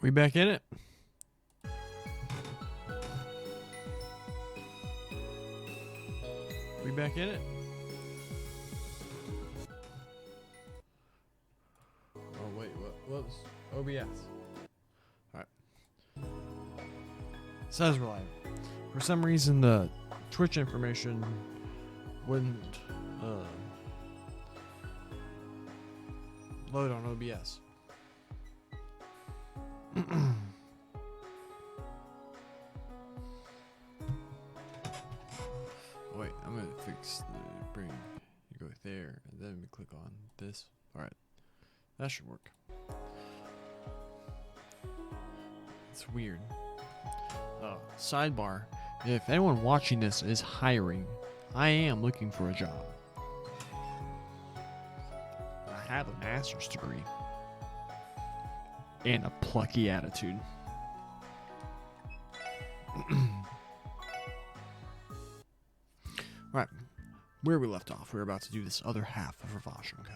We back in it? We back in it? Oh wait, what was OBS? Alright. Says we're live. For some reason the Twitch information wouldn't load on OBS. Wait, I'm gonna fix the bring. You go there, and then we click on this. Alright. That should work. It's weird. Sidebar. If anyone watching this is hiring, I am looking for a job. I have a master's degree. And a plucky attitude. Right. Where we left off, we're about to do this other half of Ravash & Co.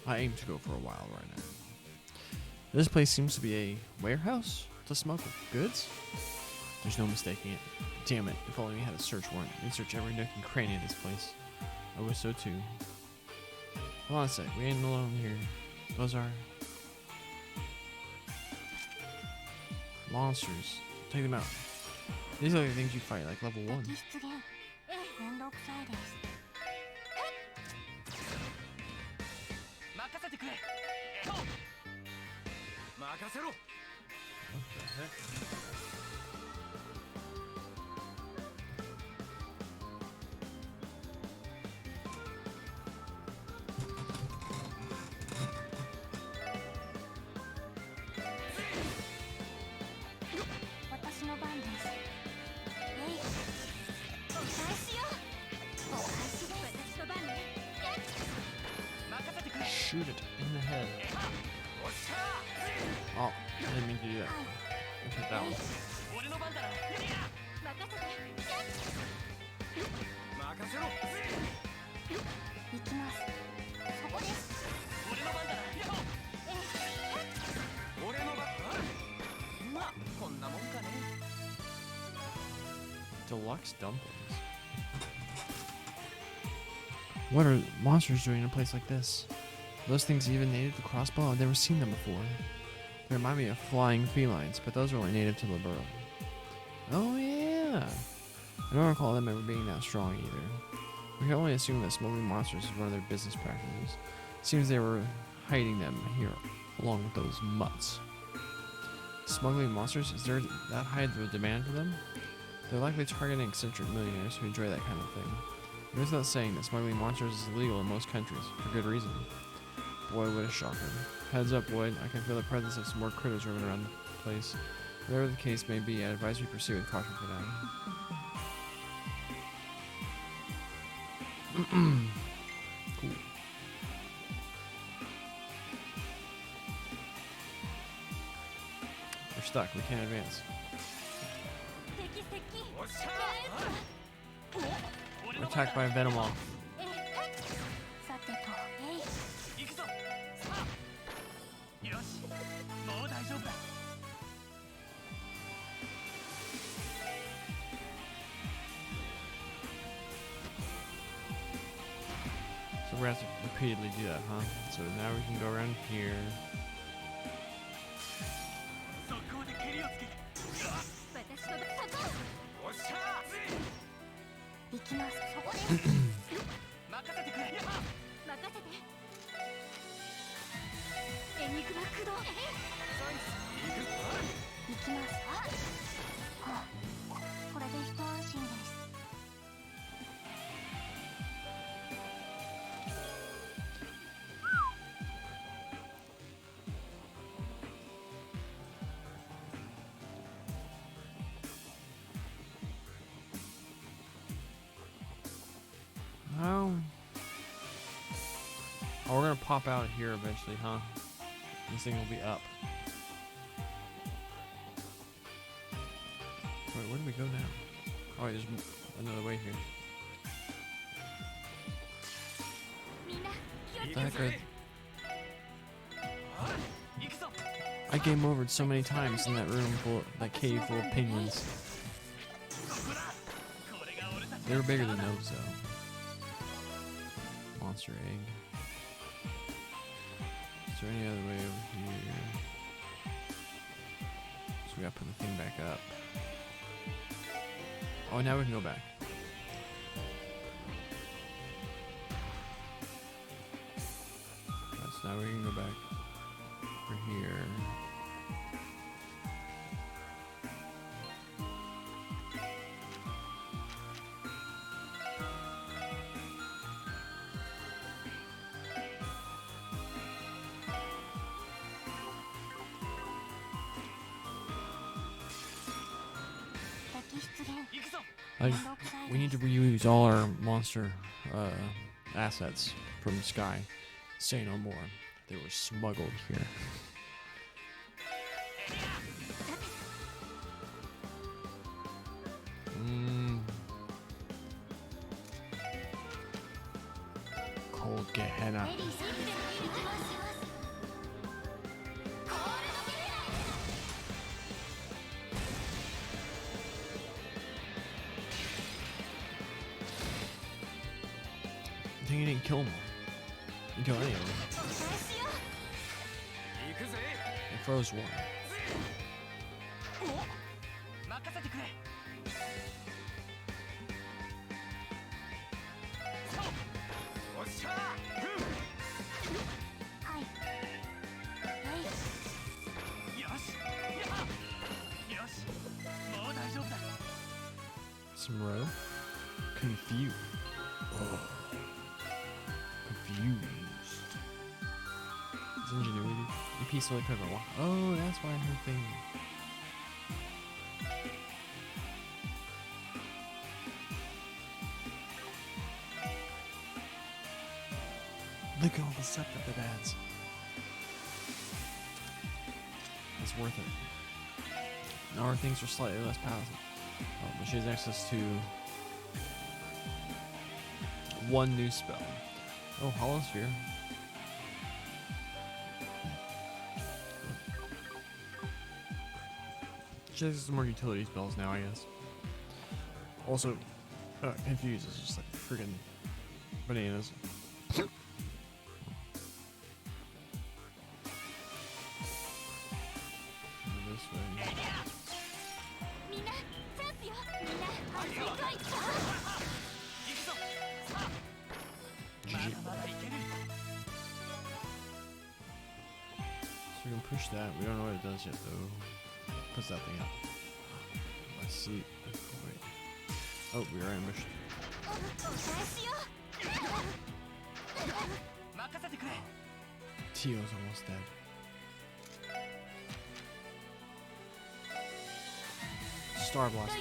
I aim to go for a while right now. This place seems to be a warehouse to smuggle goods. There's no mistaking it. Damn it, if only we had a search warrant. We'd search every nook and cranny of this place. I wish so too. Hold on a sec, we ain't alone here. Those are monsters. Take them out. These are the things you fight, like level 1. What the heck? Shoot it in the head. Oh, I didn't mean to do that. I hit that one. Deluxe dumplings. What are monsters doing in a place like this? Those things even native to Crossbow? I've never seen them before. They remind me of flying felines, but those are only native to Libero. Oh yeah! I don't recall them ever being that strong either. We can only assume that smuggling monsters is one of their business practices. Seems they were hiding them here, along with those mutts. Smuggling monsters? Is there that high of a demand for them? They're likely targeting eccentric millionaires who enjoy that kind of thing. It goes without saying that smuggling monsters is illegal in most countries, for good reason. Boy, what a shocker. Heads up, Boyd. I can feel the presence of some more critters roaming around the place. Whatever the case may be, I'd advise you proceed with caution for now. Cool. We're stuck. We can't advance. We're attacked by a Venomoth. So we're going to have to repeatedly do that, huh? So now we can go around here. Oh, we're gonna pop out here eventually, huh? This thing will be up. Wait, where do we go now? Oh, wait, there's another way here. What the heck are... I game overed so many times in that room full, that cave full of penguins. They were bigger than those though. Monster egg. Is there any other way over here? So we gotta put the thing back up. Oh, now we can go back. So now we can go back over here. Like, we need to reuse all our monster assets from Sky. Say no more. They were smuggled here. Cold Gehenna. I think he didn't kill them all. He didn't kill any of them. He froze one. Some row. Confused. Oh. Confused. It's ingenuity. You peacefully could have walked. Oh, that's why her thing. Look at all the stuff that it adds. It's worth it. Now our things are slightly less powerful. But she has access to one new spell. Oh, Holosphere. She has some more utility spells now, I guess. Also, Confuse is just like friggin' bananas. This way. GG. So we can push that. We don't know what it does yet, though. Puts that thing up. I see. Wait. Oh, we are ambushed. Tio's almost dead. Star Blast.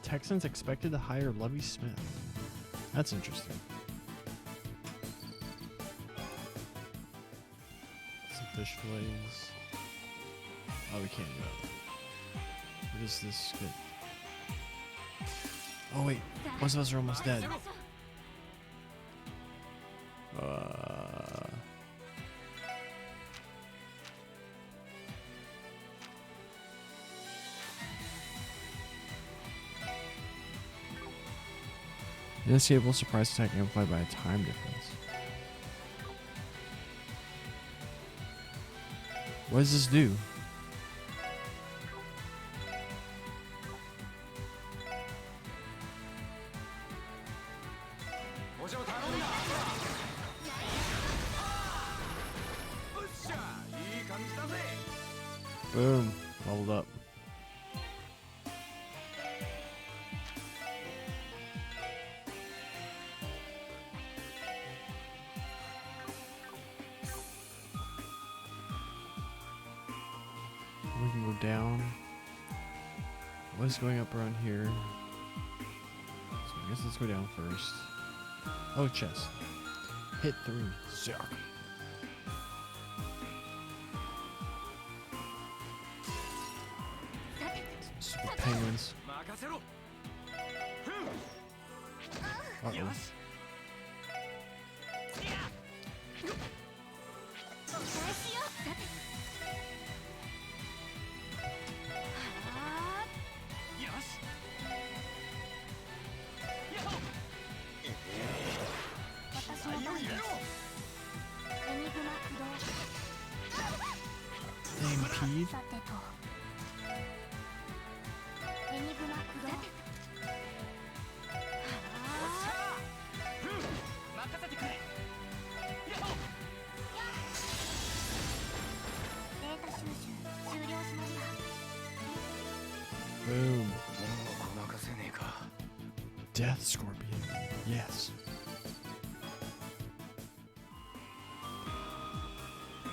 Texans expected to hire Lovie Smith. That's interesting. Some fish fillets. Oh, we can't do that. What is this good? Oh wait, most of us are almost dead. The inescapable surprise attack amplified by a time difference. What does this do? Boom. Leveled up. We can go down. What is going up around here? So I guess let's go down first. Oh, chest. Hit 3. Sick. Stupid penguins. Uh-oh. さてとエニグマ駆動任せてくれデータ収集終了しました Boom Death Scorpion Yes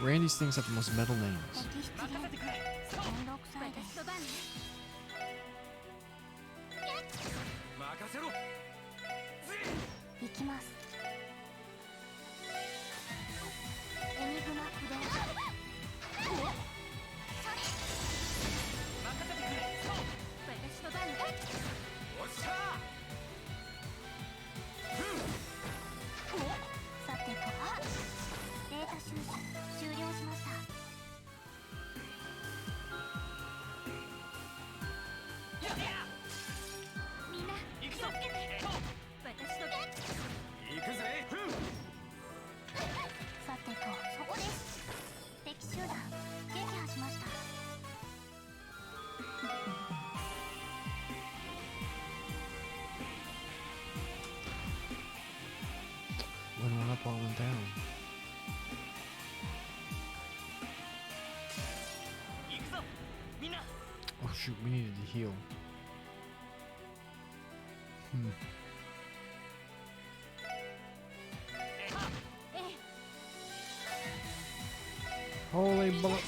Randy's things have the most metal names. One went up, all went down. Oh shoot, we needed to heal. Holy bullet.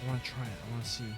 I want to try it. I want to see.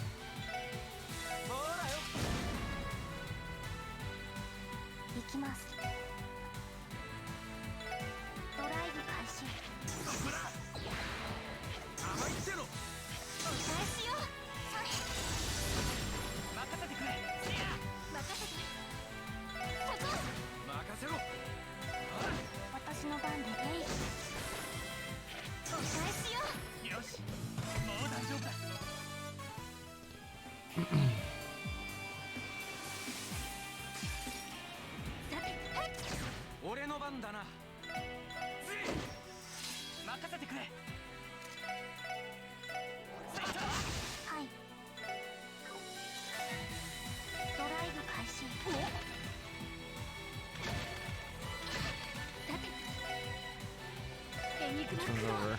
Turns over.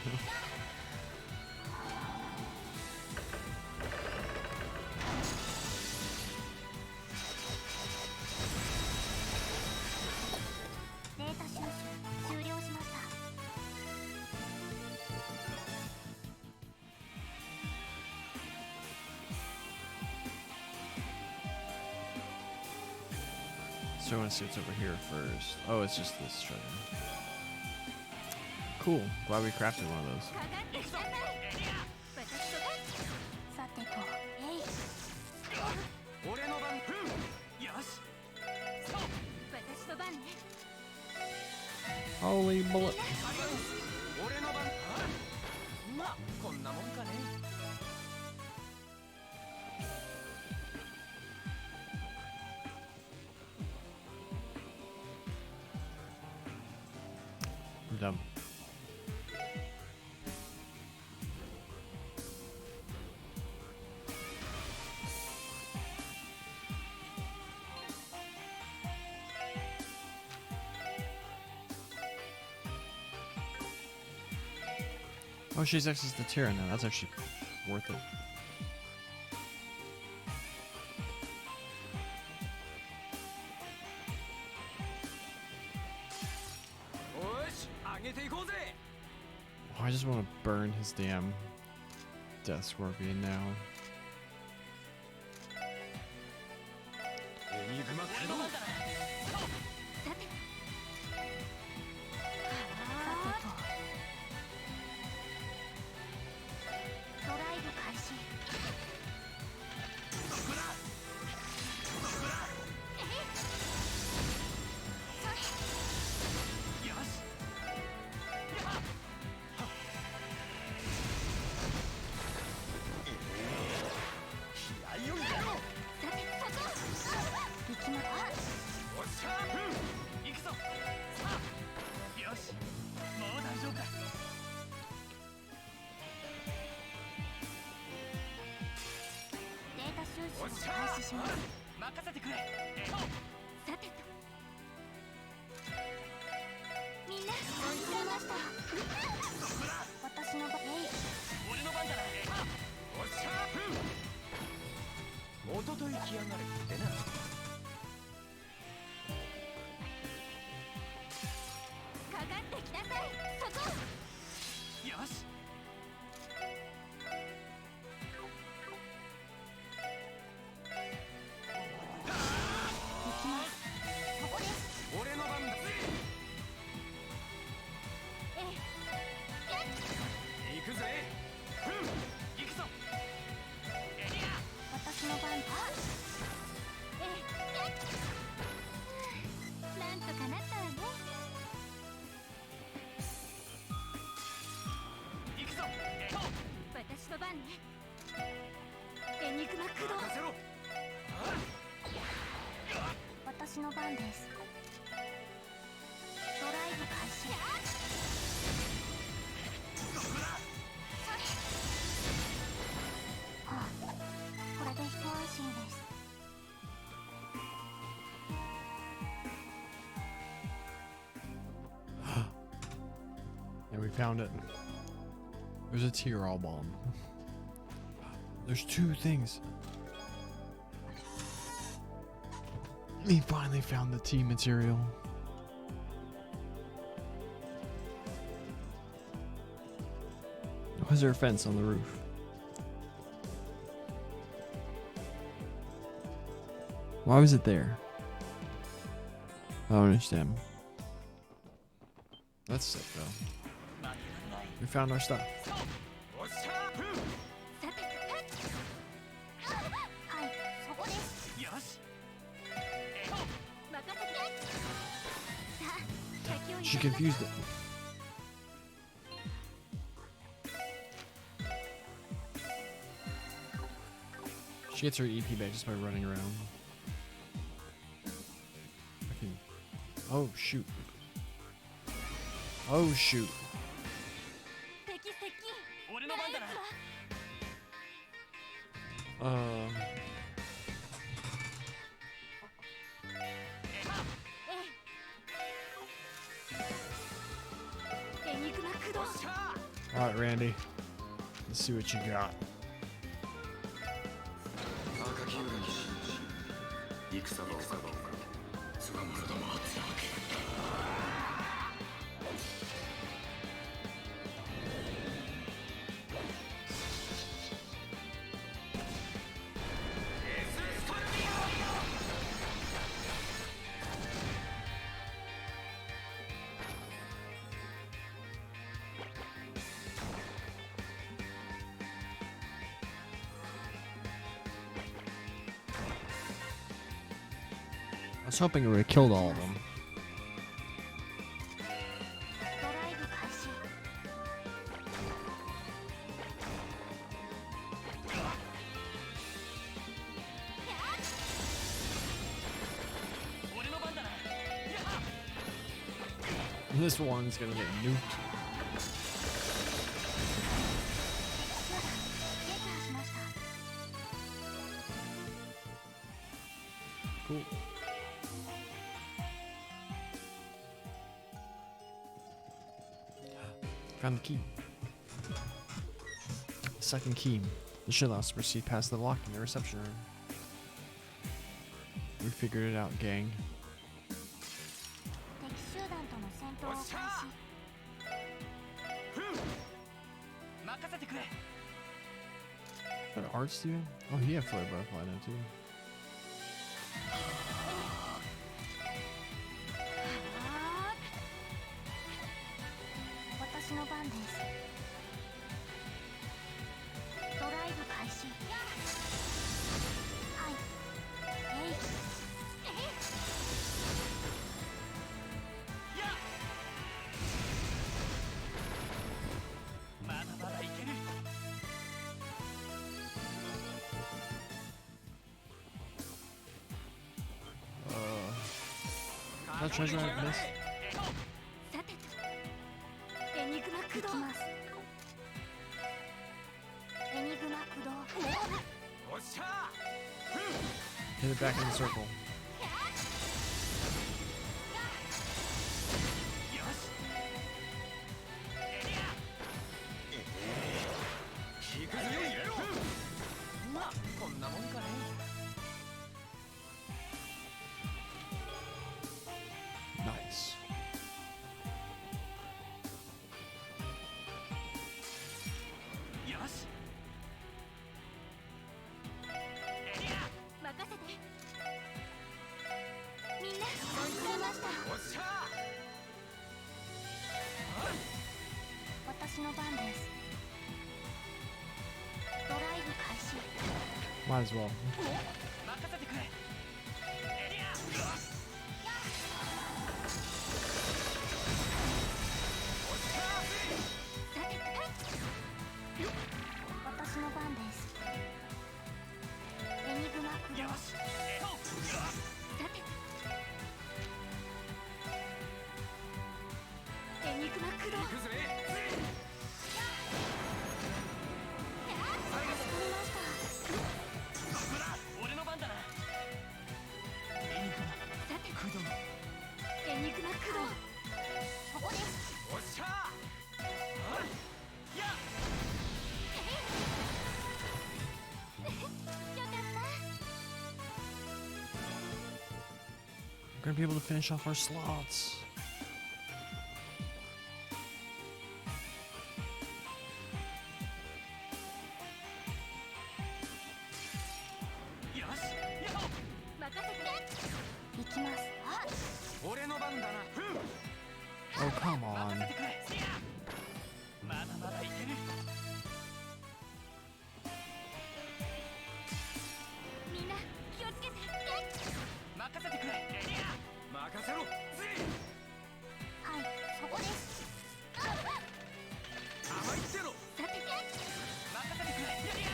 So I want to see what's over here first. Oh, it's just this treasure. Cool. Glad we crafted one of those. Holy bullet. I'm dumb. Oh, she's access to Terra now. That's actually worth it. Oh, I just want to burn his damn Death Scorpion now. これで一安心です。 Yeah, we found it. There's a Tyrol bomb. There's two things. We finally found the T material. Why is there a fence on the roof? Why was it there? I don't understand. That's sick though. We found our stuff. She confused it. She gets her EP back just by running around. Oh shoot. Oh shoot. Alright, Randy. Let's see what you got. I was hoping it would have killed all of them. This one's gonna get nuked. Cool. Found the key. The second key. This should allow us to proceed past the lock in the reception room. We figured it out, gang. That art student? Oh, he had Flare Butterfly now too. 私の番です。ドライブ開始。はい。えい。まだまだいける。 That treasure I missed. さてと。エニグマ駆動。エニグマ駆動。おっしゃ Hit it back in the circle. よしエリア行くぞ入れろまあこんなもんかね Nice. よしエリア任せて。みんな追いつきました。おっしゃ 私の番です。ドライブ開始。 Might as well. 任せてくれエリア さて、私の番です。エニグマ駆動。よしエトさて、エニグマ駆動。行くぜかしこまりました。俺の番だなエニグマさて、駆動エニグマ駆動。ここです。おっしゃやよかった。 We're gonna be able to finish off our slots. よしやっ任せて。行きます。俺の番だな Oh, come 任 on. せてくれまだまだいけるみんな気をつけて。任せてくれエリア任せろぜはい、そこです。甘いってろさて、任せてくれエリア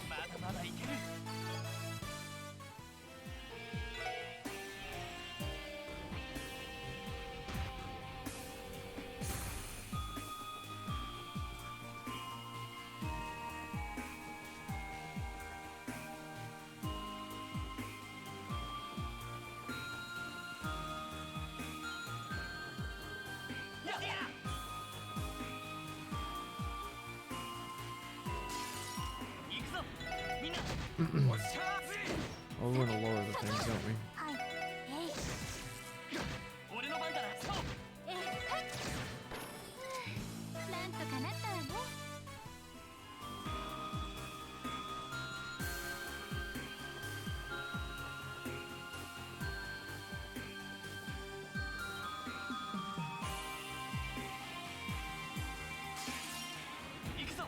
まだまだいける 行くぞみんなおっしゃーぜ Oh, we're gonna lower the things, don't we? はい、えい、俺の番だなそうえい、はい。なんとかなったわね。行くぞ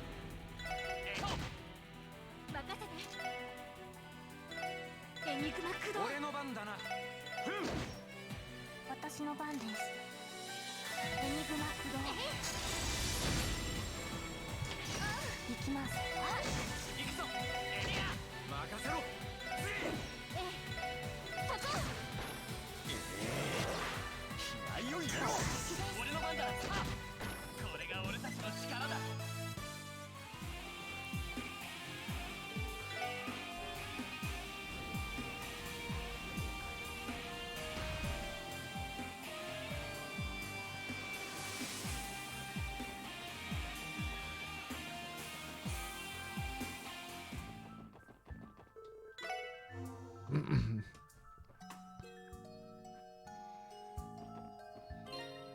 任せて。エニグマ駆動。俺の番だな私の番です。エニグマ駆動。行きます。行くぞエリア任せろぜえい、そこ。気合を入れろ俺の番だなさあこれが俺たちの力だ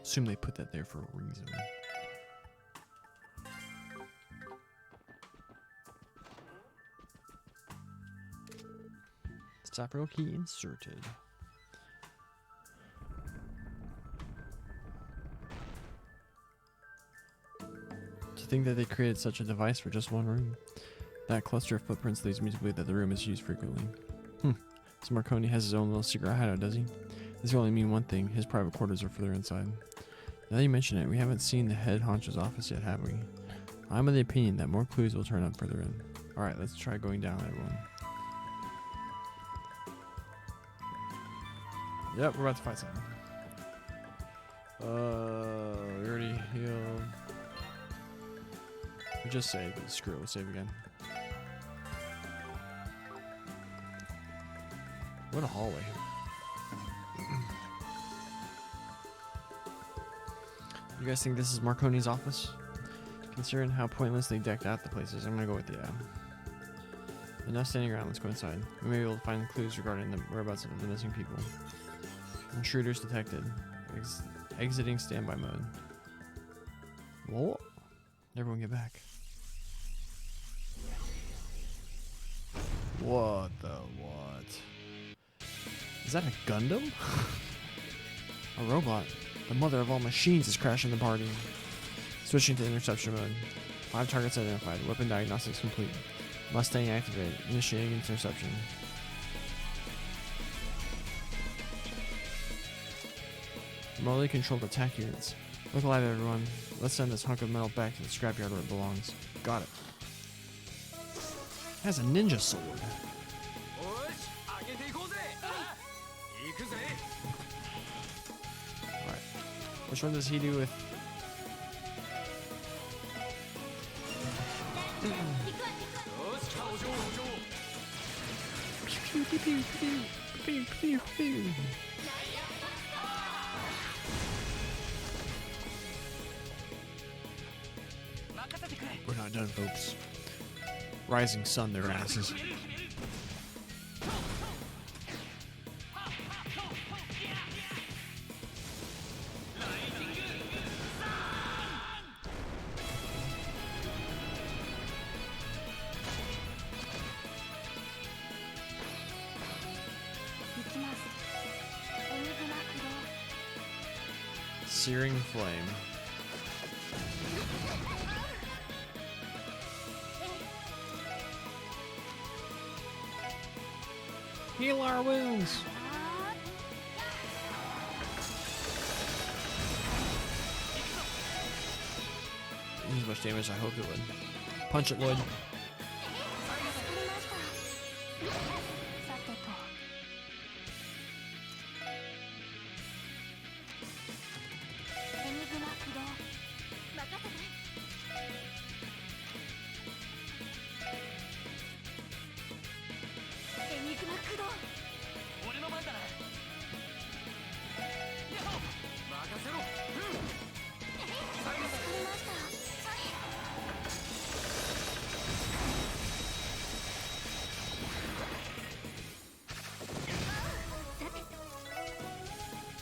Assume they put that there for a reason. Sapro key inserted. To think that they created such a device for just one room. That cluster of footprints leads me to believe that the room is used frequently. So Marconi has his own little secret hideout, does he? This will only mean one thing. His private quarters are further inside. Now that you mention it, we haven't seen the head honcho's office yet, have we? I'm of the opinion that more clues will turn up further in. Alright, let's try going down, everyone. Yep, we're about to fight something. We already healed. We just saved, but screw it, we'll save again. What a hallway. You guys think this is Marconi's office? Considering how pointlessly decked out the place is, I'm gonna go with yeah. Enough standing around, let's go inside. We may be able to find clues regarding the whereabouts of the missing people. Intruders detected. Exiting standby mode. Whoa. Everyone get back. What the what? Is that a Gundam? A robot. The mother of all machines is crashing the party. Switching to interception mode. 5 targets identified. Weapon diagnostics complete. Mustang activated. Initiating interception. Remotely controlled attack units. Look alive, everyone. Let's send this hunk of metal back to the scrapyard where it belongs. Got it. It has a ninja sword. Alright. Which one does he do with... Pew, pew, pew, pew, pew, pew, pew. We're not done, folks. Rising sun, their asses. Searing flame. Heal our wounds. As much damage as I hoped it would. Punch it, Lloyd.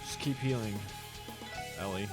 Just keep healing, Ellie.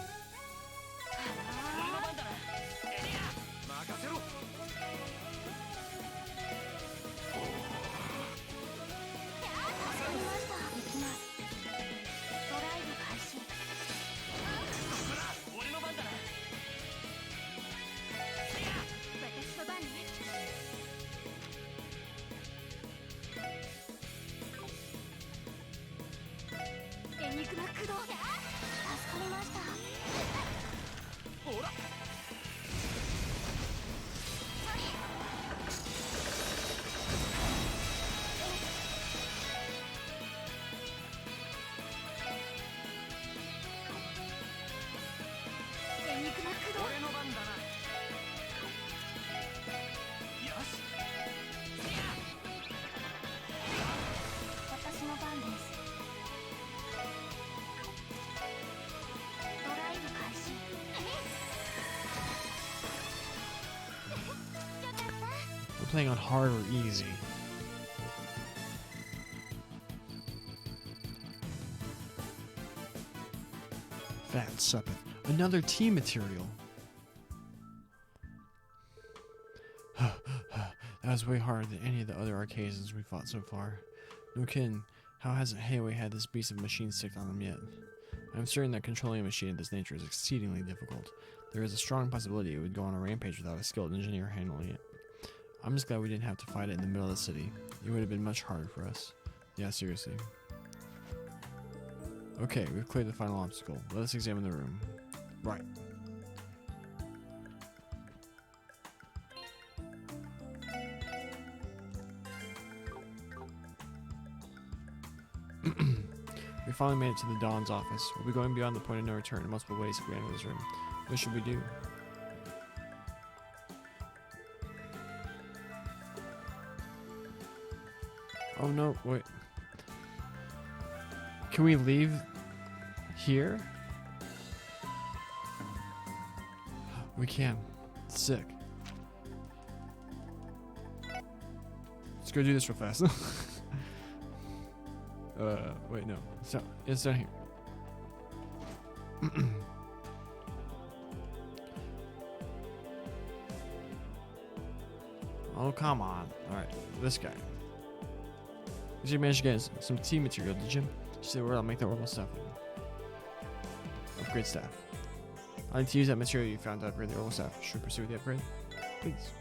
We're playing on hard or easy. Fat Suppeth. Another team material. That was way harder than any of the other Arcasians we fought so far. No kidding. How hasn't Heiwei had this beast of a machine sticked on him yet? I'm certain that controlling a machine of this nature is exceedingly difficult. There is a strong possibility it would go on a rampage without a skilled engineer handling it. I'm just glad we didn't have to fight it in the middle of the city. It would have been much harder for us. Yeah, seriously. Okay, we've cleared the final obstacle. Let us examine the room. Right. We finally made it to the Dawn's office. We'll be going beyond the point of no return in multiple ways if we enter this room. What should we do? Oh no, wait. Can we leave here? We can. Sick. Let's go do this real fast. Wait, no. It's down here. Oh, come on. Alright, this guy. Did you manage to get some tea material, did you? She said, well, I'll make the orbital stuff. Upgrade staff. I need to use that material you found to upgrade the orbital staff. Should we pursue with the upgrade? Please.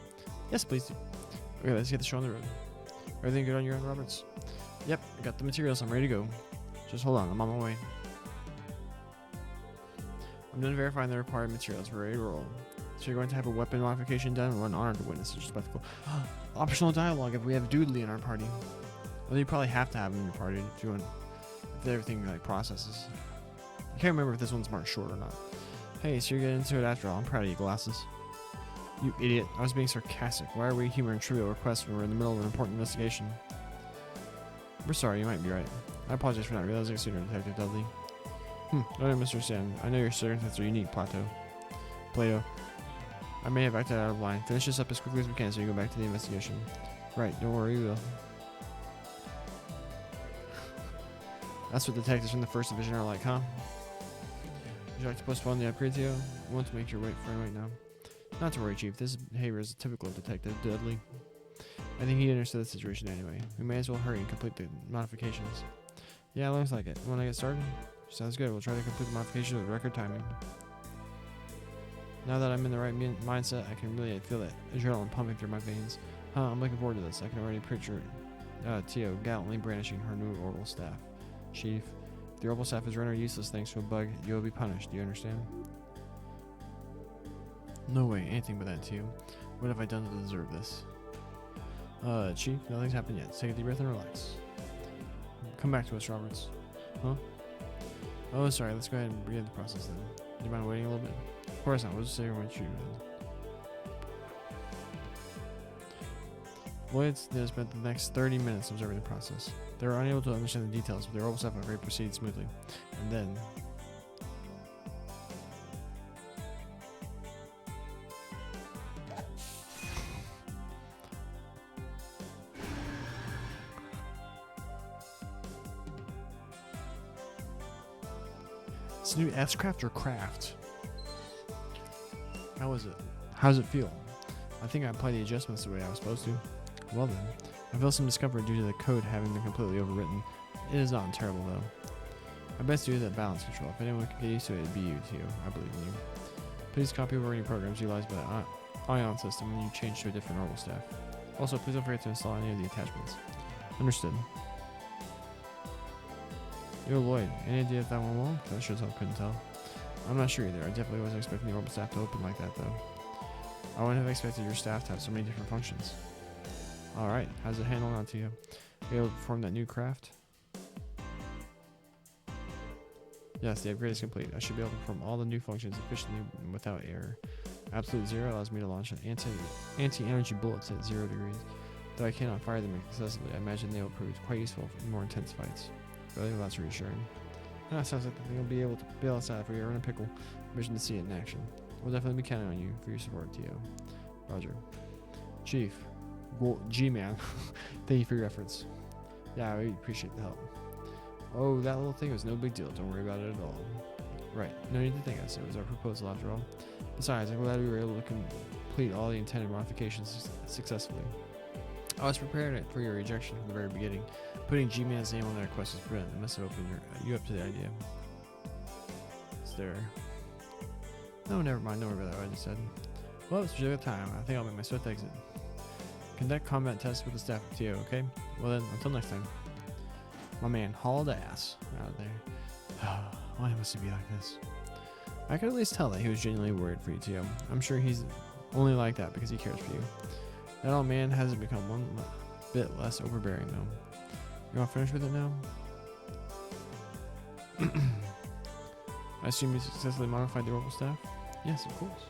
Yes, please do. Okay, let's get the show on the road. Everything good on your end, Roberts? Yep, I got the materials. I'm ready to go. Just hold on, I'm on my way. I'm done verifying the required materials. We're ready to roll. So you're going to have a weapon modification done? What an honor to witness such a spectacle. Optional dialogue if we have Doodly in our party. Well, you probably have to have him in your party if you want, if everything like processes. I can't remember if this one's marked short or not. Hey, so you're getting into it after all. I'm proud of you, Glasses. You idiot. I was being sarcastic. Why are we humoring trivial requests when we're in the middle of an important investigation? We're sorry, you might be right. I apologize for not realizing it sooner, Detective Dudley. Don't misunderstand. I know your circumstances are unique, Plato. I may have acted out of line. Finish this up as quickly as we can so you go back to the investigation. Right, don't worry, we will. That's what detectives from the 1st Division are like, huh? Would you like to postpone the upgrade, Theo? I want to make your wait for right now. Not to worry, Chief. This behavior is typical of Detective Dudley. I think he understood the situation anyway. We may as well hurry and complete the modifications. Yeah, looks like it. Want to get started? Sounds good. We'll try to complete the modifications with record timing. Now that I'm in the right mindset, I can really feel that adrenaline pumping through my veins. I'm looking forward to this. I can already picture Tio gallantly brandishing her new orbital staff. Chief, if the orbital staff is rendered useless thanks to a bug, you will be punished. Do you understand? No way. Anything but that, Tio. What have I done to deserve this? Chief, nothing's happened yet. Take a deep breath and relax. Come back to us, Roberts. Huh? Oh, sorry. Let's go ahead and begin the process then. Do you mind waiting a little bit? Of course not. We'll just say when you Lloyd's has spent the next 30 minutes observing the process. They were unable to understand the details, but their orbital staff upgrade proceeded smoothly. And then... It's new S-Craft or Craft? How is it? How does it feel? I think I applied the adjustments the way I was supposed to. Well then, I feel some discomfort due to the code having been completely overwritten. It is not terrible though. I best do that balance control. If anyone can get used to it, it'd be you, Tio. I believe in you. Please copy over any programs utilized by the Ion system when you change to a different orbital staff. Also, please don't forget to install any of the attachments. Understood. Yo, Lloyd, any idea if that went well? That sure as hell couldn't tell. I'm not sure either. I definitely wasn't expecting the orbital staff to open like that though. I wouldn't have expected your staff to have so many different functions. Alright, how's it handle on to you? Be able to perform that new craft? Yes, the upgrade is complete. I should be able to perform all the new functions efficiently and without error. Absolute Zero allows me to launch an anti-energy bullets at 0 degrees. Though I cannot fire them excessively, I imagine they will prove quite useful in more intense fights. Really, well, that's reassuring. Sounds like the thing will be able to bail us out if we are in a pickle. Wishing to see it in action. We'll definitely be counting on you for your support, Tio. Roger. Chief. Well, G-Man. Thank you for your efforts. Yeah, we appreciate the help. Oh, that little thing was no big deal. Don't worry about it at all. Right. No need to thank us. It was our proposal after all. Besides, I'm glad we were able to complete all the intended modifications successfully. I was prepared for your rejection from the very beginning. Putting G-Man's name on their request was brilliant. It must have opened you up to the idea. Is there... No, never mind. Don't worry about that. I just said. Well, it's the time. I think I'll make my swift exit. Conduct combat tests with the staff of TO, okay? Well then, until next time. My man hauled ass out of there. Why must he be like this? I could at least tell that he was genuinely worried for you, TO. I'm sure he's only like that because he cares for you. That old man hasn't become one bit less overbearing, though. You all finished with it now? I assume you successfully modified the Oracle staff? Yes, of course.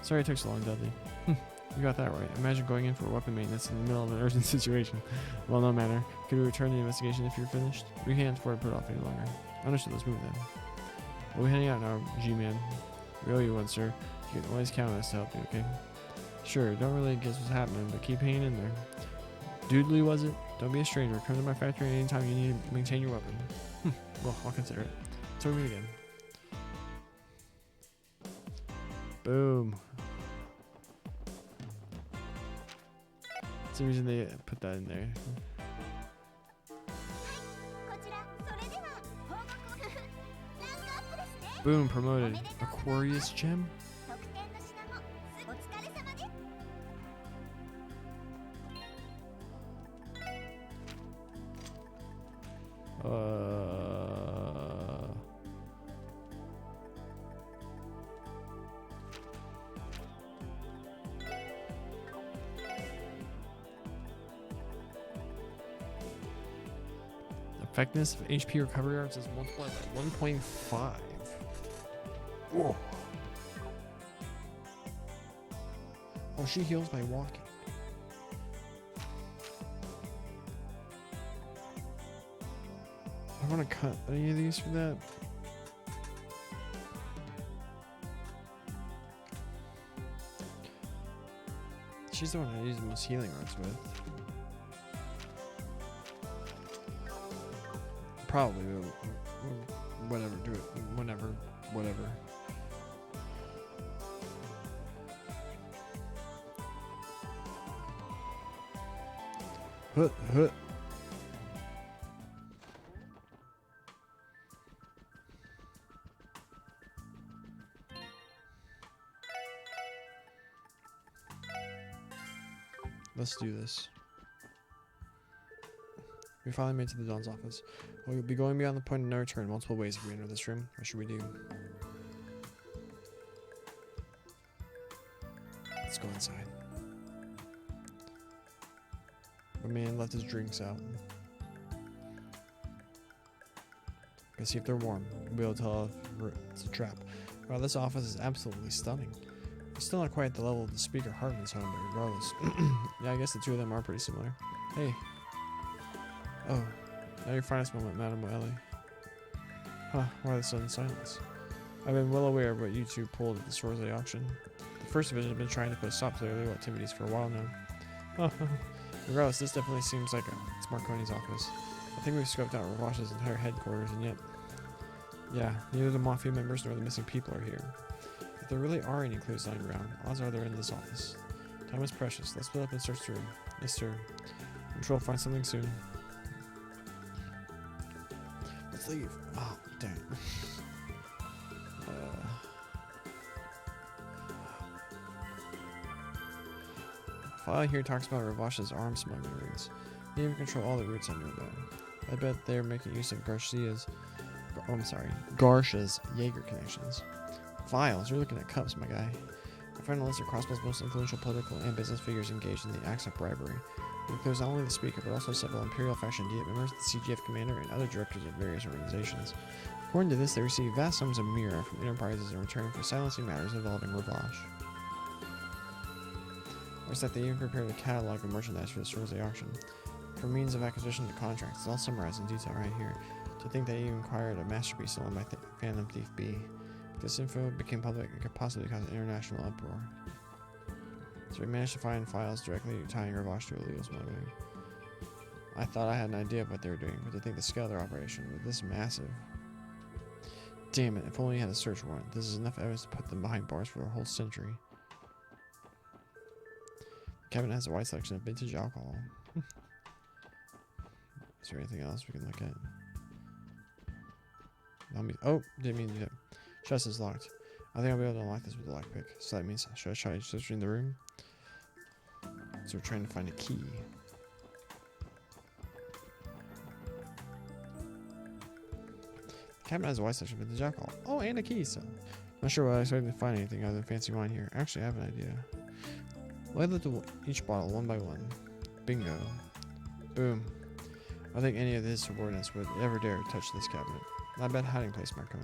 Sorry it took so long, Dudley. You got that right. Imagine going in for weapon maintenance in the middle of an urgent situation. Well, no matter. Could we return the investigation if you're finished? We can't afford to put it off any longer. Understood, let's move then. We'll be heading out now, G-Man. We owe you one, sir. You can always count on us to help you, okay? Sure, don't really guess what's happening, but keep hanging in there. Doodley, was it? Don't be a stranger. Come to my factory anytime you need to maintain your weapon. Well, I'll consider it. Until we meet again. Boom. That's the reason they put that in there. こちらそれでは報告をランクアップですね Boom, promoted. Aquarius gem? 特典の品もお疲れ様です Effectiveness of HP recovery arts is multiplied by 1.5. Whoa. Oh, she heals by walking. I want to cut any of these for that. She's the one I use the most healing arts with. Probably, whatever, do it whenever, whatever. Hut. Let's do this. We finally made it to the Don's office. We'll be going beyond the point of no return multiple ways if we enter this room. What should we do? Let's go inside. The man left his drinks out. Let's see if they're warm. We'll be able to tell if it's a trap. Wow, this office is absolutely stunning. It's still not quite at the level of the Speaker Hartman's home, but regardless. Yeah, I guess the two of them are pretty similar. Hey. Oh, now your finest moment, Madame Ellie. Huh, why the sudden silence? I've been well aware of what you two pulled at the Sorsley auction. The First Division has been trying to put a stop to their illegal activities for a while now. Regardless, this definitely seems like it's Marconi's office. I think we've scoped out Ravash's entire headquarters, and yet... Yeah, neither the Mafia members nor the missing people are here. If there really are any clues lying around, odds are they're in this office. Time is precious. Let's split up and search the room. Yes, sir. I'm sure we'll find something soon. Let's leave. Oh, damn. File here talks about Ravash's arms smuggling routes. They even control all the routes I know about. I bet they're making use of Garcia's Jaeger connections. Files, you're looking at cups, my guy. I find a list of Crossbow's most influential political and business figures engaged in the acts of bribery. It includes not only the Speaker, but also several Imperial faction Diet members, the CGF commander, and other directors of various organizations. According to this, they receive vast sums of Mira from enterprises in return for silencing matters involving Ravash. Or that they even prepared a catalog of merchandise for the Sorsley auction. For means of acquisition to contracts, it's all summarized in detail right here. To think they even acquired a masterpiece stolen by Phantom Thief B. If this info became public, it could possibly cause an international uproar. So we managed to find files directly tying Ravash to illegal smuggling. I thought I had an idea of what they were doing, but to think the scale of their operation was this massive. Damn it, if only you had a search warrant. This is enough evidence to put them behind bars for a whole century. Cabinet has a wide selection of vintage alcohol. Is there anything else we can look at? Oh, didn't mean to do that. Chest is locked. I think I'll be able to unlock this with a lockpick. So that means, should I try searching the room? So we're trying to find a key. The cabinet has a wide section of vintage alcohol. Oh, and a key, so. Not sure what I expected to find anything other than fancy wine here. Actually, I have an idea. Label each bottle one by one. Bingo. Boom. I think any of his subordinates would ever dare touch this cabinet. Not a bad hiding place, Marconi.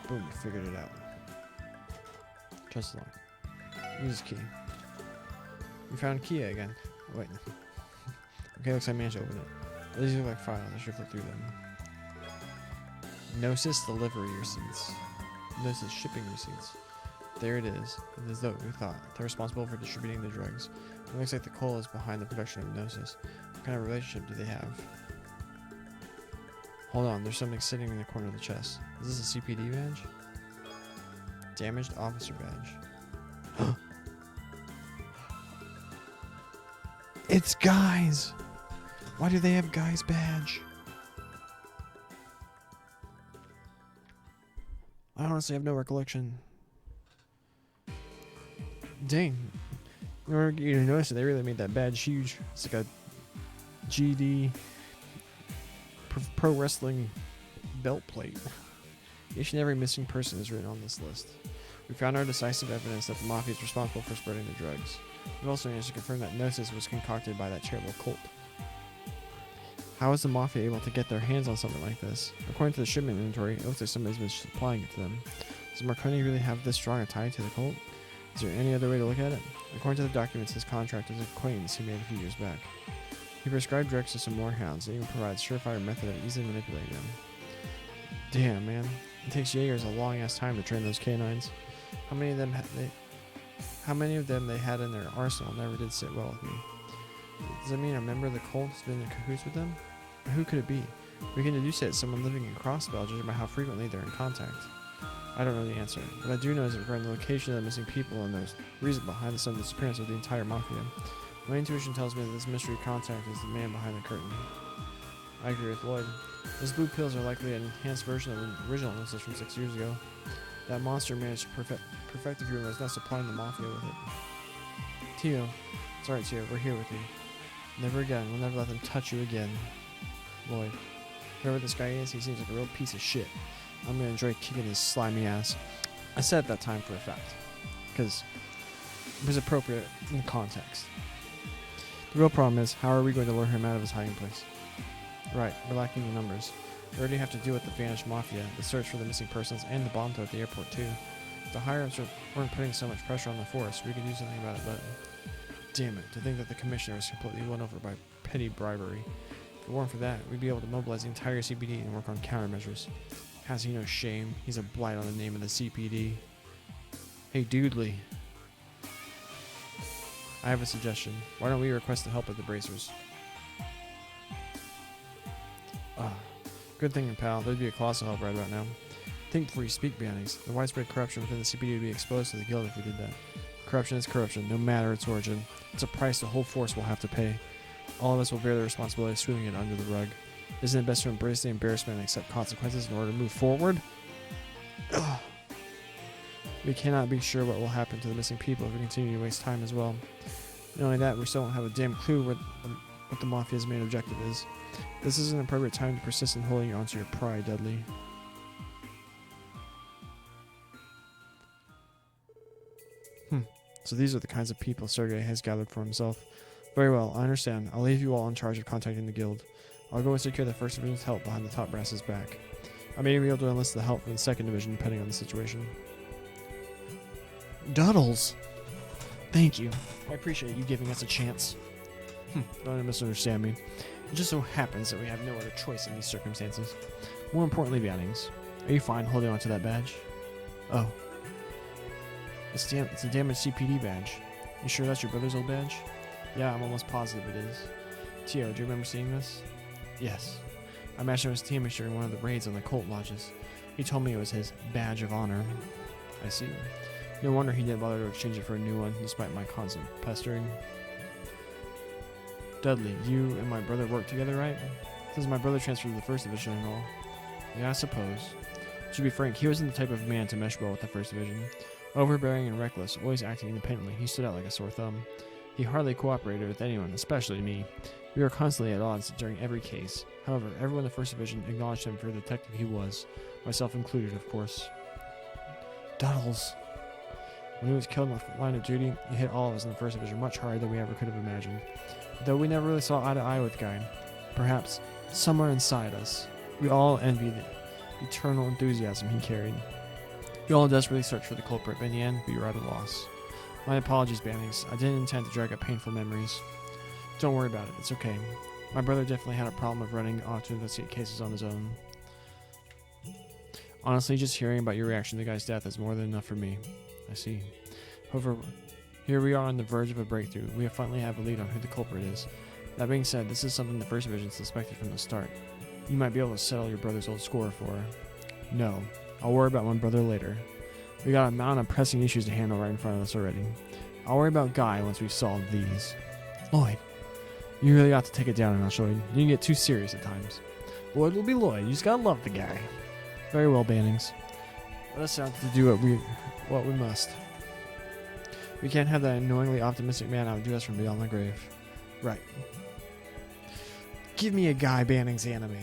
Boom, figured it out. Chest lock. Use key. We found key again. Oh, wait. Okay, looks like I managed to open it. These look like files. I should flip through them. Gnosis delivery receipts. Gnosis shipping receipts. There it is. It is though we thought. They're responsible for distributing the drugs. It looks like the coal is behind the production of Gnosis. What kind of relationship do they have? Hold on, there's something sitting in the corner of the chest. Is this a CPD badge? Damaged officer badge. It's Guy's! Why do they have Guy's badge? I honestly have no recollection. Dang. You notice they really made that badge huge. It's like a GD pro wrestling belt plate. Each and every missing person is written on this list. We found our decisive evidence that the Mafia is responsible for spreading the drugs. We've also managed to confirm that Gnosis was concocted by that terrible cult. How is the Mafia able to get their hands on something like this? According to the shipment inventory, it looks like somebody's been supplying it to them. Does Marconi really have this strong a tie to the cult? Is there any other way to look at it? According to the documents, his contract is an acquaintance he made a few years back. He prescribed drugs to some more hounds and even provides a surefire method of easily manipulating them. Damn, man. It takes Jaegers a long-ass time to train those canines. How many of them they had in their arsenal never did sit well with me. Does that mean a member of the cult has been in cahoots with them? Or who could it be? We can deduce it as someone living in Crossbell judging by how frequently they're in contact. I don't know the answer, but I do know is regarding the location of the missing people and the reason behind the sudden disappearance of the entire Mafia. My intuition tells me that this mystery contact is the man behind the curtain. I agree with Lloyd. Those blue pills are likely an enhanced version of the original Gnosis from 6 years ago. That monster managed to perfect the fuel and is now supplying the Mafia with it. Tio. It's alright, Tio. We're here with you. Never again. We'll never let them touch you again. Lloyd. Whoever this guy is, he seems like a real piece of shit. I'm gonna enjoy kicking his slimy ass. I said at that time for a fact. Because it was appropriate in the context. The real problem is, how are we going to lure him out of his hiding place? Right, we're lacking in numbers. We already have to deal with the vanished Mafia, the search for the missing persons, and the bomb threat at the airport too. If the higher-ups weren't putting so much pressure on the force, we could do something about it, but... Damn it, to think that the commissioner was completely won over by petty bribery. If it weren't for that, we'd be able to mobilize the entire CPD and work on countermeasures. Has he no shame? He's a blight on the name of the CPD. Hey, Doodley. I have a suggestion. Why don't we request the help of the bracers? Good thinking, pal. There'd be a colossal help right about now. Think before you speak, Beanies. The widespread corruption within the CPD would be exposed to the guild if we did that. Corruption is corruption, no matter its origin. It's a price the whole force will have to pay. All of us will bear the responsibility of sweeping it under the rug. Isn't it best to embrace the embarrassment and accept consequences in order to move forward? Ugh. We cannot be sure what will happen to the missing people if we continue to waste time as well. Not only that, we still don't have a damn clue what the Mafia's main objective is. This is an appropriate time to persist in holding on to your pride, Dudley. So these are the kinds of people Sergei has gathered for himself. Very well, I understand. I'll leave you all in charge of contacting the guild. I'll go and secure the 1st Division's help behind the top brass's back. I may be able to enlist the help from the 2nd Division depending on the situation. Duddles! Thank you. I appreciate you giving us a chance. Don't misunderstand me. It just so happens that we have no other choice in these circumstances. More importantly, Beannings, are you fine holding on to that badge? Oh. It's a damaged CPD badge. You sure that's your brother's old badge? Yeah, I'm almost positive it is. Tio, do you remember seeing this? Yes. I imagine it was Tiamish during one of the raids on the cult lodges. He told me it was his badge of honor. I see. No wonder he didn't bother to exchange it for a new one, despite my constant pestering. Dudley, you and my brother work together, right? Since my brother transferred to the First Division and all. Yeah, I suppose. To be frank, he wasn't the type of man to mesh well with the First Division. Overbearing and reckless, always acting independently, he stood out like a sore thumb. He hardly cooperated with anyone, especially me. We were constantly at odds during every case. However, everyone in the First Division acknowledged him for the detective he was, myself included, of course. Duddles. When he was killed in the line of duty, he hit all of us in the First Division much harder than we ever could have imagined. Though we never really saw eye to eye with Guy, perhaps somewhere inside us, we all envied the eternal enthusiasm he carried. We all desperately searched for the culprit, but in the end, we were at a loss. My apologies, Bannings. I didn't intend to drag up painful memories. Don't worry about it. It's okay. My brother definitely had a problem of running off to investigate cases on his own. Honestly, just hearing about your reaction to the guy's death is more than enough for me. I see. However, here we are on the verge of a breakthrough. We finally have a lead on who the culprit is. That being said, this is something the First Division suspected from the start. You might be able to settle your brother's old score for her. No. I'll worry about my brother later. We got a mountain of pressing issues to handle right in front of us already. I'll worry about Guy once we've solved these. Lloyd, you really ought to take it down a notch, Lloyd. You can get too serious at times. Lloyd will be Lloyd. You just gotta love the guy. Very well, Bannings. Let us out to do what we must. We can't have that annoyingly optimistic man outdo us from beyond the grave. Right. Give me a Guy Bannings anime.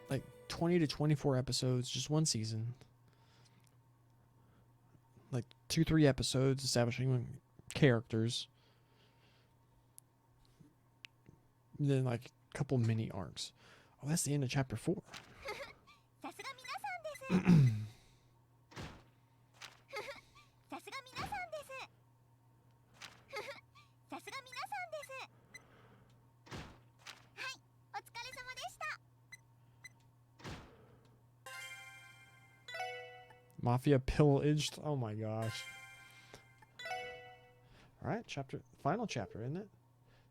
Like 20 to 24 episodes, just one season. Like 2-3 episodes establishing characters. And then like a couple mini arcs. Oh, that's the end of chapter 4. さすが皆さんです。さすが皆さんです。さすが皆さんです。はい、お疲れ様でした。Mafia pillaged. Oh my gosh. All right, final chapter, isn't it?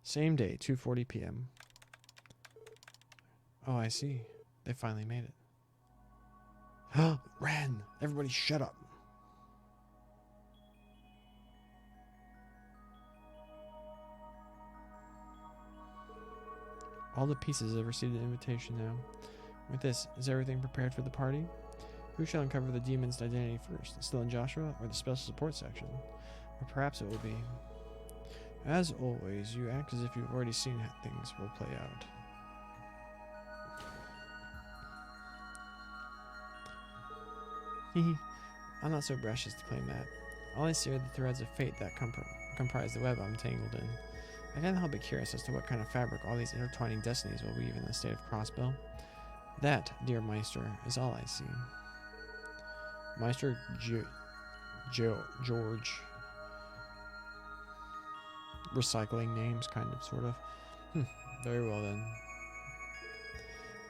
Same day, 2:40 p.m. Oh, I see. They finally made it. Ren! Everybody shut up. All the pieces have received an invitation now. With this, is everything prepared for the party? Who shall uncover the demon's identity first? Still in Joshua or the special support section? Or perhaps it will be. As always, you act as if you've already seen how things will play out. I'm not so brash as to claim that. All I see are the threads of fate that comprise the web I'm tangled in. I can't help but curious as to what kind of fabric all these intertwining destinies will weave in the state of Crossbell. That, dear Meister, is all I see. Meister George. Recycling names, kind of, sort of. Very well then.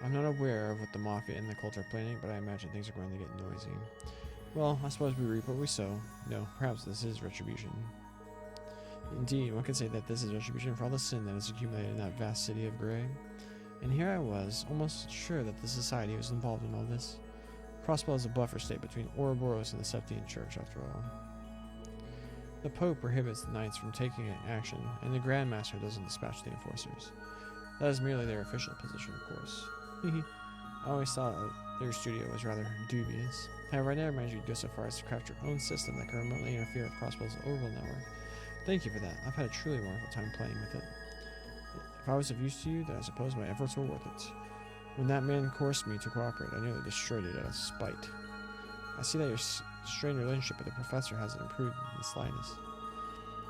I'm not aware of what the Mafia and the cult are planning, but I imagine things are going to get noisy. Well, I suppose we reap what we sow. No, perhaps this is retribution. Indeed, one could say that this is retribution for all the sin that has accumulated in that vast city of Grey. And here I was, almost sure that the Society was involved in all this. Crossbell is a buffer state between Ouroboros and the Septian Church, after all. The Pope prohibits the Knights from taking action, and the Grand Master doesn't dispatch the enforcers. That is merely their official position, of course. I always thought their studio was rather dubious. However, I never imagined you'd go so far as to craft your own system that can remotely interfere with Crossbell's overall network. Thank you for that. I've had a truly wonderful time playing with it. If I was of use to you, then I suppose my efforts were worth it. When that man coerced me to cooperate, I nearly destroyed it out of spite. I see that your strained relationship with the professor hasn't improved in the slightest.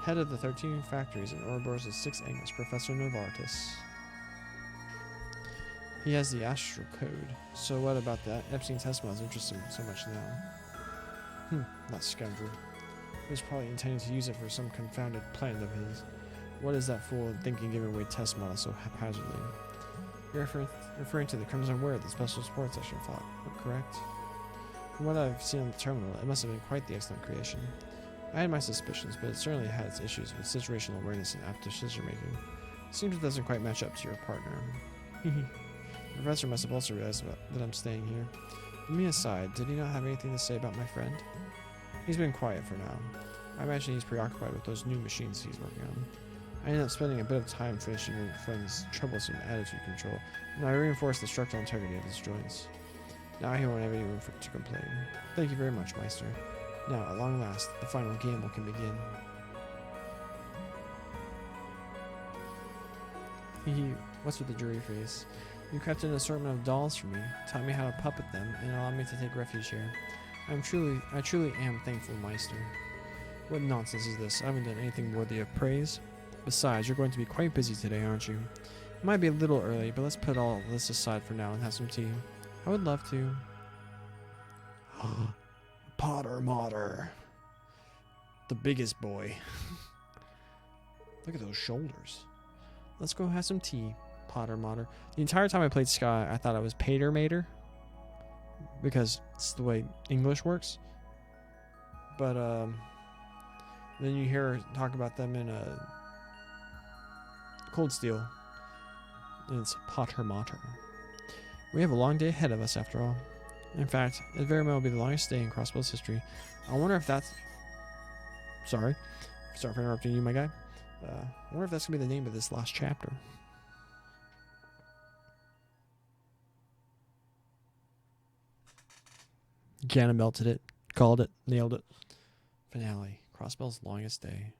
Head of the 13 factories in Ouroboros' 6 Angles, Professor Novartis. He has the Astral Code. So what about that? Epstein's test models interest him so much now. That scoundrel. He was probably intending to use it for some confounded plan of his. What is that fool thinking giving away test models so haphazardly? You're referring to the Crimson Word, the special support section fought, correct? From what I've seen on the terminal, it must have been quite the excellent creation. I had my suspicions, but it certainly had its issues with situational awareness and apt decision-making. Seems it doesn't quite match up to your partner. The professor must have also realized that I'm staying here. Put me aside, did he not have anything to say about my friend? He's been quiet for now. I imagine he's preoccupied with those new machines he's working on. I ended up spending a bit of time finishing your friend's troublesome attitude control, and I reinforced the structural integrity of his joints. Now he won't have any room to complain. Thank you very much, Meister. Now, at long last, the final gamble can begin. Hee, what's with the jury face? You crept an assortment of dolls for me, taught me how to puppet them, and allowed me to take refuge here. I truly am thankful, Meister. What nonsense is this? I haven't done anything worthy of praise. Besides, you're going to be quite busy today, aren't you? It might be a little early, but let's put all this aside for now and have some tea. I would love to. Potter Motter. The biggest boy. Look at those shoulders. Let's go have some tea, Potter Motter. The entire time I played Sky, I thought it was Pater Mater, because it's the way English works. But then you hear her talk about them in Cold Steel, and it's Potter Motter. We have a long day ahead of us, after all. In fact, it very well will be the longest day in Crossbow's history. I wonder if that's... Sorry for interrupting you, my guy. I wonder if that's going to be the name of this last chapter. Ganon melted it. Called it. Nailed it. Finale. Crossbow's longest day.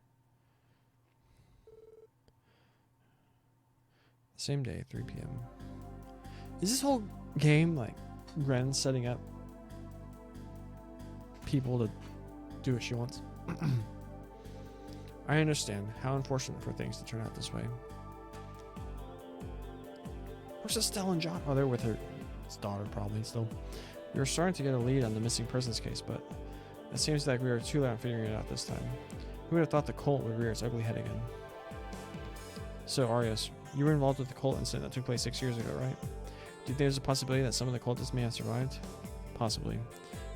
Same day, 3 p.m. Is this whole game like Ren setting up people to do what she wants? I understand. How unfortunate for things to turn out this way. Where's Estelle and John? Oh, they're with her daughter probably still. We were starting to get a lead on the missing persons case, but it seems like we were too late on figuring it out this time. Who would have thought the cult would rear its ugly head again? So, Arios, you were involved with the cult incident that took place 6 years ago, right? Do you think there's a possibility that some of the cultists may have survived? Possibly.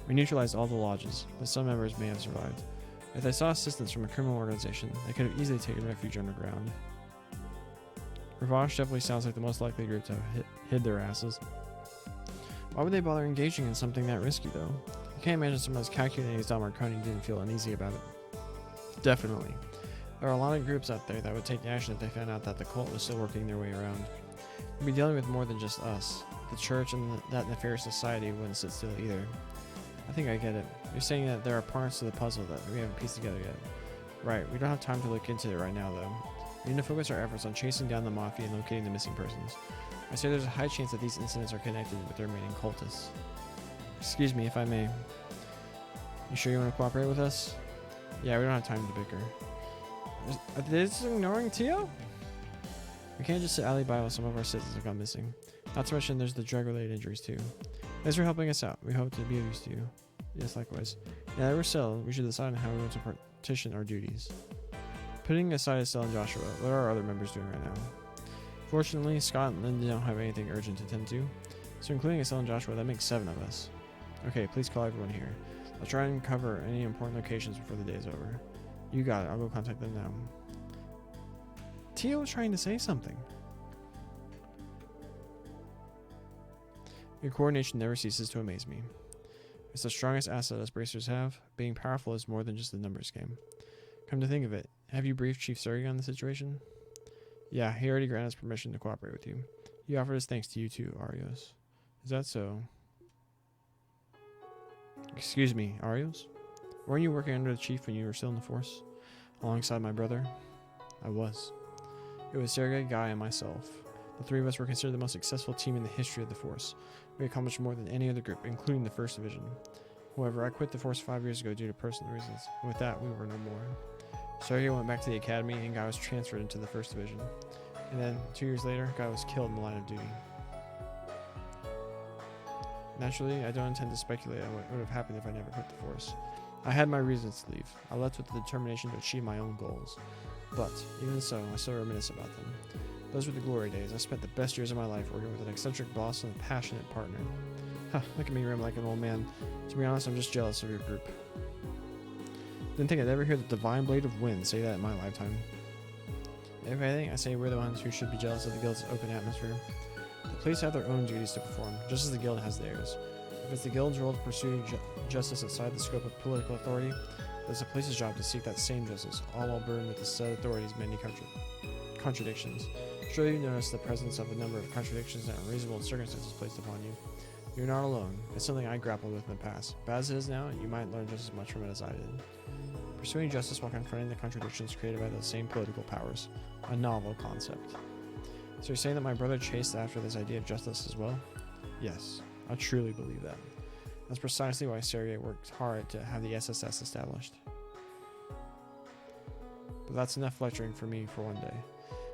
We neutralized all the lodges, but some members may have survived. If they saw assistance from a criminal organization, they could have easily taken refuge underground. Ravash definitely sounds like the most likely group to have hid their asses. Why would they bother engaging in something that risky, though? I can't imagine someone as calculating as Don Marconi didn't feel uneasy about it. Definitely. There are a lot of groups out there that would take action if they found out that the cult was still working their way around. We'd be dealing with more than just us. The church and that nefarious society wouldn't sit still either. I think I get it. You're saying that there are parts to the puzzle that we haven't pieced together yet. Right, we don't have time to look into it right now, though. We need to focus our efforts on chasing down the Mafia and locating the missing persons. I say there's a high chance that these incidents are connected with the remaining cultists. Excuse me, if I may. You sure you want to cooperate with us? Yeah, we don't have time to bicker. Are they just ignoring Tio? We can't just sit idly by while some of our citizens have gone missing. Not to mention there's the drug-related injuries too. Thanks for helping us out. We hope to be of use to you. Yes, likewise. Now that we're settled, we should decide on how we want to partition our duties. Putting aside Estelle and Joshua, what are our other members doing right now? Fortunately, Scott and Linda don't have anything urgent to tend to, so including Estelle and Joshua, that makes 7 of us. Okay, please call everyone here. I'll try and cover any important locations before the day's over. You got it. I'll go contact them now. Tio was trying to say something. Your coordination never ceases to amaze me. It's the strongest asset us bracers have. Being powerful is more than just a numbers game. Come to think of it, have you briefed Chief Surrey on the situation? Yeah, he already granted us permission to cooperate with you. He offered his thanks to you too, Arios. Is that so? Excuse me, Arios? Weren't you working under the Chief when you were still in the Force? Alongside my brother? I was. It was Sergei, Guy, and myself. The 3 of us were considered the most successful team in the history of the Force. We accomplished more than any other group, including the 1st Division. However, I quit the Force 5 years ago due to personal reasons, and with that, we were no more. Sergei went back to the Academy, and Guy was transferred into the 1st Division. And then, 2 years later, Guy was killed in the line of duty. Naturally, I don't intend to speculate on what would have happened if I never quit the Force. I had my reasons to leave. I left with the determination to achieve my own goals. But, even so, I still reminisce about them. Those were the glory days. I spent the best years of my life working with an eccentric boss and a passionate partner. Huh, look at me rim like an old man. To be honest, I'm just jealous of your group. Didn't think I'd ever hear the Divine Blade of Wind say that in my lifetime. If anything, I say we're the ones who should be jealous of the Guild's open atmosphere. The police have their own duties to perform, just as the Guild has theirs. If it's the guild's role to pursue justice outside the scope of political authority, it's the police's job to seek that same justice, all while burdened with the said authority's many contradictions. Surely you notice the presence of a number of contradictions and unreasonable circumstances placed upon you. You're not alone. It's something I grappled with in the past, but as it is now, you might learn just as much from it as I did. Pursuing justice while confronting the contradictions created by those same political powers. A novel concept. So you're saying that my brother chased after this idea of justice as well? Yes, I truly believe that. That's precisely why Sergei worked hard to have the SSS established. But that's enough lecturing for me for one day.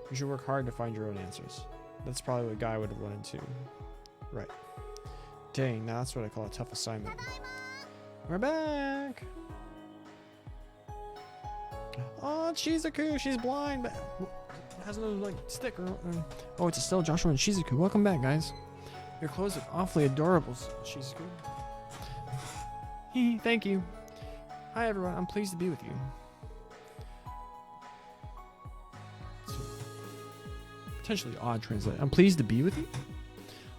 You should work hard to find your own answers. That's probably what Guy would have wanted too. Right. Dang, now that's what I call a tough assignment. We're back! Oh, Shizuku, she's blind, but has no like sticker. Oh, it's still Joshua and Shizuku. Welcome back, guys. Your clothes are awfully adorable, Shizuku. Thank you. Hi, everyone. I'm pleased to be with you. It's potentially odd translate. I'm pleased to be with you.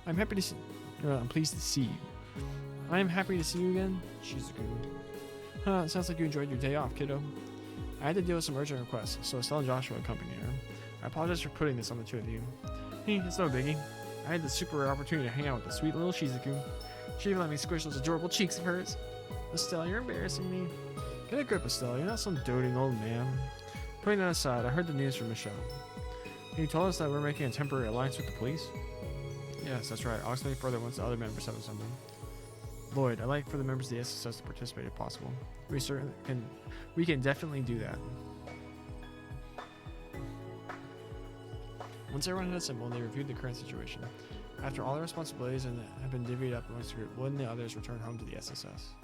I'm happy to see. I'm pleased to see you. I am happy to see you again, Shizuku. Huh, it sounds like you enjoyed your day off, kiddo. I had to deal with some urgent requests, so Estelle and Joshua accompanied her. I apologize for putting this on the two of you. It's no biggie. I had the super rare opportunity to hang out with the sweet little Shizuku. She even let me squish those adorable cheeks of hers. Estelle, you're embarrassing me. Get a grip, Estelle. You're not some doting old man. Putting that aside, I heard the news from Michelle. You told us that we're making a temporary alliance with the police? Yes, that's right. I'll explain further once the other members have assembled. Lloyd, I'd like for the members of the SSS to participate if possible. We can definitely do that. Once everyone had assembled, they reviewed the current situation. After all the responsibilities have been divvied up amongst the group, Lloyd and the others return home to the SSS.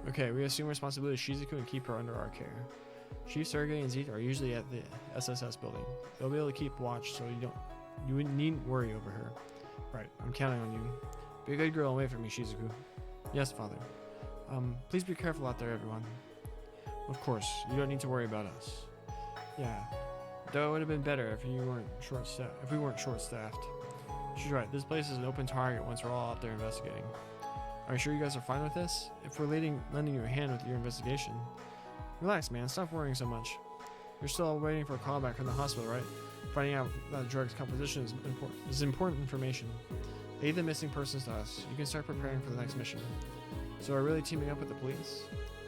Okay, we assume responsibility of Shizuku and keep her under our care. Chief Sergei and Zeke are usually at the SSS building. They'll be able to keep watch, so you needn't worry over her. Right, I'm counting on you. Be a good girl and wait for me, Shizuku. Yes, Father. Please be careful out there, everyone. Of course, you don't need to worry about us. Yeah, though it would have been better if we weren't short-staffed. She's right. This place is an open target once we're all out there investigating. Are you sure you guys are fine with this? If we're lending you a hand with your investigation. Relax, man. Stop worrying so much. You're still waiting for a call back from the hospital, right? Finding out that drug's composition is important information. Lead the missing persons to us. You can start preparing for the next mission. So we're really teaming up with the police?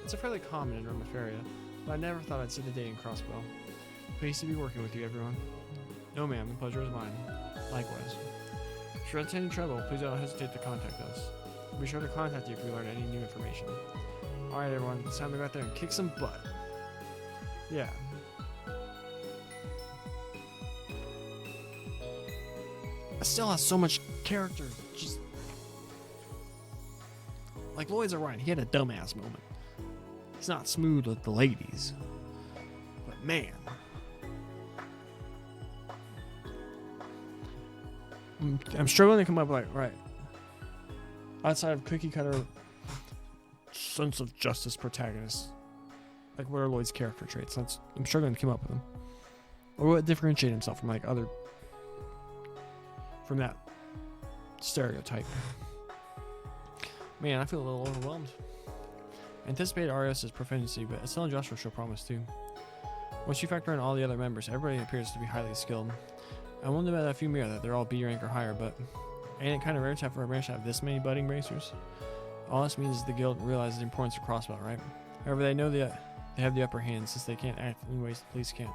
It's a fairly common in Romafaria, but I never thought I'd see the day in Crossbow. Pleased to be working with you, everyone. No, ma'am. The pleasure is mine. Likewise. Should you run into any trouble, please don't hesitate to contact us. We'll be sure to contact you if we learn any new information. Alright, everyone. It's time to go out there and kick some butt. Yeah. Estelle has so much character. Just like Lloyd's alright, he had a dumbass moment. He's not smooth with the ladies. But man. I'm struggling to come up with right. Outside of cookie cutter sense of justice protagonists. Like what are Lloyd's character traits? I'm struggling to come up with them. Or what differentiate himself from from that stereotype. Man, I feel a little overwhelmed. I anticipated Arios' proficiency, but Estelle and Joshua show promise too. Once you factor in all the other members, everybody appears to be highly skilled. I won't bet a few more that they're all B rank or higher, but ain't it kind of rare to have for a branch to have this many budding racers? All this means is the guild realizes the importance of crossbow, right? However, they know they have the upper hand since they can't act in ways the police can't.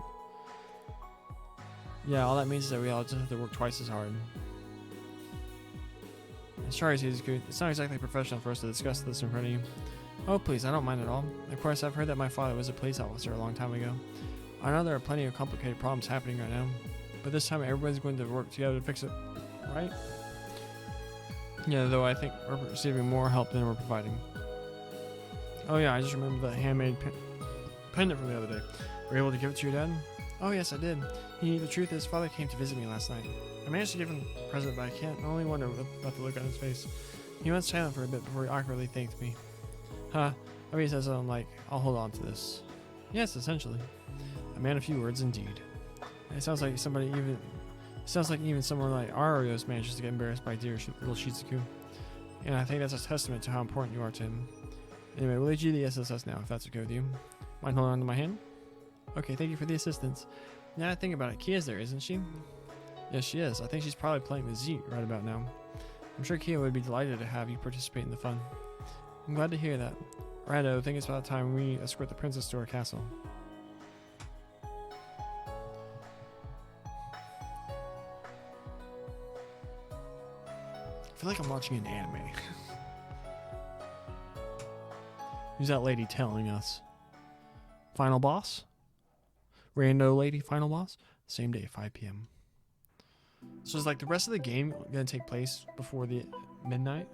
Yeah, all that means is that we all just have to work twice as hard. Sorry, Shizuku. It's not exactly professional for us to discuss this in front of you. Oh, please, I don't mind at all. Of course, I've heard that my father was a police officer a long time ago. I know there are plenty of complicated problems happening right now, but this time everybody's going to work together to fix it, right? Yeah, though I think we're receiving more help than we're providing. Oh yeah, I just remember the handmade pendant from the other day. Were you able to give it to your dad? Oh yes, I did. The truth is, Father came to visit me last night. I managed to give him a present, but I can't only wonder about the look on his face. He went silent for a bit before he awkwardly thanked me. Huh, I mean, he says something like, I'll hold on to this. Yes, essentially. A man of few words indeed. It sounds like Sounds like even someone like Arios manages to get embarrassed by dear little Shizuku. And I think that's a testament to how important you are to him. Anyway, we'll lead you to the SSS now, if that's okay with you. Mind holding on to my hand? Okay, thank you for the assistance. Now that I think about it, Kia's there, isn't she? Yes, she is. I think she's probably playing with Z right about now. I'm sure Kia would be delighted to have you participate in the fun. I'm glad to hear that. Rando, I think it's about time we escort the princess to our castle. I feel like I'm watching an anime. Who's that lady telling us? Final boss? Rando lady, final boss? Same day, 5 p.m. So is like the rest of the game gonna take place before the midnight?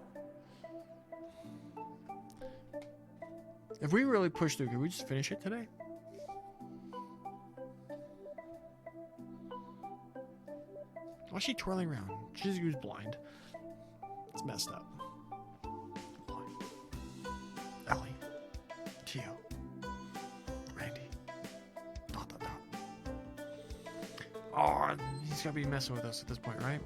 If we really push through, could we just finish it today? Why's she twirling around? Shizuku's blind. It's messed up. Blind. Ellie. Tio. Randy. Dot dot dot. Oh, he's gotta be messing with us at this point, right?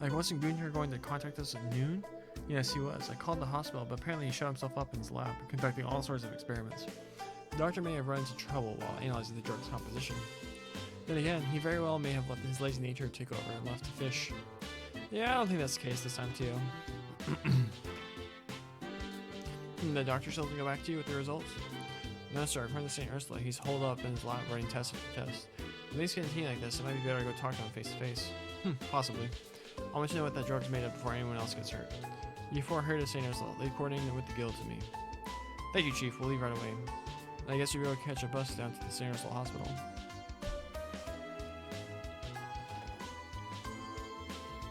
Like, wasn't Gunter going to contact us at noon? Yes, he was. I called the hospital, but apparently he shut himself up in his lab, conducting all sorts of experiments. The doctor may have run into trouble while analyzing the drug's composition. Then again, he very well may have let his lazy nature take over and left to fish. Yeah, I don't think that's the case this time, too. The doctor still doesn't go back to you with the results? No, sir. According to St. Ursula, he's holed up in his lab running test after test. If things continue like this, it might be better to go talk to him face to face. Possibly. I'll let you know what that drug's made of before anyone else gets hurt. You four heard of St. Ursula. Leave coordinating with the guild to me. Thank you, Chief. We'll leave right away. And I guess you'll be able to catch a bus down to the St. Ursula Hospital.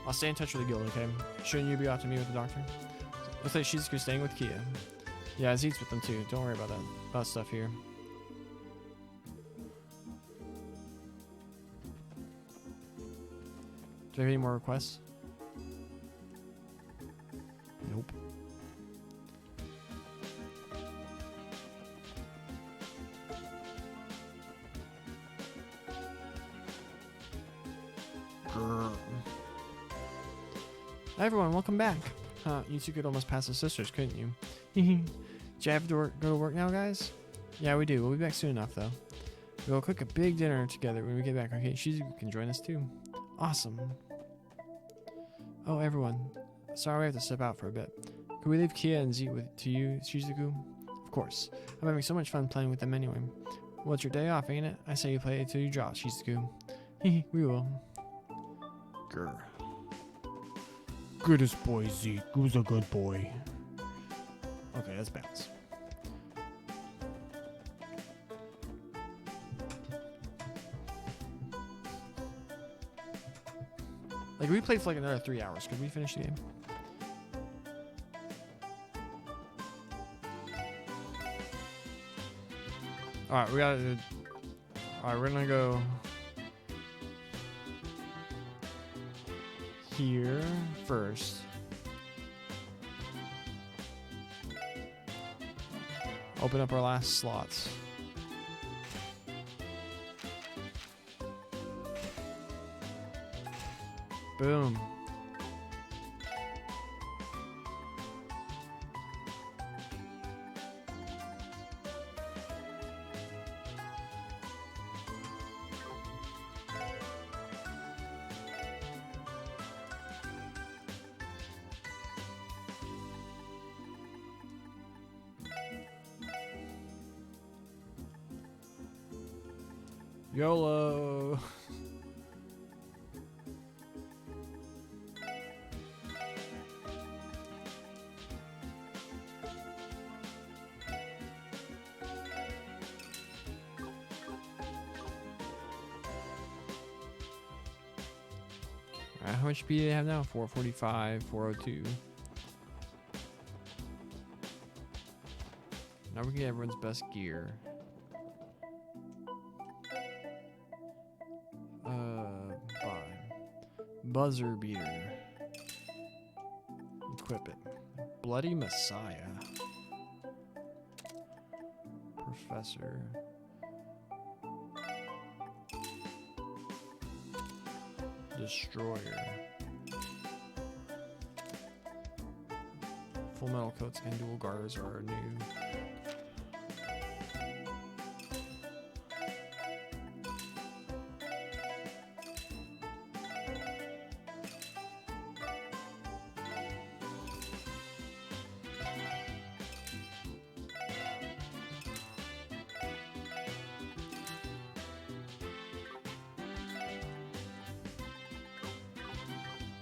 I'll stay in touch with the guild, okay? Shouldn't you be out to meet with the doctor? Looks like Shizuku's staying with Kia. Yeah, Zeke's with them too. Don't worry about that. About stuff here. Do you have any more requests? Nope. Grr. Hi everyone, welcome back. You two could almost pass as sisters, couldn't you? Do you have to go to work now, guys? Yeah, we do. We'll be back soon enough, though. We'll cook a big dinner together when we get back, okay? Shizuku can join us, too. Awesome. Oh, everyone. Sorry we have to step out for a bit. Could we leave Kia and Z to you, Shizuku? Of course. I'm having so much fun playing with them anyway. Well, it's your day off, ain't it? I say you play it till you drop, Shizuku. We will. Grr. Goodest boy, Zeke. Who's a good boy? Okay, let's bounce. Like, we played for like another 3 hours. Could we finish the game? Alright, we gotta... Alright, we're gonna go... here first. Open up our last slots. Boom. YOLO. Alright, how much speed do they have now? 445, 402. Now we can get everyone's best gear. Buzzer beater. Equip it. Bloody Messiah. Professor. Destroyer. Full metal coats and dual garters are new.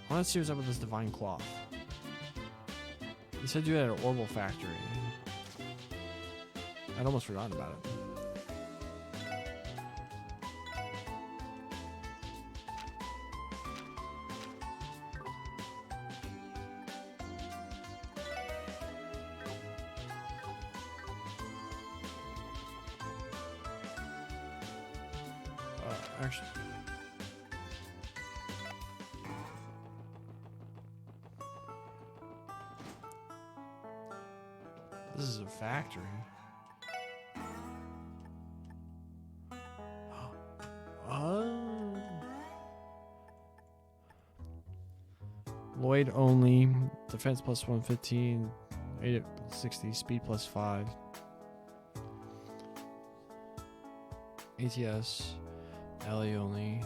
I want to see what's up with this divine cloth. He said you had an Orbital factory. I'd almost forgotten about it. Actually. This is a factory. Oh. Lloyd only. Defense plus 115. 860. Speed plus 5. ATS. Ellie only.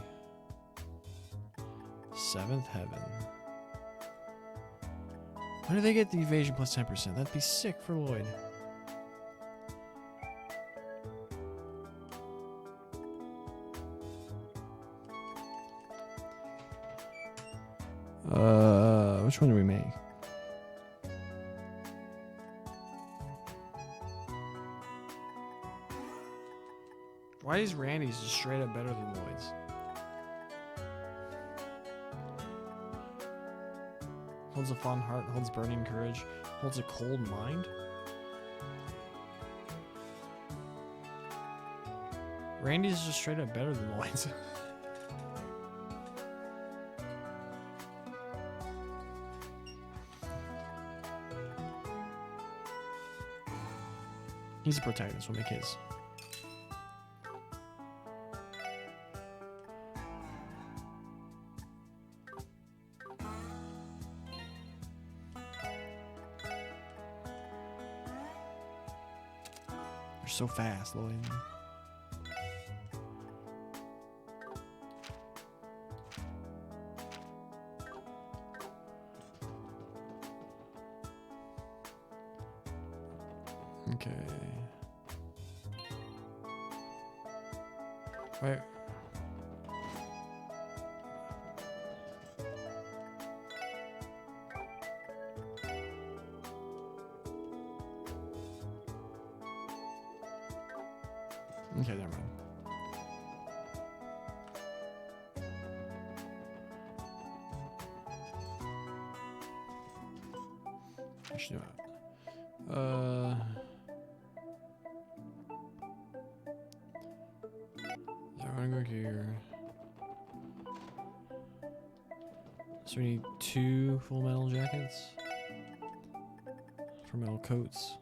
7th Heaven. When do they get the evasion plus 10%? That'd be sick for Lloyd. Which one do we make? Why is Randy's just straight up better than Lloyd's? Holds a fond heart, holds burning courage, holds a cold mind. Randy's just straight up better than Lloyd's. He's a protagonist, we'll make his. You're so fast, Lloyd. Okay. Wait. Okay, never mind. I should do it. Yeah, I'm gonna go here. So we need 2 full metal jackets for metal coats.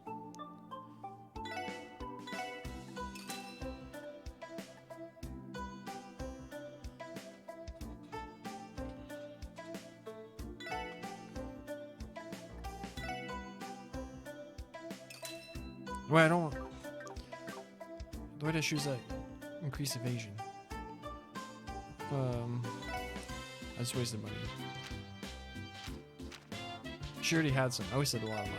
Wait, I don't want... The way to choose that increase evasion. I just wasted money. She already had some. I wasted a lot of money.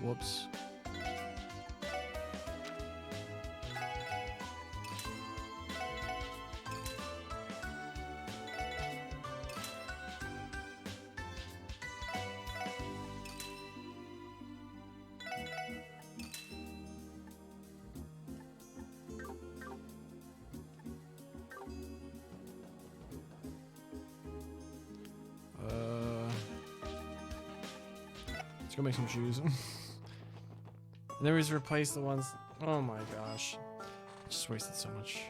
Whoops. Let's go make some shoes. And then we just replace the ones. Oh my gosh. Just wasted so much.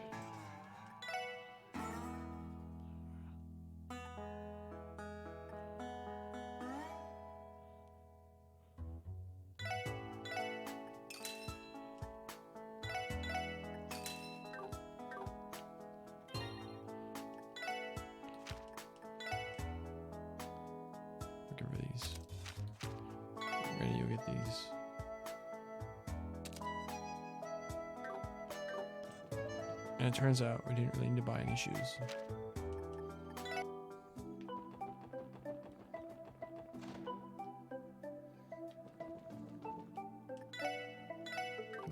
Looking for these. Ready, you'll get these. And it turns out we didn't really need to buy any shoes.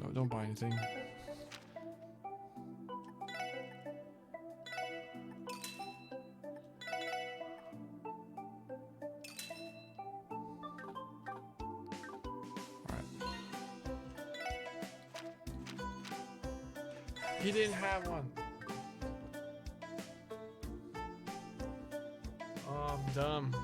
No, don't buy anything. He didn't have one. Oh, I'm dumb.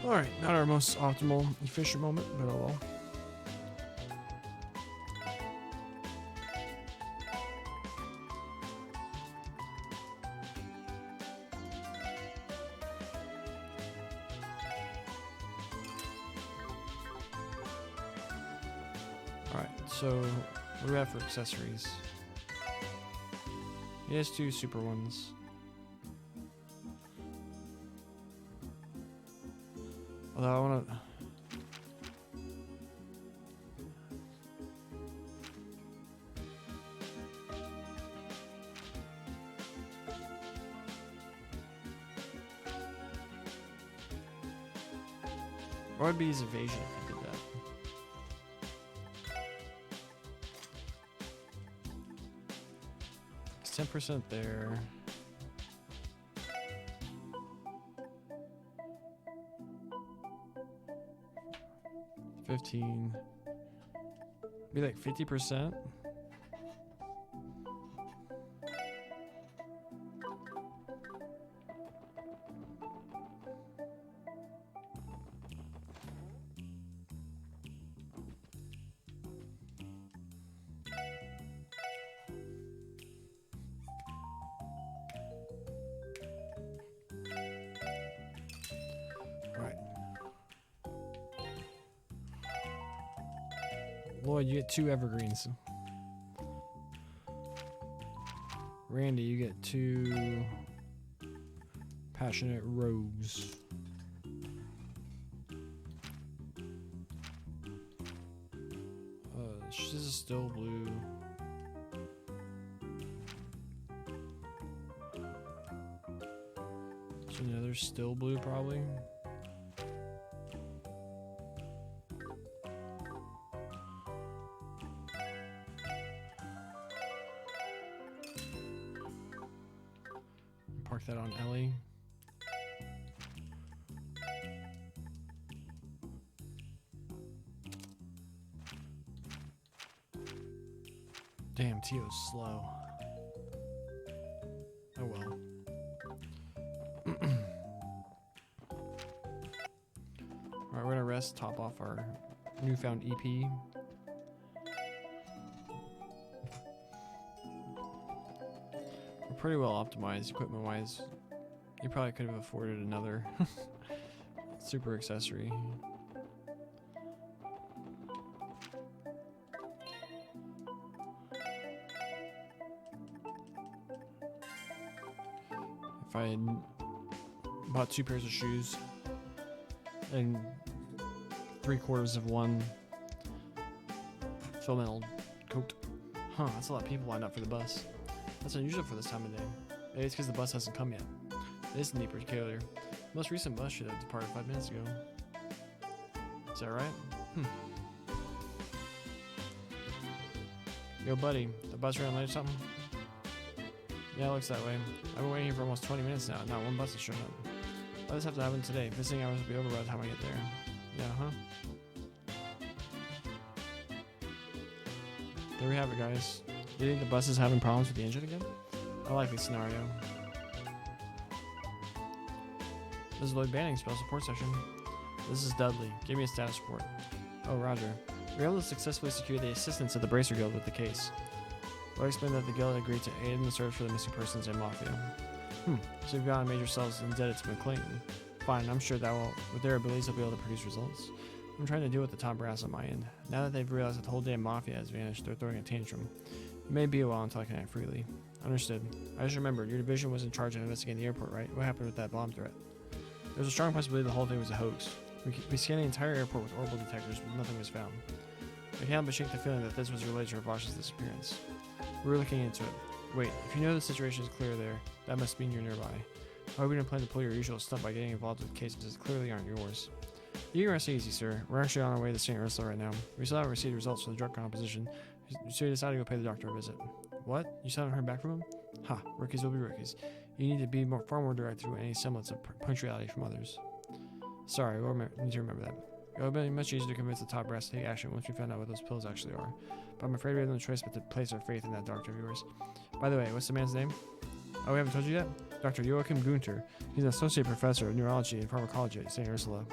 Alright, not our most optimal, efficient moment, but oh well. Alright, so what do we have for accessories? He has 2 super ones. Although I want to... What would be his evasion if he did that? It's 10% there. Be like 50%. Lloyd, you get 2 evergreens. Randy, you get 2 passionate rogues. This is still blue. So another still blue probably. Park that on Ellie. Damn, Tio's slow. Oh well. Alright, we're gonna rest, top off our newfound EP. We're pretty well optimized equipment wise. You probably could have afforded another super accessory. If I had bought 2 pairs of shoes and 3/4 of one filamental coat. Huh, that's a lot of people lined up for the bus. That's unusual for this time of day. Maybe it's because the bus hasn't come yet. This is neat particular. The most recent bus should have departed 5 minutes ago. Is that right? Yo, buddy, the bus ran late or something? Yeah, it looks that way. I've been waiting here for almost 20 minutes now. Not one bus has shown up. Why does this have to happen today? Visiting hours will be over by the time I get there. Yeah, huh? There we have it, guys. Do you think the bus is having problems with the engine again? Unlikely scenario. This is Lloyd Banning, spell support session. This is Dudley. Give me a status report. Oh, Roger. We were able to successfully secure the assistance of the Bracer Guild with the case. Lloyd explained that the Guild agreed to aid in the search for the missing persons and Mafia. So we've got major cells indebted to McLean. Fine, I'm sure that with their abilities, they'll be able to produce results. I'm trying to deal with the top brass on my end. Now that they've realized that the whole damn Mafia has vanished, they're throwing a tantrum. It may be a while until I can act freely. Understood. I just remembered, your division was in charge of investigating the airport, right? What happened with that bomb threat? There's a strong possibility the whole thing was a hoax. We scanned the entire airport with orbital detectors, but nothing was found. I can't help but shake the feeling that this was related to Ravash's disappearance. We're looking into it. Wait, if you know the situation is clear there, that must mean you're nearby. I hope you didn't plan to pull your usual stunt by getting involved with cases that clearly aren't yours. You can rest easy, sir. We're actually on our way to St. Ursula right now. We still haven't received results for the drug composition, so we decided to go pay the doctor a visit. What? You still haven't heard back from him? Ha, rookies will be rookies. You need to be far more direct through any semblance of punctuality from others. Sorry, we'll need to remember that. It would have been much easier to convince the top brass to take action once we found out what those pills actually are. But I'm afraid we have no choice but to place our faith in that doctor of yours. By the way, what's the man's name? Oh, we haven't told you yet? Dr. Joachim Gunter. He's an associate professor of neurology and pharmacology at St. Ursula.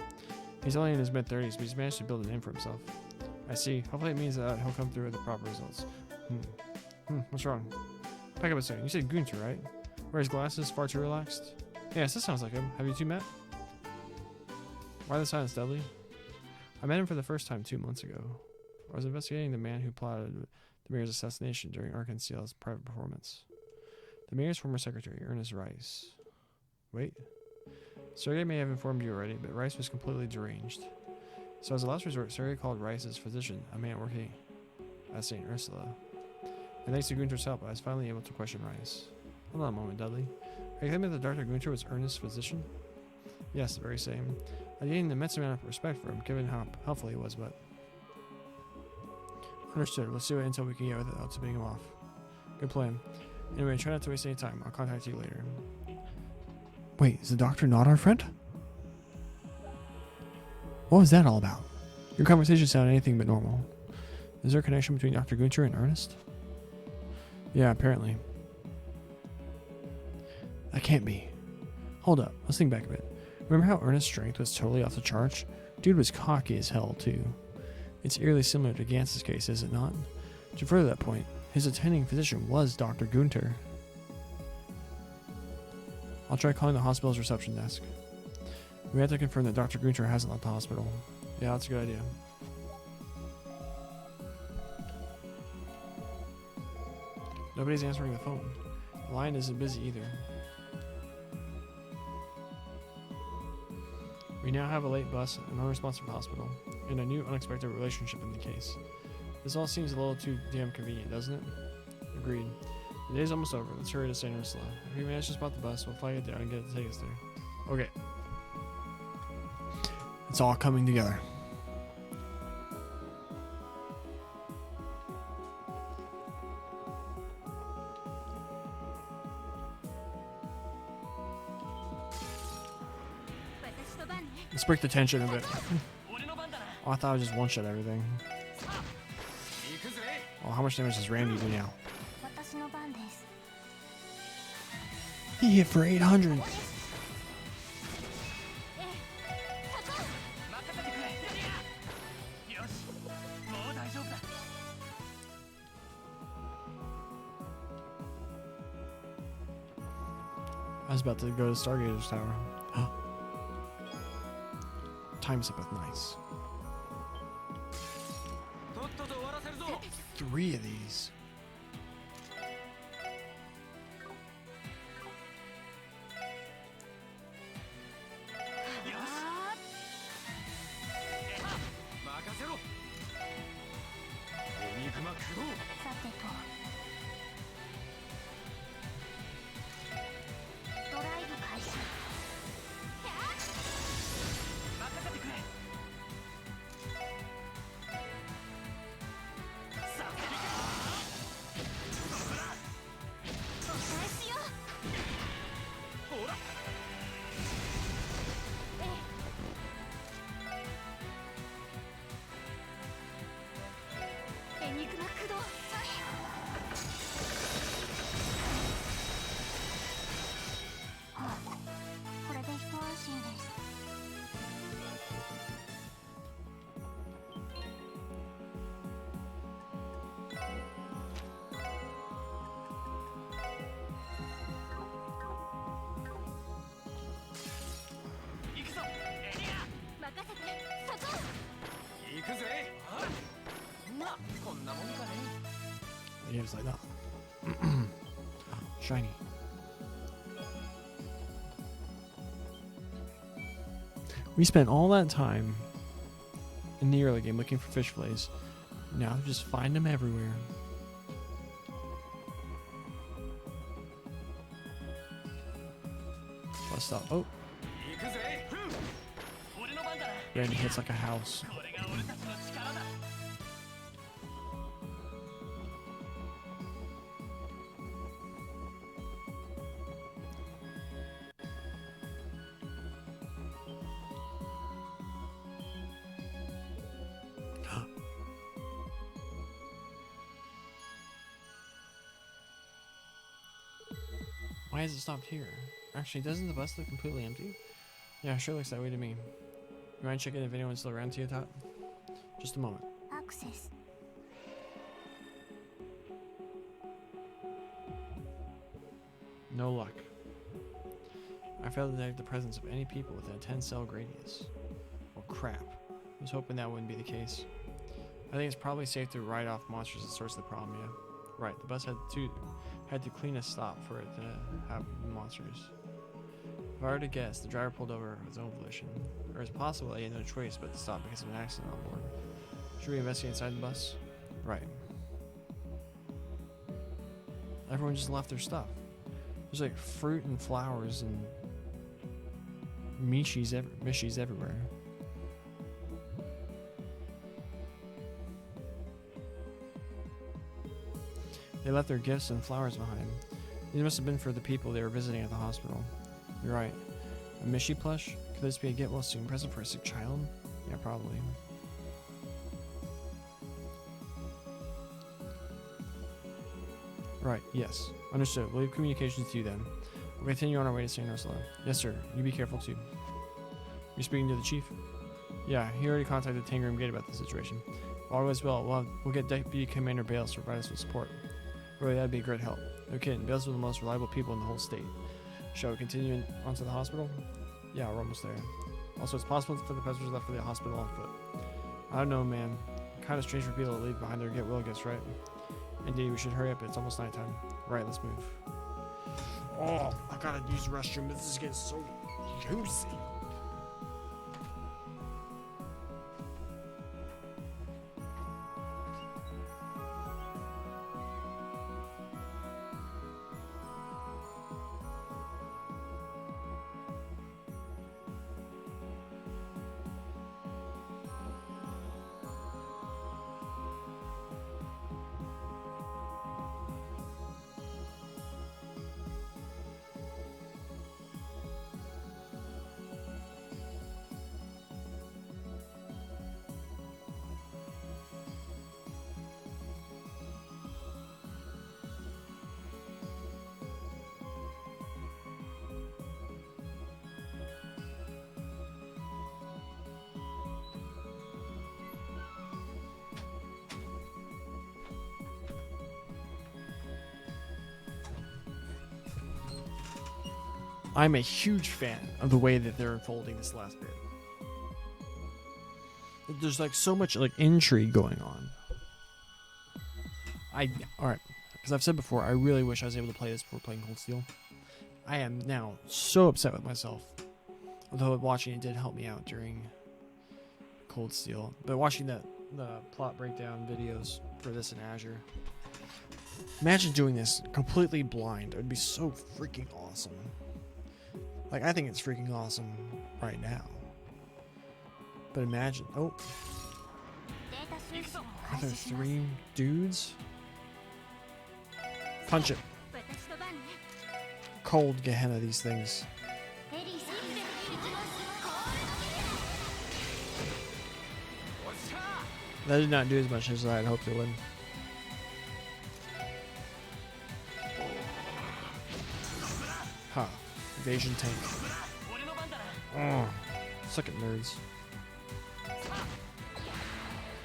He's only in his mid-30s, but he's managed to build a name for himself. I see. Hopefully it means that he'll come through with the proper results. What's wrong? Back up a second. You said Gunter, right? Wears glasses, far too relaxed? Yes, this sounds like him. Have you two met? Why the silence, Dudley? I met him for the first time 2 months ago. I was investigating the man who plotted the mayor's assassination during Arkansas's private performance. The mayor's former secretary, Ernest Rice. Wait. Sergei may have informed you already, but Rice was completely deranged. So as a last resort, Sergei called Rice his physician, a man working at St. Ursula. And thanks to Gunter's help, I was finally able to question Rice. Hold on a moment, Dudley. Are you claiming that Dr. Gunter was Ernest's physician? Yes, the very same. I gained an immense amount of respect for him, given how helpful he was, but... Understood. Let's see what intel we can get without tipping him off. Good plan. Anyway, try not to waste any time. I'll contact you later. Wait, is the doctor not our friend? What was that all about? Your conversation sounded anything but normal. Is there a connection between Dr. Gunter and Ernest? Yeah, apparently. That can't be. Hold up, let's think back a bit. Remember how Ernest's strength was totally off the charts? Dude was cocky as hell, too. It's eerily similar to Gantz's case, is it not? To further that point, his attending physician was Dr. Gunter. I'll try calling the hospital's reception desk. We have to confirm that Dr. Gunter hasn't left the hospital. Yeah, that's a good idea. Nobody's answering the phone. The line isn't busy either. We now have a late bus, an unresponsive hospital, and a new unexpected relationship in the case. This all seems a little too damn convenient, doesn't it? Agreed. The day's almost over. Let's hurry to St. Ursula. If we manage to spot the bus, we'll flag it down and get it to take us there. Okay. It's all coming together. Let's break the tension a bit. 俺の番だな Oh, I thought I would just one-shot everything. 行くぜ Oh, how much damage does Randy do now? 私の番です He hit for 800. 任せてくれよしもう大丈夫だ I was about to go to Stargater's tower. Time's up with nice. とっとと終わらせるぞ 3 of these. よし任せろエニグマ駆動さてとドライブ開始任せてくれさせるかくぜなこんなもんかね The game's like, no. Shiny. We spent all that time in the early game looking for fish fillets. Now just find them everywhere. Let's stop. Oh, 行くぜ俺の番だな yeah, and he hits like a house. これが俺たちの力だ Why has it stopped here? Actually, doesn't the bus look completely empty? Yeah, sure looks that way to me. You mind checking if anyone's still around to you, Tot? Just a moment. アクセス No luck. I failed to detect the presence of any people within a 10-cell radius. Well, crap. I was hoping that wouldn't be the case. I think it's probably safe to write off monsters as the source of the problem, yeah. Right, the bus had to clean a stop for it to have monsters. If I were to guess, the driver pulled over of his own volition. Or it's possible that he had no choice but to stop because of an accident on board. Should we investigate inside the bus? Right. Everyone just left their stuff. There's like fruit and flowers and mishies everywhere. They left their gifts and flowers behind. These must have been for the people they were visiting at the hospital. You're right. A Mishi plush? Could this be a get well soon present for a sick child? Yeah, probably. Right, yes. Understood. We'll leave communications to you then. We'll continue on our way to St. Ursula. Yes, sir. You be careful too. You're speaking to the chief? Yeah, he already contacted Tangram Gate about the situation. If all goes well, we'll get Deputy Commander Bales to provide us with support. Really, that'd be a great help. No kidding, Bales are the most reliable people in the whole state. Shall we continue on to the hospital? Yeah, we're almost there. Also, it's possible for the passengers left for the hospital on foot. I don't know, man. Kind of strange for people to leave behind their get well gifts, right? Indeed, we should hurry up. It's almost nighttime. Right, let's move. Oh, I gotta use the restroom. This is getting so juicy. I'm a huge fan of the way that they're unfolding this last bit. There's like so much like intrigue going on. Alright, because I've said before, I really wish I was able to play this before playing Cold Steel. I am now so upset with myself. Although watching it did help me out during Cold Steel. But watching the plot breakdown videos for this in Azure. Imagine doing this completely blind. It would be so freaking awesome. Like, I think it's freaking awesome right now. But imagine... Oh. データ収集を Are 開 there 始します 3 dudes? Punch it. 私の番ね Cold Gehenna, these things. エリーさん行きます おっしゃ That did not do as much as I had hoped it would. Huh. Evasion tank. 俺の番だな Oh. Suck it, nerds.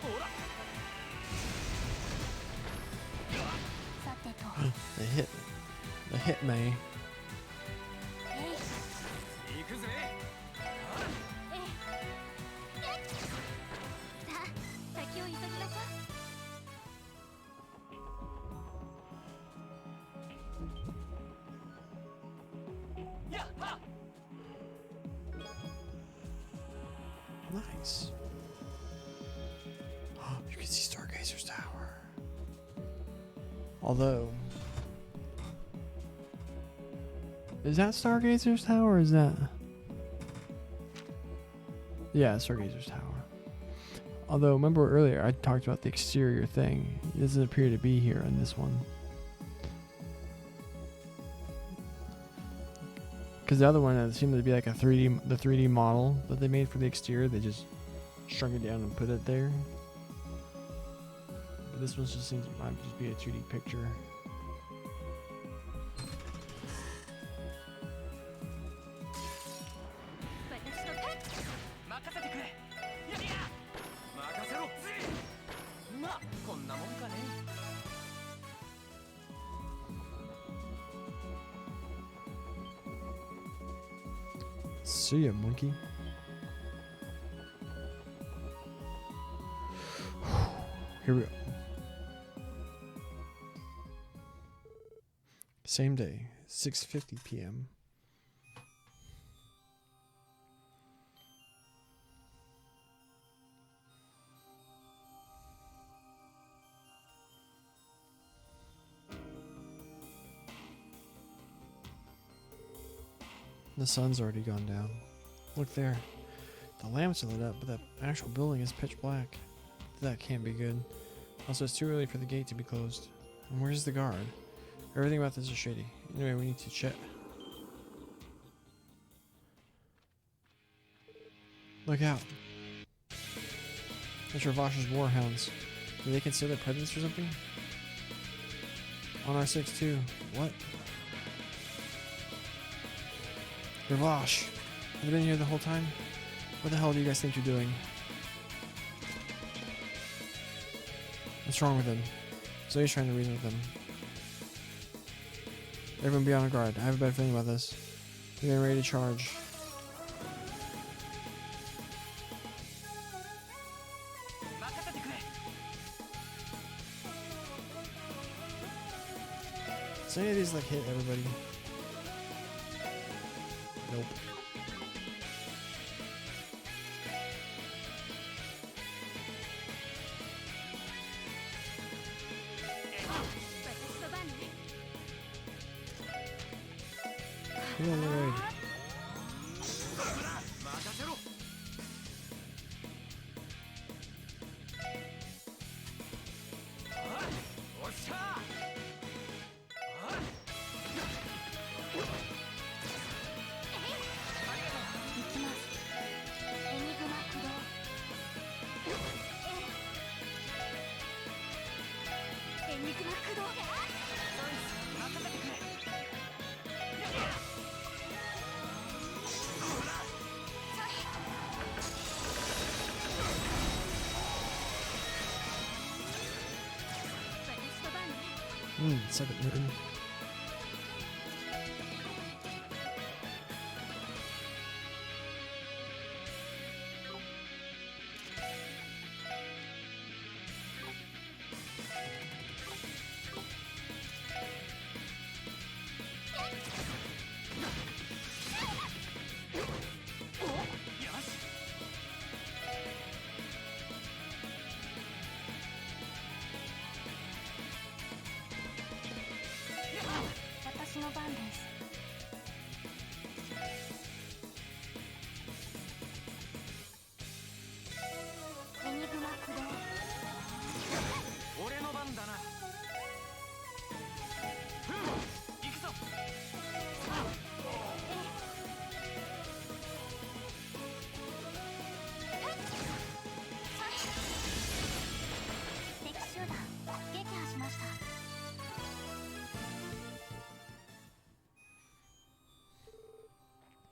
ほら さてと The hit me. えい行くぜさあ Nice. You can see Stargazer's Tower. Although, Is that Stargazer's Tower or is that? Yeah, Stargazer's Tower. Although, remember earlier I talked about the exterior thing. It doesn't appear to be here in this one. Because the other one seemed to be like the 3D model that they made for the exterior. They just shrunk it down and put it there. But this one just seems might just be a 2D picture. see ya, monkey. Here we go. Same day, 6:50 p.m. The sun's already gone down. Look there. The lamps are lit up, but that actual building is pitch black. That can't be good. Also, it's too early for the gate to be closed. And where's the guard? Everything about this is shady. Anyway, we need to check. Look out. That's Ravash's warhounds. Do they consider presents or something? On R6 too. What? Ravash, have you been here the whole time? What the hell do you guys think you're doing? What's wrong with him? Zoe's trying to reason with him. Everyone be on guard. I have a bad feeling about this. We're getting ready to charge. Does any of these like hit everybody? Nope. Come on, Lloyd. Suck it, Newton.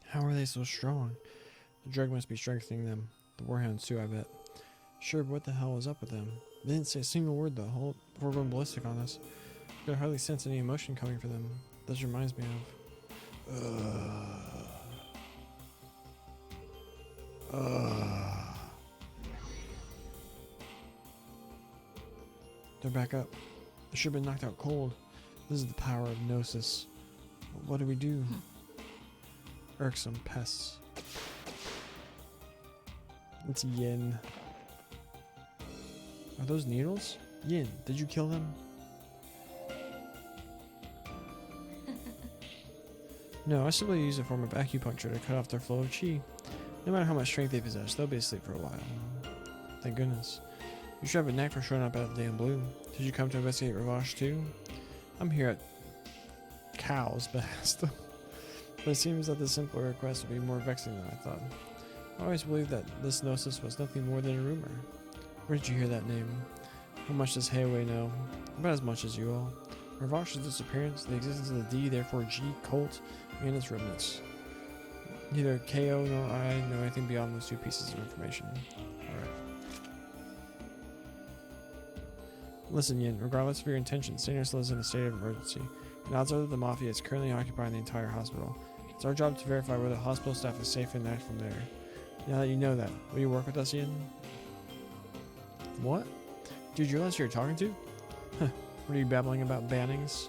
How are they so strong? The drug must be strengthening them. The warhounds too, I bet. Sure, but what the hell was up with them? They didn't say a single word the whole before going ballistic on us. I could hardly sense any emotion coming from them. This reminds me of... They're back up. They should have been knocked out cold. This is the power of Gnosis. What do we do? Irksome pests. It's Yin. Are those needles? Yin, did you kill them? No, I simply use a form of acupuncture to cut off their flow of chi. No matter how much strength they possess, they'll be asleep for a while. Thank goodness. You should have a knack for showing up out of the damn blue. Did you come to investigate Ravash too? I'm here at Cow's behest. But it seems that the simpler request would be more vexing than I thought. I always believed that this gnosis was nothing more than a rumor. Where did you hear that name? How much does Heiwei know? About as much as you all. Ravash's disappearance, the existence of the D, therefore G, cult, and its remnants. Neither KO nor I know anything beyond those two pieces of information. Alright. Listen, Yin, regardless of your intentions, Sanos lives in a state of emergency. And odds are that the Mafia is currently occupying the entire hospital. It's our job to verify whether the hospital staff is safe and act from there. Now that you know that, will you work with us, Yin? What? Did you realize who you're talking to? Huh. What are you babbling about bannings?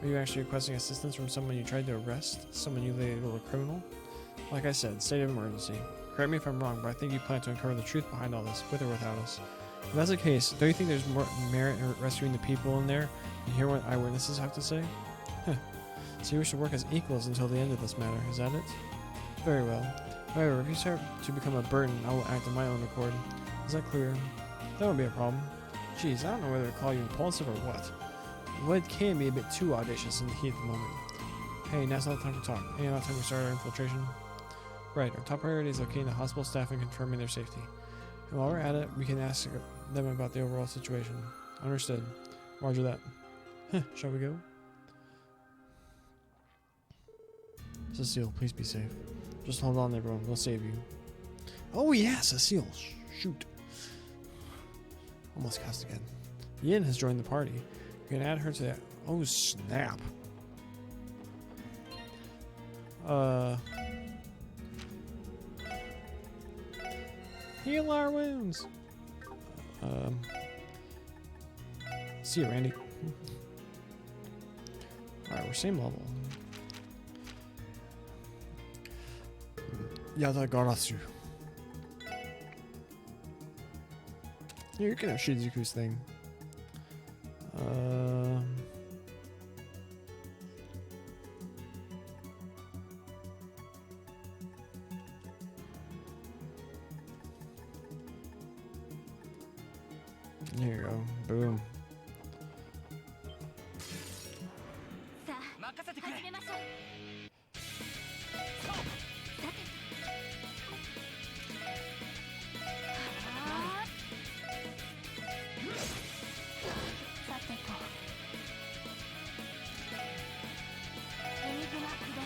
Are you actually requesting assistance from someone you tried to arrest? Someone you labeled a criminal? Like I said, state of emergency. Correct me if I'm wrong, but I think you plan to uncover the truth behind all this, with or without us. If that's the case, don't you think there's more merit in rescuing the people in there and hear what eyewitnesses have to say? Huh. So you wish to work as equals until the end of this matter, is that it? Very well. However, if you start to become a burden, I will act on my own accord. Is that clear? That won't be a problem. Geez, I don't know whether to call you impulsive or what. What can be a bit too audacious in the heat of the moment. Hey, now's not the time to talk. Any other time we start our infiltration? Right, our top priority is locating the hospital staff and confirming their safety. And while we're at it, we can ask them about the overall situation. Understood. Roger that. Shall we go? Cecile, please be safe. Just hold on, everyone. We'll save you. Oh yeah, Cecile. Shoot. Almost cast again. Yin has joined the party. We can add her to that. Oh snap. Heal our wounds. See you, Randy. Alright, we're same level. Yada Garasu. Yeah, you can have Shizuku's thing. Here you go. Boom. さあ任せてくれ始めましょうさてはーさてとエニグマ起動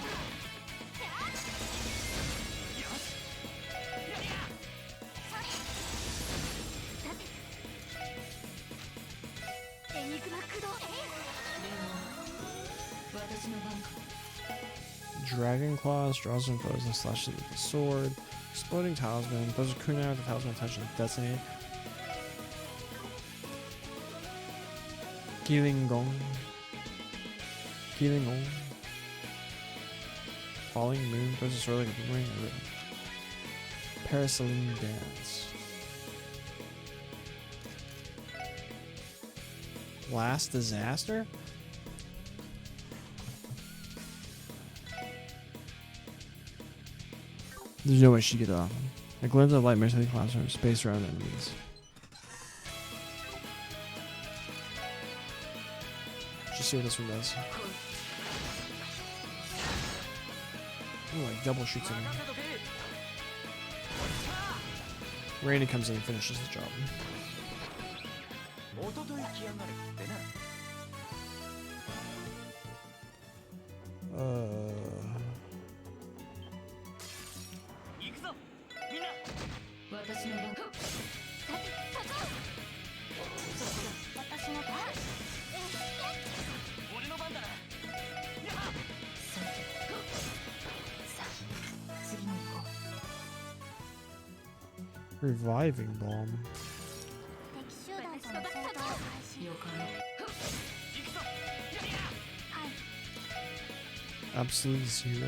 さてエニグマ駆動 Dragon Claws, draws and foes and slashes with the sword. Exploding Talisman, throws a kunai with the talisman touch and detonate. Keeling Gong. Falling Moon, throws a sword like a boomerang. Parasaline Dance. Last Disaster? There's no way she could, a glance of light mercifully classroom, space around enemies. Just see what this one does. Ooh, like double shoots at him. Randy comes in and finishes the job. おととい来やがるってな 行くぞみんな私の番さて私の番俺の番だなやっさてさあ次に行こう Reviving Bomb. 敵集団との戦闘開始了解行くぞやりや はい Absolute Zero.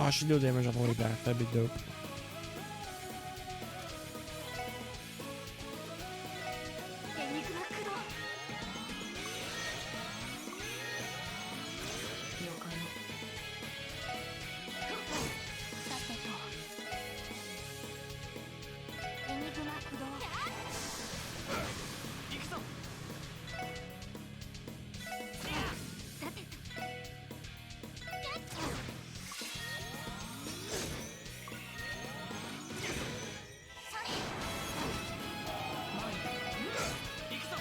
Oh, she deal damage on the way back. That'd be dope. エニグマ駆動了解さてとエニグマ駆動行くぞ。さてと行くぞ。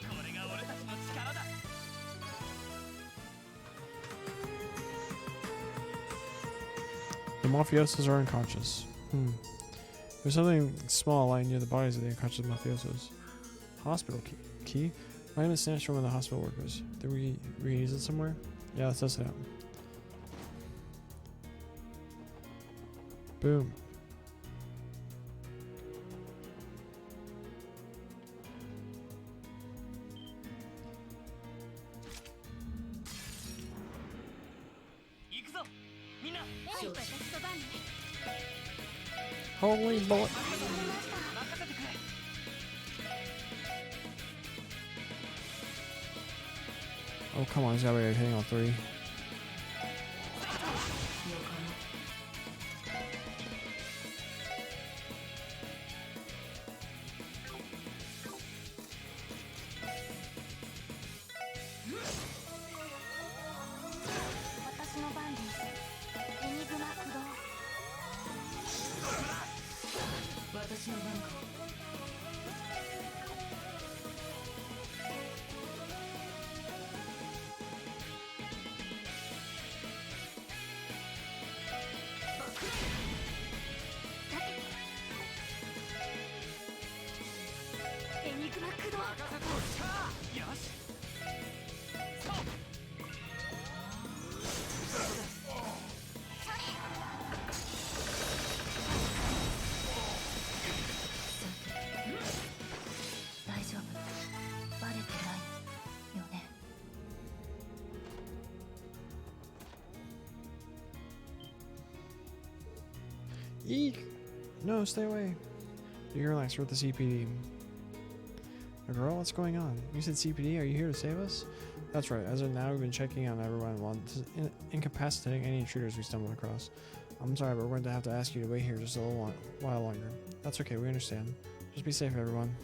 これが俺たちの力だ。 The mafiosos are unconscious. There's something small lying near the bodies of the unconscious mafiosos. Hospital key? Might have been snatched from one of the hospital workers. Did we reuse it somewhere? Yeah, let's test it out. Boom.私の番ね Holy bullet. 任せてくれ。 Oh, come on. He's got to be hitting all three.よし。 大丈夫バレてないよね Eek! No, stay away. You relax. We're at the CPD. Girl, what's going on? You said CPD. Are you here to save us? That's right. As of now, we've been checking on everyone while incapacitating any intruders we stumbled across. I'm sorry, but we're going to have to ask you to wait here just a little while longer. That's okay. We understand. Just be safe, everyone.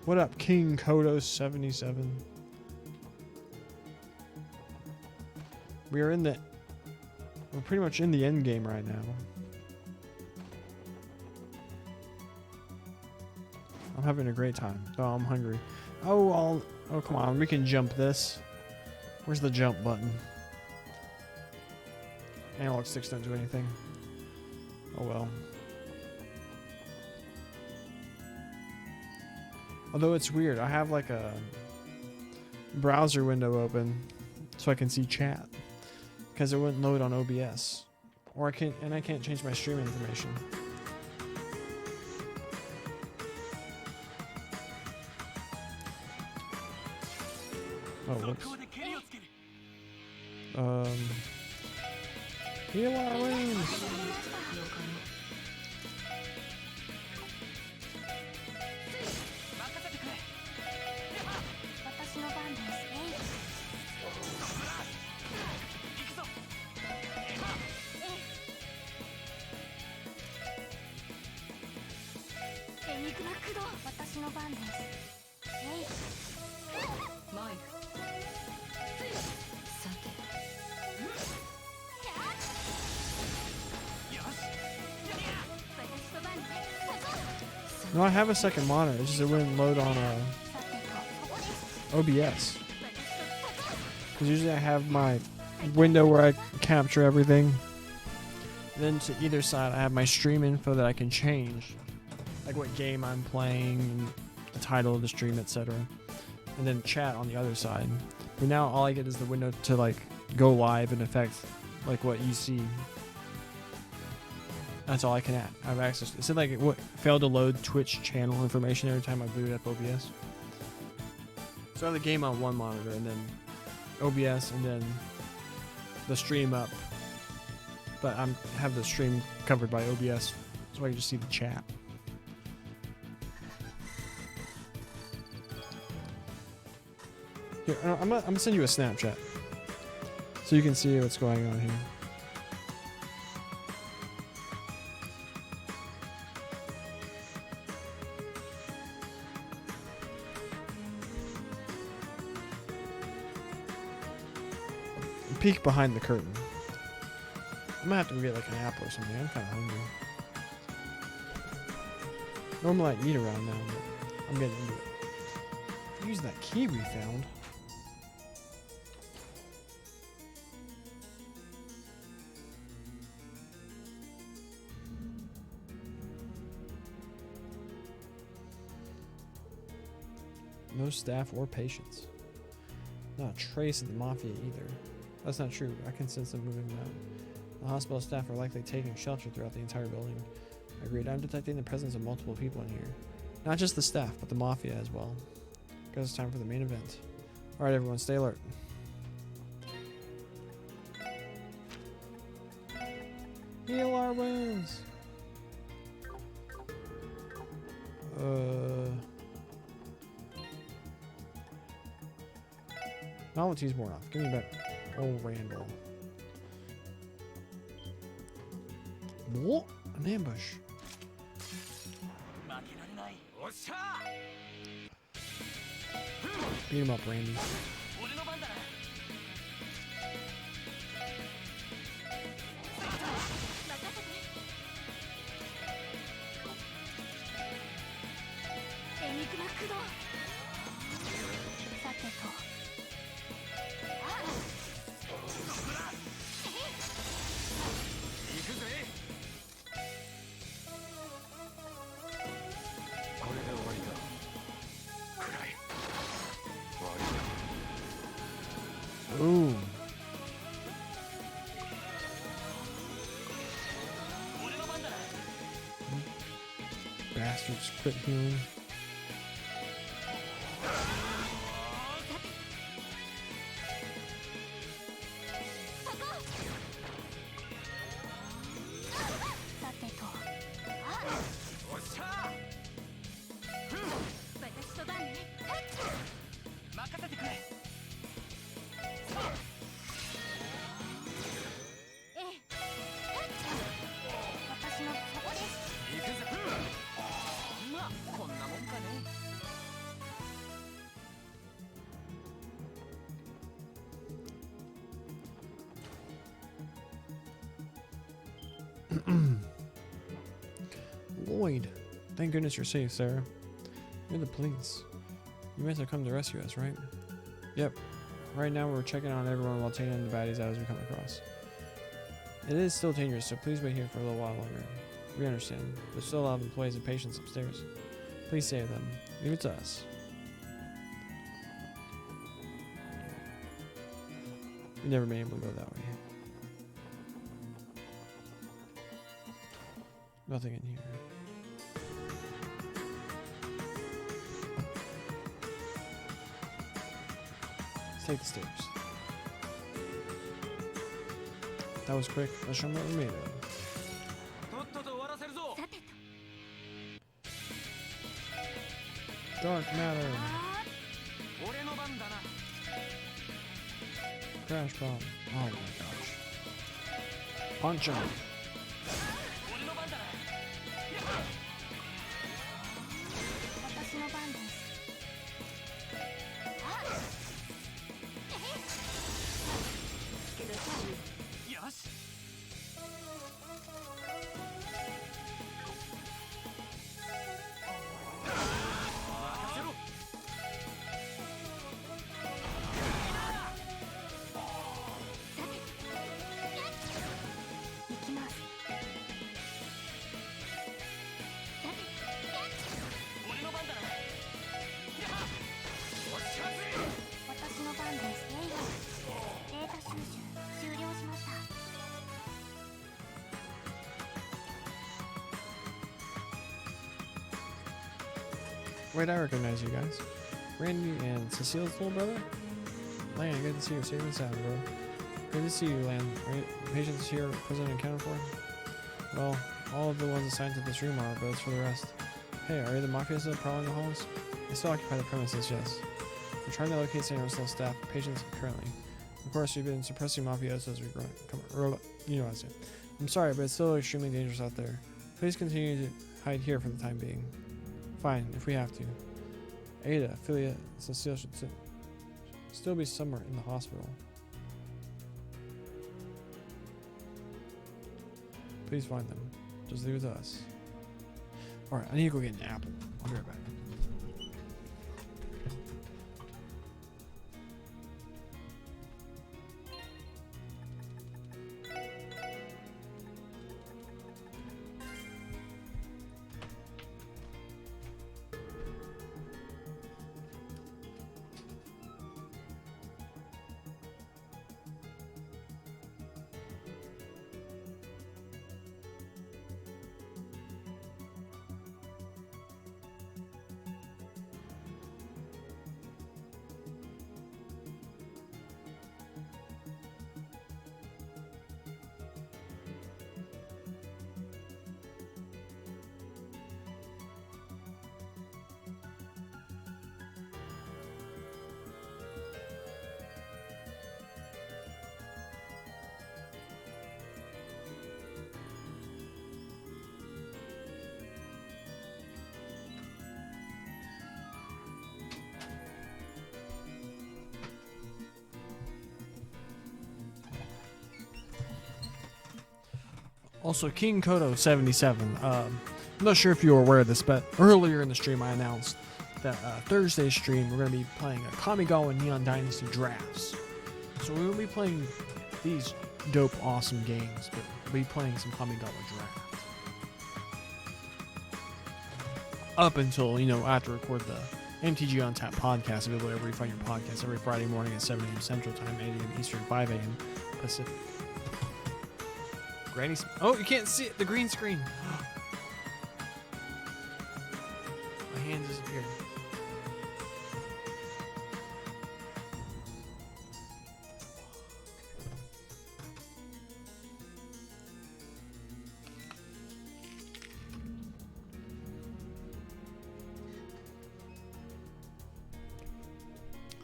What up, King Kodo77? We're pretty much in the end game right now. I'm having a great time. Oh, I'm hungry. Oh, come on. We can jump this. Where's the jump button? Analog sticks don't do anything. Oh well. Although it's weird, I have like a browser window open so I can see chat because it wouldn't load on OBS, or I can't change my stream information. Oh, whoops. Heal our wounds. No, I have a second monitor. It's just it wouldn't load on OBS. Because usually I have my window where I capture everything. Then to either side, I have my stream info that I can change, like what game I'm playing, and the title of the stream, etc. And then chat on the other side. But now all I get is the window to like go live and affect like what you see. That's all I can have access to. It said like what failed to load Twitch channel information every time I booted up OBS. So I have the game on one monitor and then OBS and then the stream up. But I have the stream covered by OBS so I can just see the chat. Here, I'm gonna send you a Snapchat so you can see what's going on here. Peek behind the curtain. I'm gonna have to go get like an apple or something. I'm kind of hungry. Normally I eat around now, but I'm getting into it. Use that key we found. No staff or patients. Not a trace of the mafia either. That's not true. I can sense them moving around. The hospital staff are likely taking shelter throughout the entire building. Agreed. I'm detecting the presence of multiple people in here. Not just the staff, but the mafia as well. Guess it's time for the main event. Alright everyone, stay alert. Heal our wounds! Novelty's worn off. Give me back. Oh, Randall. What? An ambush. 負けられないおっしゃ Beat him up, Randy. 俺の番だなエニグマ駆動さてと行くぜ Ooh. 俺の番だな Bastards quit healing. Lloyd, thank goodness you're safe, Sarah. You're the police. You meant to come to rescue us, right? Yep. Right now we're checking on everyone while taking the baddies out as we come across. It is still dangerous, so please wait here for a little while longer. We understand. There's still a lot of employees and patients upstairs. Please save them. Leave it to us. We've never been able to go that way. Nothing in here. Let's take the stairs. That was quick. Let's show them what we made of. とっとと終わらせるぞ Dark matter. 俺の番だな Crash bomb. Oh my gosh. Punch him. 俺の番だな私の番ですよし 行きます俺の番だなおっしゃぜ私の番ですデータ収集終了しました Wait, I recognize you guys. Randy and Cecile's little brother? Lan, good to see you safe and sound, bro. Good to see you, Lan. Patients here, present and accounted for? Well, all of the ones assigned to this room are, but it's for the rest. Hey, are you the Mafia still prowling the halls? They still occupy the premises, yes. We're trying to locate San Ursula staff, patients currently. Of course, we've been suppressing mafiosos as we grow. You know what I say. I'm sorry, but it's still extremely dangerous out there. Please continue to hide here for the time being. Fine, if we have to. Ada, Philia, Cecile should still be somewhere in the hospital. Please find them. Just leave it to us. Alright, I need to go get an apple. I'll be right back. Also, King Kodo 77. I'm not sure if you were aware of this, but earlier in the stream I announced that Thursday's stream we're going to be playing a Kamigawa Neon Dynasty drafts. So we will be playing these dope, awesome games, but we'll be playing some Kamigawa drafts. Up until, I have to record the MTG on Tap podcast available wherever you find your podcast every Friday morning at 7 a.m. Central Time, 8 a.m. Eastern, 5 a.m. Pacific. Granny's. Oh, you can't see it. The green screen. My hand disappeared.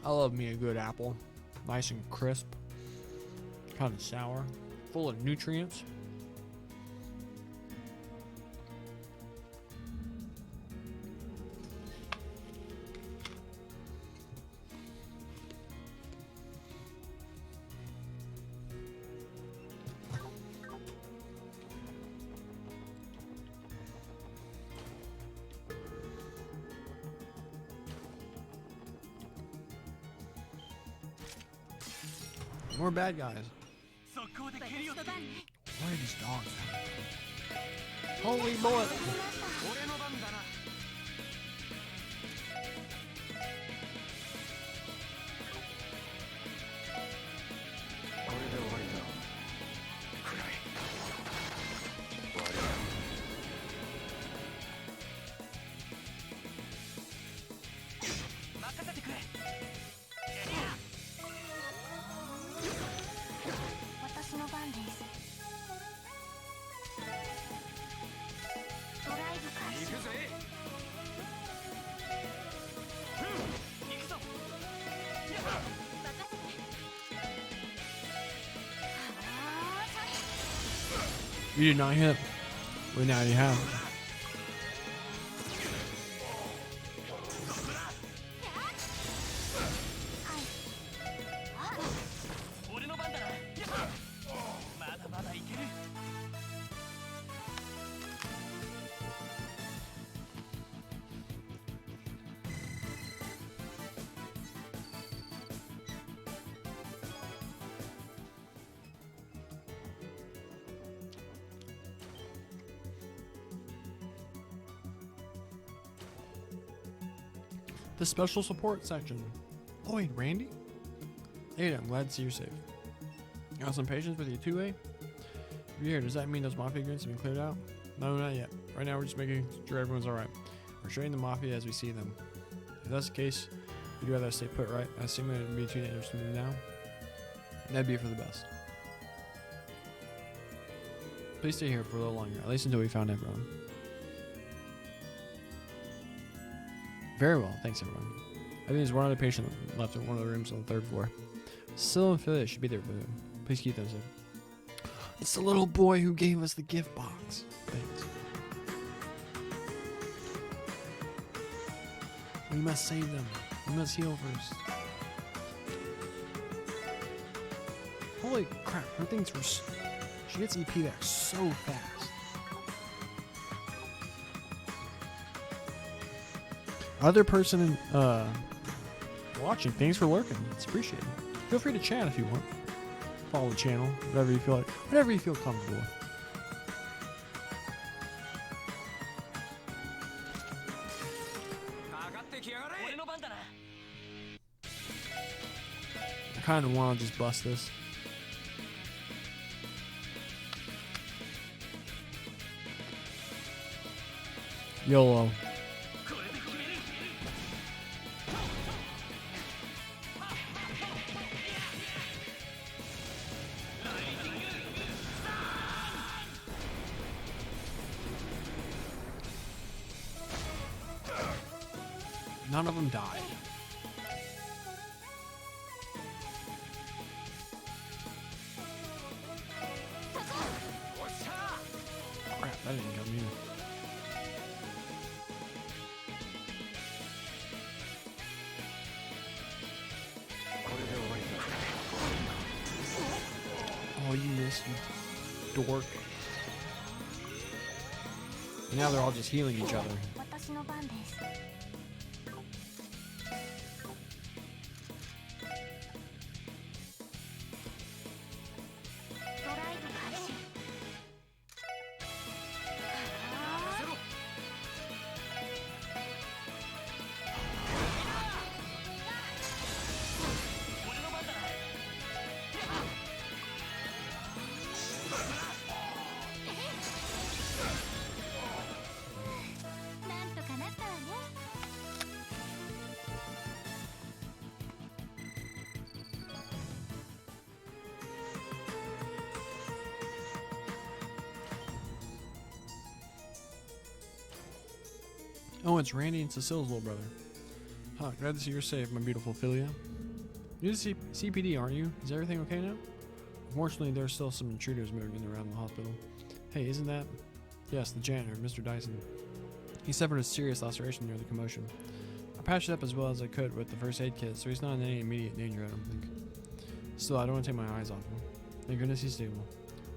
I love me a good apple. Nice and crisp. Kind of sour. Full of nutrients. More bad guys. 速攻で蹴りをつける Where are these dogs at? Holy bullet! 俺の番だな 任せてくれ 私の番ですドライブ開始行くぜ行くぞ You did not hit. Well, now you have. 俺の番だなまだまだいける The special support section. Oh wait, Randy? Hey, I'm glad to see you're safe. Got some patience with you too, eh? If you're here, does that mean those mafia units have been cleared out? No, not yet. Right now we're just making sure everyone's alright. We're showing the mafia as we see them. If that's the case, You'd rather stay put, right? I assume it would be too dangerous to move now. That'd be for the best. Please stay here for a little longer, at least until we found everyone. Very well, thanks everyone. I think there's one other patient left in one of the rooms on the 3rd floor. Still and Philly should be there with him. Please keep them safe. It's the little boy who gave us the gift box. Thanks. We must save them. We must heal first. Holy crap, her things were... She gets EP back so fast. Other person watching, thanks for lurking. It's appreciated. Feel free to chat if you want. Follow the channel, whatever you feel like, whatever you feel comfortable with. I kind of want to just bust this. YOLO. None of them died. Crap, that didn't come either. Oh, you missed, you dork. Now they're all just healing each other. 私の番です。ドライブ開始。なんとかなったわね。Oh, it's Randy and Cecile's little brother. Huh, glad to see you're safe, my beautiful Philia. You're the CPD, aren't you? Is everything okay now? Unfortunately, there's still some intruders moving around the hospital. Hey, isn't that? Yes, the janitor, Mr. Dyson. He suffered a serious laceration near the commotion. I patched it up as well as I could with the first aid kit, so he's not in any immediate danger, I don't think. Still, I don't want to take my eyes off him. Thank goodness he's stable.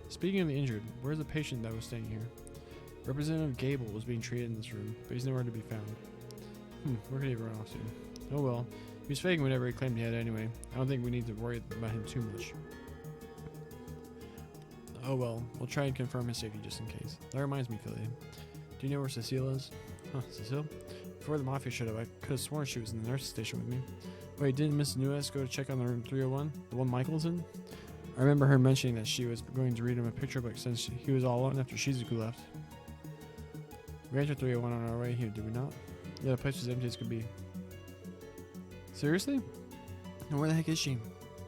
Speaking of the injured, where's the patient that was staying here? Representative Gable was being treated in this room, but he's nowhere to be found. Where could he run off to? Oh well, he was faking whatever he claimed he had anyway. I don't think we need to worry about him too much. Oh well, we'll try and confirm his safety just in case. That reminds me, Philly. Do you know where Cecile is? Huh, Cecile? Before the Mafia showed up, I could have sworn she was in the nurse's station with me. Wait, didn't Miss Nuez go to check on the room 301? The one Michael's in? I remember her mentioning that she was going to read him a picture book since he was all alone after Shizuku left. We entered 301 on our way here, did we not? Yeah, the place was empty as could be. Seriously? And where the heck is she?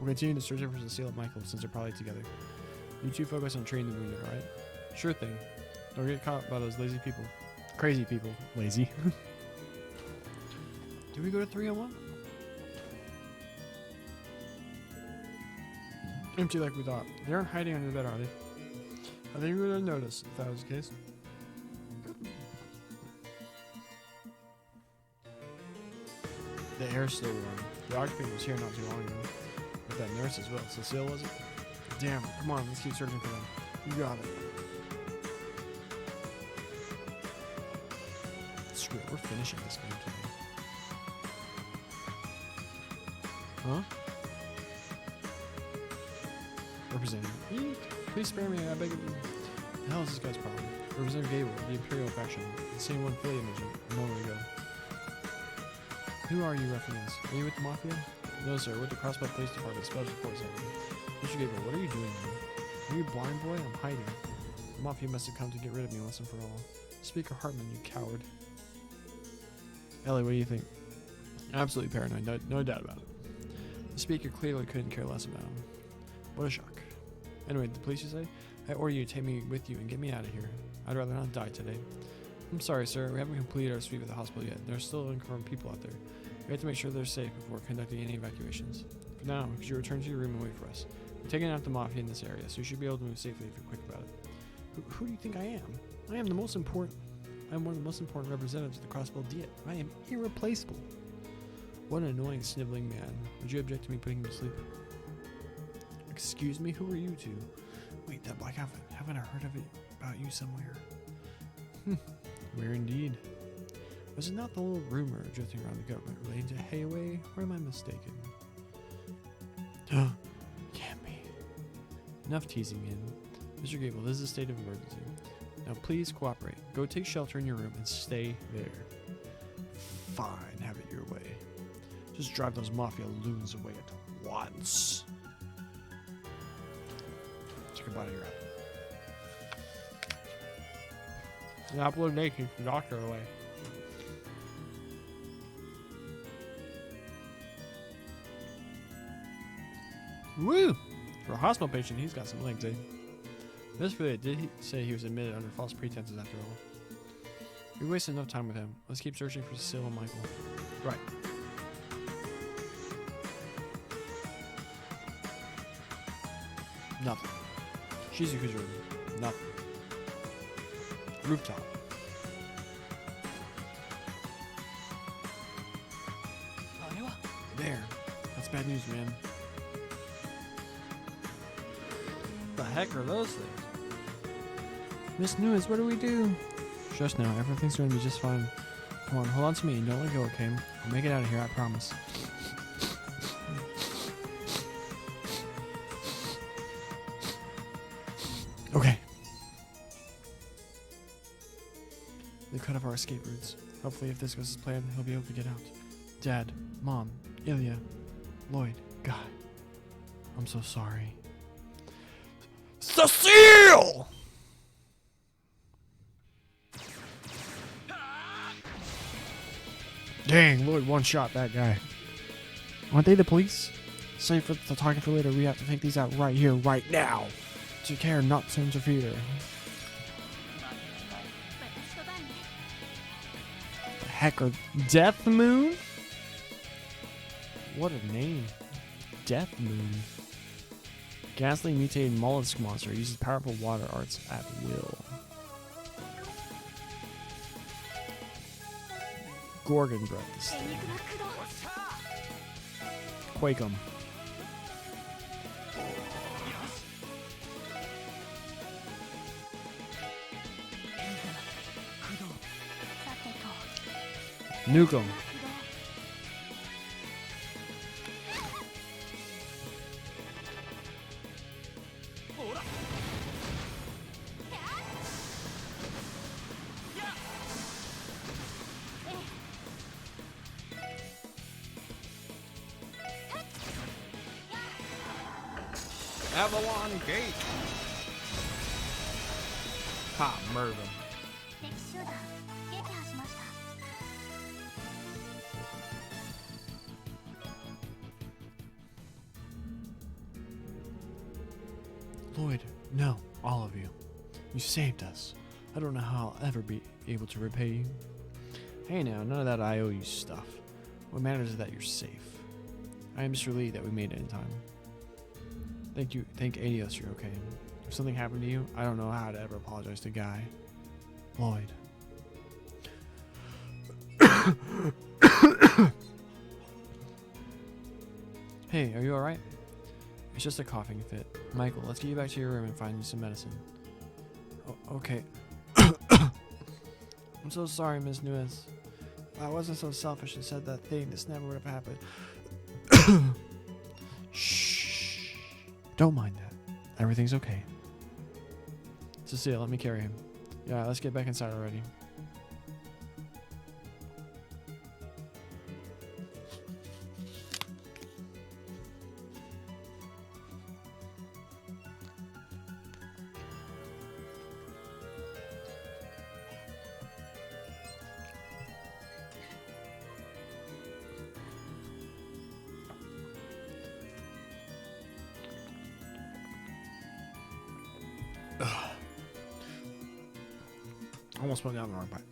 We're continuing to search for Cecile and Michael since they're probably together. You two focus on treating the wounded, alright? Sure thing. Don't get caught by those lazy people. Crazy people. Lazy. Did we go to 301? Empty like we thought. They aren't hiding under the bed, are they? I think we would have noticed if that was the case. The air's still warm. The occupant was here not too long ago. With that nurse as well. Cecile, was it? Damn, come on, let's keep searching for them. You got it. Screw it, we're finishing this game today. Huh? Representative. Eek. Please spare me, I beg of you. The hell is this guy's problem? Representative Gable, the Imperial faction. The same one Philly mentioned a moment ago. Who are you, reference? Are you with the Mafia? No, sir. With the Crossbow Police Department Special Force Center. Mr. Gable, what are you doing here? Are you blind, boy? I'm hiding. The Mafia must have come to get rid of me once and for all. Speaker Hartman, you coward. Ellie, what do you think? Absolutely paranoid, no doubt about it. The speaker clearly couldn't care less about him. What a shock. Anyway, the police, you say? I order you to take me with you and get me out of here. I'd rather not die today. I'm sorry, sir. We haven't completed our sweep of the hospital yet. There are still unconfirmed people out there. We have to make sure they're safe before conducting any evacuations. For now, could you return to your room and wait for us? We're taking out the mafia in this area, so you should be able to move safely if you're quick about it. Who do you think I am? I'm one of the most important representatives of the Crossbow Diet. I am irreplaceable. What an annoying, sniveling man. Would you object to me putting him to sleep? Excuse me, who are you two? Wait, that black outfit. Haven't I heard of it about you somewhere? Where indeed? Was it not the little rumor drifting around the government relating to Heiwei, or am I mistaken? Can't be. Enough teasing, man. Mr. Gable, this is a state of emergency. Now please cooperate. Go take shelter in your room and stay there. Fine, have it your way. Just drive those mafia loons away at once. Take a bite of your apple. The apple of naked the doctor away. Woo! For a hospital patient, he's got some legs, eh? Mr. Phillips did say he was admitted under false pretenses after all. We wasted enough time with him. Let's keep searching for Cecile and Michael. Right. Nothing. Shizuku's room. Nothing. Rooftop. There. That's bad news, man. The heck are those things? Miss Nunes, what do we do? Just now, everything's going to be just fine. Come on, hold on to me and don't let go, okay? I'll make it out of here, I promise. Okay. They cut off our escape routes. Hopefully, if this goes as planned, he'll be able to get out. Dad, Mom, Ilya, Lloyd, God. I'm so sorry. Cecile! Dang, Lloyd one-shot that guy. Aren't they the police? Save for the talking for later. We have to take these out right here, right now. Take care not to interfere. The heck are Death Moon? What a name. Death Moon. Ghastly mutated mollusk monster uses powerful water arts at will. Gorgon breath. Quake 'em. Nuke 'em. Avalon Gate. Ha, murder them. 敵集団撃破しました。 Lloyd, no, all of you. You saved us. I don't know how I'll ever be able to repay you. Hey now, none of that I owe you stuff. What matters is that you're safe. I am Mr. Lee that we made it in time. Thank Adios you're okay. If something happened to you, I don't know how to ever apologize to Guy. Lloyd. Hey, are you alright? It's just a coughing fit. Michael, let's get you back to your room and find you some medicine. Okay. I'm so sorry, Miss Nuez. I wasn't so selfish and said that thing. This never would have happened. Shh. Don't mind that. Everything's okay. Cecile, let me carry him. Yeah, let's get back inside already. Almost went down the wrong pipe.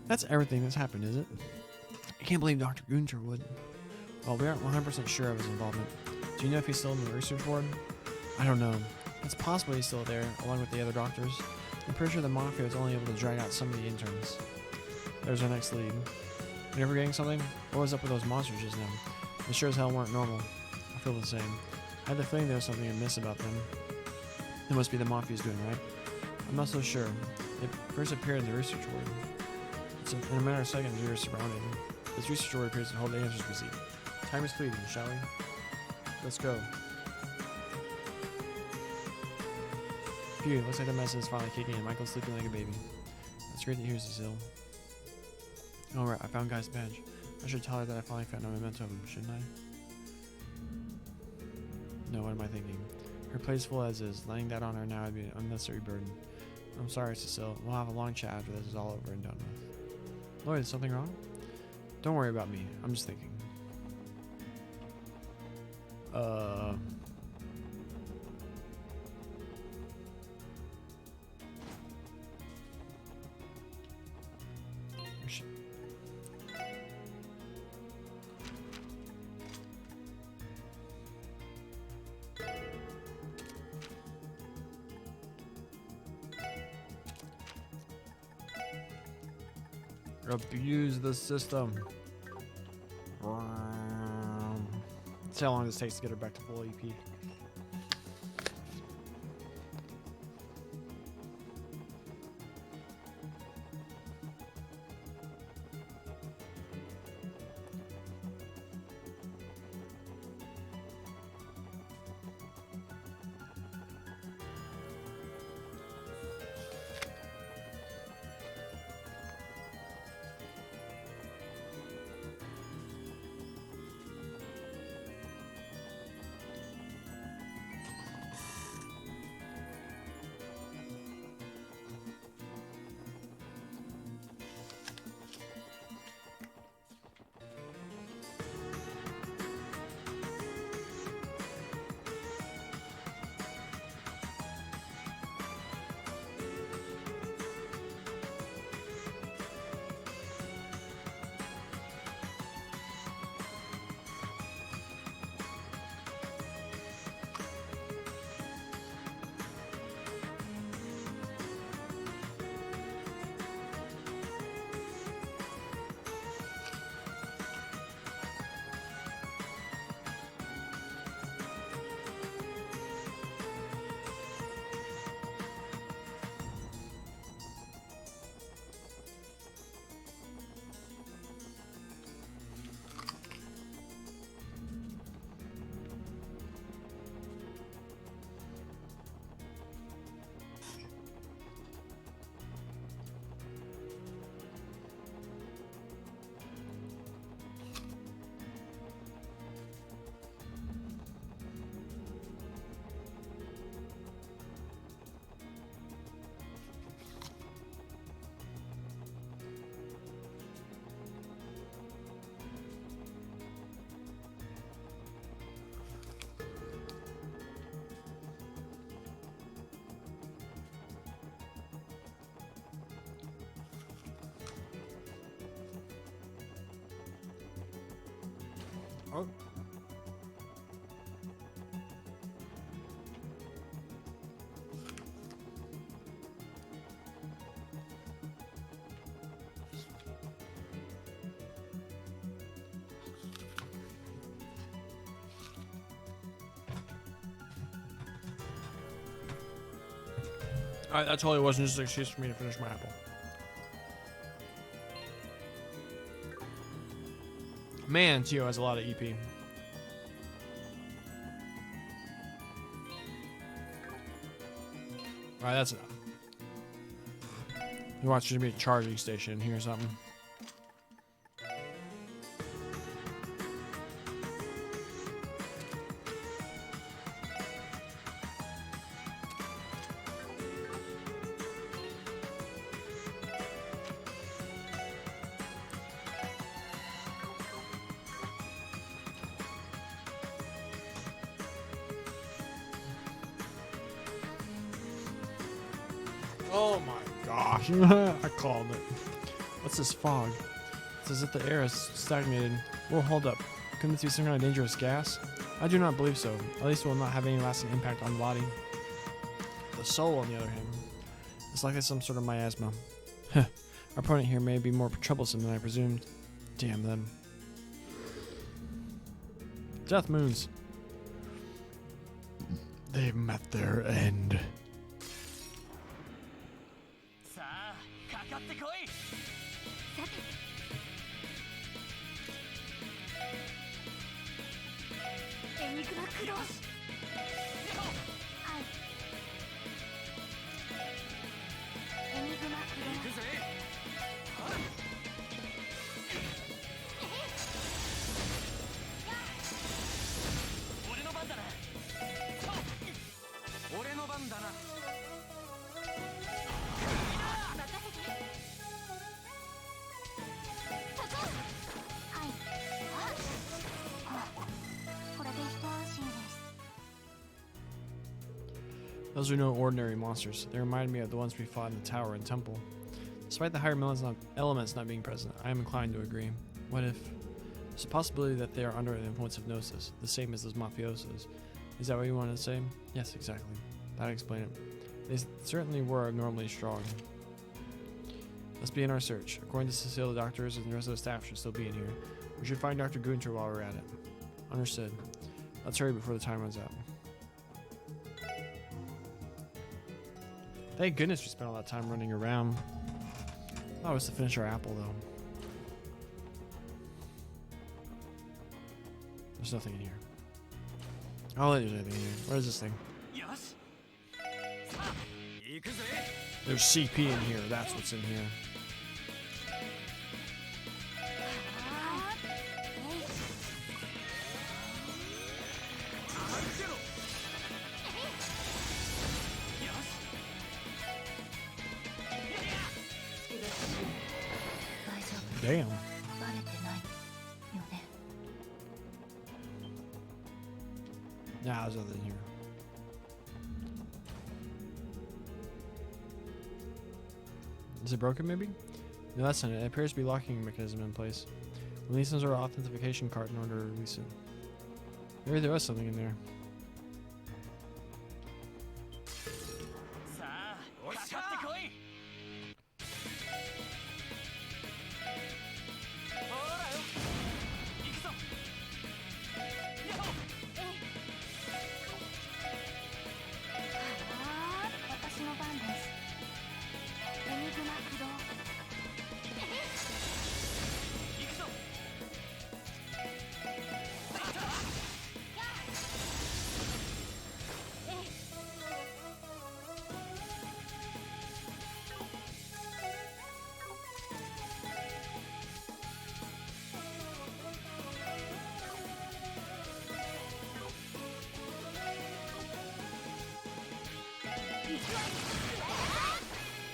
That's everything that's happened, is it? I can't believe Dr. Gunter would. Well, we aren't 100% sure of his involvement. Do you know if he's still in the research ward? I don't know. It's possible he's still there, along with the other doctors. I'm pretty sure the Mafia was only able to drag out some of the interns. There's our next lead. You ever getting something? What was up with those monsters just now? They sure as hell weren't normal. I feel the same. I had the feeling there was something amiss about them. It must be the Mafia's doing, right? I'm not so sure. It first appeared in the research ward. In a matter of seconds, we were surrounded. This research ward appears to hold the answers we seek. Time is fleeting, shall we? Let's go. Phew, looks like the medicine is finally kicking in. Michael's sleeping like a baby. It's great to hear, Cecile. Alright, I found Guy's badge. I should tell her that I finally found a memento of him, shouldn't I? No, what am I thinking? Her plate's full as is. Laying that on her now would be an unnecessary burden. I'm sorry, Cecile. We'll have a long chat after this is all over and done with. Lloyd, is something wrong? Don't worry about me. I'm just thinking. Shit. Abuse the system. See how long this takes to get her back to full EP. Oh. Alright, that totally wasn't just an excuse for me to finish my apple. Man, Tio has a lot of EP. Alright, that's enough. You watch, there should be a charging station here or something. Oh my gosh. I called it. What's this fog? It's as if the air is stagnated. Whoa, hold up. Couldn't this be some kind of dangerous gas? I do not believe so. At least it will not have any lasting impact on the body. The soul, on the other hand, is likely some sort of miasma. Our opponent here may be more troublesome than I presumed. Damn them. Death moons. They've met their end. さあかかってこい。さてエニグマ駆動はいエニグマ駆動行くぜ。俺の番だな。俺の番だな。任せてそこはいこれで一安心です Those are no ordinary monsters. They remind me of the ones we fought in the tower and temple. Despite the higher elements not being present, I am inclined to agree. What if? There's a possibility that they are under the influence of Gnosis, the same as those mafiosos. Is that what you wanted to say? Yes, exactly. That'd explain it. They certainly were abnormally strong. Let's begin our search. According to Cecile, the doctors and the rest of the staff should still be in here. We should find Dr. Gunter while we're at it. Understood. Let's hurry before the time runs out. Thank goodness we spent all that time running around. That was to finish our apple, though. There's nothing in here. Oh, there's anything in here. What is this thing? よし。さあ行くぜ。 There's CP in here. That's what's in here. あーえい待ってろ。よし。大丈夫 Damn. バレてないよね Nah, there's nothing in here. Is it broken, maybe? No, that's not it. It appears to be a locking mechanism in place. We'll need some sort of authentication card in order to release it. Maybe there was something in there. さあかかってこい。ほらよ。行くぞ。やっあー私の番ですエニグマ駆動行くぞ。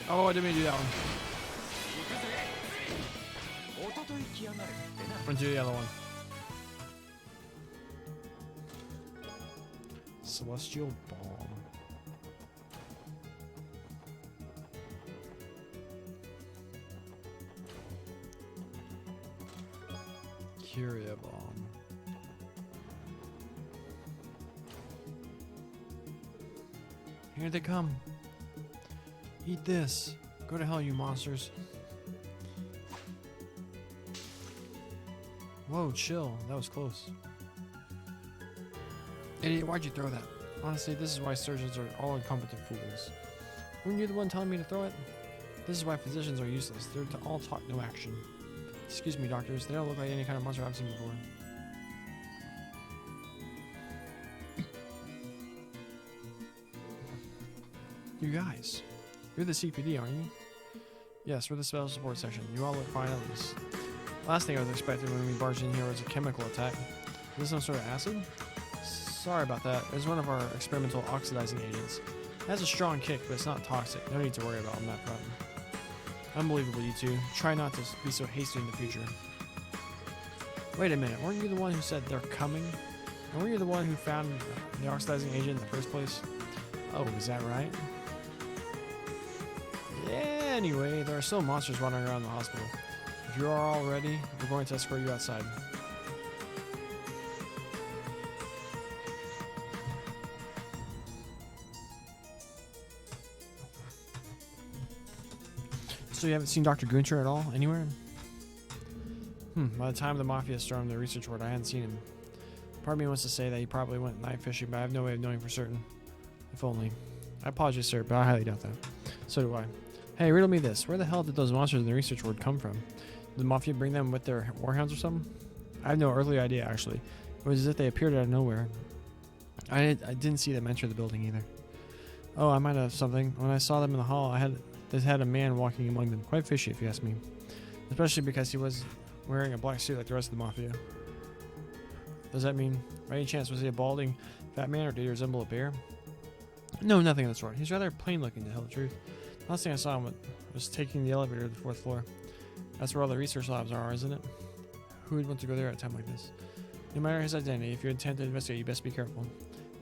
Oh, I didn't mean to do that one. 行くぜ。音と行きやがるってな。 I'm gonna do the other one. Celestial Balm. Curia Balm. Here they come. Eat this. Go to hell, you monsters. Whoa, chill. That was close. Idiot, why'd you throw that? Honestly, this is why surgeons are all incompetent fools. Weren't you the one telling me to throw it? This is why physicians are useless. They're to all talk, no action. Excuse me, doctors. They don't look like any kind of monster I've seen before. You guys. You're the CPD, aren't you? Yes, we're the special support section. You all look fine at least. Last thing I was expecting when we barged in here was a chemical attack. Is this some sort of acid? Sorry about that. It's one of our experimental oxidizing agents. It has a strong kick, but it's not toxic. No need to worry about on that front. Unbelievable, you two. Try not to be so hasty in the future. Wait a minute, weren't you the one who said they're coming? And weren't you the one who found the oxidizing agent in the first place? Oh, is that right? Anyway, there are still monsters wandering around the hospital. If you are all ready, we're going to escort you outside. So you haven't seen Dr. Gunter at all, anywhere? By the time the Mafia stormed the research ward, I hadn't seen him. Part of me wants to say that he probably went night fishing, but I have no way of knowing for certain. If only. I apologize, sir, but I highly doubt that. So do I. Hey, riddle me this. Where the hell did those monsters in the research ward come from? Did the Mafia bring them with their warhounds or something? I have no earthly idea, actually. It was as if they appeared out of nowhere. I didn't see them enter the building either. Oh, I might have something. When I saw them in the hall, they had a man walking among them. Quite fishy, if you ask me. Especially because he was wearing a black suit like the rest of the Mafia. Does that mean, by any chance, was he a balding fat man, or did he resemble a bear? No, nothing of the sort. He's rather plain looking, to tell the truth. Last thing I saw him was taking the elevator to the 4th floor. That's where all the research labs are, isn't it? Who would want to go there at a time like this? No matter his identity, if you intend to investigate, you best be careful.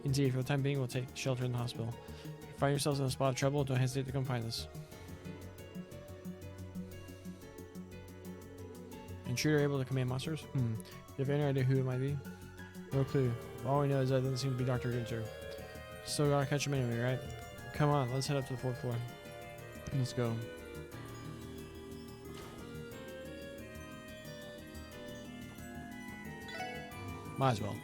Indeed, for the time being, we'll take shelter in the hospital. If you find yourselves in a spot of trouble, don't hesitate to come find us. Intruder able to command monsters? Do you have any idea who it might be? No clue. All we know is that it doesn't seem to be Dr. Gunter. Still gotta catch him anyway, right? Come on, let's head up to the 4th floor. Let's go. Might as well.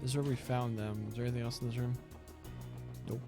This is where we found them. Is there anything else in this room? Nope.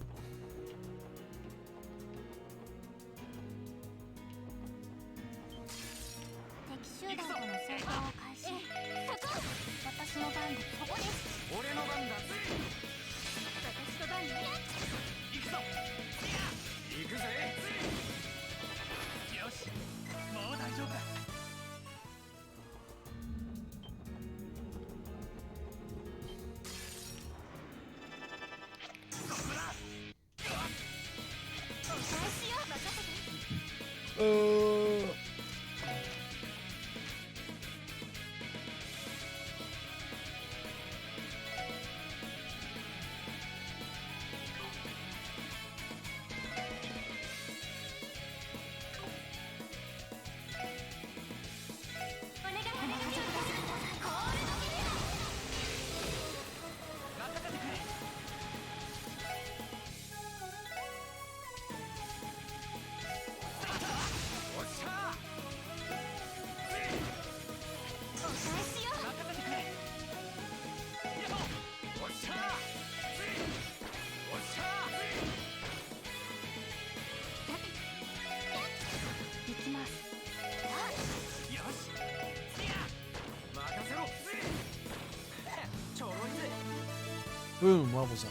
Boom, levels up.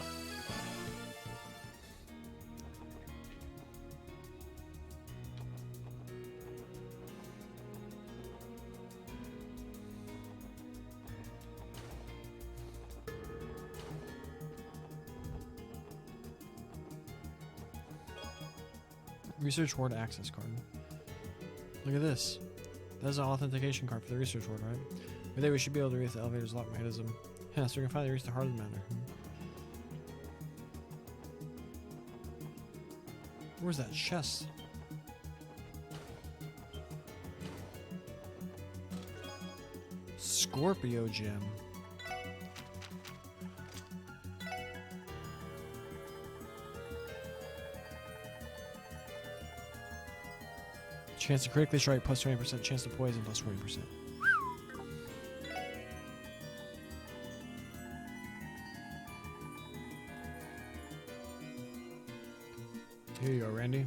Research ward access card. Look at this. That's an authentication card for the research ward, right? I think we should be able to read the elevator's lock mechanism. Yeah, so we can finally reach the heart of the matter. Where's that chest? Scorpio gem. Chance to critically strike plus 20%, chance to poison plus 20%. Here you go, Randy.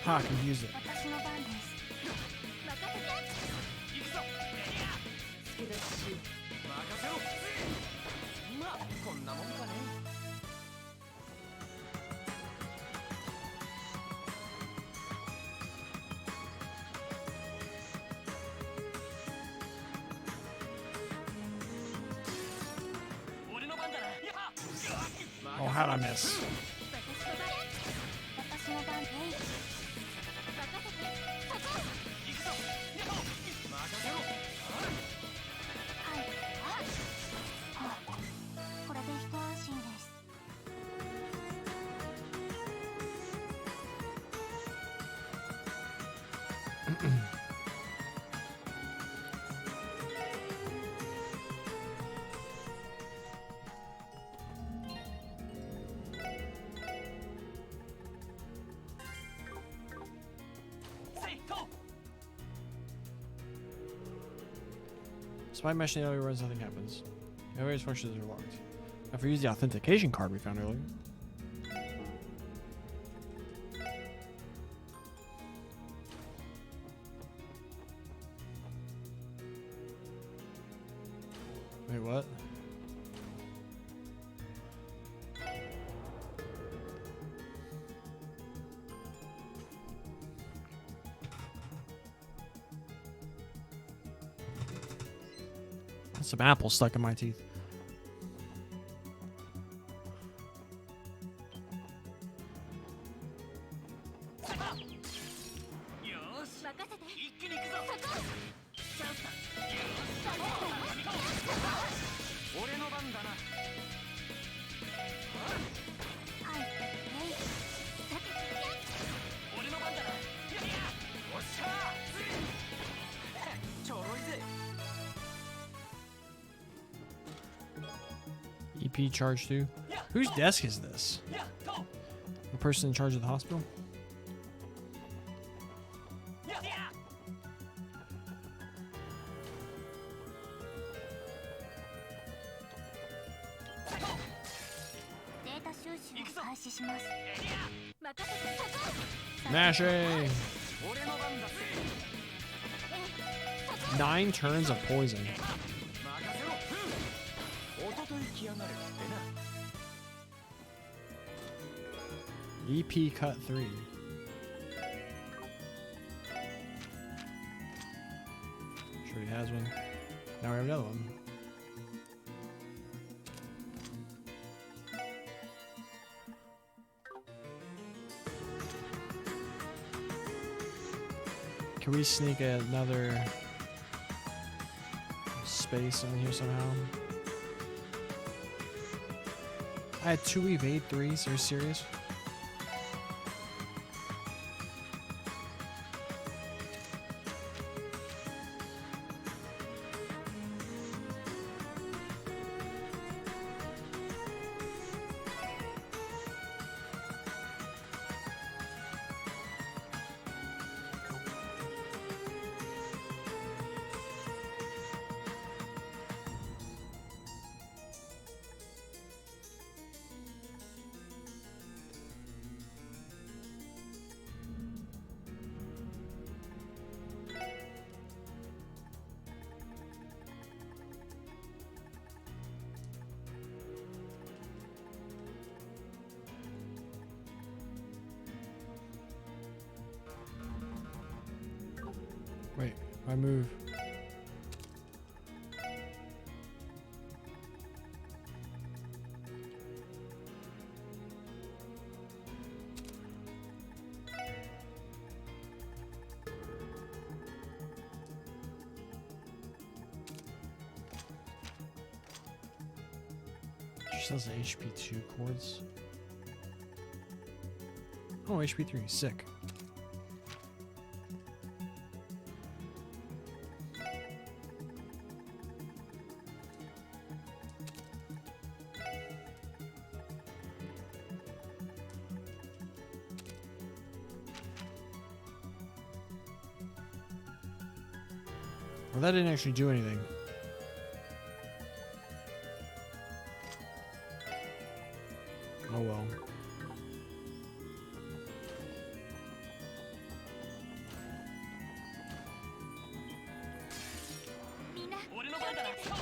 Ha, I can use it. 私の番ですですし任せろまあこんなもんかね俺の番だなやっ Oh, how'd I miss? 私の番でいい。任せて。そこ。行くぞやっ任せろはい。これで一安心です。せいと Despite mashing the words, nothing happens. The various functions are locked. If we use the authentication card we found earlier. Wait, what? Some apple stuck in my teeth. よーし任せて。一気に行くぞそこ。チャンスだ俺の番だなはい。えい。さて。俺の番だなよっしゃーちょろいぜ EP charge 2. Whose desk is this? やっと The person in charge of the hospital? やっデータ収集を開始します。任せて。そこ。 Mash A! 俺の番だぜ 9 turns of poison. 任せろおととい来やがれってな EP cut 3. Sure he has one. Now we have another one. Can we sneak another space on here somehow? I had 2 evade 3s. Are you serious? Wait, if I move. She sells the HP2 cords. Oh, HP3, sick. Well, that didn't actually do anything. Oh well. 俺の番だな。そう。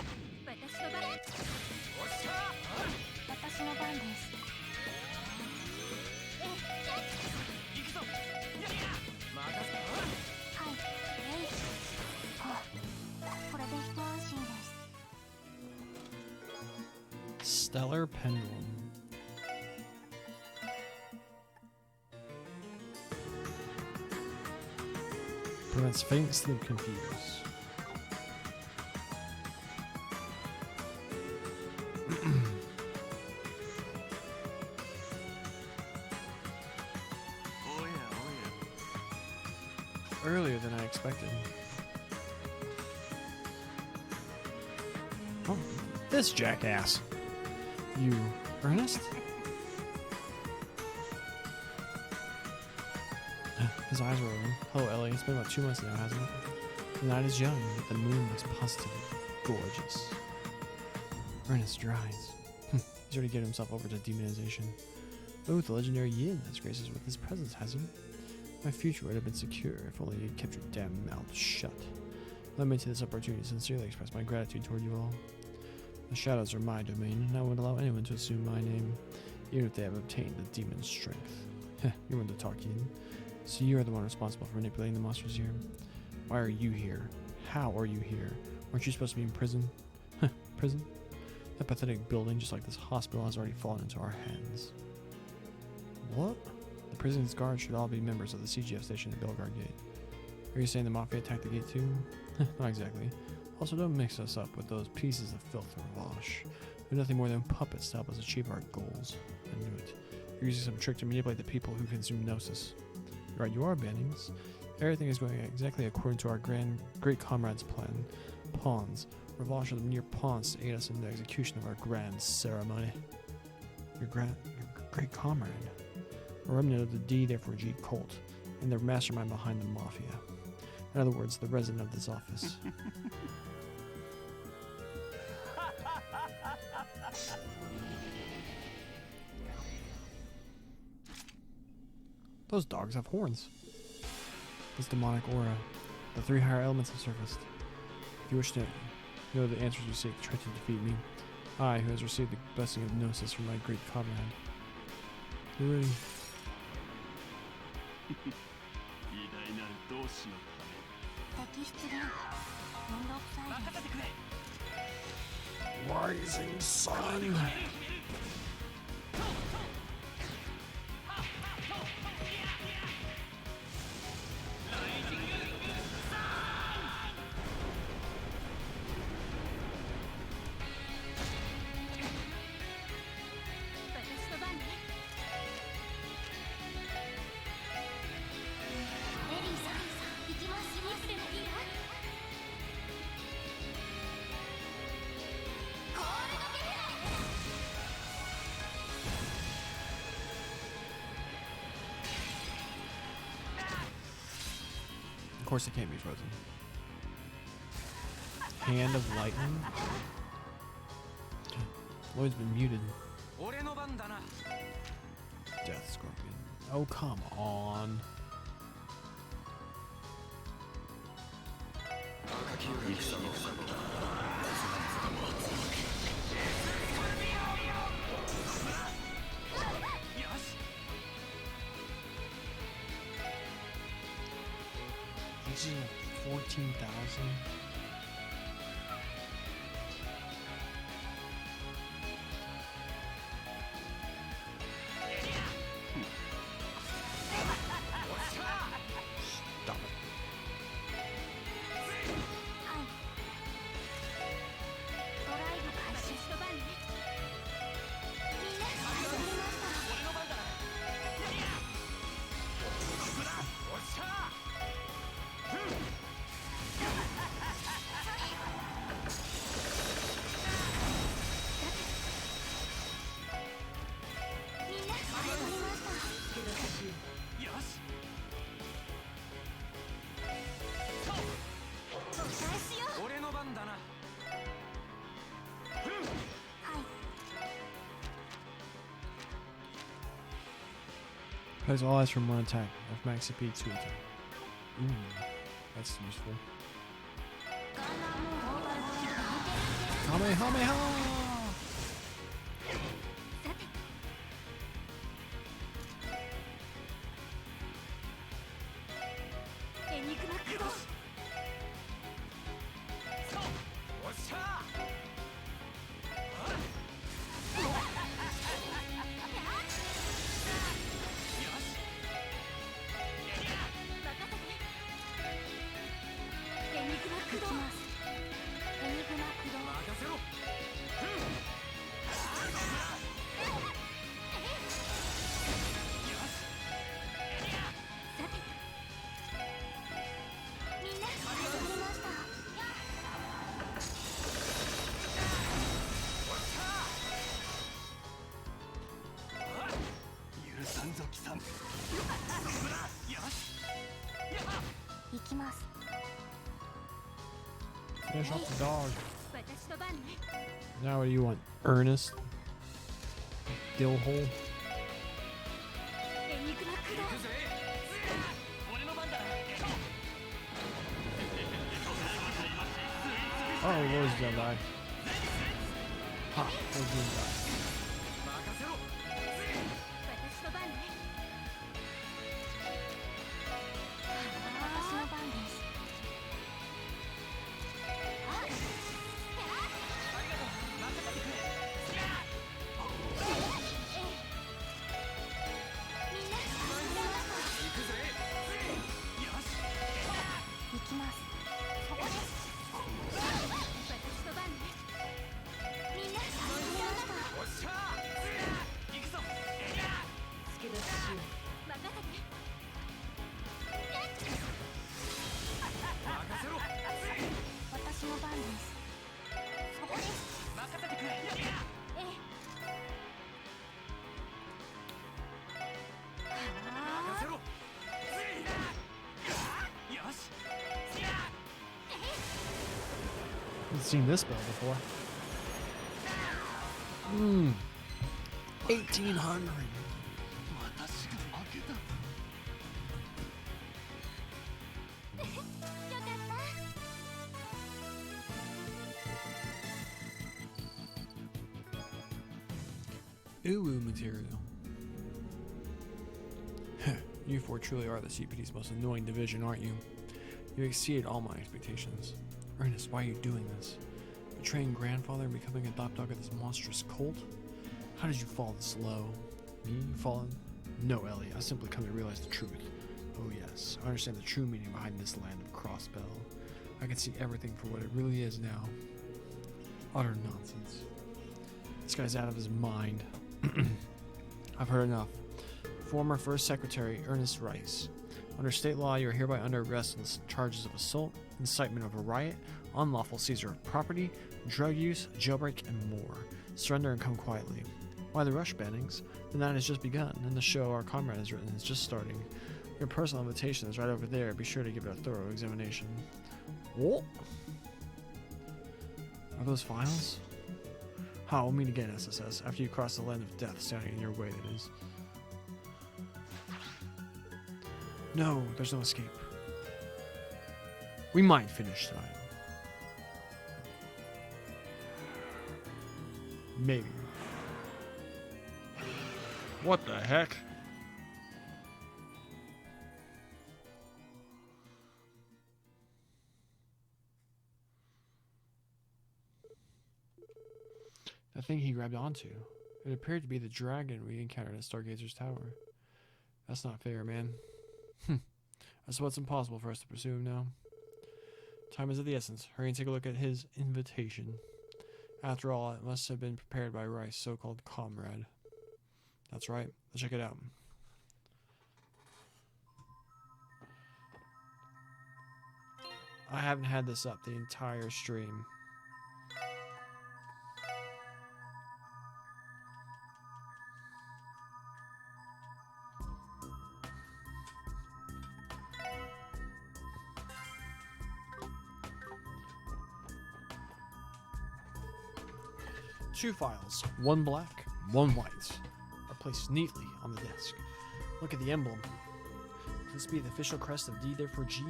私の番。おっしゃ私の番です。行くぞ。やりや。任せろ。はいえい。あ、これで一安心です。 Stellar Pendulum. Prevents faint sleep confuse. Oh yeah, Earlier than I expected. Oh, this jackass. You, Ernest? His eyes were open. Hello, Ellie. It's been about 2 months now, hasn't it? The night is young, but the moon looks positively gorgeous. Ernest dries. He's already given himself over to demonization. Oh, the legendary Yin has graced us with his presence, has he? My future would have been secure if only you'd kept your damn mouth shut. Let me take this opportunity to sincerely express my gratitude toward you all. The shadows are my domain, and I won't allow anyone to assume my name, even if they have obtained the demon's strength. Heh, you're one to talk, Yin. So you are the one responsible for manipulating the monsters here. Why are you here? How are you here? Aren't you supposed to be in prison? Prison? That pathetic building, just like this hospital, has already fallen into our hands. What? The prison's guards should all be members of the CGF station at Bellegarde Gate. Are you saying the Mafia attacked the gate too? Not exactly. Also, don't mix us up with those pieces of filth or wash. They're nothing more than puppets to help us achieve our goals. I knew it. You're using some trick to manipulate the people who consume Gnosis. Right, you are, Bannings. Everything is going exactly according to our great comrade's plan. Pawns. Revanche are the mere pawns to aid us in the execution of our grand ceremony. Your great comrade. A remnant of the D-F4G cult, and the mastermind behind the Mafia. In other words, the resident of this office. Those dogs have horns. This demonic aura. The 3 higher elements have surfaced. If you wish to know the answers you seek, try to defeat me. I, who has received the blessing of Gnosis from my great comrade. You ready? 偉大なる同志の敵出現。めんどくさいです。任せてくれ。 Rising sun. Of course, it can't be frozen. Hand of Lightning. Lloyd's been muted. 俺の番だな。 Death Scorpion. Oh, come on. This is at 14,000. Stop it. ドライブ開始。私の番ね。みんな始まりました。俺の番だな。やりや。おっしゃ。みんな始まりました。よし。お返しよ。俺の番だな。はい。 Plays all eyes from one attack. F max CP 2 attack. Ooh, that's useful. ガンダムモード。Kamehameha! さてエニグマ駆動おっしゃエニグマ駆動エニグマ駆動任せろさてみんな始まりました許さんぞ貴様よし行きます Finish off the dog. 私の番ね Now what do you want? Ernest? Dillhole? エニグマ駆動行くぜ俺の番だ Oh, Lord's gonna die. Ha, Lord's gonna die. 任せろ私の番ね私の番ですみんな始まりました行くぜよし行きますそこです私の番ねみんな始まりましたおっしゃ行くぞ助け出ししよう任せて任せろ私の番ですそこです任せてくれええ任せろよし I've seen this spell before. 1800. 私が負けたよかった Uwu material. You four truly are the CPD's most annoying division, aren't you? You exceeded all my expectations. Ernest, why are you doing this? Betraying grandfather and becoming a top dog of this monstrous cult? How did you fall this low? Me? Fallen? No, Ellie. I simply come to realize the truth. Oh yes, I understand the true meaning behind this land of Crossbell. I can see everything for what it really is now. Utter nonsense. This guy's out of his mind. I've heard enough. Former First Secretary Ernest Rice. Under state law, you are hereby under arrest on charges of assault, incitement of a riot, unlawful seizure of property, drug use, jailbreak, and more. Surrender and come quietly. Why the rush, Bennings? The night has just begun, and the show our comrade has written is just starting. Your personal invitation is right over there. Be sure to give it a thorough examination. What? Are those files? Ha, we'll meet again, SSS, after you cross the land of death standing in your way, that is. No, there's no escape. We might finish tonight. Maybe. What the heck? The thing he grabbed onto. It appeared to be the dragon we encountered at Stargazer's Tower. That's not fair, man. I suppose it's impossible for us to pursue him now. Time is of the essence. Hurry and take a look at his invitation. After all, it must have been prepared by Rice, so-called comrade. That's right. Let's check it out. I haven't had this up the entire stream. Two files, one black, one white, are placed neatly on the desk. Look at the emblem. Could this be the official crest of D, therefore G?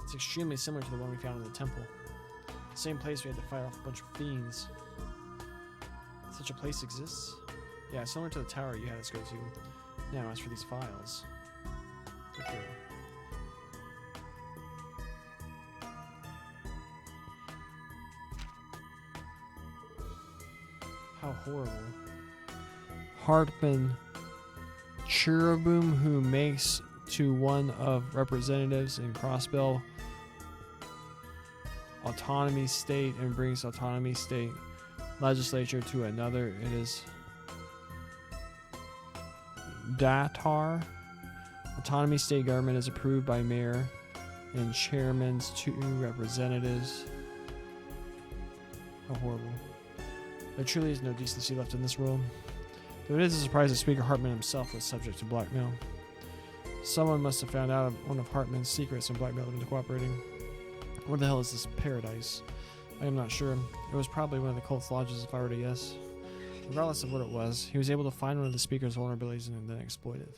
It's extremely similar to the one we found in the temple. Same place we had to fight off a bunch of fiends. Such a place exists? Yeah, similar to the tower you had us go to. Now, as for these files. Okay. How horrible. Hartman Cherubim, who makes to one of representatives in Crossbell autonomy state and brings autonomy state legislature to another. It is Datar. Autonomy state government is approved by mayor and chairman's 2 representatives. How horrible. There truly is no decency left in this world. Though it is a surprise that Speaker Hartman himself was subject to blackmail. Someone must have found out one of Hartman's secrets and blackmailed him into cooperating. What the hell is this paradise? I am not sure. It was probably one of the cult's lodges if I were to guess. Regardless of what it was, he was able to find one of the Speaker's vulnerabilities and then exploit it.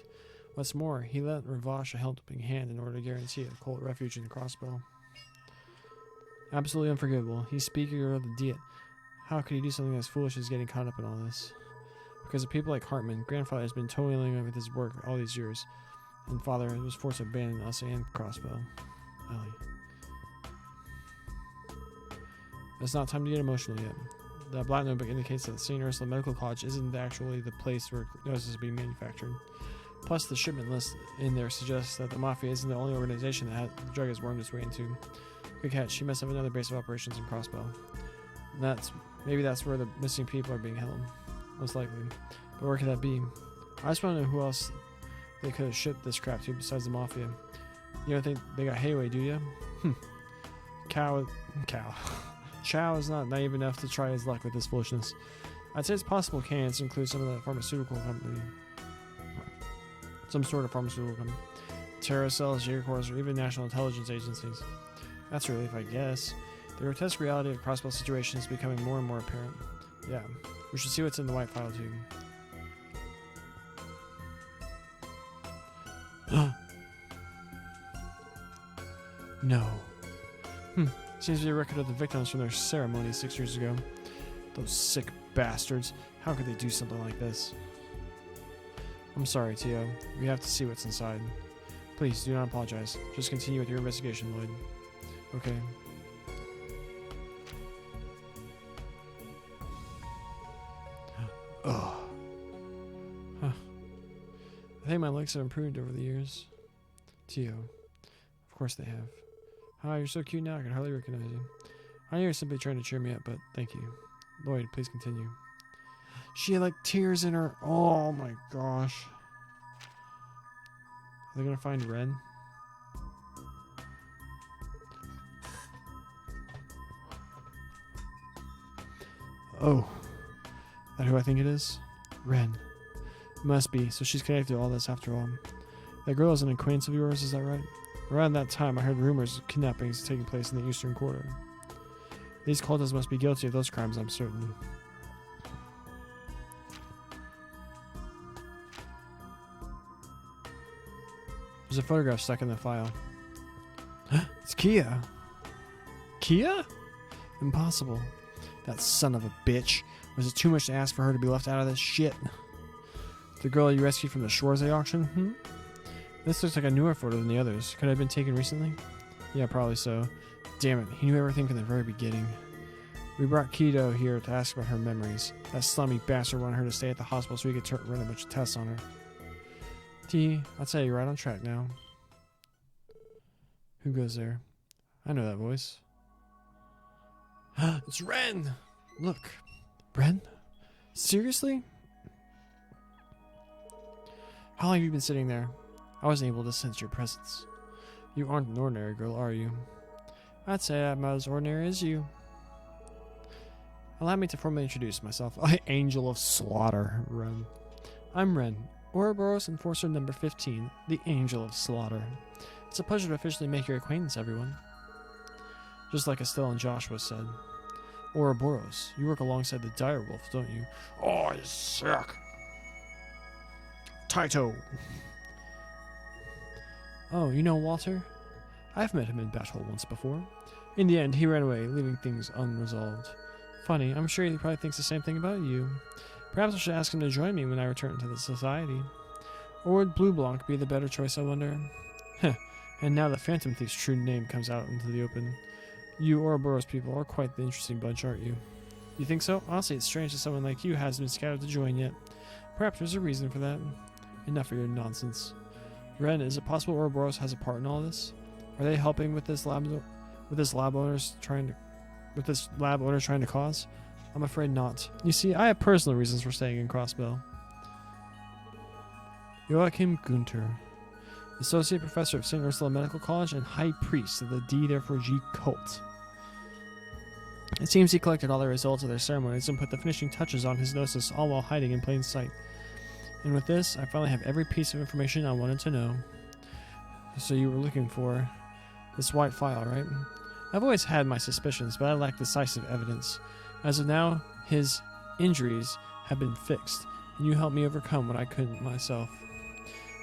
What's more, he lent Ravash a helping hand in order to guarantee a cult refuge in the Crossbow. Absolutely unforgivable. He's Speaker of the Diet. How could he do something as foolish as getting caught up in all this? Because of people like Hartman, Grandfather has been toiling with his work all these years, and Father was forced to abandon us and Crossbow. Ellie. It's not time to get emotional yet. The Black Notebook indicates that St. Ursula Medical College isn't actually the place where noses are being manufactured. Plus, the shipment list in there suggests that the Mafia isn't the only organization that the drug has wormed its way into. Good catch. She must have another base of operations in Crossbow. Maybe that's where the missing people are being held. Most likely. But where could that be? I just want to know who else they could have shipped this crap to besides the Mafia. You don't think they got Hayway, do you? Chow is not naive enough to try his luck with this foolishness. I'd say it's possible candidates include some of the pharmaceutical company. Some sort of pharmaceutical company. Terror cells, Jaeger Corps, or even national intelligence agencies. That's a relief, I guess. The grotesque reality of Crossbell situation is becoming more and more apparent. Yeah, we should see what's in the white file tube. No. Seems to be a record of the victims from their ceremony 6 years ago. Those sick bastards. How could they do something like this? I'm sorry, Tio. We have to see what's inside. Please, do not apologize. Just continue with your investigation, Lloyd. Okay. Ugh. Huh. I think my legs have improved over the years. Tio. Of course they have. Hi, you're so cute now, I can hardly recognize you. I know you're simply trying to cheer me up, but thank you. Lloyd, please continue. She had like tears in her. Oh my gosh. Are they gonna find Ren? Oh. That who I think it is? Ren. Must be, so she's connected to all this after all. That girl is an acquaintance of yours, is that right? Around that time, I heard rumors of kidnappings taking place in the Eastern Quarter. These cultists must be guilty of those crimes, I'm certain. There's a photograph stuck in the file. It's Kia. Kia? Impossible. That son of a bitch. Was it too much to ask for her to be left out of this shit? The girl you rescued from the Schwarze auction? This looks like a newer photo than the others. Could it have been taken recently? Yeah, probably so. Damn it, he knew everything from the very beginning. We brought Kido here to ask about her memories. That slummy bastard wanted her to stay at the hospital so we could run a bunch of tests on her. T, I'll tell you, you're right on track now. Who goes there? I know that voice. It's Ren! Look. Ren? Seriously? How long have you been sitting there? I wasn't able to sense your presence. You aren't an ordinary girl, are you? I'd say I'm as ordinary as you. Allow me to formally introduce myself. Angel of Slaughter, Ren. I'm Ren, Ouroboros Enforcer number 15, the Angel of Slaughter. It's a pleasure to officially make your acquaintance, everyone. Just like Estelle and Joshua said. Ouroboros, you work alongside the Direwolf, don't you? Oh, you suck. Taito. Oh, you know Walter? I've met him in battle once before. In the end, he ran away, leaving things unresolved. Funny, I'm sure he probably thinks the same thing about you. Perhaps I should ask him to join me when I return to the society. Or would Blue Blanc be the better choice, I wonder? Heh, and now the Phantom Thief's true name comes out into the open. You Ouroboros people are quite the interesting bunch, aren't you? You think so? Honestly, it's strange that someone like you hasn't been scouted to join yet. Perhaps there's a reason for that. Enough of your nonsense. Ren, is it possible Ouroboros has a part in all this? Are they helping with this lab owner's trying to cause? I'm afraid not. You see, I have personal reasons for staying in Crossbell. Joachim Gunther, Associate Professor of St. Ursula Medical College and High Priest of the D therefore G cult. It seems he collected all the results of their ceremonies and put the finishing touches on his gnosis, all while hiding in plain sight. And with this, I finally have every piece of information I wanted to know. So you were looking for this white file, right? I've always had my suspicions, but I lack decisive evidence. As of now, his injuries have been fixed, and you helped me overcome what I couldn't myself.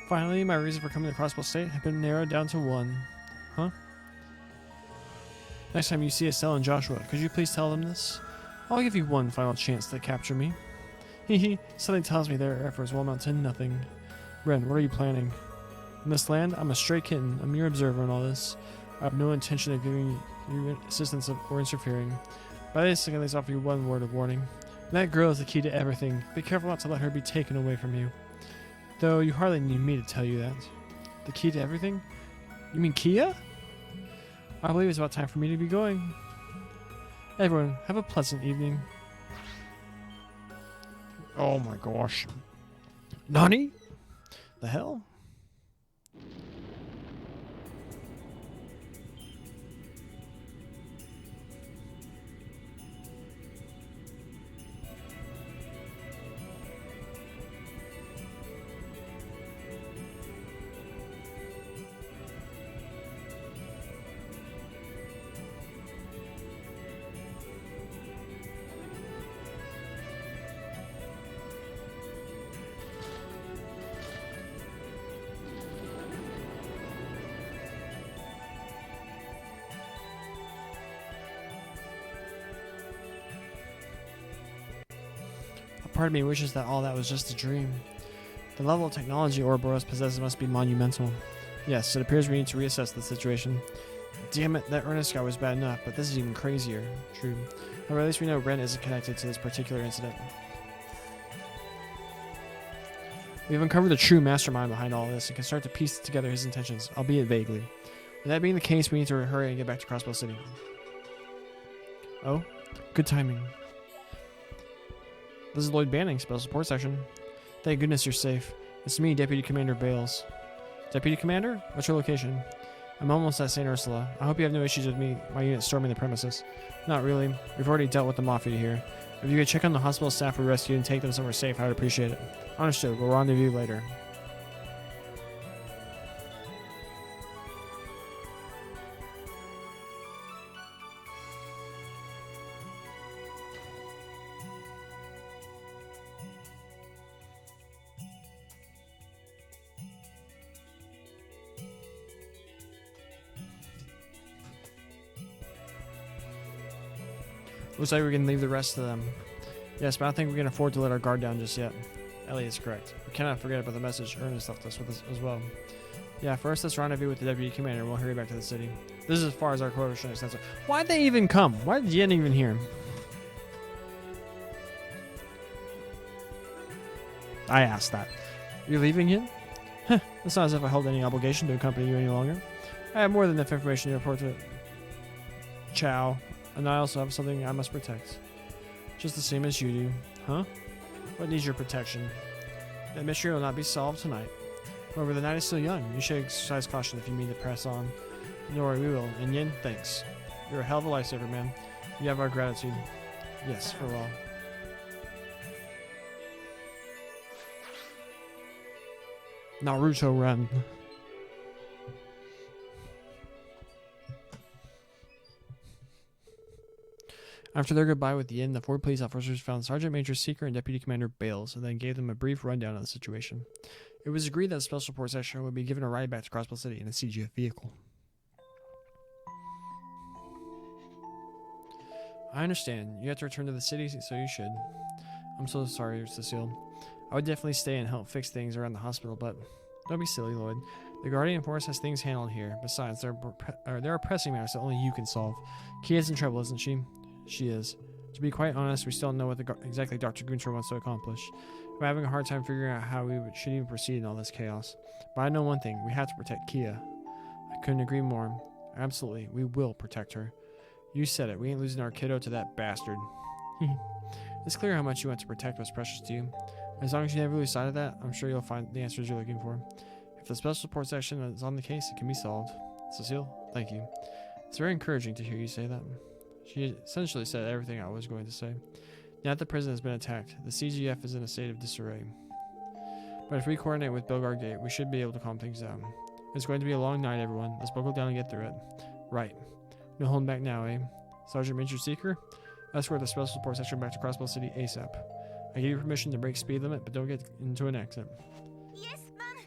Finally, my reason for coming to Crossbell State have been narrowed down to one. Huh? Next time you see Estelle and Joshua, could you please tell them this? I'll give you one final chance to capture me. Hehe, something tells me their efforts will amount to nothing. Ren, what are you planning? In this land, I'm a stray kitten, a mere observer in all this. I have no intention of giving you assistance or interfering. By this, I can at least offer you one word of warning. That girl is the key to everything. Be careful not to let her be taken away from you. Though you hardly need me to tell you that. The key to everything? You mean Kia? I believe it's about time for me to be going. Everyone, have a pleasant evening. Oh my gosh. Nani? The hell? Part of me wishes that all that was just a dream. The level of technology Ouroboros possesses must be monumental. Yes, it appears we need to reassess the situation. Damn it, that Ernest guy was bad enough, but this is even crazier. True. However, at least we know Ren isn't connected to this particular incident. We have uncovered the true mastermind behind all this and can start to piece together his intentions, albeit vaguely. With that being the case, we need to hurry and get back to Crossbell City. Oh, good timing. This is Lloyd Banning, Special Support Section. Thank goodness you're safe. It's me, Deputy Commander Bales. Deputy Commander? What's your location? I'm almost at St. Ursula. I hope you have no issues with my unit storming the premises. Not really. We've already dealt with the Mafia here. If you could check on the hospital staff we rescued and take them somewhere safe, I would appreciate it. Understood. We'll rendezvous later. Looks like we can leave the rest of them. Yes, but I don't think we can afford to let our guard down just yet. Elliot's correct. We cannot forget about the message Ernest left us with as well. Yeah, first let's rendezvous with the Deputy Commander and we'll hurry back to the city. This is as far as our coalition extends. Why'd they even come? Why did Yen even hear him? I asked that. You're leaving Yen? Huh, it's not as if I hold any obligation to accompany you any longer. I have more than enough information to report to Chow. And I also have something I must protect. Just the same as you do. Huh? What needs your protection? That mystery will not be solved tonight. However, the night is still young. You should exercise caution if you mean to press on. Don't worry, we will. And Yin, thanks. You're a hell of a lifesaver, man. You have our gratitude. Yes, farewell. Naruto Ren. After their goodbye with Yin, the 4 police officers found Sergeant Major Seeker and Deputy Commander Bales, and then gave them a brief rundown of the situation. It was agreed that the Special Support Section would be given a ride back to Crossbell City in a CGF vehicle. I understand. You have to return to the city, so you should. I'm so sorry, Cecile. I would definitely stay and help fix things around the hospital, but don't be silly, Lloyd. The Guardian Force has things handled here. Besides, there are pressing matters that only you can solve. Kia's in trouble, isn't she? She is. To be quite honest, we still don't know what exactly Dr. Gunter wants to accomplish. We're having a hard time figuring out how we should even proceed in all this chaos. But I know one thing. We have to protect Kia. I couldn't agree more. Absolutely. We will protect her. You said it. We ain't losing our kiddo to that bastard. It's clear how much you want to protect what's precious to you. As long as you never lose sight of that, I'm sure you'll find the answers you're looking for. If the special support section is on the case, it can be solved. Cecile, thank you. It's very encouraging to hear you say that. She essentially said everything I was going to say. Now that the prison has been attacked, the CGF is in a state of disarray. But if we coordinate with Belgard Gate, we should be able to calm things down. It's going to be a long night, everyone. Let's buckle down and get through it. Right. No holding back now, eh? Sergeant Major Seeker, escort the special support section back to Crossbow City ASAP. I give you permission to break speed limit, but don't get into an accident. Yes, ma'am.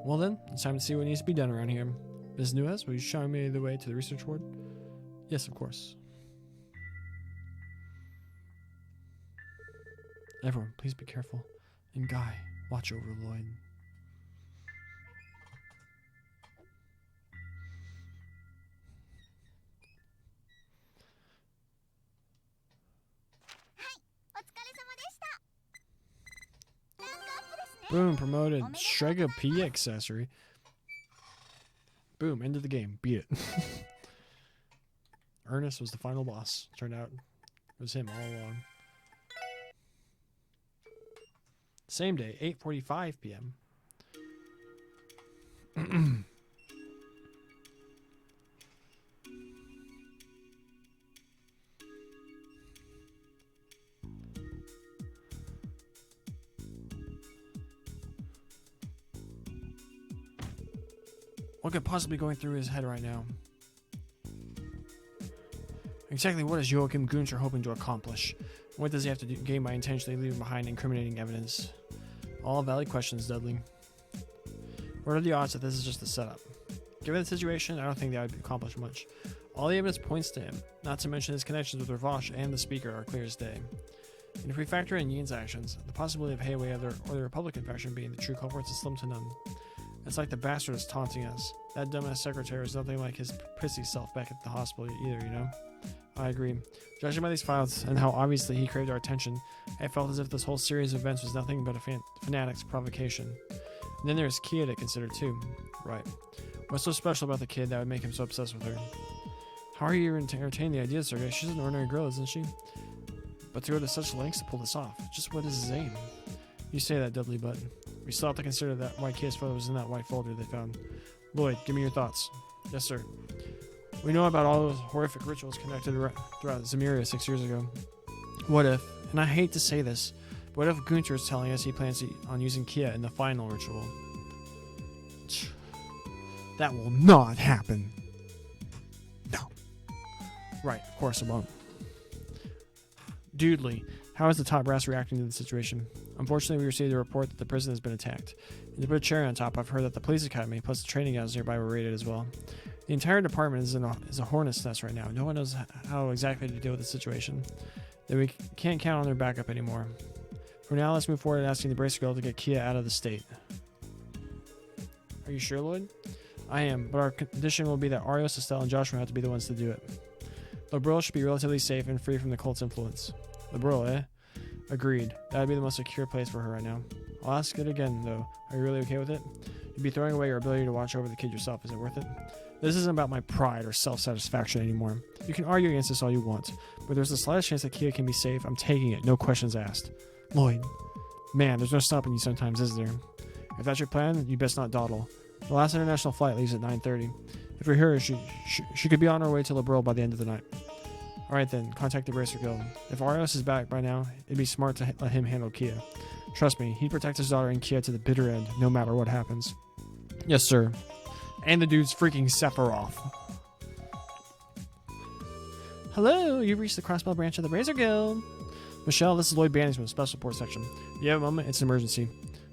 Well then, it's time to see what needs to be done around here. Ms. Nuez, will you show me the way to the research ward? Yes, of course. Everyone, please be careful. And Guy, watch over Lloyd. Boom, promoted. Strega P accessory. Boom, end of the game. Beat it. Ernest was the final boss. Turned out it was him all along. Same day, 8:45 p.m. What could possibly be going through his head right now? Exactly what is Joachim Gunter hoping to accomplish? What does he have to gain by intentionally leaving behind incriminating evidence? All valid questions, Dudley. What are the odds that this is just a setup? Given the situation, I don't think that would accomplish much. All the evidence points to him, not to mention his connections with Ravash and the Speaker are clear as day. And if we factor in Yin's actions, the possibility of Hayway or the Republican faction being the true culprits is slim to none. It's like the bastard is taunting us. That dumbass secretary is nothing like his prissy self back at the hospital either, you know? I agree. Judging by these files and how obviously he craved our attention, I felt as if this whole series of events was nothing but a fanatic's provocation. And then there's Kia to consider too. Right. What's so special about the kid that would make him so obsessed with her? How are you even to entertain the idea, Sergei? She's an ordinary girl, isn't she? But to go to such lengths to pull this off, just what is his aim? You say that, Dudley, but we still have to consider that why Kia's photo was in that white folder they found. Lloyd, give me your thoughts. Yes, sir. We know about all those horrific rituals connected throughout Zemuria 6 years ago. What if, and I hate to say this, what if Gunter is telling us he plans on using Kia in the final ritual? That will not happen. No. Right, of course it won't. Dudley, how is the top brass reacting to the situation? Unfortunately, we received a report that the prison has been attacked. And to put a cherry on top, I've heard that the police academy plus the training grounds nearby were raided as well. The entire department is a hornet's nest right now. No one knows how exactly to deal with the situation. That we can't count on their backup anymore. For now, let's move forward and asking the Bracer Girl to get Kia out of the state. Are you sure, Lloyd? I am, but our condition will be that Arios, Estelle, and Joshua have to be the ones to do it. Liberl should be relatively safe and free from the cult's influence. Liberl, eh? Agreed. That would be the most secure place for her right now. I'll ask it again, though. Are you really okay with it? You'd be throwing away your ability to watch over the kid yourself. Is it worth it? This isn't about my pride or self-satisfaction anymore. You can argue against this all you want, but there's the slightest chance that Kia can be safe. I'm taking it. No questions asked. Lloyd. Man, there's no stopping you sometimes, is there? If that's your plan, you best not dawdle. The last international flight leaves at 9:30. If we're here, she could be on her way to Liberl by the end of the night. Alright then, contact the Bracer Guild. If Arios is back by now, it'd be smart to let him handle Kia. Trust me, he'd protect his daughter and Kia to the bitter end, no matter what happens. Yes, sir. And the dude's freaking Sephiroth. Hello, you've reached the Crossbow branch of the Bracer Guild. Michelle, this is Lloyd Bannies from the Special Support Section. You have a moment? It's an emergency.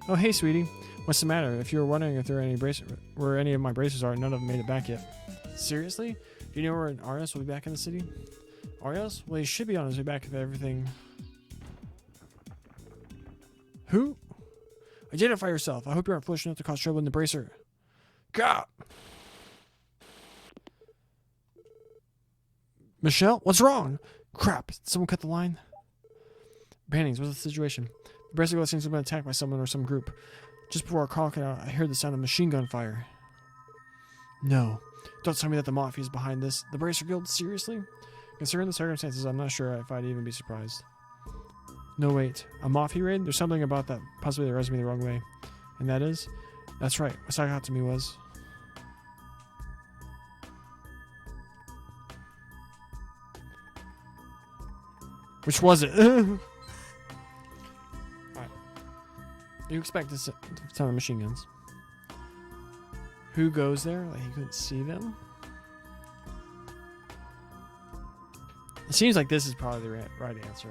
Oh, hey, sweetie. What's the matter? If you were wondering if there are any where any of my braces are, none of them made it back yet. Seriously? Do you know where Arias will be back in the city? Arias? Well, he should be on his way back if everything... Who? Identify yourself. I hope you aren't foolish enough to cause trouble in the bracer. God! Michelle? What's wrong? Crap. Did someone cut the line? Bannings, what's the situation? The bracer girl seems to have been attacked by someone or some group. Just before our call cut out, I heard the sound of machine gun fire. No. Don't tell me that the Mafia is behind this. The Bracer Guild? Seriously? Considering the circumstances, I'm not sure if I'd even be surprised. No, wait. A Mafia raid? There's something about that possibly rubs me the wrong way. And that is? That's right. What stuck out to me was... Which was it? Alright. You expect to sound of machine guns. Who goes there? Like he couldn't see them? It seems like this is probably the right answer.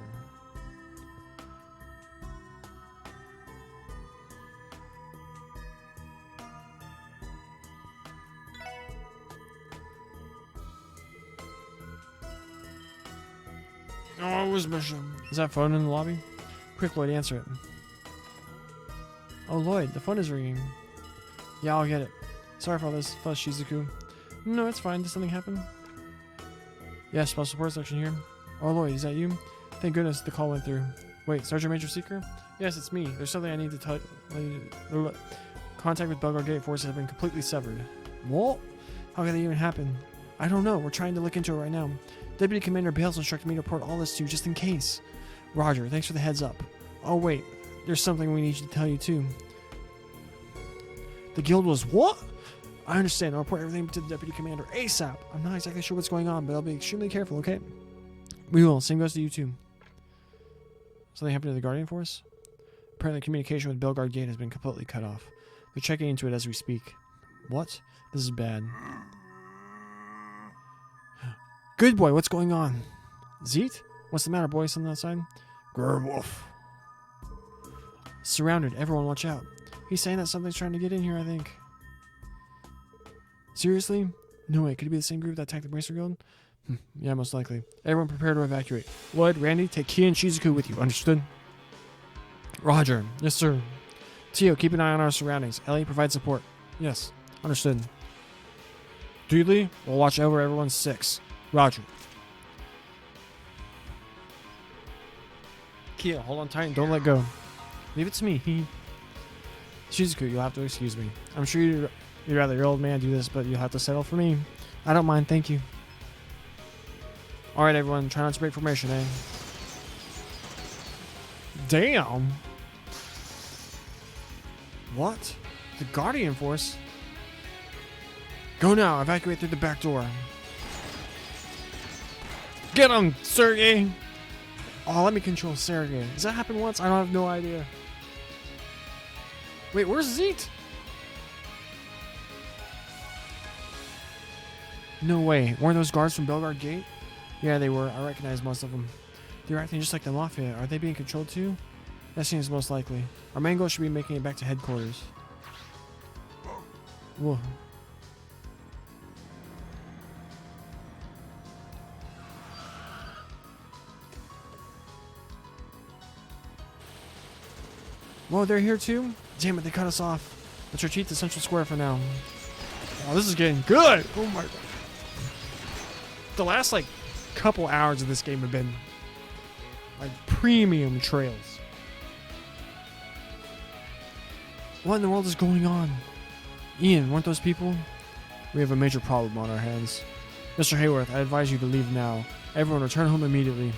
Oh, it was mission. Is that phone in the lobby? Quick, Lloyd, answer it. Oh, Lloyd, the phone is ringing. Yeah, I'll get it. Sorry for all this fuss, Shizuku. No, it's fine. Did something happen? Yes, special support section here. Oh, Lloyd, is that you? Thank goodness the call went through. Wait, Sergeant Major Seeker? Yes, it's me. There's something I need to tell you. Contact with Belgard Gate forces have been completely severed. What? How could that even happen? I don't know. We're trying to look into it right now. Deputy Commander Bales instructed me to report all this to you just in case. Roger, thanks for the heads up. Oh, wait. There's something we need to tell you, too. The guild was what? I understand. I'll report everything to the Deputy Commander ASAP. I'm not exactly sure what's going on, but I'll be extremely careful, okay? We will. Same goes to you, too. Something happened to the Guardian Force? Apparently communication with Belgard Gate has been completely cut off. We're checking into it as we speak. What? This is bad. Good boy, what's going on? Zeet? What's the matter, boy? Something outside? Grr, wolf. Surrounded. Everyone watch out. He's saying that something's trying to get in here, I think. Seriously? No way. Could it be the same group that attacked the Bracer Guild? Yeah, most likely. Everyone prepare to evacuate. Lloyd, Randy, take Kia and Shizuku with you. Understood? Roger. Yes, sir. Tio, keep an eye on our surroundings. Ellie, provide support. Yes. Understood. Doodley, we'll watch over everyone's 6. Roger. Kia, hold on tight and don't let go. Leave it to me. Shizuku, you'll have to excuse me. I'm sure you'd rather your old man do this, but you'll have to settle for me. I don't mind, thank you. Alright, everyone, try not to break formation, eh? Damn! What? The Guardian Force? Go now, evacuate through the back door. Get him, Sergey! Oh, let me control Sergey. Does that happen once? I don't have no idea. Wait, where's Zeet? No way. Weren't those guards from Belgard Gate? Yeah, they were. I recognize most of them. They're acting just like the Mafia. Are they being controlled too? That seems most likely. Our main goal should be making it back to headquarters. Whoa. Whoa, they're here too? Damn it, they cut us off. Let's retreat to Central Square for now. Oh, this is getting good! Oh my god. The last, like, couple hours of this game have been, like, premium trails. What in the world is going on? Ian, weren't those people? We have a major problem on our hands. Mr. Hayworth, I advise you to leave now. Everyone return home immediately.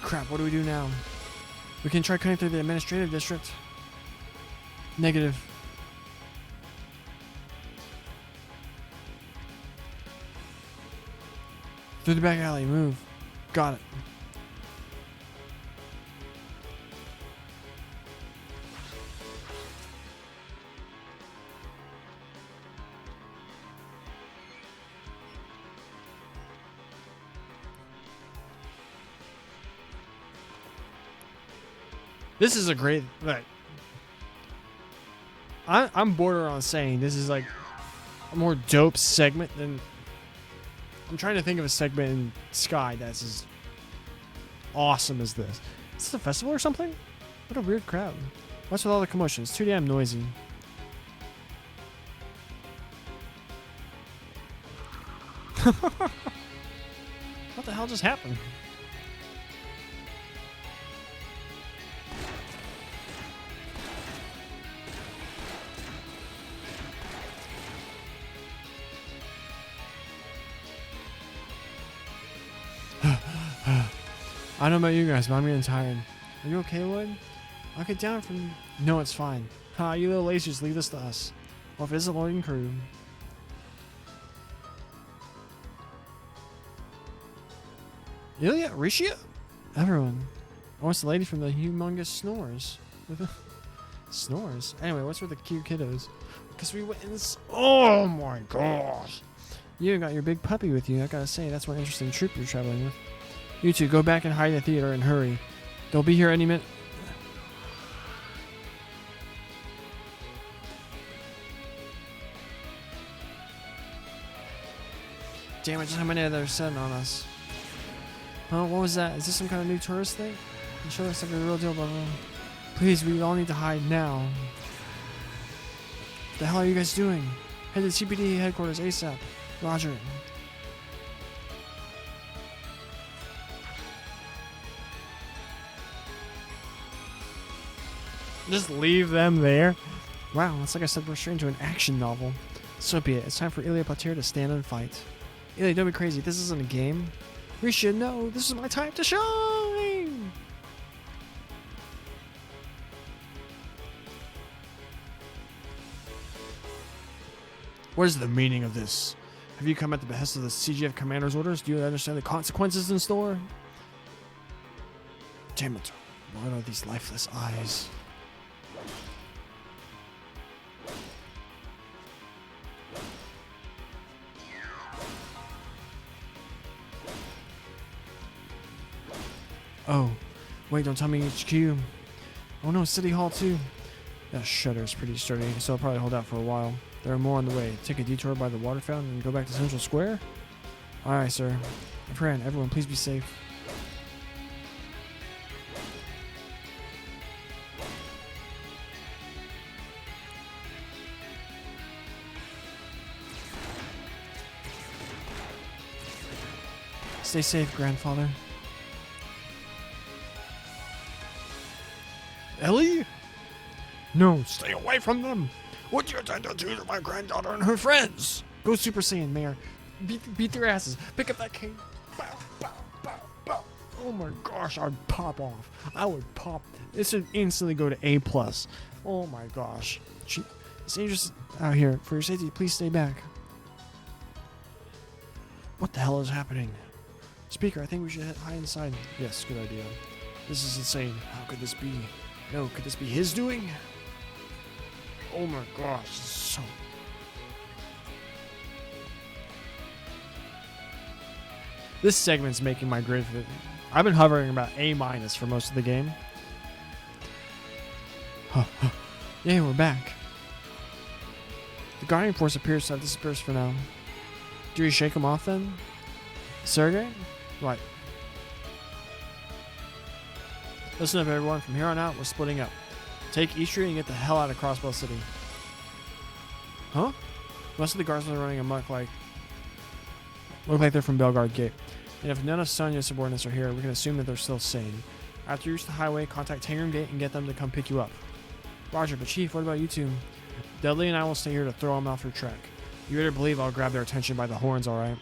Crap, what do we do now? We can try cutting through the administrative district. Negative. Through the back alley, move. Got it. This is a great. Like, I'm border on saying this is like a more dope segment than. I'm trying to think of a segment in Sky that's as awesome as this. Is this a festival or something? What a weird crowd. What's with all the commotion? It's too damn noisy. What the hell just happened? I don't know about you guys, but I'm getting tired. Are you okay, Lloyd? I'll get down from... No, it's fine. Ha, you little lasers, leave this to us. Well, if it is a Lloyd and crew. Ilya? Rishia? Everyone. Oh, it's the lady from the humongous snores. Snores? Anyway, what's with the cute kiddos? Because we went in this... Oh my gosh. You got your big puppy with you. I gotta say, that's one interesting troop you're traveling with. You two, go back and hide in the theater and hurry. They'll be here any minute. Damn it, just how many of they're setting on us. Oh, what was that? Is this some kind of new tourist thing? I'm sure looks like a real deal, blah, blah. Please, we all need to hide now. What the hell are you guys doing? Head to CPD headquarters ASAP. Roger. Just leave them there? Wow, it's like I said, we're straight into an action novel. So be it. It's time for Ilya Patir to stand and fight. Ilya, don't be crazy. This isn't a game. Risha, no. This is my time to shine! What is the meaning of this? Have you come at the behest of the CGF commander's orders? Do you understand the consequences in store? Damn it. What are these lifeless eyes? Oh, wait, don't tell me HQ. Oh no, City Hall too. That shutter's pretty sturdy, so I'll probably hold out for a while. There are more on the way. Take a detour by the water fountain and go back to Central Square? Alright, sir. Friend, everyone, please be safe. Stay safe, grandfather. Ellie? No, stay away from them. What do you intend to do to my granddaughter and her friends? Go Super Saiyan, Mayor. Beat their asses. Pick up that cane. Bow, bow, bow, bow. Oh my gosh, I'd pop off. I would pop. This would instantly go to A+. Oh my gosh. It's dangerous out here. For your safety, please stay back. What the hell is happening? Speaker, I think we should hide inside. Yes, good idea. This is insane. How could this be? No, could this be his doing? Oh my gosh, so... This segment's making my grade. I've been hovering about A- for most of the game. Yeah, we're back. The Guardian Force appears to have dispersed for now. Do you shake him off then? Sergey? Right. Listen up, everyone. From here on out, we're splitting up. Take East Street and get the hell out of Crossbell City. Huh? Most of the guards are running amok look like they're from Belgard Gate. And if none of Sonya's subordinates are here, we can assume that they're still sane. After you reach the highway, contact Tangram Gate and get them to come pick you up. Roger, but Chief, what about you two? Dudley and I will stay here to throw them off your track. You better believe I'll grab their attention by the horns, alright?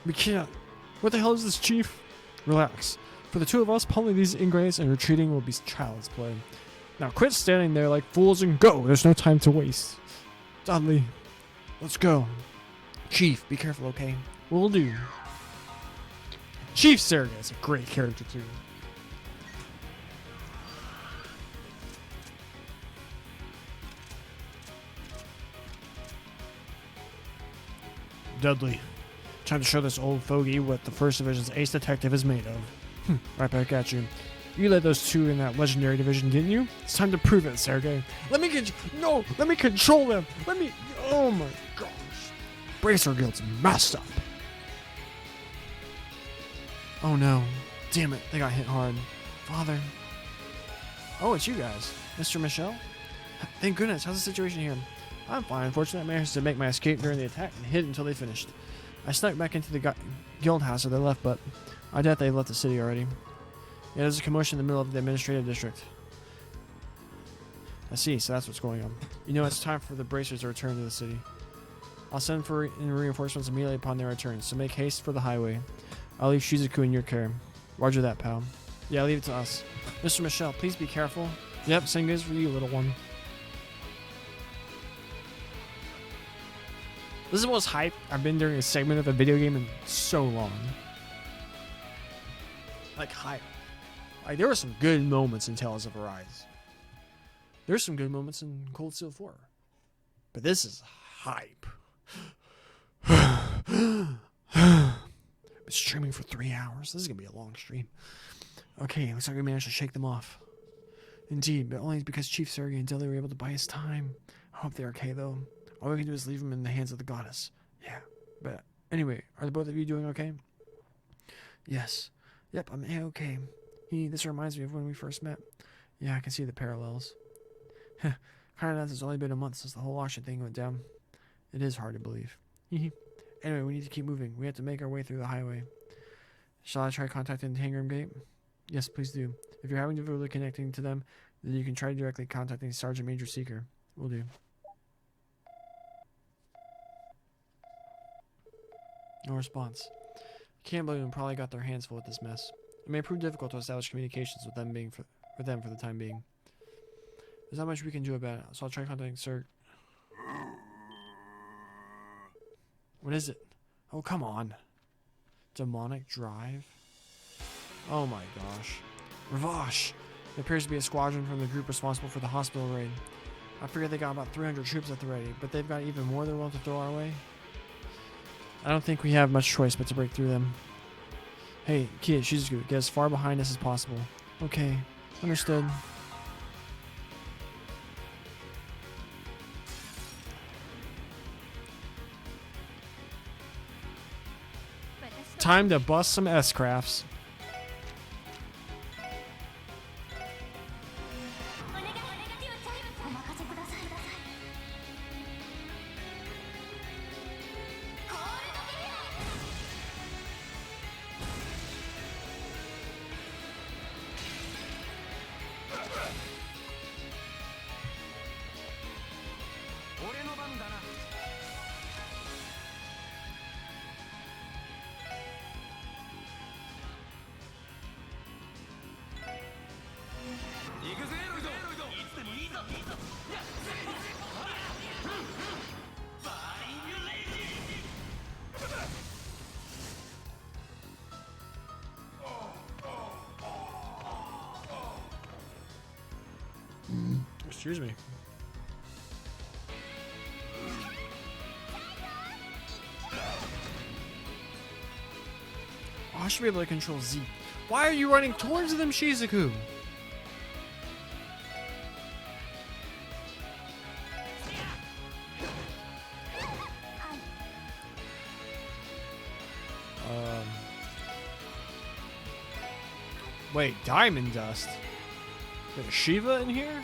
We can't. What the hell is this, Chief? Relax. For the two of us, pulling these ingrates and retreating will be child's play. Now quit standing there like fools and go. There's no time to waste. Dudley, let's go. Chief, be careful, okay? Will do. Chief Sergey is a great character too. Dudley, time to show this old fogey what the 1st Division's ace detective is made of. Right back at you. You led those two in that legendary division, didn't you? It's time to prove it, Sergey. Let me control them. Oh my gosh. Bracer Guild's messed up. Oh no. Damn it, they got hit hard. Father. Oh, it's you guys. Mr. Michel? Thank goodness. How's the situation here? I'm fine. Unfortunately, I managed to make my escape during the attack and hid until they finished. I snuck back into the guild house, so they left, but I doubt they left the city already. Yeah, there's a commotion in the middle of the administrative district. I see, so that's what's going on. You know, it's time for the bracers to return to the city. I'll send for reinforcements immediately upon their return, so make haste for the highway. I'll leave Shizuku in your care. Roger that, pal. Yeah, leave it to us. Mr. Michel, please be careful. Yep, same goes for you, little one. This is the most hype I've been during a segment of a video game in so long. Like, hype. Like, there were some good moments in Tales of Arise. There's some good moments in Cold Steel 4. But this is hype. Been streaming for 3 hours. This is going to be a long stream. Okay, looks like we managed to shake them off. Indeed, but only because Chief Sergey and Dilly were able to buy us time. I hope they're okay, though. All we can do is leave them in the hands of the goddess. Yeah, but anyway, are the both of you doing okay? Yes. Yep, I'm okay. This reminds me of when we first met. Yeah, I can see the parallels. Kind of nuts. It's only been a month since the whole auction thing went down. It is hard to believe. Anyway, we need to keep moving. We have to make our way through the highway. Shall I try contacting the Tangram Gate? Yes, please do. If you're having difficulty connecting to them, then you can try directly contacting Sergeant Major Seeker. Will do. No response. Can't believe them probably got their hands full with this mess. It may prove difficult to establish communications with them for the time being. There's not much we can do about it, so I'll try contacting Sir. What is it? Oh, come on. Demonic Drive? Oh my gosh. Ravash! There appears to be a squadron from the group responsible for the hospital raid. I figured they got about 300 troops at the ready, but they've got even more they're willing to throw our way. I don't think we have much choice but to break through them. Hey, kid, Shizuku, get as far behind us as possible. Okay, understood. Time to bust some S-crafts. Excuse me. Oh, I should be able to control Z. Why are you running towards them, Shizuku? Wait, Diamond Dust? There's Shiva in here?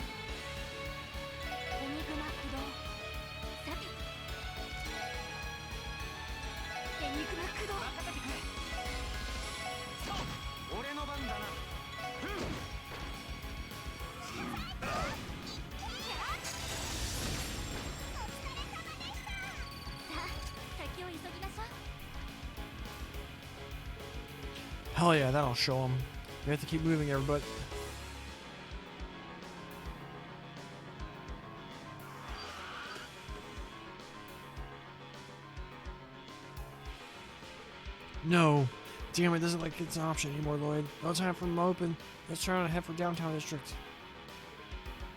Hell yeah, that'll show them. We have to keep moving, everybody. No. Damn, it doesn't like it's an option anymore, Lloyd. No time for them to open. Let's try to head for downtown district.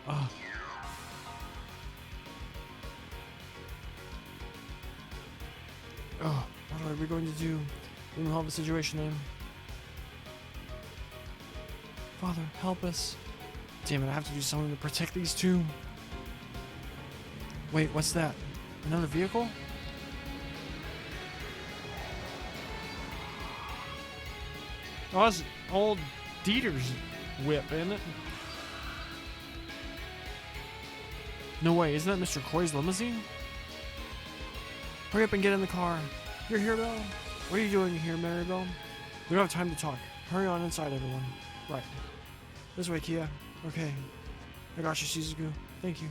Oh. Oh, what are we going to do? We don't have the situation in. Father, help us. Damn it, I have to do something to protect these two. Wait, what's that? Another vehicle? Oh, it's old Dieter's whip, isn't it? No way, isn't that Mr. Croy's limousine? Hurry up and get in the car. You're here, Belle? What are you doing here, Maribel? We don't have time to talk. Hurry on inside, everyone. Right. This way, Kia. Okay. I got you, Shizuku. Thank you.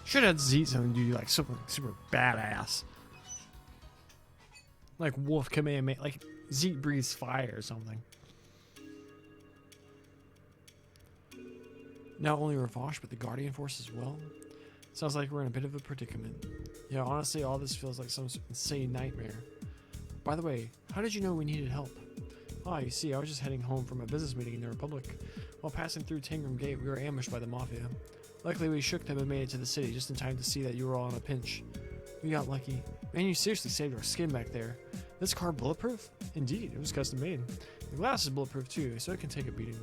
Should have Zeet something do like something super badass. Like Wolf Kamehameha, like Zeet breathes fire or something. Not only Ravash, but the Guardian Force as well. Sounds like we're in a bit of a predicament. Yeah, honestly, all this feels like some insane nightmare. By the way, how did you know we needed help? Ah, you see, I was just heading home from a business meeting in the Republic. While passing through Tangram Gate, we were ambushed by the Mafia. Luckily, we shook them and made it to the city just in time to see that you were all in a pinch. We got lucky. Man, you seriously saved our skin back there. This car bulletproof? Indeed, it was custom made. The glass is bulletproof too, so it can take a beating.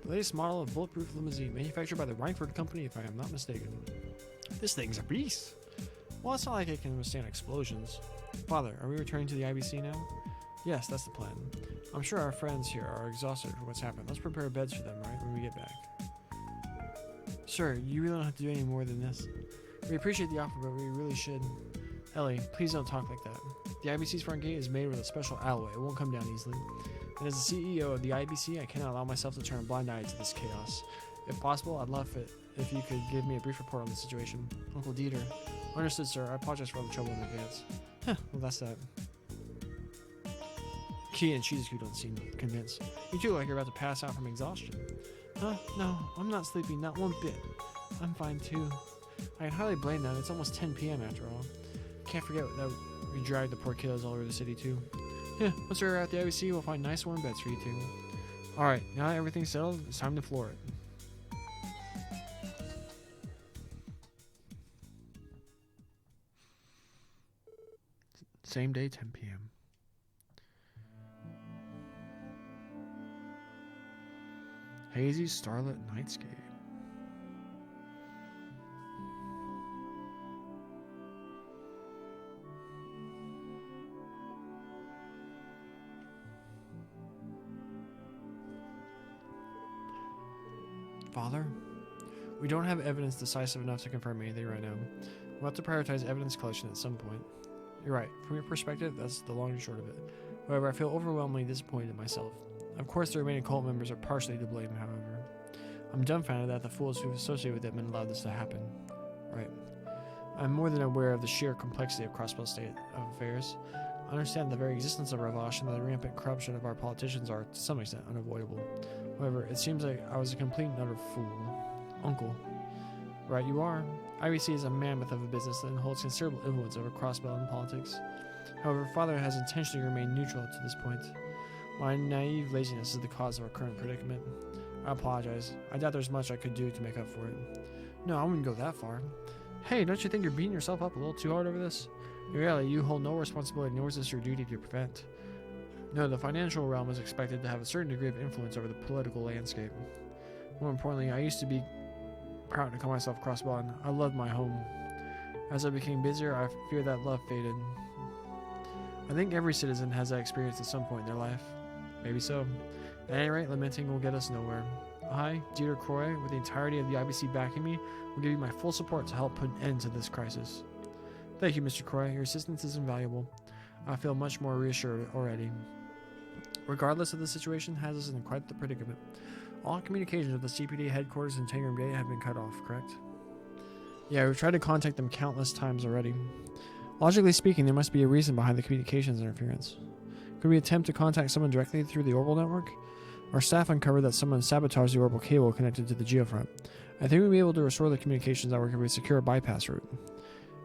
The latest model of bulletproof limousine, manufactured by the Reinford Company, if I am not mistaken. This thing's a beast. Well, it's not like it can withstand explosions. Father, are we returning to the IBC now? Yes, that's the plan. I'm sure our friends here are exhausted for what's happened. Let's prepare beds for them, right, when we get back. Sir, you really don't have to do any more than this. We appreciate the offer, but we really should. Ellie, please don't talk like that. The IBC's front gate is made with a special alloy. It won't come down easily. And as the CEO of the IBC, I cannot allow myself to turn a blind eye to this chaos. If possible, I'd love it if you could give me a brief report on the situation. Uncle Dieter. Understood, sir. I apologize for all the trouble in advance. Huh, well, that's that. Key and Shizuku don't seem convinced. You two look like you're about to pass out from exhaustion. Huh? No, I'm not sleepy, not one bit. I'm fine too. I can hardly blame them. It's almost 10 p.m. after all. Can't forget that we dragged the poor kiddos all over the city too. Yeah, once we're at the IBC, we'll find nice warm beds for you two. Alright, now that everything's settled, it's time to floor it. Same day, 10 p.m. Hazy starlit nightscape. Father? We don't have evidence decisive enough to confirm anything right now. We'll have to prioritize evidence collection at some point. You're right. From your perspective, that's the long and short of it. However, I feel overwhelmingly disappointed in myself. Of course, the remaining cult members are partially to blame, however. I'm dumbfounded that the fools who associate with them and allowed this to happen. Right. I'm more than aware of the sheer complexity of Crossbell's state of affairs. I understand the very existence of Ravash and the rampant corruption of our politicians are, to some extent, unavoidable. However, it seems like I was a complete and utter fool. Uncle. Right you are. IBC is a mammoth of a business that holds considerable influence over Crossbell and politics. However, Father has intentionally remained neutral to this point. My naive laziness is the cause of our current predicament. I apologize. I doubt there's much I could do to make up for it. No, I wouldn't go that far. Hey, don't you think you're beating yourself up a little too hard over this? In reality, you hold no responsibility, nor is this your duty to prevent. No, the financial realm is expected to have a certain degree of influence over the political landscape. More importantly, I used to be proud to call myself Crossbell, and I loved my home. As I became busier, I fear that love faded. I think every citizen has that experience at some point in their life. Maybe so. At any rate, lamenting will get us nowhere. I, Dieter Croy, with the entirety of the IBC backing me, will give you my full support to help put an end to this crisis. Thank you, Mr. Croy. Your assistance is invaluable. I feel much more reassured already. Regardless of the situation, has us in quite the predicament. All communications with the CPD headquarters in Tangram Gate have been cut off, correct? Yeah, we've tried to contact them countless times already. Logically speaking, there must be a reason behind the communications interference. Could we attempt to contact someone directly through the orbital network? Our staff uncovered that someone sabotaged the orbital cable connected to the geofront. I think we'll be able to restore the communications network if we secure a bypass route.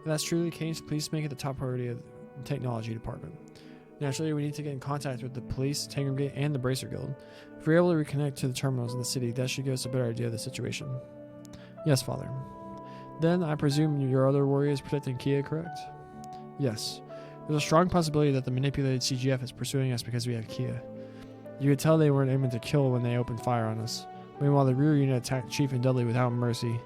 If that's truly the case, please make it the top priority of the technology department. Naturally, we need to get in contact with the police, Tangram Gate, and the Bracer Guild. If we're able to reconnect to the terminals in the city, that should give us a better idea of the situation. Yes, Father. Then I presume your other warrior is protecting Kia, correct? Yes. There's a strong possibility that the manipulated CGF is pursuing us because we have Kia. You could tell they weren't aiming to kill when they opened fire on us. Meanwhile, the rear unit attacked Chief and Dudley without mercy,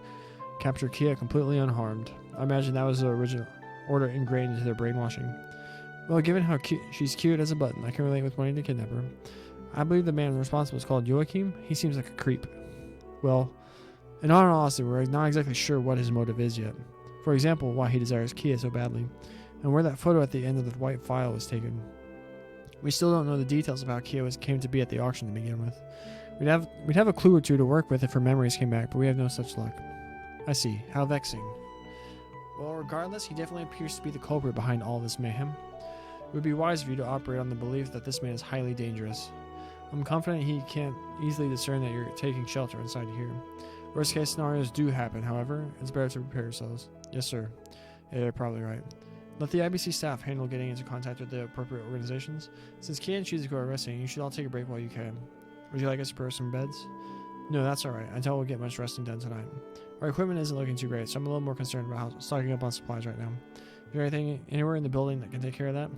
captured Kia completely unharmed. I imagine that was the original order ingrained into their brainwashing. Well, given how she's cute as a button, I can relate with wanting to kidnap her. I believe the man responsible is called Joachim. He seems like a creep. Well, in all honesty, we're not exactly sure what his motive is yet. For example, why he desires Kia so badly, and where that photo at the end of the white file was taken. We still don't know the details of how Kia came to be at the auction to begin with. We'd have a clue or two to work with if her memories came back, but we have no such luck. I see. How vexing. Well, regardless, he definitely appears to be the culprit behind all this mayhem. It would be wise of you to operate on the belief that this man is highly dangerous. I'm confident he can't easily discern that you're taking shelter inside here. Worst case scenarios do happen, however. It's better to prepare yourselves. Yes, sir. Yeah, you're probably right. Let the IBC staff handle getting into contact with the appropriate organizations. Since Kia and Shizuko are resting, you should all take a break while you can. Would you like us to prepare some beds? No, that's alright. I doubt we'll get much resting done tonight. Our equipment isn't looking too great, so I'm a little more concerned about how stocking up on supplies right now. Is there anything anywhere in the building that can take care of that?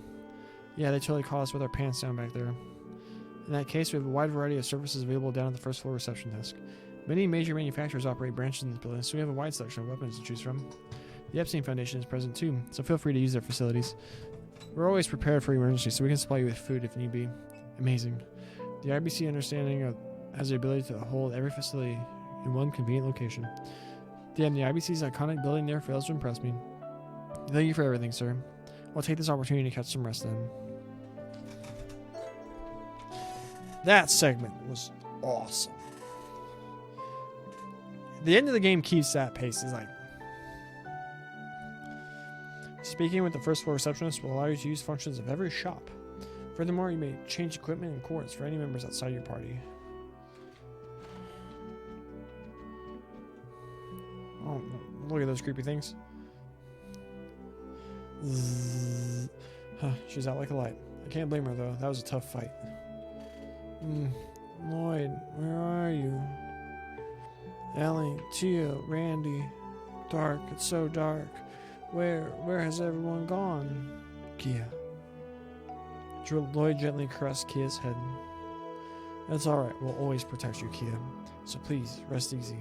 Yeah, they totally caught us with our pants down back there. In that case, we have a wide variety of services available down at the first floor reception desk. Many major manufacturers operate branches in this building, so we have a wide selection of weapons to choose from. The Epstein Foundation is present too, so feel free to use their facilities. We're always prepared for emergencies, so we can supply you with food if need be. Amazing. The IBC has the ability to hold every facility in one convenient location. Damn, the IBC's iconic building there fails to impress me. Thank you for everything, sir. I'll take this opportunity to catch some rest then. That segment was awesome. The end of the game keeps that pace. It's like, speaking with the first floor receptionist will allow you to use functions of every shop. Furthermore, you may change equipment and coordinates for any members outside your party. Oh, look at those creepy things. Zzz. Huh, she's out like a light. I can't blame her though. That was a tough fight. Lloyd, where are you? Ellie, Tia, Randy. Dark, it's so dark. Where has everyone gone? Kia. Lloyd gently caressed Kia's head. That's alright, we'll always protect you, Kia. So please, rest easy.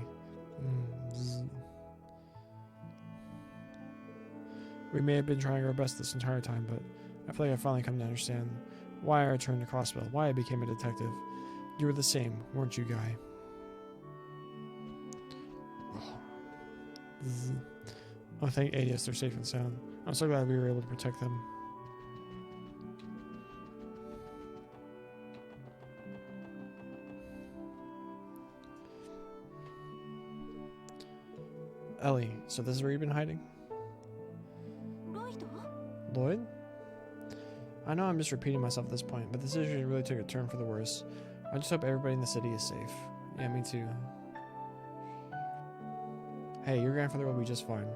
We may have been trying our best this entire time, but I feel like I've finally come to understand why I returned to Crossbell, why I became a detective. You were the same, weren't you, Guy? Oh, thank ADS, they're safe and sound. I'm so glad we were able to protect them. Ellie, so this is where you've been hiding? Lloyd? I know I'm just repeating myself at this point, but the situation really took a turn for the worse. I just hope everybody in the city is safe. Yeah, me too. Hey, your grandfather will be just fine.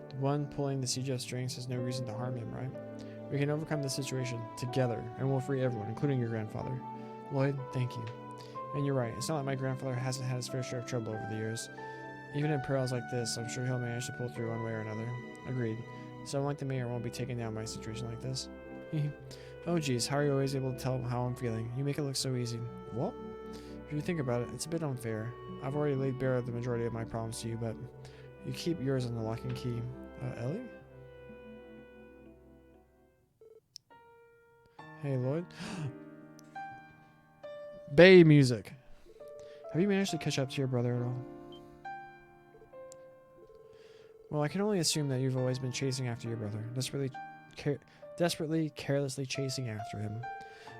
The one pulling the CGF strings has no reason to harm him, right? We can overcome this situation together, and we'll free everyone, including your grandfather. Lloyd, thank you. And you're right, it's not like my grandfather hasn't had his fair share of trouble over the years. Even in perils like this, I'm sure he'll manage to pull through one way or another. Agreed. Someone like the mayor won't be taken down by a situation like this. Oh geez, how are you always able to tell how I'm feeling? You make it look so easy. Well, if you think about it, it's a bit unfair. I've already laid bare the majority of my problems to you, but you keep yours on the lock and key. Ellie? Hey, Lloyd? Bay music. Have you managed to catch up to your brother at all? Well, I can only assume that you've always been chasing after your brother, desperately, carelessly chasing after him.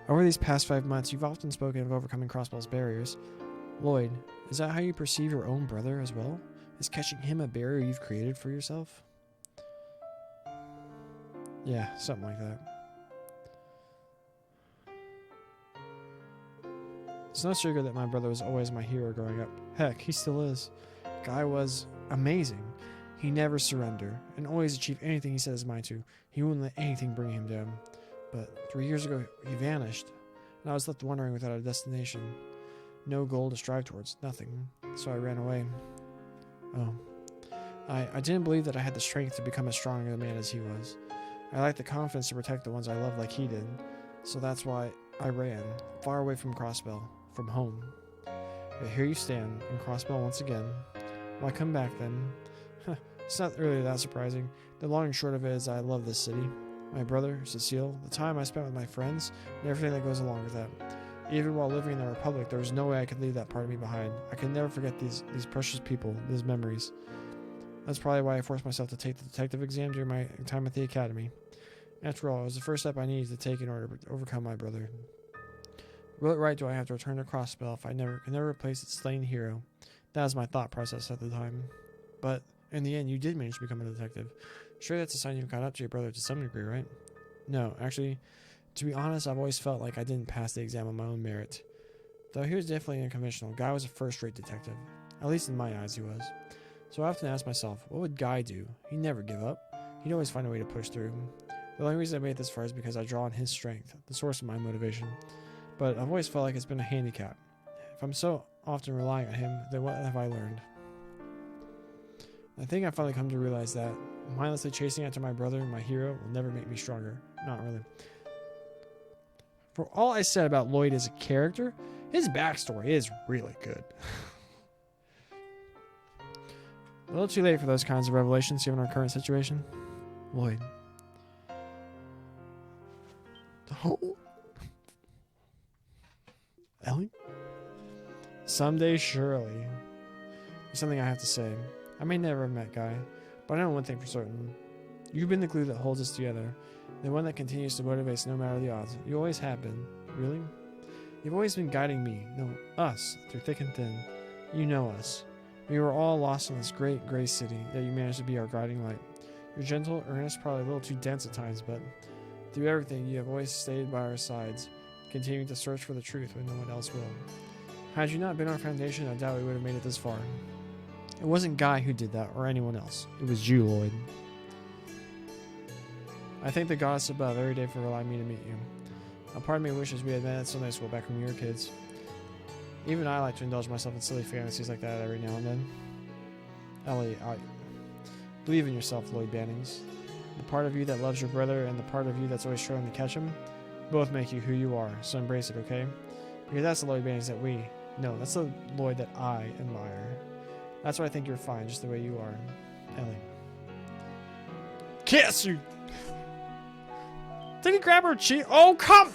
Over these past 5 months, you've often spoken of overcoming Crossbell's barriers. Lloyd, is that how you perceive your own brother as well? Is catching him a barrier you've created for yourself? Yeah, something like that. It's no secret that my brother was always my hero growing up. Heck, he still is. Guy was amazing. He never surrendered, and always achieved anything he set his mind to. He wouldn't let anything bring him down. But 3 years ago, he vanished, and I was left wandering without a destination. No goal to strive towards, nothing. So I ran away. Oh. I didn't believe that I had the strength to become as strong a man as he was. I lacked the confidence to protect the ones I loved like he did. So that's why I ran, far away from Crossbell, from home. But here you stand, in Crossbell once again. Why come back then? It's not really that surprising. The long and short of it is I love this city. My brother, Cecile, the time I spent with my friends, and everything that goes along with that. Even while living in the Republic, there was no way I could leave that part of me behind. I can never forget these precious people, these memories. That's probably why I forced myself to take the detective exam during my time at the academy. After all, it was the first step I needed to take in order to overcome my brother. What right do I have to return to Crossbell if I can never replace its slain hero? That was my thought process at the time. But in the end, you did manage to become a detective. Sure, that's a sign you've caught up to your brother to some degree, right? No, actually, to be honest, I've always felt like I didn't pass the exam on my own merit. Though he was definitely unconventional, Guy was a first-rate detective. At least in my eyes, he was. So I often ask myself, what would Guy do? He'd never give up. He'd always find a way to push through. The only reason I made it this far is because I draw on his strength, the source of my motivation. But I've always felt like it's been a handicap. If I'm so often relying on him, then what have I learned? I think I've finally come to realize that mindlessly chasing after my brother, my hero, will never make me stronger. Not really. For all I said about Lloyd as a character, his backstory is really good. A little too late for those kinds of revelations given our current situation. Lloyd. Oh. Ellie? Someday, surely. There's something I have to say. I may never have met Guy, but I know one thing for certain. You've been the glue that holds us together, the one that continues to motivate us no matter the odds. You always have been. Really? You've always been guiding me, no, us, through thick and thin. You know us. We were all lost in this great gray city, yet you managed to be our guiding light. You're gentle, earnest, probably a little too dense at times, but through everything, you have always stayed by our sides, continuing to search for the truth when no one else will. Had you not been our foundation, I doubt we would have made it this far. It wasn't Guy who did that, or anyone else. It was you, Lloyd. I thank the goddess above every day for allowing me to meet you. A part of me wishes we had met at Sunday school back when we were kids. Even I like to indulge myself in silly fantasies like that every now and then. Ellie, I believe in yourself, Lloyd Bannings. The part of you that loves your brother and the part of you that's always struggling to catch him, both make you who you are, so embrace it, okay? Because that's the Lloyd Bannings that we... No, that's the Lloyd that I admire. That's why I think you're fine, just the way you are. Ellie. Kiss you! Did he grab her cheek? Oh, come!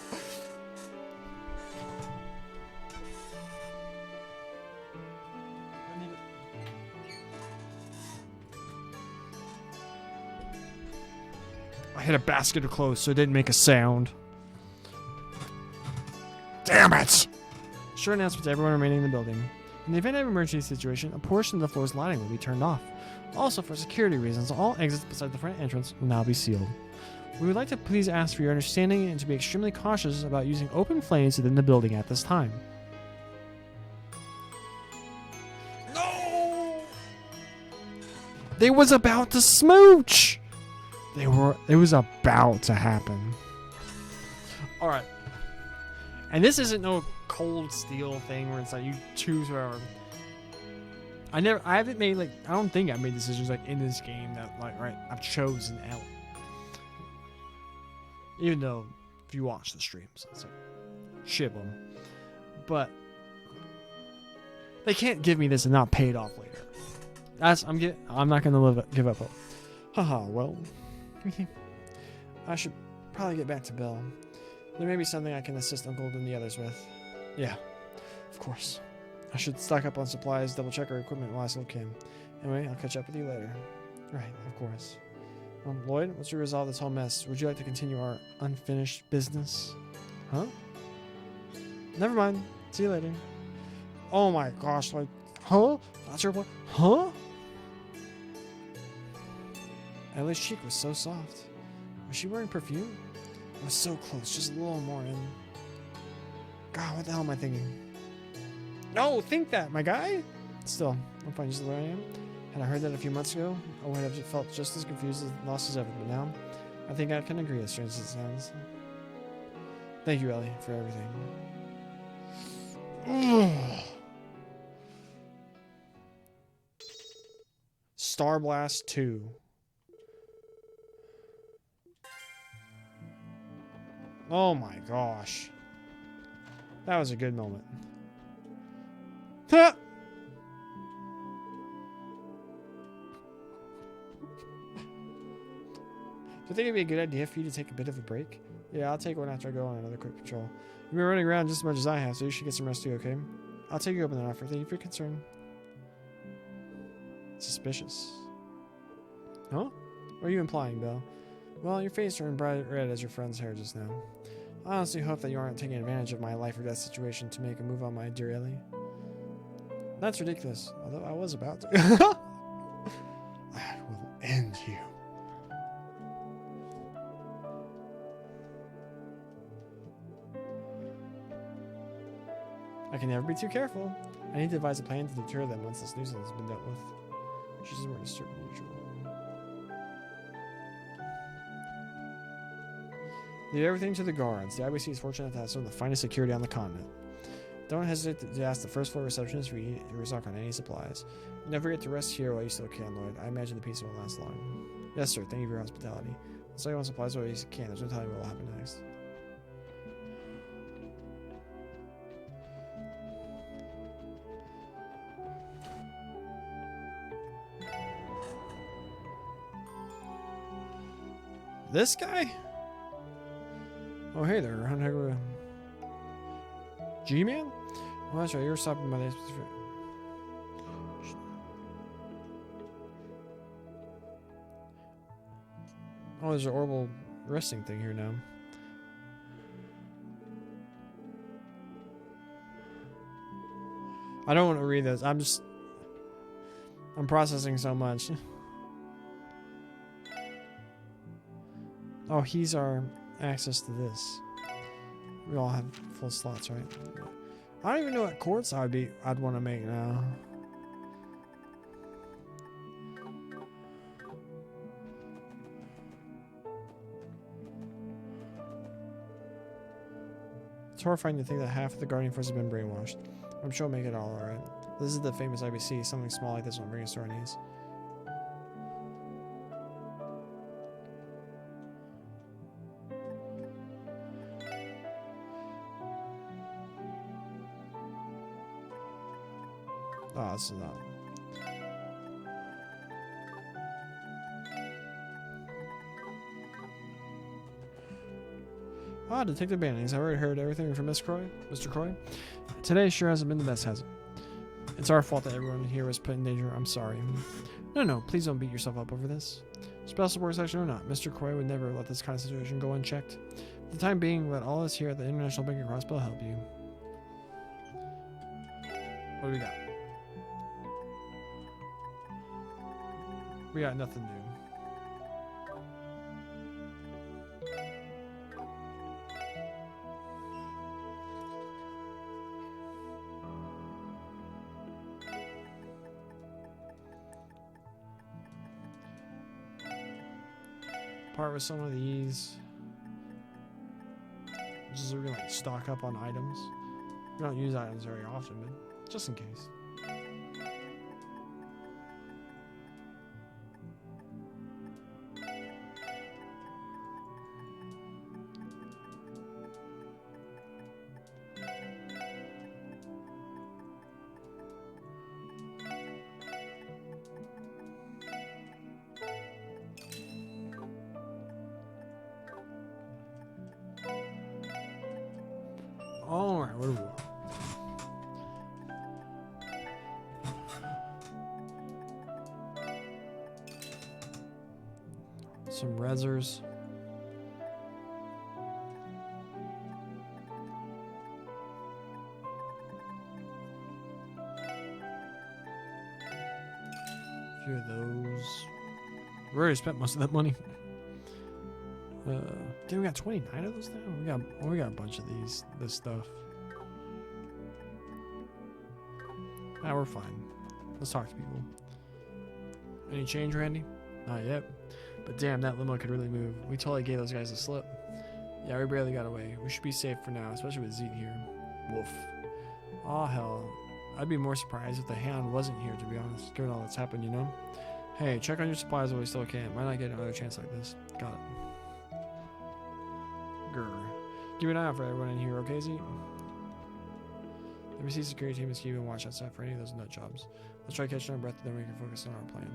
I hit a basket of clothes so it didn't make a sound. Damn it! Short announcement to everyone remaining in the building. In the event of an emergency situation, a portion of the floor's lighting will be turned off. Also, for security reasons, all exits beside the front entrance will now be sealed. We would like to please ask for your understanding and to be extremely cautious about using open flames within the building at this time. No! They was about to smooch! It was about to happen. Alright. And this isn't no Cold Steel thing where it's like you choose whoever. I haven't made I don't think I've made decisions like in this game that I've chosen Ellie. Even though if you watch the streams, it's like ship them. But they can't give me this and not pay it off later. I'm not gonna give up hope. Haha, well, I should probably get back to Belle. There may be something I can assist Uncle and the others with. Yeah, of course. I should stock up on supplies, double check our equipment while I still can. Anyway, I'll catch up with you later. Right, of course. Lloyd, what's your resolve this whole mess? Would you like to continue our unfinished business? Huh? Never mind. See you later. Oh my gosh, huh? That's your boy? Huh? Ellie's cheek was so soft. Was she wearing perfume? I was so close, just a little more in. God, what the hell am I thinking? No, think that, my guy! Still, I'm fine just the way I am. Had I heard that a few months ago, I would have felt just as confused and lost as ever, but now, I think I can agree, as strange as it sounds. Thank you, Ellie, for everything. Star Blast 2. Oh my gosh. That was a good moment. Ha! Do you think it'd be a good idea for you to take a bit of a break? Yeah, I'll take one after I go on another quick patrol. You've been running around just as much as I have, so you should get some rest too, okay? I'll take you up on that offer. Thank you for your concern. Suspicious. Huh? What are you implying, Bill? Well, your face turned bright red as your friend's hair just now. I honestly hope that you aren't taking advantage of my life or death situation to make a move on my dear Ellie. That's ridiculous, although I was about to. I will end you. I can never be too careful. I need to devise a plan to deter them once this nuisance has been dealt with. She's more disturbed than usual. Leave everything to the guards. The IBC is fortunate to have some of the finest security on the continent. Don't hesitate to ask the first floor receptionist for you to restock on any supplies. Never forget to rest here while you still can, Lloyd. I imagine the peace won't last long. Yes, sir. Thank you for your hospitality. I'll sell you on supplies while you can. There's no telling what will happen next. This guy? Oh, hey there, Hunter. G-Man? Well, that's right, you're stopping by this. Oh, there's an orbital resting thing here now. I don't want to read this. I'm processing so much. Oh, he's our access to this. We all have full slots, right? I don't even know what quartz I'd want to make now. It's horrifying to think that half of the Guardian Force has been brainwashed. I'm sure we'll make it all alright. This is the famous IBC. Something small like this won't bring us to our knees. Oh, this is not. Ah, Detective Bannings. I already heard everything from Mr. Croy. Today sure hasn't been the best, has it? It's our fault that everyone here was put in danger. I'm sorry. No, please don't beat yourself up over this. Special support section or not, Mr. Croy would never let this kind of situation go unchecked. For the time being, let all of us here at the International Bank and Crossbow help you. What do we got? We got nothing new. Part with some of these. Just so we can like stock up on items. We don't use items very often, but just in case. Alright, what do we want? Some rezzers. A few of those. We already spent most of that money. Dude, we got 29 of those now? We got a bunch of this stuff. Nah, we're fine. Let's talk to people. Any change, Randy? Not yet. But damn, that limo could really move. We totally gave those guys a slip. Yeah, we barely got away. We should be safe for now, especially with Zeke here. Woof. Aw, hell. I'd be more surprised if the Hound wasn't here, to be honest, given all that's happened, you know? Hey, check on your supplies while we still can. Might not get another chance like this. Got it. Grr. Keep an eye out for everyone in here, okay, Z? The MSC security team is keeping watch outside for any of those nut jobs. Let's try catching our breath, then we can focus on our plan.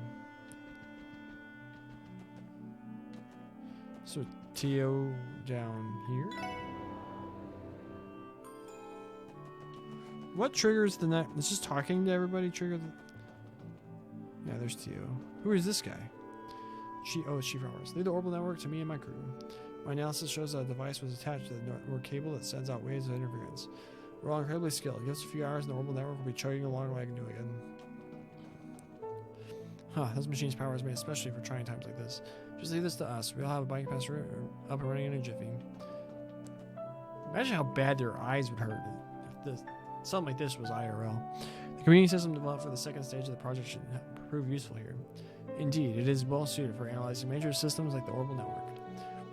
So, Tio down here. What triggers the next? It's just talking to everybody. Trigger the. Yeah, there's Tio. Who is this guy? It's Chief Roberts. Lead the orbital network to me and my crew. My analysis shows that a device was attached to the network cable that sends out waves of interference. We're all incredibly skilled. Give us a few hours and the orbital network will be chugging along like I can do again. Huh, this machine's power is made especially for trying times like this. Just leave this to us. We'll have a bike pass up and running in a jiffy. Imagine how bad their eyes would hurt if something like this was IRL. The community system developed for the second stage of the project should prove useful here. Indeed, it is well suited for analyzing major systems like the orbital network.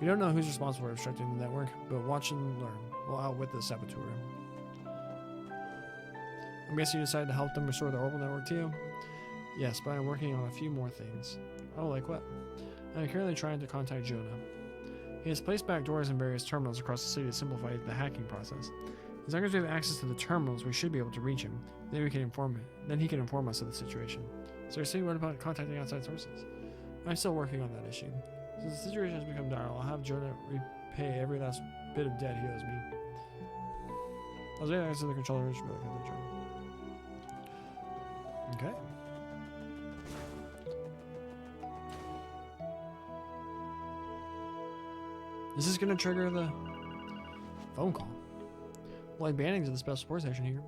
We don't know who's responsible for obstructing the network, but watch and learn. We'll outwit the saboteur. I'm guessing you decided to help them restore the orbital network to you? Yes, but I'm working on a few more things. Oh, like what? I'm currently trying to contact Jonah. He has placed back doors in various terminals across the city to simplify the hacking process. As long as we have access to the terminals, we should be able to reach him. Then he can inform us of the situation. Seriously, what about contacting outside sources? I'm still working on that issue. Since the situation has become dire, I'll have Jonah repay every last bit of debt he owes me. I was waiting to the controller. Okay. Is this gonna trigger the phone call? Lloyd Banning's at the special support station here.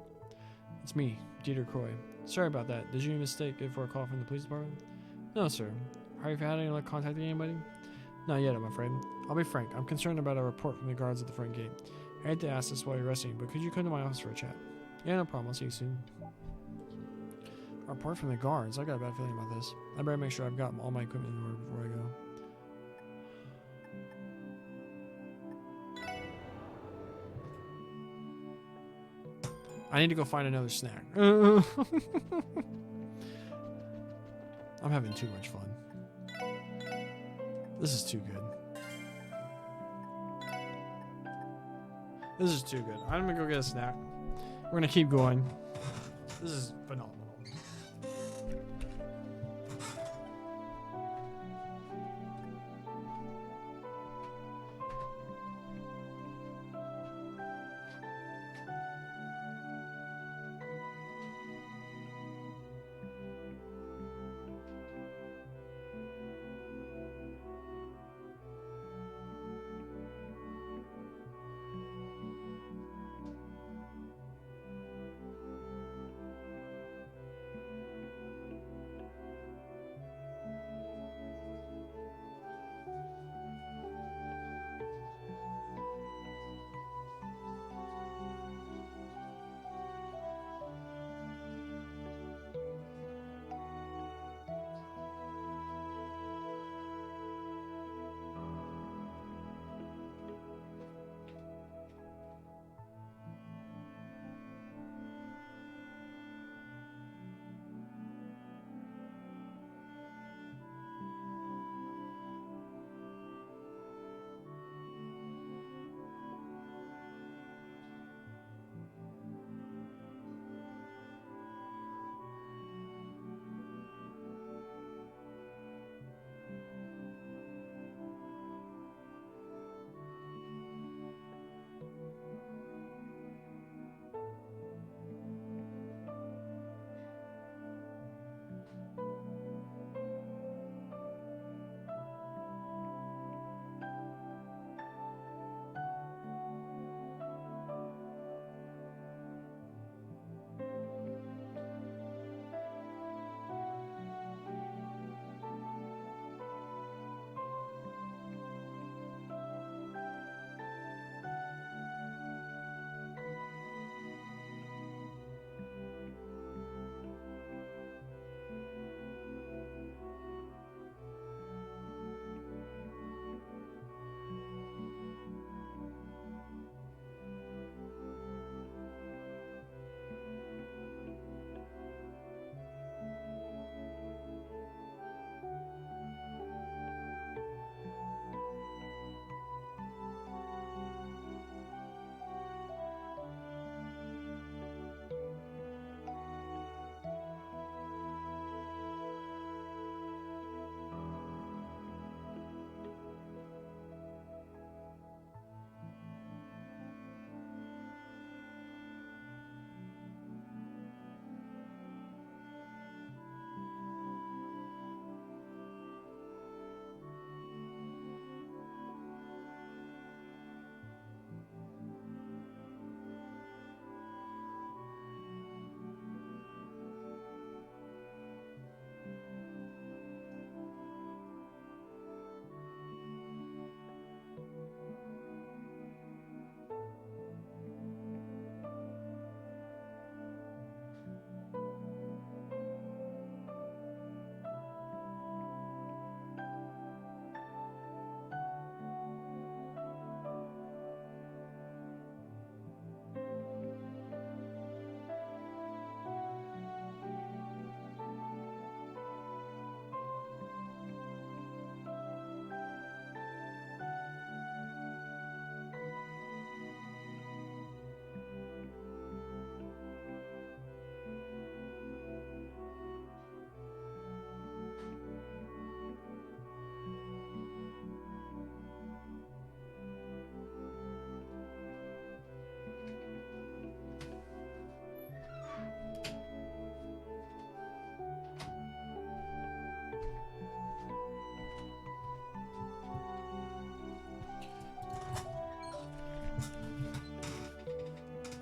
It's me, Dieter Croy. Sorry about that. Did you mistake it for a call from the police department? No, sir. Have you had any luck contacting anybody? Not yet, I'm afraid. I'll be frank. I'm concerned about a report from the guards at the front gate. I hate to ask this while you're resting, but could you come to my office for a chat? Yeah, no problem. I'll see you soon. A report from the guards? I got a bad feeling about this. I better make sure I've got all my equipment in order before I go. I need to go find another snack. I'm having too much fun. This is too good. This is too good. I'm gonna go get a snack. We're gonna keep going. This is phenomenal.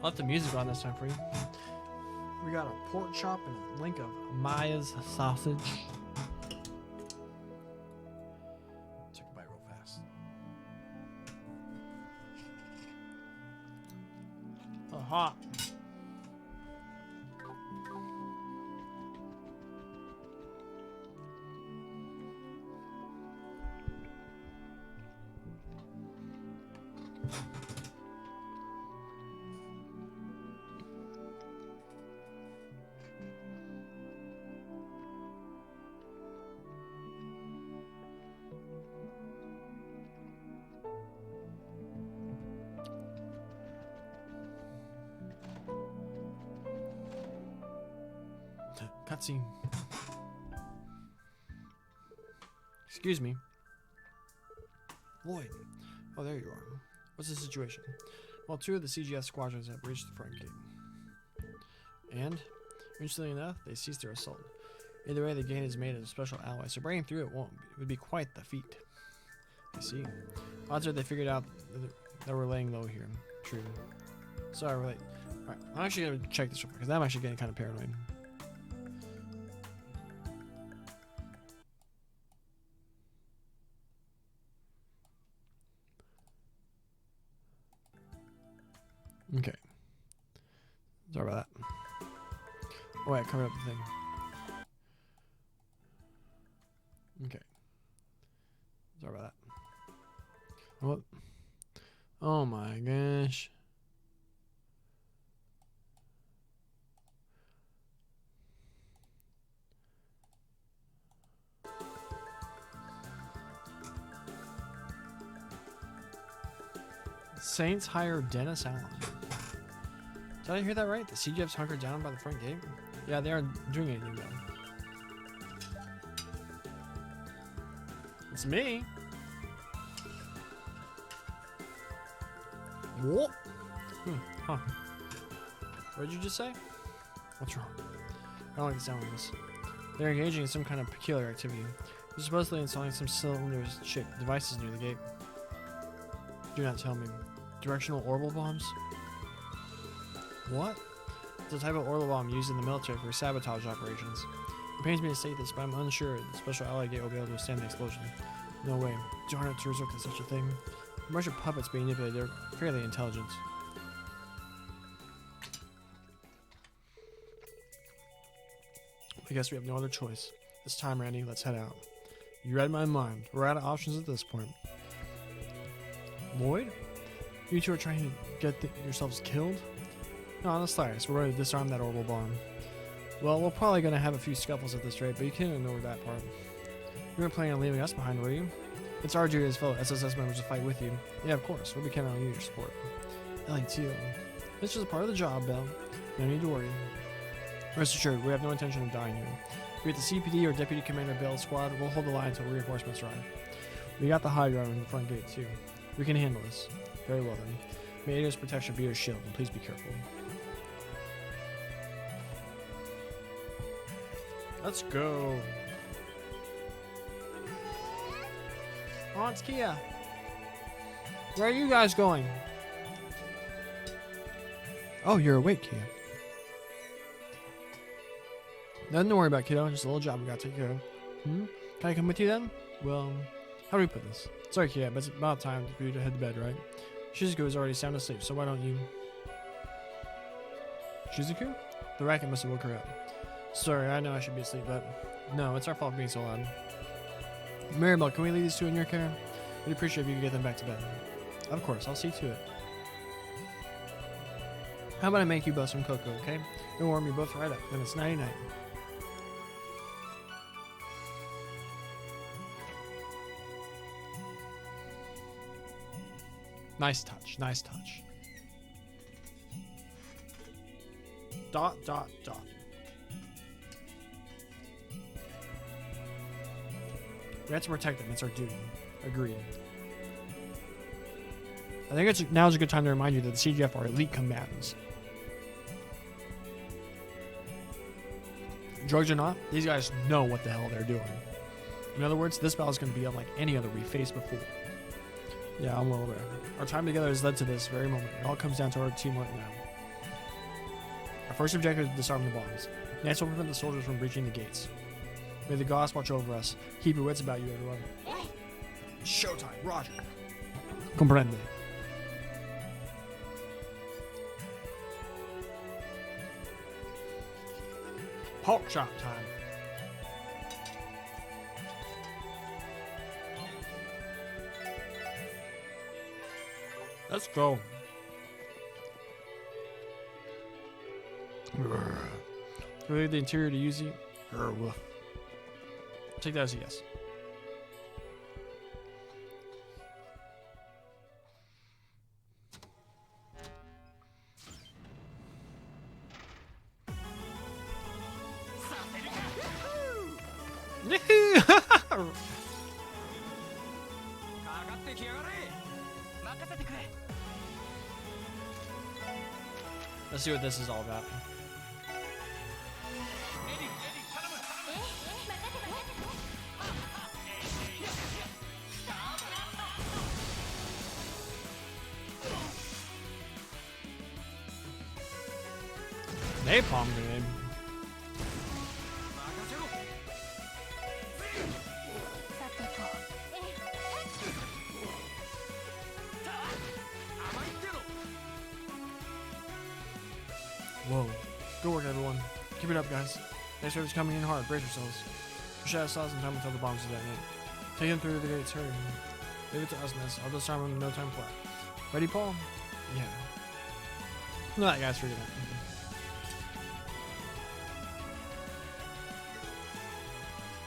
Left the music on this time for you. We got a pork chop and a link of Maya's sausage. Took a bite real fast. Oh, hot. Cutscene. Excuse me. Lloyd. Oh, there you are. What's the situation? Well, 2 of the CGF squadrons have reached the front gate. And, interestingly enough, they ceased their assault. Either way, the gate is made of a special alloy, so breaking through it would be quite the feat. I see. Odds are they figured out that we're laying low here. True. Sorry, we're late. Alright, I'm actually going to check this real quick, because I'm actually getting kind of paranoid. Okay. Sorry about that. Oh wait, I covered up the thing. Okay. Sorry about that. What? Oh my gosh. Saints hire Dennis Allen. Did I hear that right? The CGF's hunkered down by the front gate? Yeah, they aren't doing anything though. It's me. What? Huh. What did you just say? What's wrong? I don't like the sound of this. They're engaging in some kind of peculiar activity. They're supposedly installing some cylinder-shaped devices near the gate. Do not tell me. Directional orbital bombs? What? It's a type of orbital bomb used in the military for sabotage operations. It pains me to say this, but I'm unsure the special alloy gate will be able to withstand the explosion. No way. Darn it, to resort to such a thing. A bunch of puppets being manipulated, they're fairly intelligent. I guess we have no other choice. It's time, Randy. Let's head out. You read my mind. We're out of options at this point. Lloyd? You two are trying to get yourselves killed? No, on the slightest. We're ready to disarm that orbital bomb. Well, we're probably going to have a few scuffles at this rate, but you can't ignore that part. You weren't planning on leaving us behind, were you? It's our duty as fellow SSS members to fight with you. Yeah, of course. We'll be counting on you, your support. Ellie, too. It's just a part of the job, Belle. No need to worry. Rest assured, we have no intention of dying here. Be it the CPD or Deputy Commander Bell's squad, we'll hold the line until reinforcements arrive. We got the high ground in the front gate, too. We can handle this. Very well, then. May Ada's protection be your shield, and please be careful. Let's go. Oh, it's Kia. Where are you guys going? Oh, you're awake, Kia. Nothing to worry about, kiddo. Just a little job we gotta take care of. Can I come with you then? Well, how do we put this? Sorry, Kia, but it's about time for you to head to bed, right? Shizuku is already sound asleep, so why don't you... Shizuku? The racket must have woke her up. Sorry, I know I should be asleep, but... No, it's our fault for being so loud. Maribel, can we leave these two in your care? We'd appreciate if you could get them back to bed. Of course, I'll see to it. How about I make you both some cocoa, okay? It'll warm you both right up, then it's nighty-night. Nice touch, nice touch. Dot, dot, dot. We have to protect them, it's our duty. Agreed. I think now's a good time to remind you that the CGF are elite combatants. Drugs or not, these guys know what the hell they're doing. In other words, this battle is going to be unlike any other we faced before. Yeah, I'm well aware. Our time together has led to this very moment. It all comes down to our teamwork now. Our first objective is to disarm the bombs. Next, we'll prevent the soldiers from breaching the gates. May the gods watch over us. Keep your wits about you, everyone. Showtime, Roger. Comprende. Pork chop time. Let's go. Related the interior to Yuzi. Take that as a yes. Yahoo! かかってきやがれ任せてくれ Let's see what this is all about. エリ頼む頼む Napalm grenade. 任せろ さてと甘いってろ Whoa. Good work, everyone. Keep it up, guys. Next wave's coming in hard. Brace yourselves. Push out saws in time until the bombs are detonate. Take them through the gates. Hurry. Leave it to us, miss. I'll disarm them in no time flat. Ready, Paul? Yeah. No, that guy's freaking out.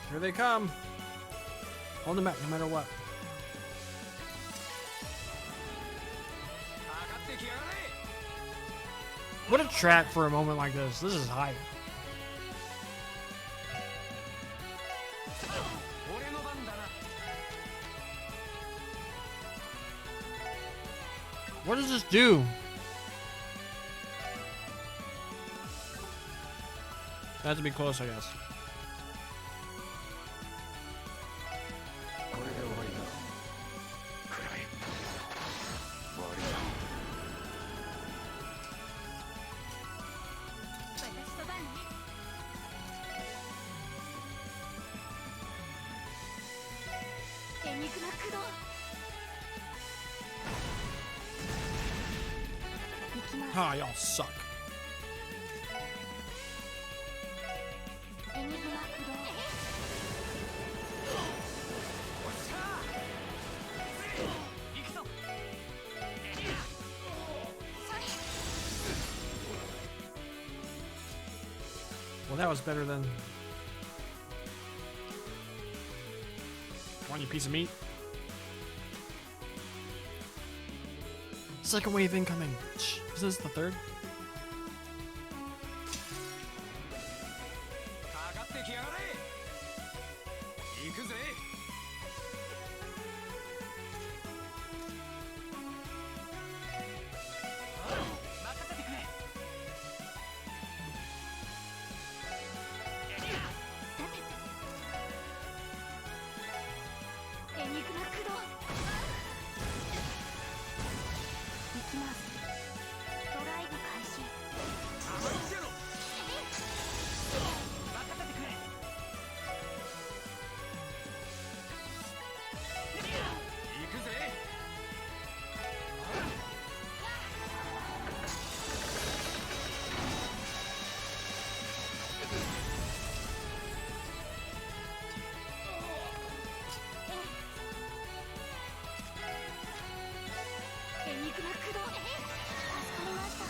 Here they come. Hold them back no matter what. かかってきやがれ What a track for a moment like this. This is hype. 俺の番だな What does this do? That has to be close, I guess. これで終わりだ暗い終わりだ私とバンねエニグマ駆動行きます Ah, y'all suck. エニグマ駆動 おっしゃ行くぞ Well, that was better than... Come on, you piece of meat. Second wave incoming. Shh, is this the third? かかってきやがれ行くぜ 任せてくれ エニグマ駆動行きますドライブ開始甘いってろ任せてくれ行くぜ エニグマ駆動助かりました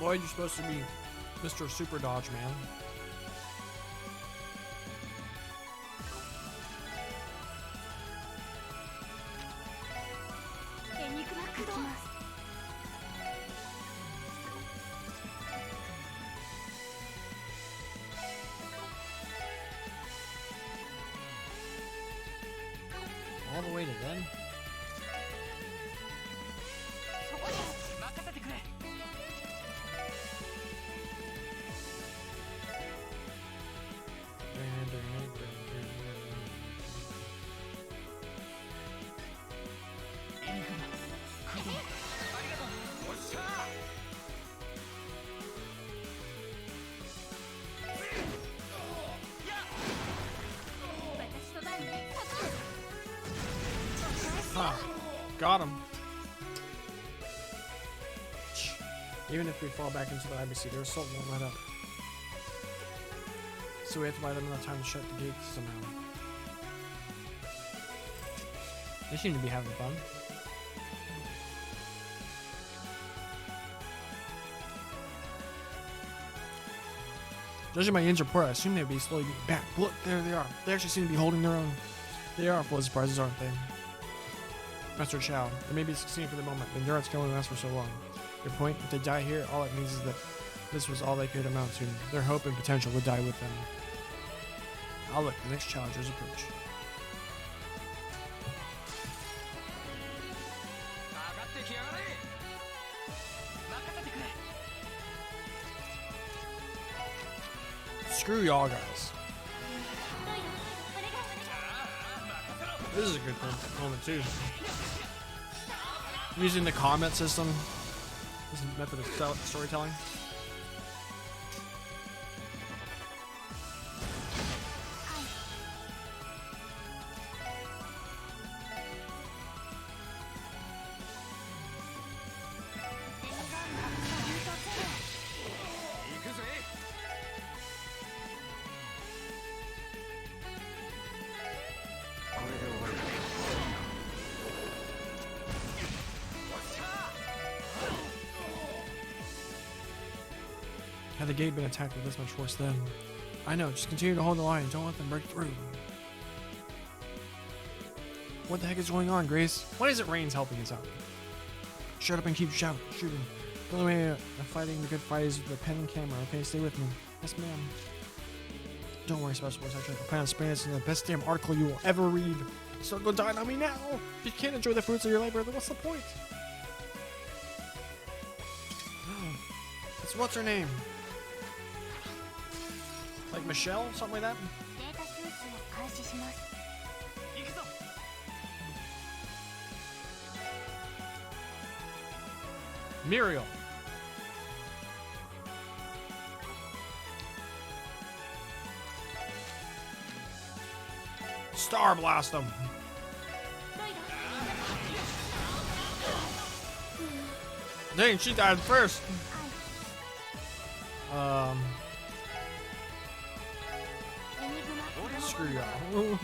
Lloyd, you're supposed to be Mr. Super Dodge, man. エニグマ駆動行きます All the way to then? 任せてくれ エニグマ駆動ありがとうおっし Got him. Even if we fall back into the IBC, their assault won't let up. So we have to buy them enough time to shut the gates somehow. They seem to be having fun. Judging by Yin's report, I assume they'd be slowly getting back. Look, there they are. They actually seem to be holding their own. They are full of surprises, aren't they? Master Chow, they may be succeeding for the moment, but endurance can only last for so long. Your point, if they die here, all it means is that this was all they could amount to. Their hope and potential would die with them. I'll look, the next challengers approach. 上がってきやがれ。任せてくれ。 Screw y'all guys. ロイドお願いお願い This is a good moment too. Using the comment system, this method of storytelling. Had the gate been attacked with this much force then? I know, just continue to hold the line, don't let them break through. What the heck is going on, Grace? Why isn't Reigns helping us out? Shut up and keep shooting. The only way of fighting the good fight is with a pen and camera, okay? Stay with me. Yes, ma'am. Don't worry, Special Voice Actor. I plan on spraying this in the best damn article you will ever read. Start going dying on me now! If you can't enjoy the fruits of your labor, then what's the point? It's what's her name? Like Michelle? Something like that? データ通信を開始します 行くぞ。 Muriel. Star Blast him. ロイド Dang, she died first. Um, エニグマ screw y'all.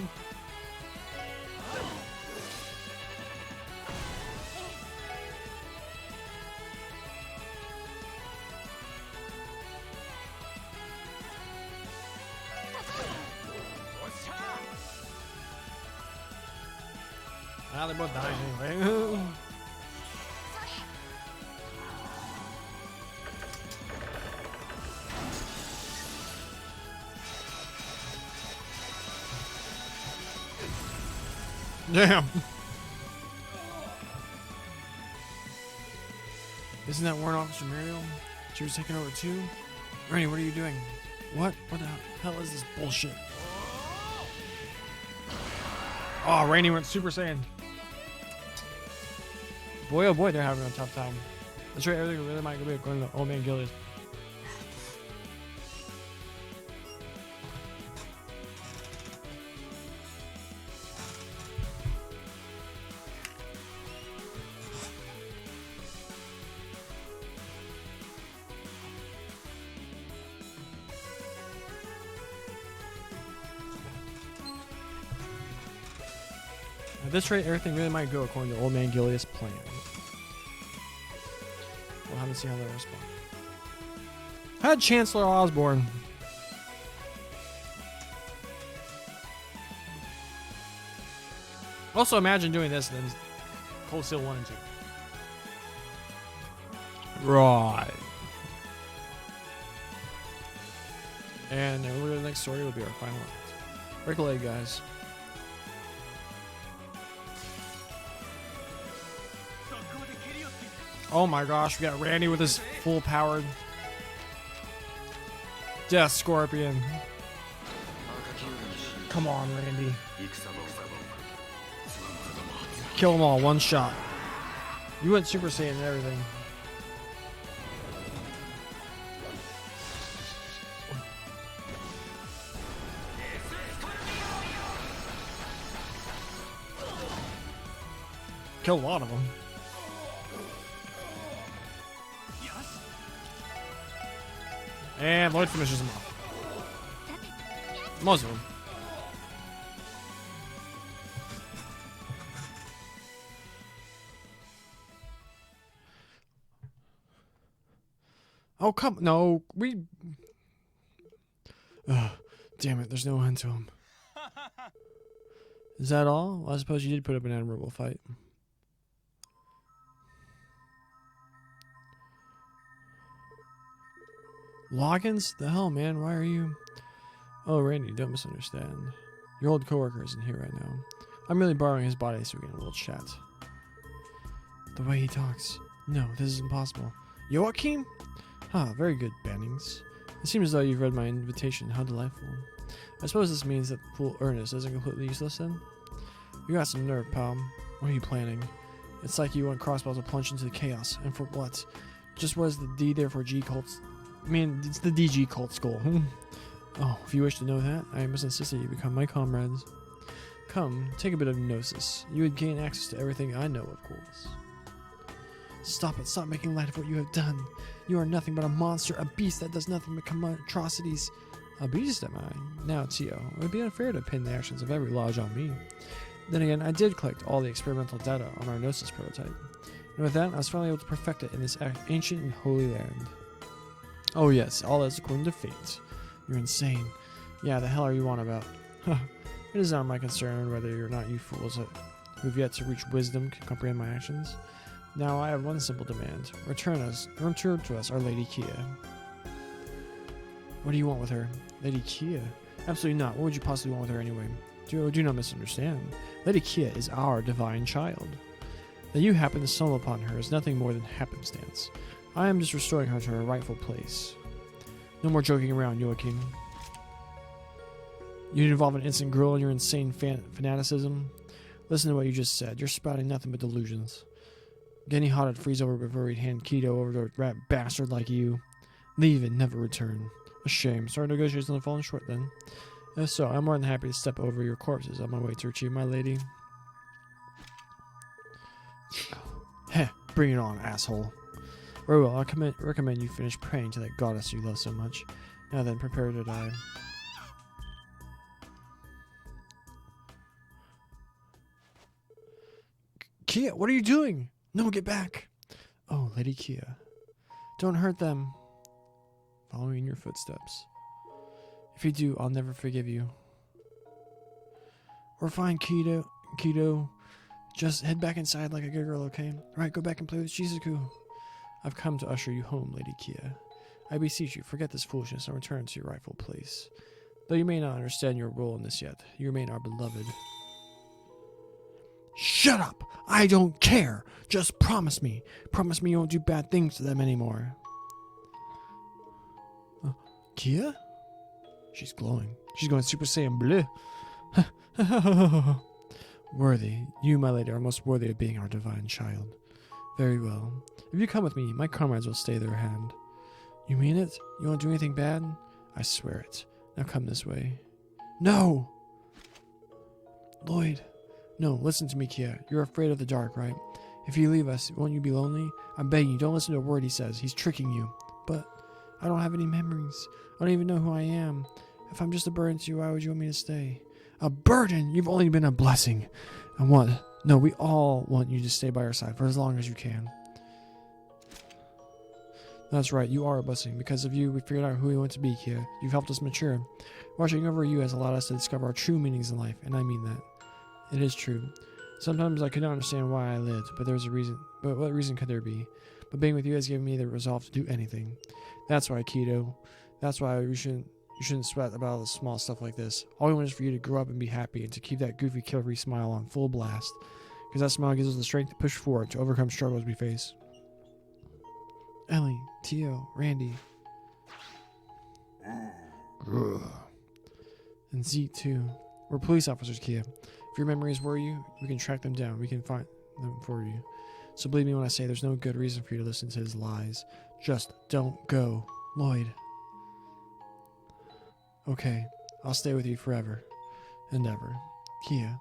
Ah, they're both dying anyway. Damn. Isn't that Warrant Officer Muriel? She was taking over too? Rainy, what are you doing? What? What the hell is this bullshit? Oh, Rainy went Super Saiyan. Boy, oh boy, they're having a tough time. That's right, everything really might be going to Old Man Gillies. At this rate, everything really might go according to Old Man Gilius' plan. We'll have to see how they respond. Had Chancellor Osborne. Also, imagine doing this and then Cold Steel 1 and 2. Right. And the next story will be our final act. Break a leg, guys. Oh my gosh, we got Randy with his full powered Death Scorpion. Come on, Randy. Kill them all, one shot. You went Super Saiyan and everything. Kill a lot of them. よし And Lloyd finishes him off. Most of them. Oh, come. No, we. Ugh, damn it, there's no end to him. Is that all? Well, I suppose you did put up an admirable fight. Loggins? The hell, man? Why are you... Oh, Randy, don't misunderstand. Your old coworker isn't here right now. I'm merely borrowing his body so we can have a little chat. The way he talks. No, this is impossible. Joachim? Ah, very good, Bannings. It seems as though you've read my invitation. How delightful. I suppose this means that fool Ernest isn't completely useless then? You got some nerve, pal. What are you planning? It's like you want Crossbow to plunge into the chaos. And for what? Just what is the D there for G cults? I mean, it's the DG cult school. Oh, if you wish to know that, I must insist that you become my comrades. Come, take a bit of gnosis. You would gain access to everything I know, of course. Stop it. Stop making light of what you have done. You are nothing but a monster, a beast that does nothing but commit atrocities. A beast, am I? Now, Tio, it would be unfair to pin the actions of every lodge on me. Then again, I did collect all the experimental data on our Gnosis prototype. And with that, I was finally able to perfect it in this ancient and holy land. Oh yes, all is according to fate. You're insane. Yeah, the hell are you on about? It is not my concern whether or not you fools who have yet to reach wisdom can comprehend my actions. Now I have one simple demand. Return to us our Lady Kia. What do you want with her? Lady Kia? Absolutely not. What would you possibly want with her anyway? Do not misunderstand. Lady Kia is our divine child. That you happen to stumble upon her is nothing more than happenstance. I am just restoring her to her rightful place. No more joking around, Joachim. You'd involve an instant girl in your insane fanaticism? Listen to what you just said. You're spouting nothing but delusions. Getting hot at freeze over before we'd hand Keto over to a rat bastard like you. Leave and never return. A shame. Sorry, negotiations have fallen short then. If so, I'm more than happy to step over your corpses on my way to retrieve my lady. Heh, bring it on, asshole. Very well, I recommend you finish praying to that goddess you love so much. Now then, prepare to die. Kia, what are you doing? No, get back. Oh, Lady Kia. Don't hurt them. Following in your footsteps. If you do, I'll never forgive you. We're fine, Keto. Just head back inside like a good girl, okay? Alright, go back and play with Shizuku. I've come to usher you home, Lady Kia. I beseech you, forget this foolishness and return to your rightful place. Though you may not understand your role in this yet, you remain our beloved. Shut up! I don't care! Just promise me. Promise me you won't do bad things to them anymore. Kia? She's glowing. She's going Super Saiyan Blue. Worthy. You, my lady, are most worthy of being our divine child. Very well. If you come with me, my comrades will stay their hand. You mean it? You won't do anything bad? I swear it. Now come this way. No! Lloyd. No, listen to me, Kia. You're afraid of the dark, right? If you leave us, won't you be lonely? I'm begging you, don't listen to a word he says. He's tricking you. But I don't have any memories. I don't even know who I am. If I'm just a burden to you, why would you want me to stay? A burden? You've only been a blessing. And what? No, we all want you to stay by our side for as long as you can. That's right, you are a blessing. Because of you, we figured out who we want to be, Kia. You've helped us mature. Watching over you has allowed us to discover our true meanings in life, and I mean that. It is true. Sometimes I could not understand why I lived, but there's a reason. But what reason could there be? But being with you has given me the resolve to do anything. That's why, Keto. That's why you shouldn't sweat about all the small stuff like this. All we want is for you to grow up and be happy and to keep that goofy, killer-free smile on full blast. Because that smile gives us the strength to push forward to overcome struggles we face. Ellie, Tio, Randy. And Zeke, too. We're police officers, Kia. If your memories worry you, we can track them down. We can find them for you. So believe me when I say there's no good reason for you to listen to his lies. Just don't go. Lloyd. Okay, I'll stay with you forever and ever. Kia.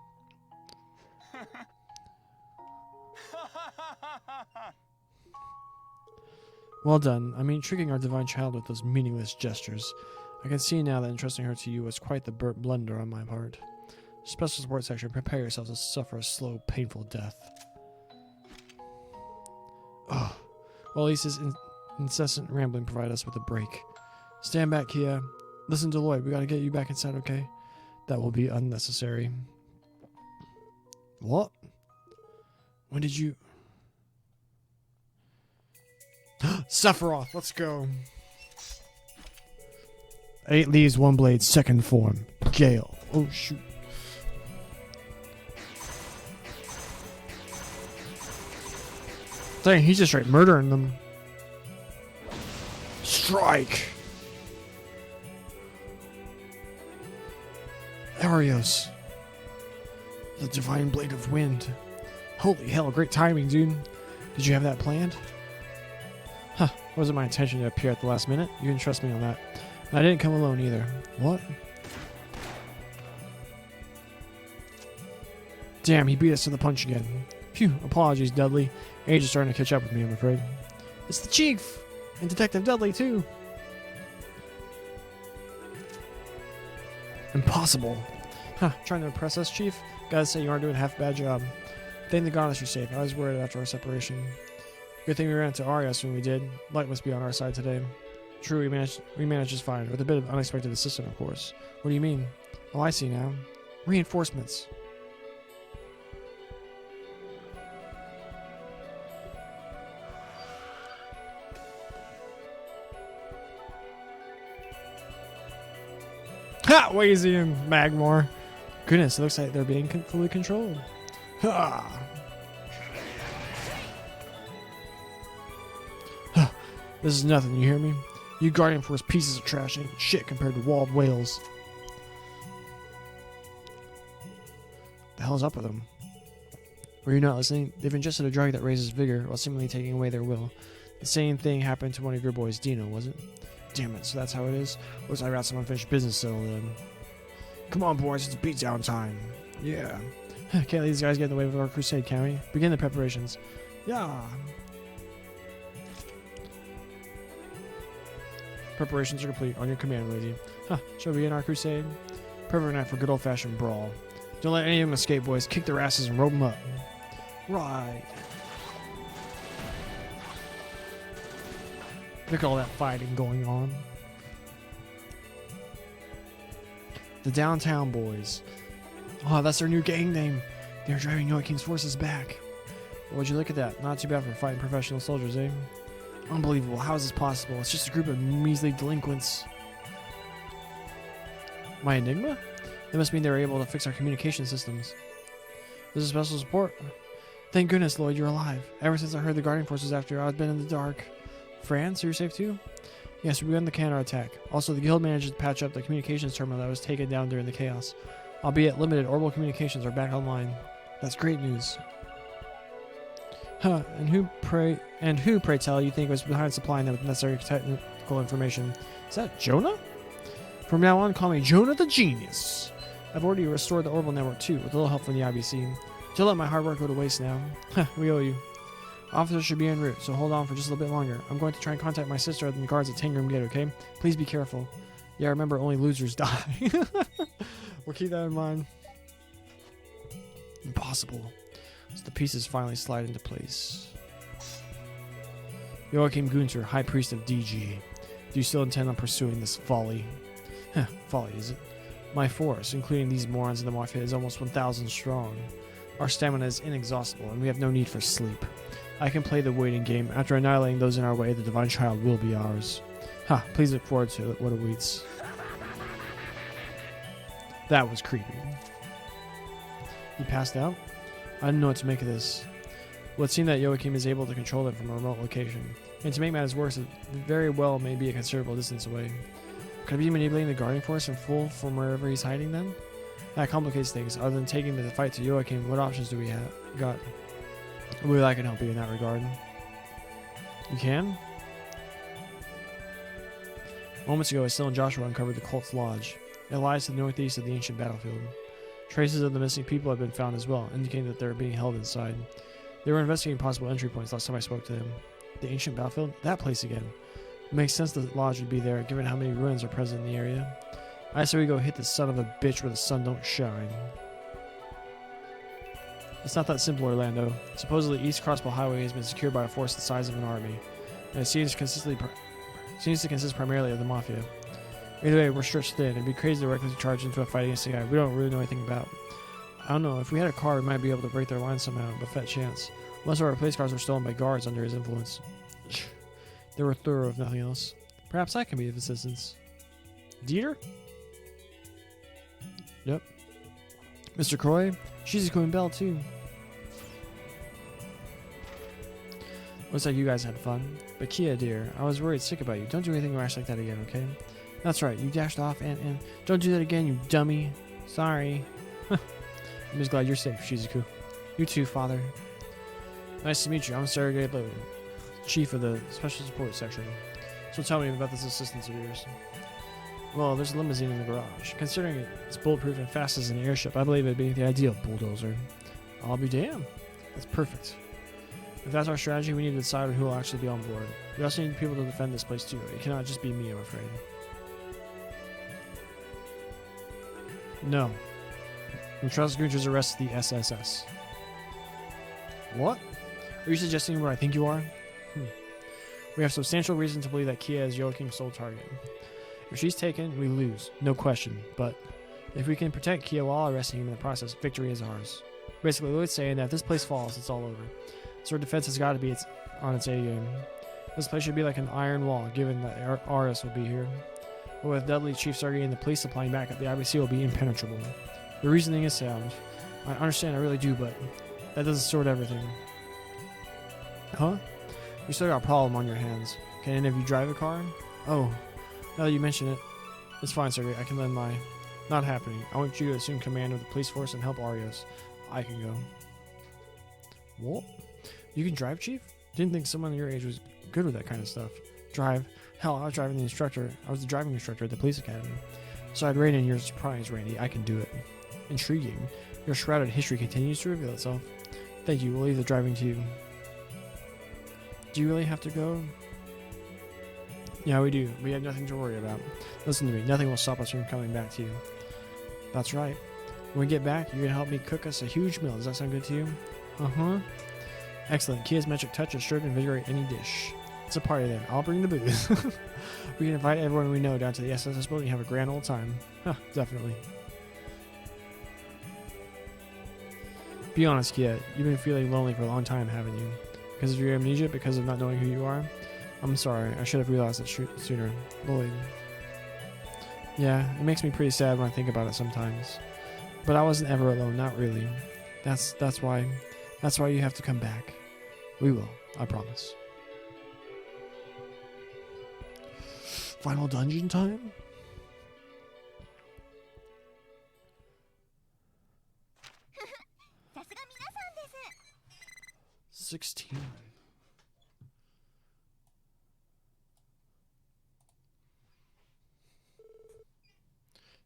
Well done. I mean, tricking our divine child with those meaningless gestures. I can see now that entrusting her to you was quite the blunder on my part. Special support section, prepare yourself to suffer a slow, painful death. Ugh. Well, at least his incessant rambling provided us with a break. Stand back, Kia. Listen, Deloitte, we gotta get you back inside, okay? That will be unnecessary. What? When did you... Sephiroth, let's go. 8 leaves, 1 blade, second form. Gale. Oh, shoot. Dang, he's just straight murdering them. Strike! Arios. The Divine Blade of Wind. Holy hell, great timing, dude. Did you have that planned? Huh, wasn't my intention to appear at the last minute. You can trust me on that. And I didn't come alone either. What? Damn, he beat us to the punch again. Phew, apologies, Dudley. Age is starting to catch up with me, I'm afraid. It's the Chief! And Detective Dudley, too! Impossible. Huh, trying to impress us, Chief? Gotta say, you aren't doing half a bad job. Thank the goddess you're safe. I was worried after our separation. Good thing we ran into Arias when we did. Light must be on our side today. True, we managed just fine, with a bit of unexpected assistance, of course. What do you mean? Oh, I see now. Reinforcements. Ha! Wazy and Magmore. Goodness, it looks like they're being fully controlled. Ha! This is nothing, you hear me? You Guardian Force pieces of trash ain't shit compared to walled whales. The hell's up with them? Were you not listening? They've ingested a drug that raises vigor while seemingly taking away their will. The same thing happened to one of your boys, Dino, was it? Damn it, so that's how it is? Looks like I got some unfinished business still then. Come on, boys, it's beatdown time. Yeah. Can't let these guys get in the way of our crusade, can we? Begin the preparations. Yeah. Preparations are complete. On your command, lady. Huh, shall we begin our crusade? Perfect night for good old-fashioned brawl. Don't let any of them escape, boys. Kick their asses and rope them up. Right. Look at all that fighting going on. The Downtown Boys. Oh, that's their new gang name. They're driving Joachim's forces back. Would you look at that? Not too bad for fighting professional soldiers, eh? Unbelievable. How is this possible? It's just a group of measly delinquents. My Enigma? That must mean they were able to fix our communication systems. This is special support. Thank goodness, Lloyd, you're alive. Ever since I heard the Guardian Force was after you, I've been in the dark. France, you're safe too? Yes, we began the counterattack. Also, the guild managed to patch up the communications terminal that was taken down during the chaos. Albeit limited, orbital communications are back online. That's great news. Huh, and who, pray tell, you think was behind supplying them with necessary technical information? Is that Jonah? From now on, call me Jonah the Genius. I've already restored the orbital network too, with a little help from the IBC. Don't let my hard work go to waste now. Huh, we owe you. Officers should be en route, so hold on for just a little bit longer. I'm going to try and contact my sister and the guards at Tangram Gate, okay? Please be careful. Yeah, remember, only losers die. We'll keep that in mind. Impossible. So the pieces finally slide into place. Joachim Gunter, High Priest of DG. Do you still intend on pursuing this folly? Huh, folly, is it? My force, including these morons in the Mafia, is almost 1,000 strong. Our stamina is inexhaustible, and we have no need for sleep. I can play the waiting game. After annihilating those in our way, the Divine Child will be ours. Ha, please look forward to what awaits. That was creepy. He passed out? I don't know what to make of this. Well, it seemed that Joachim is able to control them from a remote location. And to make matters worse, it very well may be a considerable distance away. Could I be manipulating the Guardian Force in full from wherever he's hiding then? That complicates things. Other than taking the fight to Joachim, what options do we have got? Well, I can help you in that regard. You can? Moments ago, Estelle and Joshua uncovered the cult's lodge. It lies to the northeast of the ancient battlefield. Traces of the missing people have been found as well, indicating that they're being held inside. They were investigating possible entry points last time I spoke to them. The ancient battlefield? That place again. It makes sense the lodge would be there, given how many ruins are present in the area. I say we go hit the son of a bitch where the sun don't shine. It's not that simple, Orlando. Supposedly, East Crossbow Highway has been secured by a force the size of an army, and it seems to consist primarily of the Mafia. Either way, we're stretched thin. It'd be crazy to recklessly charge into a fight against a guy we don't really know anything about. I don't know, if we had a car, we might be able to break their line somehow, but fat chance. Most of our police cars were stolen by guards under his influence. They were thorough, if nothing else. Perhaps I can be of assistance. Dieter? Yep. Mr. Croy? She's going Bell, too. Looks like you guys had fun. But Kia, dear, I was worried sick about you. Don't do anything rash like that again, okay? That's right, you dashed off and don't do that again, you dummy. Sorry. I'm just glad you're safe, Shizuku. You too, father. Nice to meet you. I'm Sergei Lowe, chief of the Special Support Section. So tell me about this assistance of yours. Well, there's a limousine in the garage. Considering it's bulletproof and fast as an airship, I believe it'd be the ideal bulldozer. I'll be damned. That's perfect. If that's our strategy, we need to decide who will actually be on board. We also need people to defend this place too. It cannot just be me, I'm afraid. No. We trust Goocher's arrest the SSS. What? Are you suggesting what I think you are? We have substantial reason to believe that Kia is Joachim's sole target. If she's taken, we lose, no question. But if we can protect Kia while arresting him in the process, victory is ours. Basically, Lloyd's saying that if this place falls, it's all over. So our defense has got to be on its A game. This place should be like an iron wall, given that Arias will be here. But with Dudley, Chief Sergei, and the police supplying backup, the IBC will be impenetrable. The reasoning is sound. I understand, I really do, but that doesn't sort everything. Huh? You still got a problem on your hands. Can any of you drive a car? Oh, now that you mention it, it's fine, Sergei. I can lend my... Not happening. I want you to assume command of the police force and help Arias. I can go. What? You can drive, Chief? Didn't think someone your age was good with that kind of stuff. Drive? Hell, I was the driving instructor at the police academy. So I'd rate in your surprise, Randy. I can do it. Intriguing. Your shrouded history continues to reveal itself. Thank you. We'll leave the driving to you. Do you really have to go? Yeah, we do. We have nothing to worry about. Listen to me. Nothing will stop us from coming back to you. That's right. When we get back, you're going to help me cook us a huge meal. Does that sound good to you? Uh-huh. Excellent. Kia's magic touch is sure to invigorate any dish. It's a party then. I'll bring the booze. We can invite everyone we know down to the SSS building and have a grand old time. Huh, definitely. Be honest, Kia. You've been feeling lonely for a long time, haven't you? Because of your amnesia? Because of not knowing who you are? I'm sorry. I should have realized it sooner. Lloyd. Yeah, it makes me pretty sad when I think about it sometimes. But I wasn't ever alone. Not really. That's why you have to come back. We will. I promise. Final dungeon time? Saすが皆さんです。 16.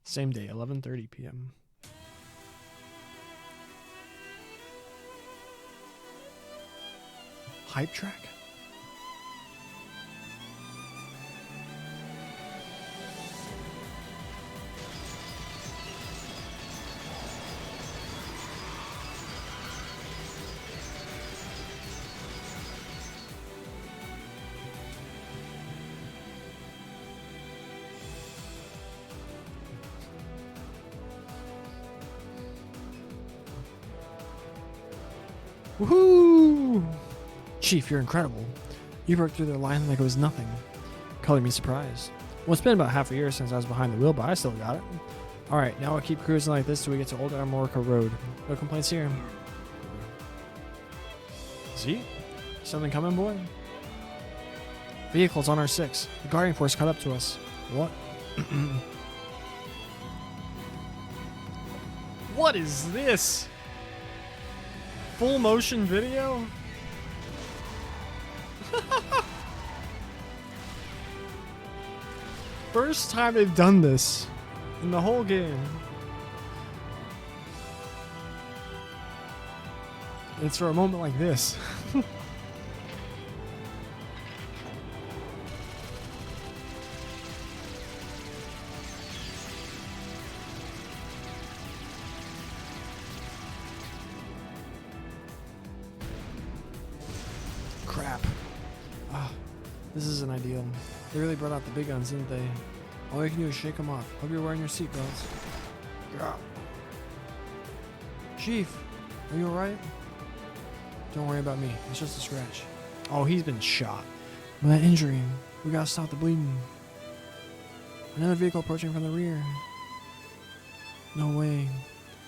Same day, 11:30 p.m. Hype track? Woohoo! Chief, you're incredible. You broke through their line like it was nothing. Color me surprised. Well, it's been about half a year since I was behind the wheel, but I still got it. Alright, now I'll keep cruising like this till we get to Old Armorica Road. No complaints here. See? Something coming, boy? Vehicles on our 6. The guarding force caught up to us. What? What is this? Full motion video? First time they've done this in the whole game. It's for a moment like this. Ah, this isn't ideal. They really brought out the big guns, didn't they? All you can do is shake them off. Hope you're wearing your seatbelts. Yeah. Chief, are you alright? Don't worry about me. It's just a scratch. Oh, he's been shot. With that injury, we gotta stop the bleeding. Another vehicle approaching from the rear. No way.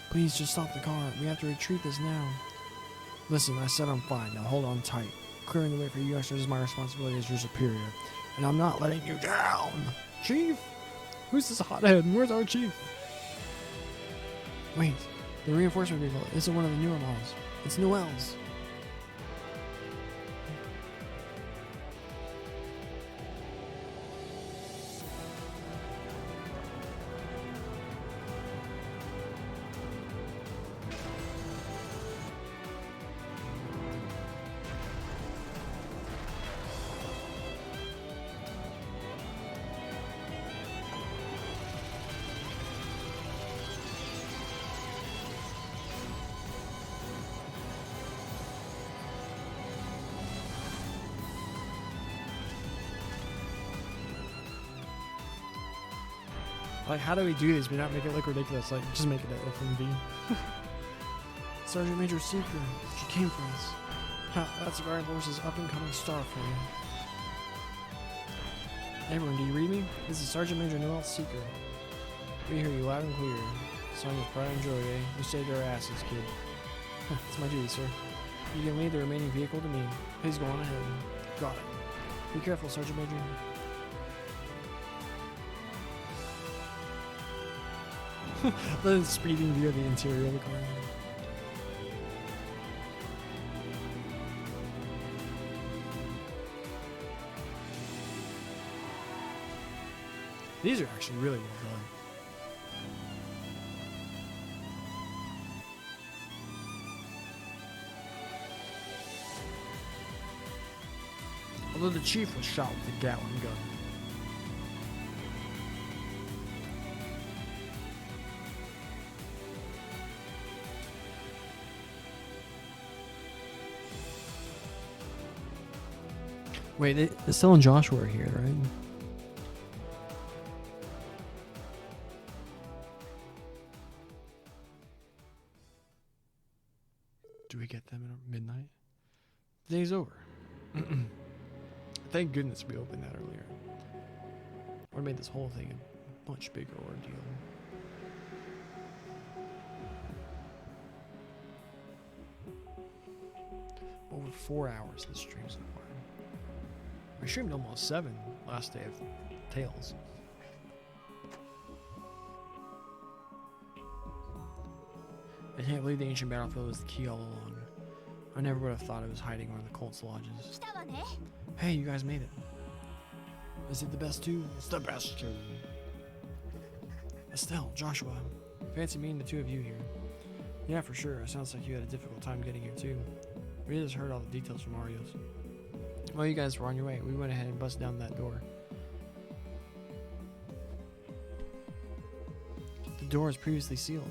Please just stop the car. We have to retreat this now. Listen, I said I'm fine. Now hold on tight. Clearing the way for you extras is my responsibility as your superior. And I'm not letting you down. Chief? Who's this hothead? Where's our chief? Wait, the reinforcement vehicle isn't one of the newer models. It's Noel's. Like, how do we do this but not make it look ridiculous? Like, just make it an FMV. Sergeant Major Seeker, she came for us. Ha, that's Guard Force's up-and-coming star for you. Everyone, do you read me? This is Sergeant Major Noel Seeker. We hear you loud and clear. Song with pride and joy, eh? You saved our asses, kid. It's my duty, sir. You can lead the remaining vehicle to me. Please go on ahead. Got it. Be careful, Sergeant Major. The speeding view of the interior of the car. These are actually really well done. Although the chief was shot with a Gatling gun. Wait, Estelle and Joshua are here, right? Do we get them at midnight? The day's over. Thank goodness we opened that earlier. Would have made this whole thing a much bigger ordeal. Over 4 hours this stream so far. We streamed almost 7 last day of Tales. I can't believe the ancient battlefield was the key all along. I never would have thought it was hiding one of the cult's lodges. Hey, you guys made it. Is it the best two? It's the best two. Estelle, Joshua, fancy meeting the two of you here. Yeah, for sure. It sounds like you had a difficult time getting here too. We just heard all the details from Mario's. Well, you guys were on your way. We went ahead and busted down that door. The door was previously sealed.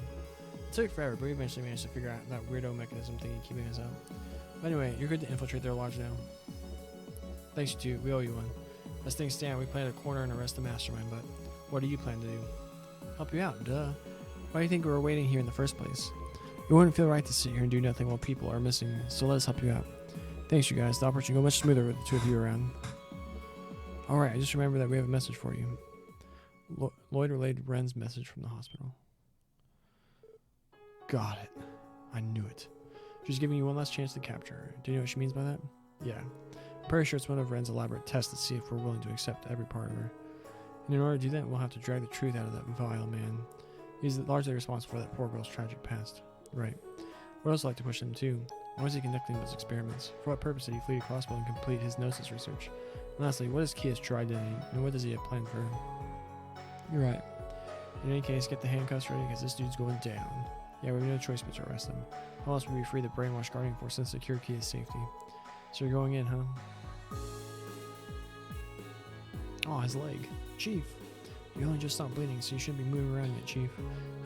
It took forever, but we eventually managed to figure out that weirdo mechanism thingy keeping us out. But anyway, you're good to infiltrate their lodge now. Thanks, you two. We owe you one. As things stand, we plan to corner and arrest the mastermind, but what do you plan to do? Help you out, duh. Why do you think we were waiting here in the first place? It wouldn't feel right to sit here and do nothing while people are missing, so let us help you out. Thanks, you guys. The operation will go much smoother with the two of you around. Alright, I just remember that we have a message for you. Lloyd relayed Ren's message from the hospital. Got it. I knew it. She's giving you one last chance to capture her. Do you know what she means by that? Yeah. I'm pretty sure it's one of Ren's elaborate tests to see if we're willing to accept every part of her. And in order to do that, we'll have to drag the truth out of that vile man. He's largely responsible for that poor girl's tragic past. Right. We'd also like to push him too. Why was he conducting those experiments? For what purpose did he flee to Crossbow and complete his Gnosis research? And lastly, what is Kia's true identity, and what does he have planned for her? You're right. In any case, get the handcuffs ready, because this dude's going down. Yeah, we have no choice but to arrest him. How else would we free the brainwashed Guardian Force and secure Kia's safety? So you're going in, huh? Oh, his leg. Chief. You only just stopped bleeding, so you shouldn't be moving around yet, Chief.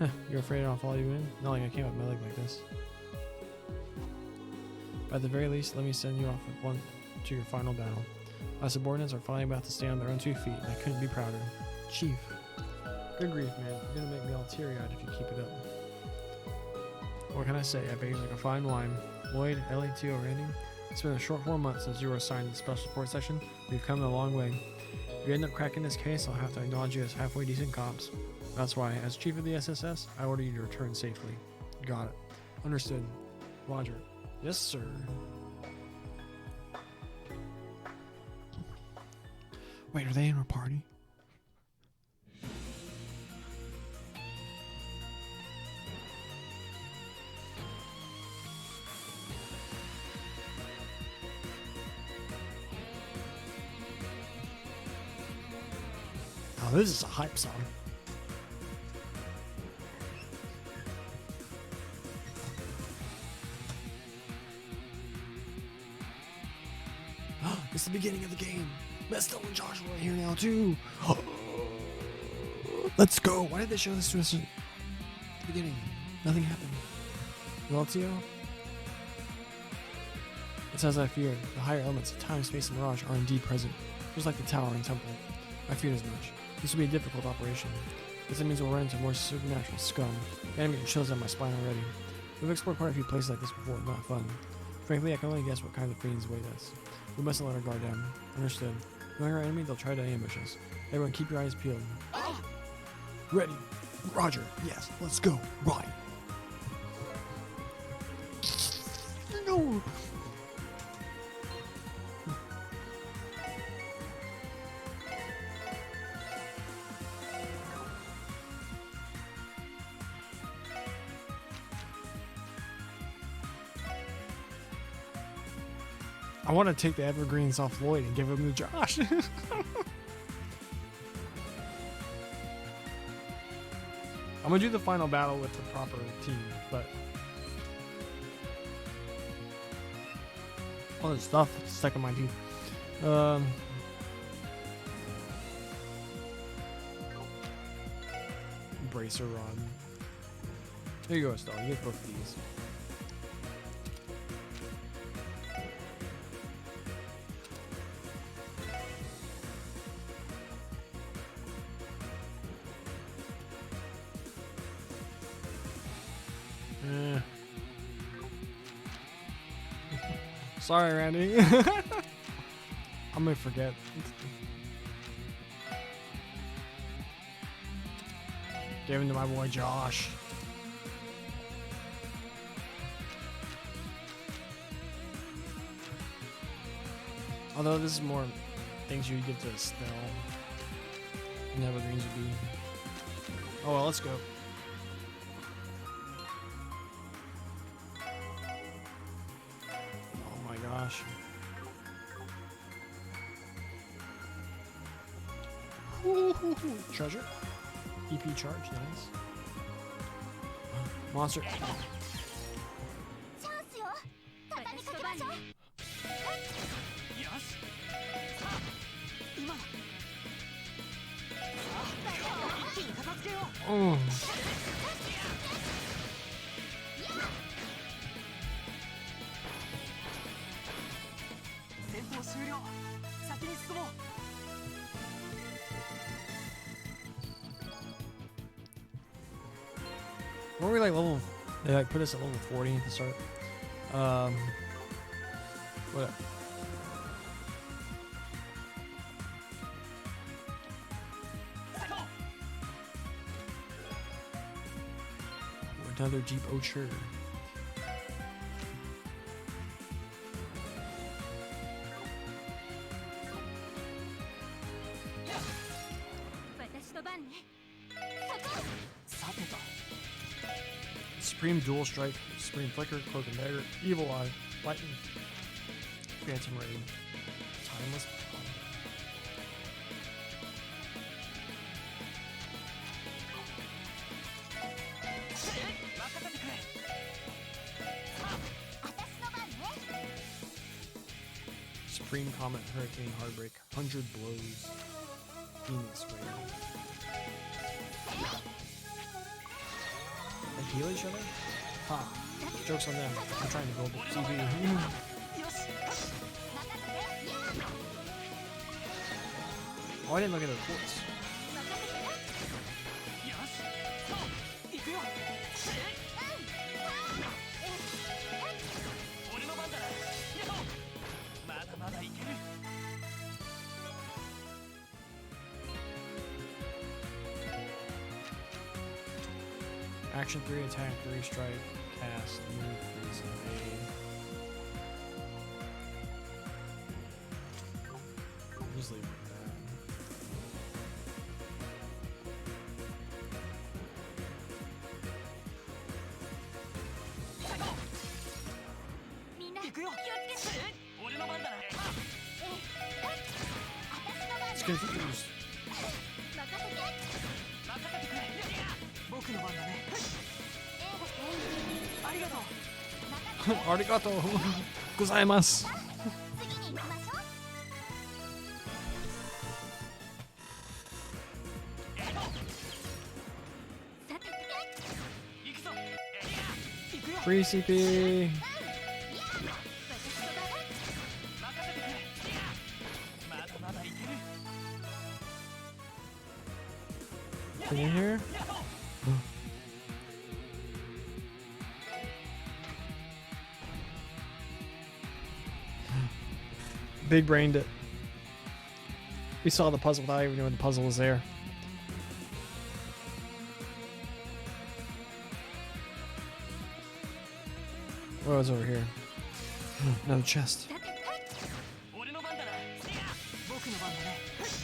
Huh, you're afraid I'll follow you in? Not like I came with my leg like this. At the very least, let me send you off with one to your final battle. My subordinates are finally about to stand on their own 2 feet, and I couldn't be prouder. Chief. Good grief, man. You're gonna make me all teary-eyed if you keep it up. What can I say? I baked like a fine wine. Lloyd, Ellie, Tio, Randy. It's been a short 4 months since you were assigned to the special support section. We've come a long way. If you end up cracking this case, I'll have to acknowledge you as halfway decent cops. That's why, as chief of the SSS, I order you to return safely. Got it. Understood. Roger. Yes, sir. Wait, are they in a party? Oh, this is a hype song. It's the beginning of the game. Mestel and Joshua are here now too. Let's go. Why did they show this to us at the beginning? Nothing happened. Well, Tio? It's as I feared. The higher elements of time, space, and mirage are indeed present, just like the tower and temple. I feared as much. This will be a difficult operation. This means we'll run into more supernatural scum. The enemy chills down my spine already. We've explored quite a few places like this before, not fun. Frankly, I can only guess what kind of fiends await us. We mustn't let our guard down. Understood. Knowing our enemy, they'll try to ambush us. Everyone, keep your eyes peeled. Ready. Roger. Yes. Let's go. Right. No. I want to take the evergreens off Lloyd and give them to Josh. I'm gonna do the final battle with the proper team, but all this stuff stuck in my teeth. Bracer rod. There you go, Estelle. You get both of these. Sorry, Randy. I'm gonna forget. Give him to my boy Josh. Although this is more things you give to Estelle than evergreens would be. Oh well, let's go. Oh my gosh. Treasure. EP charge, nice. Monster. チャンスよ畳みかけましょうよしさあ今だ一気に片付けよう Oh. 戦闘終了先に進もう Weren't we like level? They like put us at level 40 at the start. What? Another Jeep Ocher. 私の番ね さてと Supreme Dual Strike, Supreme Flicker, Cloak and Dagger, Evil Eye, Lightning, Phantom Raid, Timeless. Supreme Comet, Hurricane, Heartbreak, 100 Blows, Phoenix Raid. They heal each other? Ha. Joke's on them. I'm trying to build TV. よし Oh, I didn't look at the courts. 任せてよ。よしそう行くよ俺の番だなやっほまだまだいける Action 3, attack 3, strike, cast, move, freeze, and aid. I'll just leave it at that. みんな気を行くよつけて。俺の番だな私の番 It's ね。 confused. 任せて。任せてくれ僕の番だねありがとう Arigato gozaimasu. 次に行きましょう。さて行くぞ行くよ Free CP. 私の番ね。任せてくれまだまだいける Can you hear? Big brained it. We saw the puzzle without even knowing the puzzle was there. Oh, it's over here. Another chest. さて俺の番だな僕の番だね私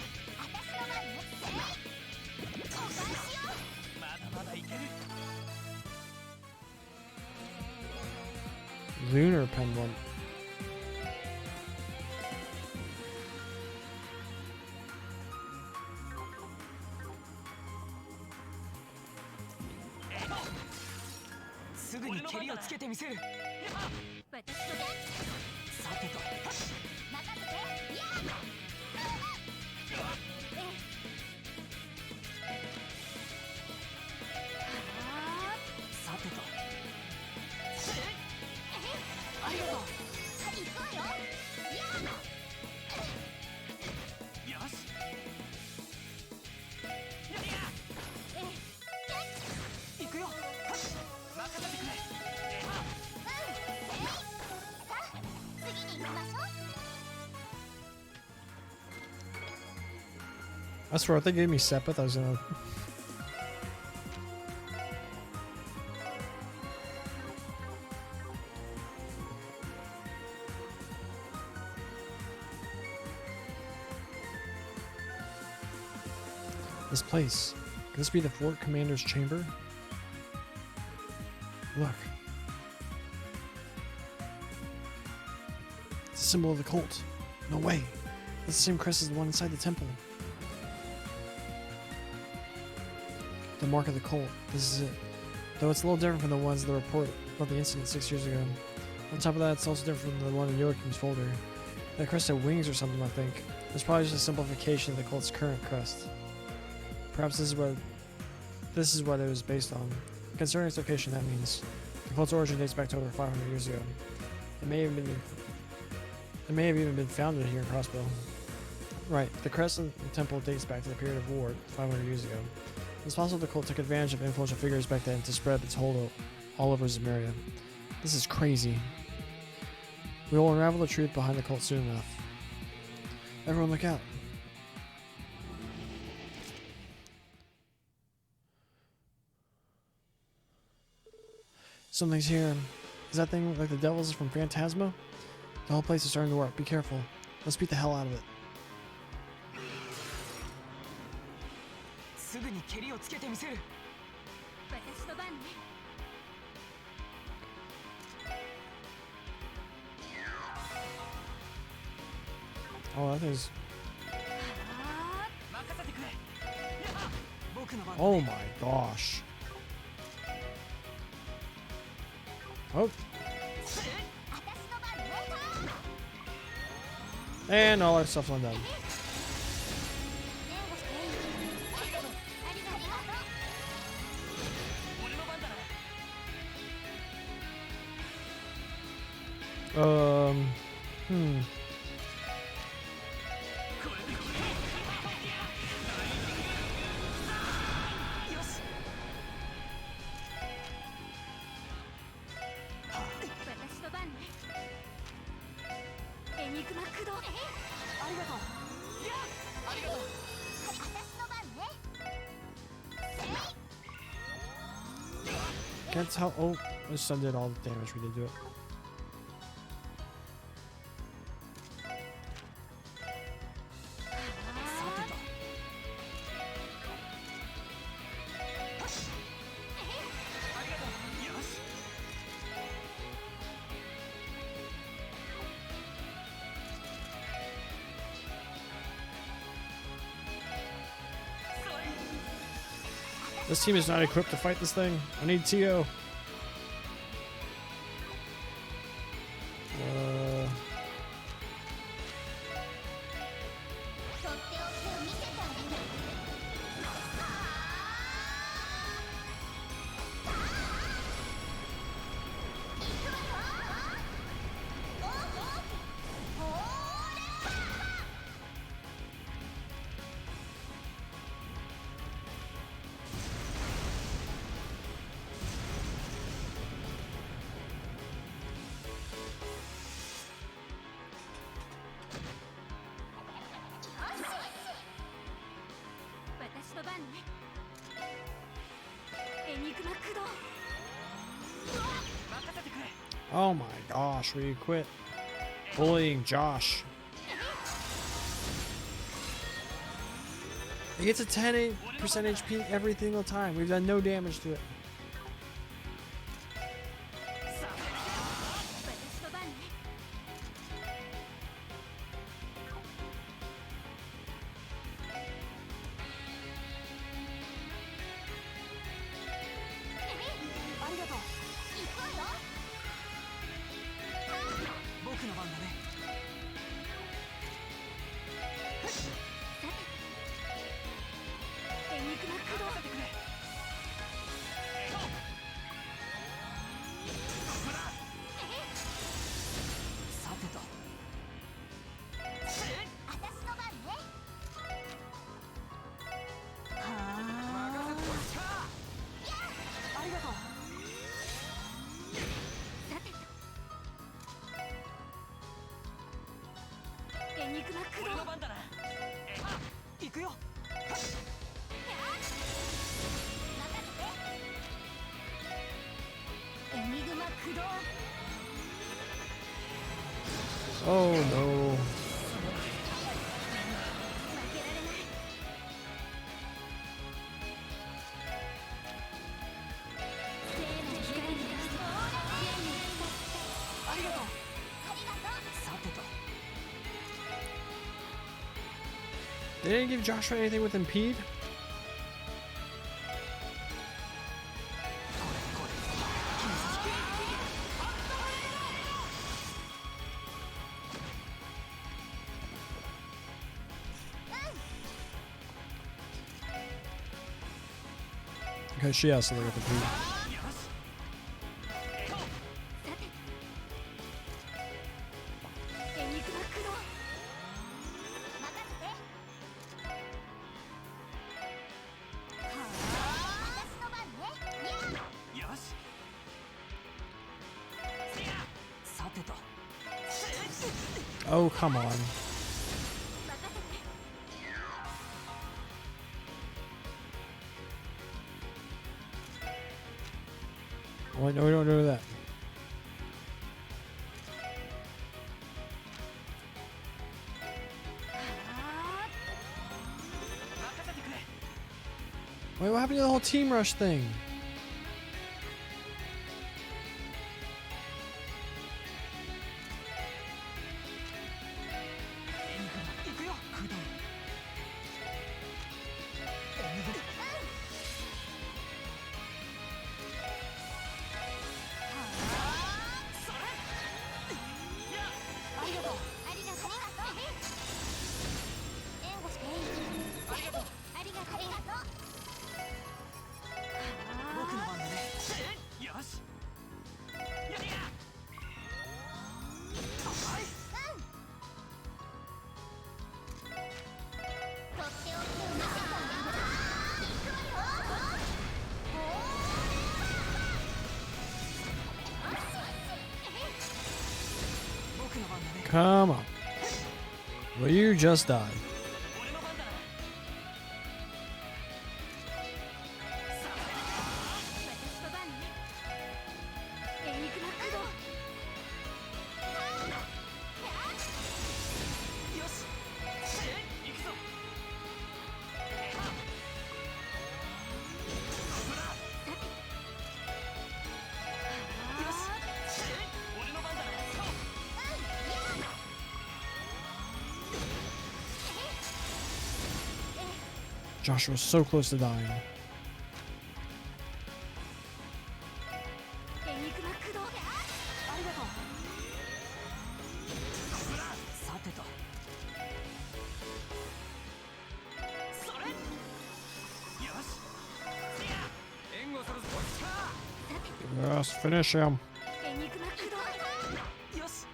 の番ね。交換しよう。まだまだいける Lunar pendulum.「すぐに蹴りをつけてみせる」私の番。さてと任せて。いや。さてとありがとう行くわよ。よし行くよ任せてくれ次に行きましょう。 I swear, if they gave me Sepith, I was gonna. This place. Could this be the Fort Commander's chamber? Look. It's a symbol of the cult. No way. That's the same crest as the one inside the temple. The mark of the cult. This is it. Though it's a little different from the ones that report about the incident 6 years ago. On top of that, it's also different from the one in Joachim's folder. That crest had wings or something, I think. It's probably just a simplification of the cult's current crest. Perhaps this is what it was based on. Concerning its location, that means the cult's origin dates back to over 500 years ago. It may have even been founded here in Crossbow. Right, the crest of the temple dates back to the period of war 500 years ago. It's possible the cult took advantage of influential figures back then to spread its hold all over Zemuria. This is crazy. We will unravel the truth behind the cult soon enough. Everyone look out. Something's here. Is that thing like the devils from Phantasma? The whole place is starting to work. Be careful. Let's beat the hell out of it. すぐに蹴りをつけてみせる私の番ね。 Oh, that is. 任せてくれ僕の番だ Oh my gosh. Oh, 私の番ね。 and all our stuff's undone. ありがとう。俺の番だな Hmm. これでりがとう。いや、ありがとう。私の番ね。 Can't tell. Oh, my son did all the damage we did to it. This team is not equipped to fight this thing. I need Tio. とっておきを見せてあげる。私の番ね。エニグマ駆動。 任せてくれ。 Oh my gosh, will you quit bullying Josh? It gets a 10% HP every single time. We've done no damage to it. 私の番ね。 ありがとう。行くわよ。僕の番だね。エニグマ駆動。任せてくれ。さてと。私の番ね。はあ。任せてくれ。ありがとう。さてと。エニグマ駆動。俺の番だな。行くよ。任せて。 エニグマ駆動。 Oh no. 負けられない。生の光に出して生に使って。ありがとう。ありがとう。さてと。 They didn't give Joshua anything with impede? Because she has something with impede. よし。さてと。エニグマ駆動。任せて。私の番ね。よし。さてと。 Oh, come on. 任せて。 Why no, we don't do that. 任せてくれ。 Wait, what happened to the whole team rush thing? 行くよ。駆動。それ。いや、ありがとう。ありがとう。援護していい。ありがとう。ありがとう。ありがとう。僕の番だね。よし。やりや。はい。とっておきを見せてあげる。僕の番だね。 Come on. Well, you just died. 俺の番だな。私の番ね。エニグマ駆動。よし行くぞ。よし俺の番だな。 Joshua was so close to dying. エニグマ駆動。ありがとう。さてとそれよし援護するぞ。 Yes, finish him. エニグマ駆動。よし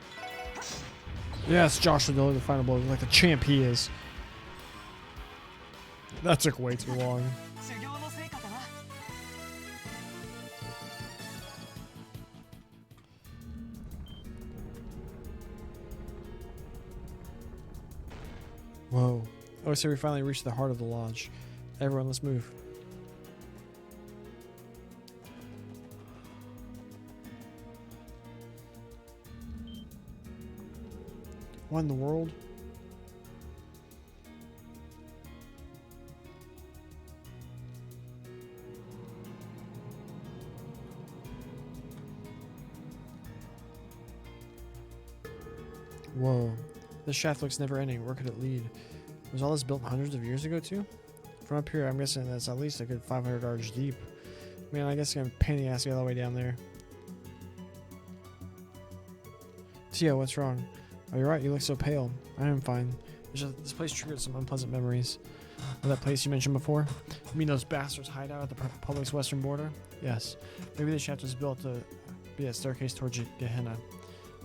Yes, Joshua delivered the final blow like the champ he is. That took way too long. 修行の成果かな。 Whoa. Oh, so we finally reached the heart of the lodge. Everyone, let's move. What in the world? Whoa. This shaft looks never ending. Where could it lead? Was all this built hundreds of years ago too? From up here, I'm guessing that's at least a good 500 yards deep. Man, I guess I'm gonna pain in the ass to get all the way down there. Tia, what's wrong? Oh, you're right. You look so pale. I am fine. It's just, this place triggered some unpleasant memories. Of that place you mentioned before? You mean those bastards hide out at the Republic's western border? Yes. Maybe the shaft was built to be a staircase towards Gehenna,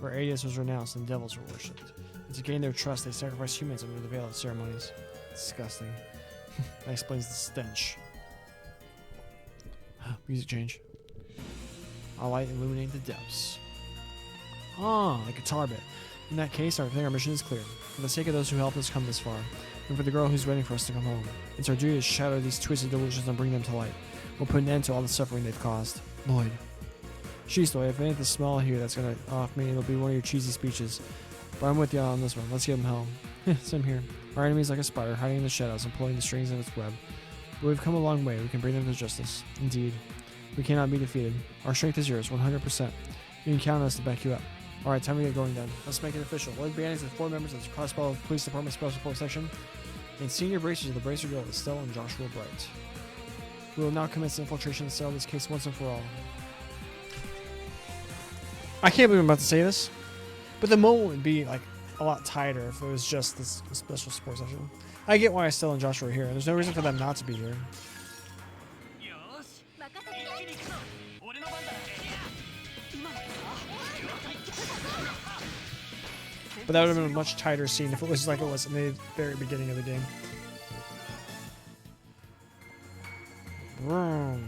where Adius was renounced and devils were worshipped. And to gain their trust, they sacrificed humans under the veil of ceremonies. Disgusting. That explains the stench. Music change. Our light illuminate the depths. Ah, a guitar bit. In that case, I think our mission is clear. For the sake of those who helped us come this far, and for the girl who's waiting for us to come home, it's our duty to shatter these twisted delusions and bring them to light. We'll put an end to all the suffering they've caused. Lloyd. Shisto, if it ain't the smell here that's gonna off me, it'll be one of your cheesy speeches. But I'm with you on this one. Let's get him home. Same here. Our enemy's like a spider, hiding in the shadows and pulling the strings of its web. But we've come a long way. We can bring them to justice. Indeed. We cannot be defeated. Our strength is yours, 100%. You can count on us to back you up. Alright, time to get going then. Let's make it official. Lloyd Bannings and 4 members of the Crossbow Police Department Special Support Section, and senior bracers of the Bracer Guild, Estelle and Joshua Bright. We will now commence the infiltration and settle this case once and for all. I can't believe I'm about to say this, but the moment would be like a lot tighter if it was just this special support session. I get why Estelle and Joshua are here, and there's no reason for them not to be here. よし任せて。一気に行くぞ。俺の番だな。今のか But that would have been a much tighter scene if it was like it was in the very beginning of the game. Vroom.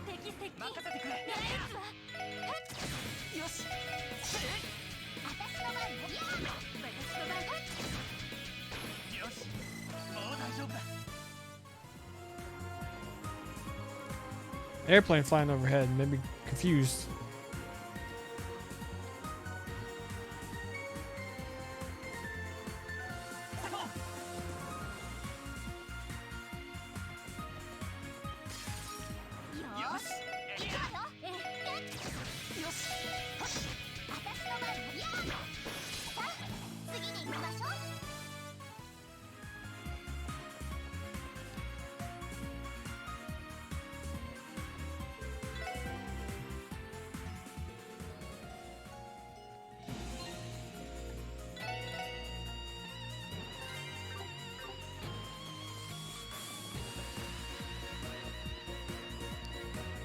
敵接近。任せてくれ。狙い撃つわ。よし私の番ね。私の番。よしもう大丈夫だ。 Airplane flying overhead made me confused.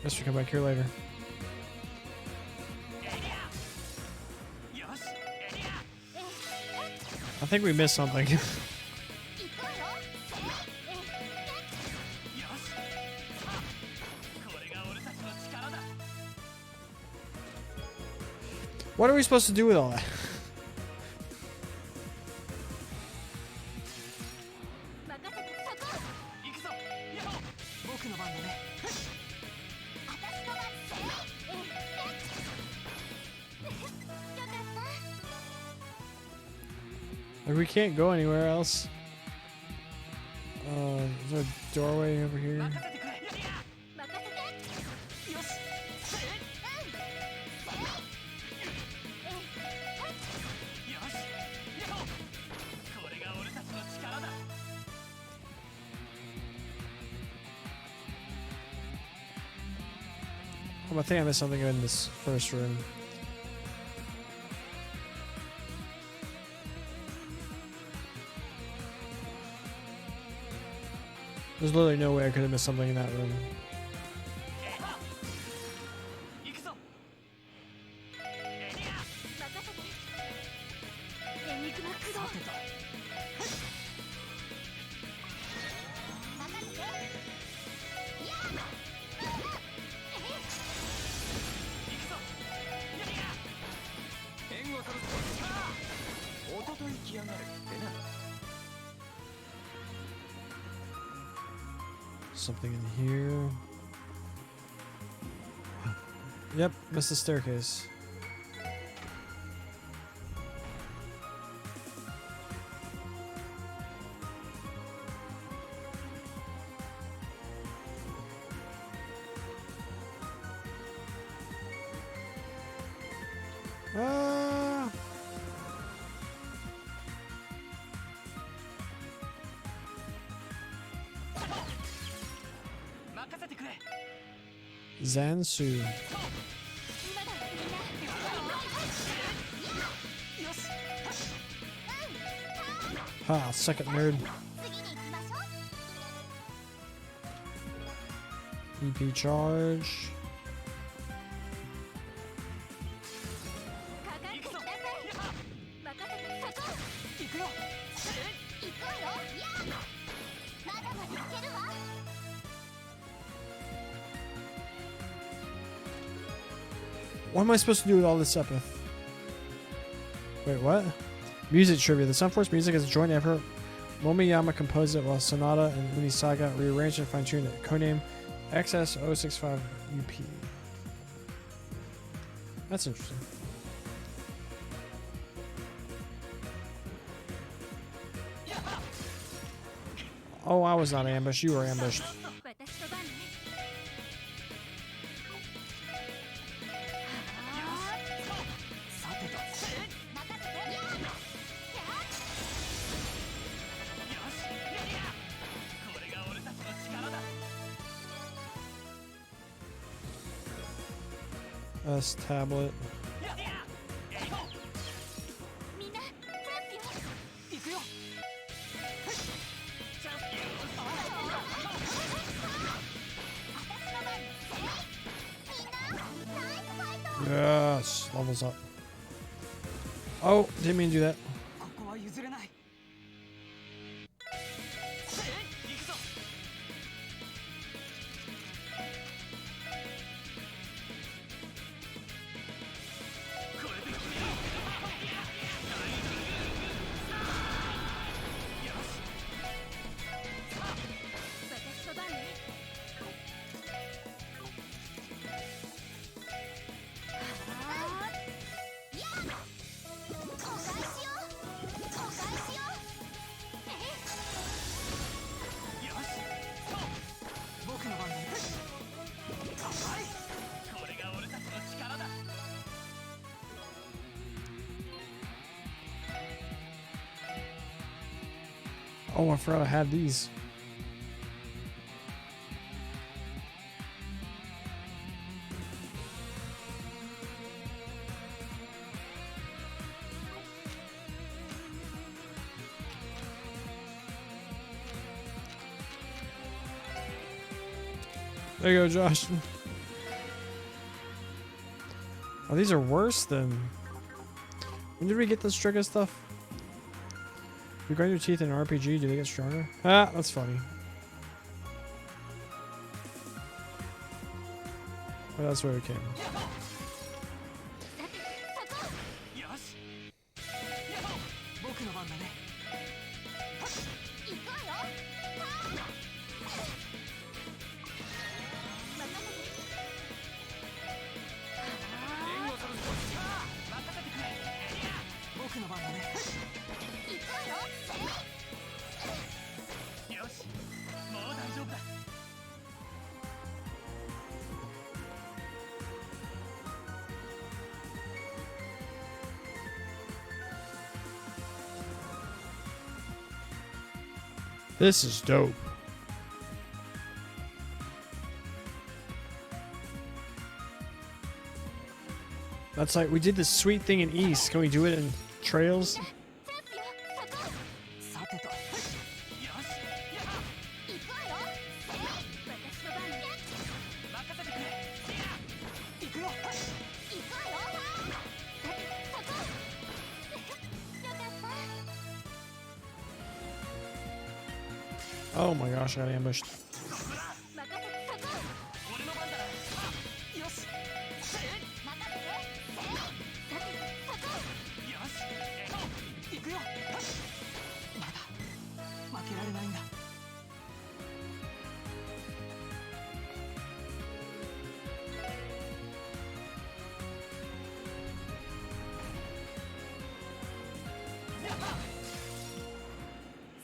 Guess we come back here later. よしエリア I think we missed something. よしこれが俺たちの力だ What are we supposed to do with all that? Like we can't go anywhere else. Is there a doorway over here? 任せてくれ。任せて。よし。よし。やろう。これが俺たちの力だ。 Oh, I think I missed something in this first room. There's literally no way I could have missed something in that room. 行くぞ。エリア。任せて。エニグマ駆動。さてと。任せて。やあ。行くぞ。エリア。援護するぞ。おととい来やがるってな。 Something in here. Yep, missed the staircase. Ah! 任せてくれ。 Zansu. 今だみんな。よし。 Ha, second nerd. 次に行きましょう。 EP charge. かかってきなさい。任せて。そこ。行くよ。行くわよ。やあ。まだまだいけるわ。 What am I supposed to do with all this Sepith? Wait, what? Music trivia. The Sunforce music is a joint effort. Momiyama composed it while Sonata and Unisaga rearranged and fine-tuned it. Codename XS065UP. That's interesting. Oh, I was not ambushed. You were ambushed. 私の番ね。さてと。任せて。やあ。よし。エリア。これが俺たちの力だ。 S tablet. エリア。行こみんな。チャンピオン。う。行くよ。チャンピオン。私の番ね。みんな。ナイスファイト。 Yes, levels up. Oh, didn't mean to do that. ここは譲れない。行くぞ。これで決めよう。よし。私の番ね。やあ。お返しよ。お返しよ。よし。僕の番だ。はい。これが俺たちの力だ。 Oh, I forgot I had these. There you go, Josh. Oh, these are worse than... When did we get this trigger stuff? You grind your teeth in an RPG, do they get stronger? Ah, that's funny. Well, that's where it came. よし。やろう。僕の番だね。行くわよ。援護するぞ。任せてくれ。エリア。僕の番だね。行くわよ。This is dope. That's like we did this sweet thing in East. Can we do it in Trails? チャンピオンそこさてとよしやっ行くわよ私の番ね任せてくれ行くよ行くわよさてそこよかった Oh my gosh, I got ambushed. 任せてそこ俺の番だよし任せてさてそこよし行くよまだ負けられないんだ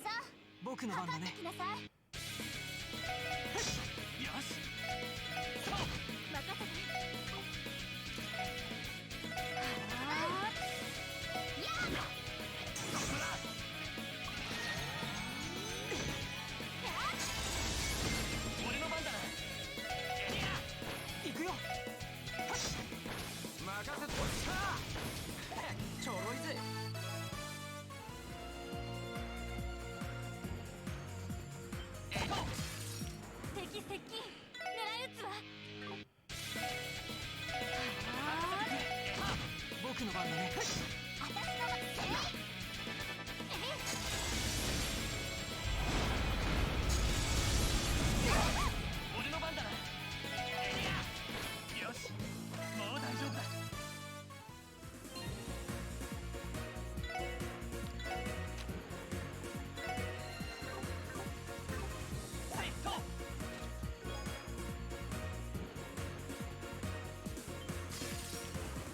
さあ僕の番だね頑張ってきなさいよし任せて俺の番だ行くよ任せてさあちょろいぜ敵接近狙い撃つわ僕の番だね私の俺の番だなよしもう大丈夫だセット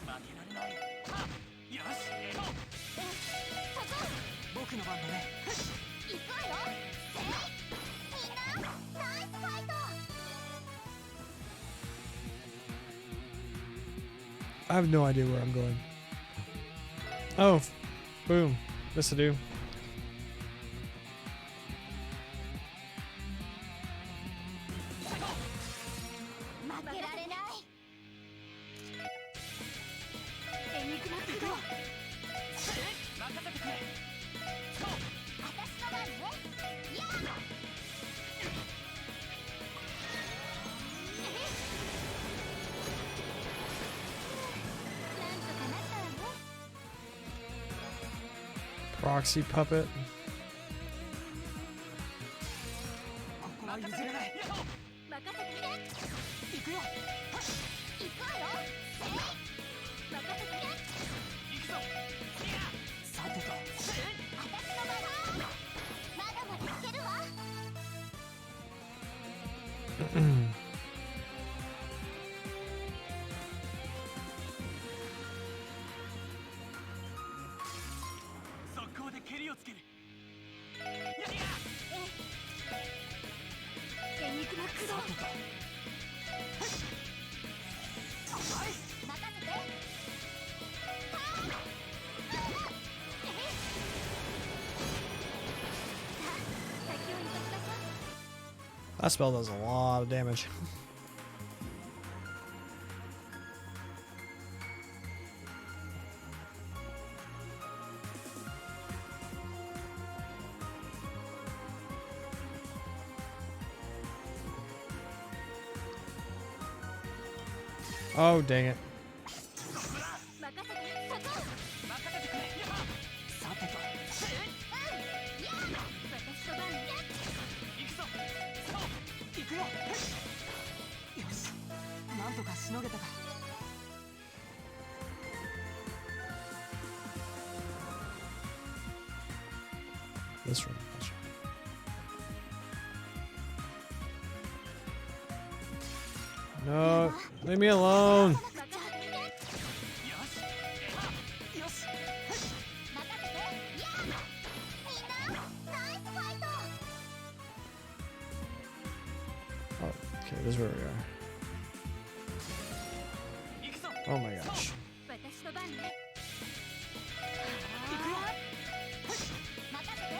負けられないよし僕の番だね行くわよみんなナイスファイト I have no idea where I'm going. Oh, boom. This to do. 負けられないエニグマ駆動任せてくれ私の番ねやあなんとかなったわね Proxy puppet. ここは譲れない任せて行くよ行くわよ任せて行くぞさてと私の番まだまだいけるわ 速攻で蹴りをつけるエニグマ駆動さてと任せて先を急ぎましょう That spell does a lot of damage. Oh, dang it. 任せてそこ任せてくれさてとやあ私の番ね行くぞ行くよよしなんとかしのげたか This room. Gotcha. No, leave me alone. 任せてよしよし任せてやあみんなナイスファイト Oh, okay, this is where we are. 行くぞ Oh my gosh. 私の番ね行くよ任せて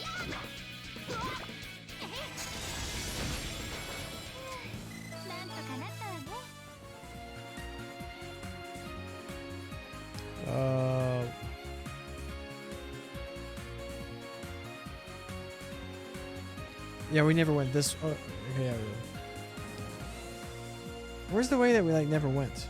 やあ Yeah, we never went this. Oh, okay, yeah, we did. Where's the way that we like never went?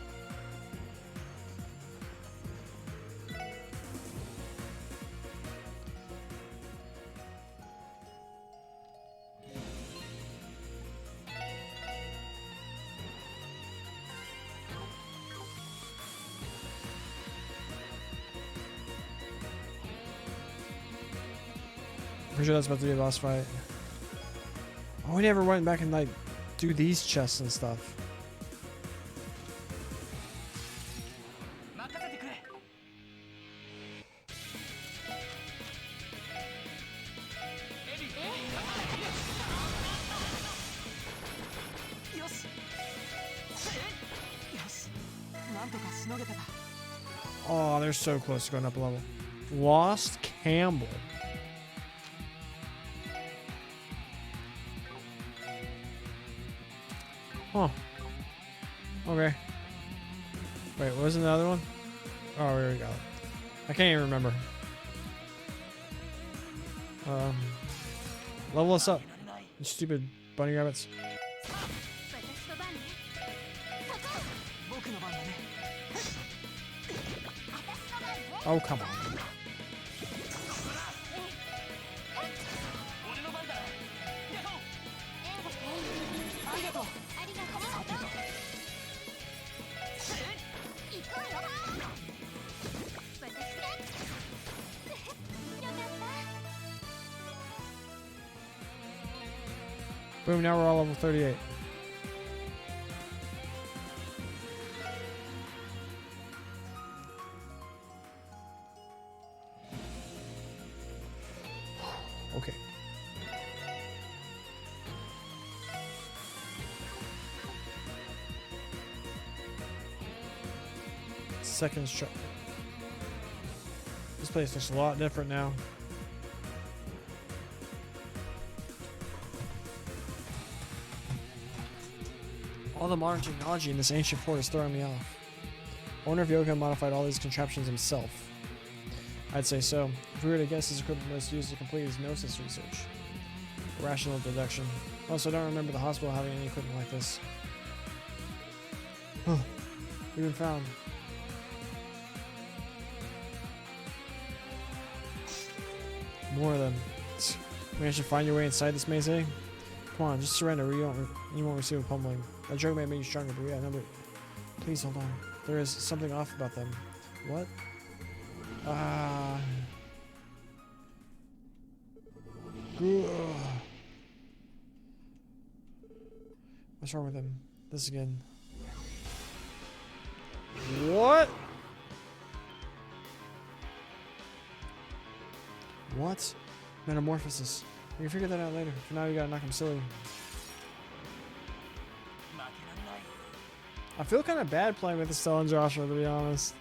Pretty sure that's about to be a boss fight. Oh, we never went back and like do these chests and stuff. 任せてくれ。エリよし。よし。なんとかしのげたか。 Oh, they're so close to going up a level. Lost Campbell. Huh. Okay. Wait, what was another one? Oh, here we go. I can't even remember. Level us up, you stupid bunny rabbits. 私の番ね。そこ。僕の番だね。私の番ね。 Oh, come on. 俺の番だ。やっほー。ありがとう。ありがとう。さてと。行くわよ。私ね。よかった。 Boom, now we're all level 38. Okay. Second shot. This place looks a lot different now. All the modern technology in this ancient fort is throwing me off. I wonder if Yoga modified all these contraptions himself. I'd say so. If we were to guess, his equipment was used to complete his Gnosis research. A rational deduction. Also, I don't remember the hospital having any equipment like this. Huh. We've been found. More of them. Managed to find your way inside this maze, eh? Come on, just surrender or you won't receive a pummeling. That joke may make you stronger, but we got number. Please hold on. There is something off about them. What? What's wrong with him? This again. What? What? Metamorphosis. We can figure that out later. For now, you gotta knock him silly. 負けらんない。 I feel kind of bad playing with Estelle and Joshua, to be honest.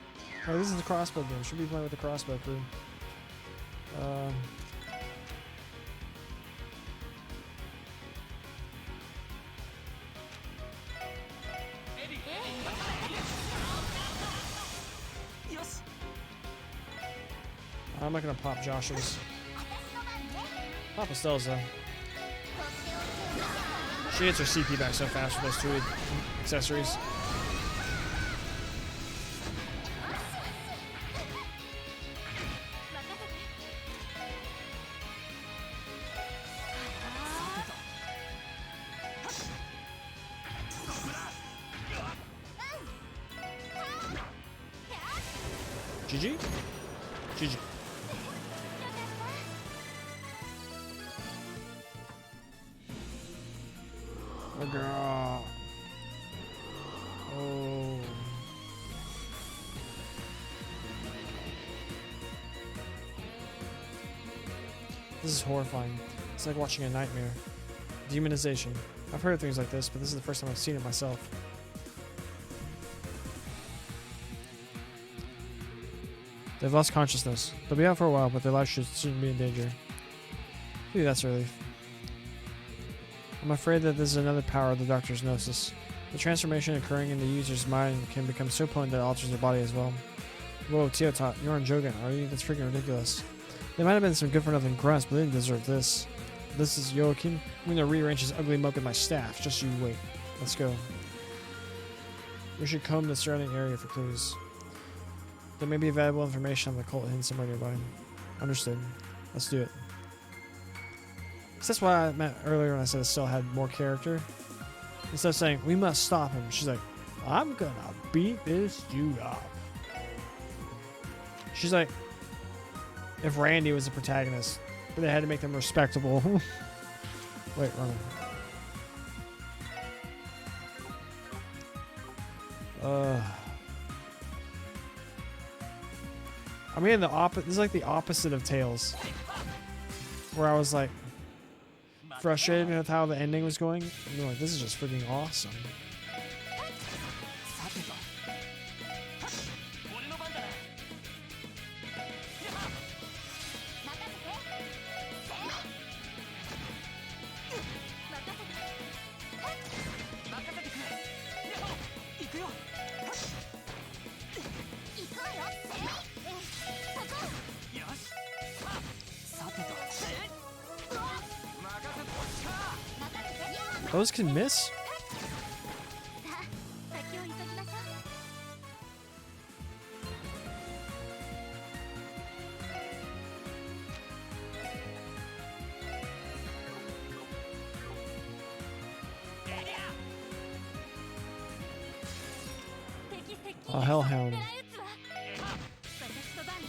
Like, this is a crossbow game. Should be playing with the crossbow crew. I'm not gonna pop Joshua's. 私の番ね。 Pop Estelle's though. とっておきの。 She gets her CP back so fast with those two accessories. GG? GG. Oh, girl. Oh. This is horrifying. It's like watching a nightmare. Demonization. I've heard of things like this, but this is the first time I've seen it myself. They've lost consciousness. They'll be out for a while, but their lives shouldn't be in danger. Maybe that's a relief. I'm afraid that this is another power of the Doctor's Gnosis. The transformation occurring in the user's mind can become so potent that it alters their body as well. Whoa, Teotot, you're on Jogan, are you? That's freaking ridiculous. There might have been some good-for-nothing grunts, but they didn't deserve this. This is Joachim. I'm going to rearrange his ugly mug with my staff. Just you wait. Let's go. We should comb the surrounding area for clues. There may be valuable information on the cult hidden somewhere nearby. Understood. Let's do it. So that's what I meant earlier when I said Estelle had more character. Instead of saying, we must stop him, she's like, I'm gonna beat this dude up. She's like, if Randy was the protagonist, but they had to make them respectable. Wait, wrong one. I mean, this is like the opposite of Tales, where I was like frustrated with how the ending was going. I'm like, this is just freaking awesome. さてと俺の番だな任せてくれ行くよ行くわよよしさてと任せてこっちか Those can miss? さあ先を急ぎましょう 敵接近 A hellhound. 狙い撃つわ私の番ね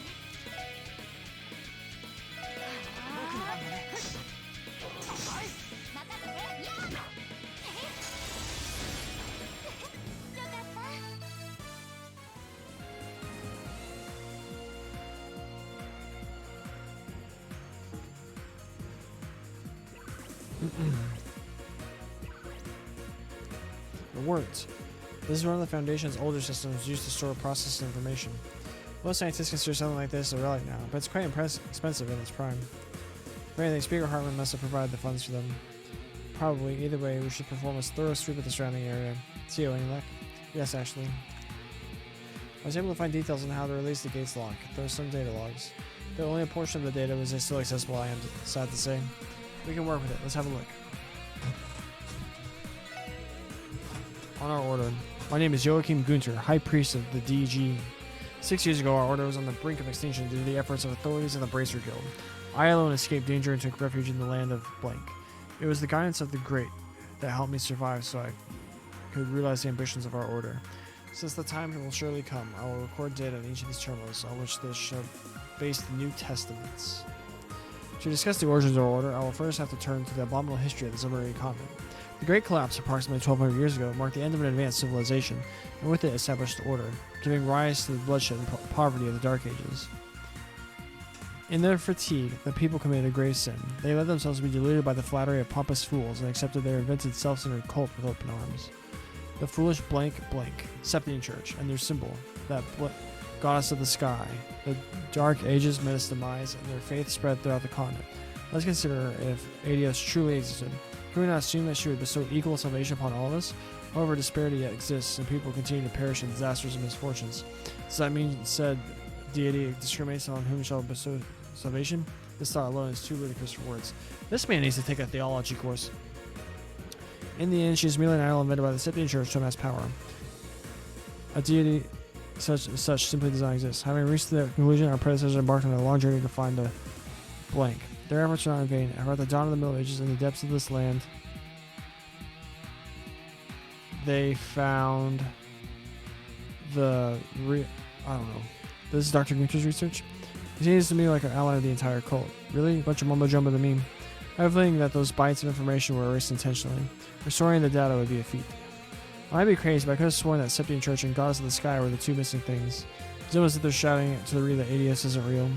僕の番だねはい任せてやーよかった It worked. This is one of the Foundation's older systems used to store processed information. Most scientists consider something like this a relic now, but it's quite expensive in its prime. If anything, Speaker Hartman must have provided the funds for them. Probably. Either way, we should perform a thorough sweep of the surrounding area. See you, any luck? Yes, Ashley. I was able to find details on how to release the gates lock. There are some data logs. Though only a portion of the data was still accessible, I am sad to say. We can work with it. Let's have a look. On our order. My name is Joachim Gunter, High Priest of the DG. 6 years ago, our order was on the brink of extinction due to the efforts of authorities and the Bracer Guild. I alone escaped danger and took refuge in the land of blank. It was the guidance of the Great that helped me survive so I could realize the ambitions of our order. Since the time will surely come, I will record data in each of these terminals on which they shall base the New Testaments. To discuss the origins of our order, I will first have to turn to the abominable history of the Zimmeria continent. The Great Collapse, approximately 1200 years ago, marked the end of an advanced civilization, and with it established order, giving rise to the bloodshed and poverty of the Dark Ages. In their fatigue, the people committed a grave sin. They let themselves be deluded by the flattery of pompous fools and accepted their invented self-centered cult with open arms. The foolish blank Septian Church and their symbol, that goddess of the sky. The Dark Ages met its demise, and their faith spread throughout the continent. Let's consider if Adios truly existed. Can we not assume that she would bestow equal salvation upon all of us? However, disparity yet exists, and people continue to perish in disasters and misfortunes. Does that mean said deity discriminates on whom shall bestow salvation? This thought alone is too ludicrous for words. This man needs to take a theology course. In the end, she is merely an idol invented by the Septian Church to amass power. A deity such simply does not exist. Having reached the conclusion, our predecessors embarked on a long journey to find a blank. Their efforts were not in vain. However, at the dawn of the Middle Ages, in the depths of this land, they found the I don't know. This is Dr. Gunter's research. He seems to me like an ally of the entire cult. Really? A bunch of mumbo jumbo to me. I have a feeling that those bytes of information were erased intentionally. Restoring the data would be a feat. I might be crazy, but I could have sworn that Septian Church and Goddess of the Sky were the two missing things. It's almost that they're shouting to the reader that ADS isn't real.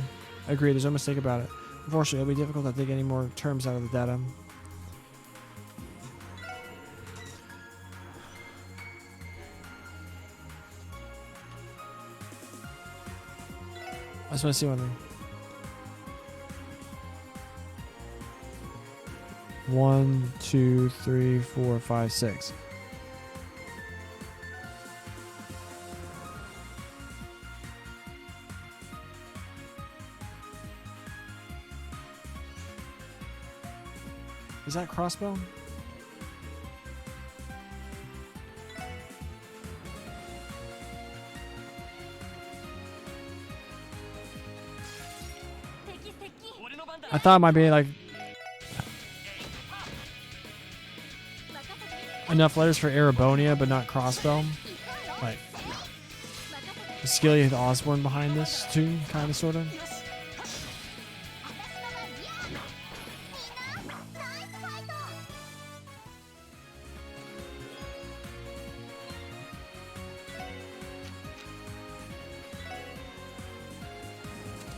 I agree, there's no mistake about it. Unfortunately, it'll be difficult to dig any more terms out of the data. I just want to see one thing. 1, 2, 3, 4, 5, 6. Is that crossbow? I thought it might be like enough letters for Arabonia, but not crossbow. Like the Skilly Osborne behind this too, kind of, sort of.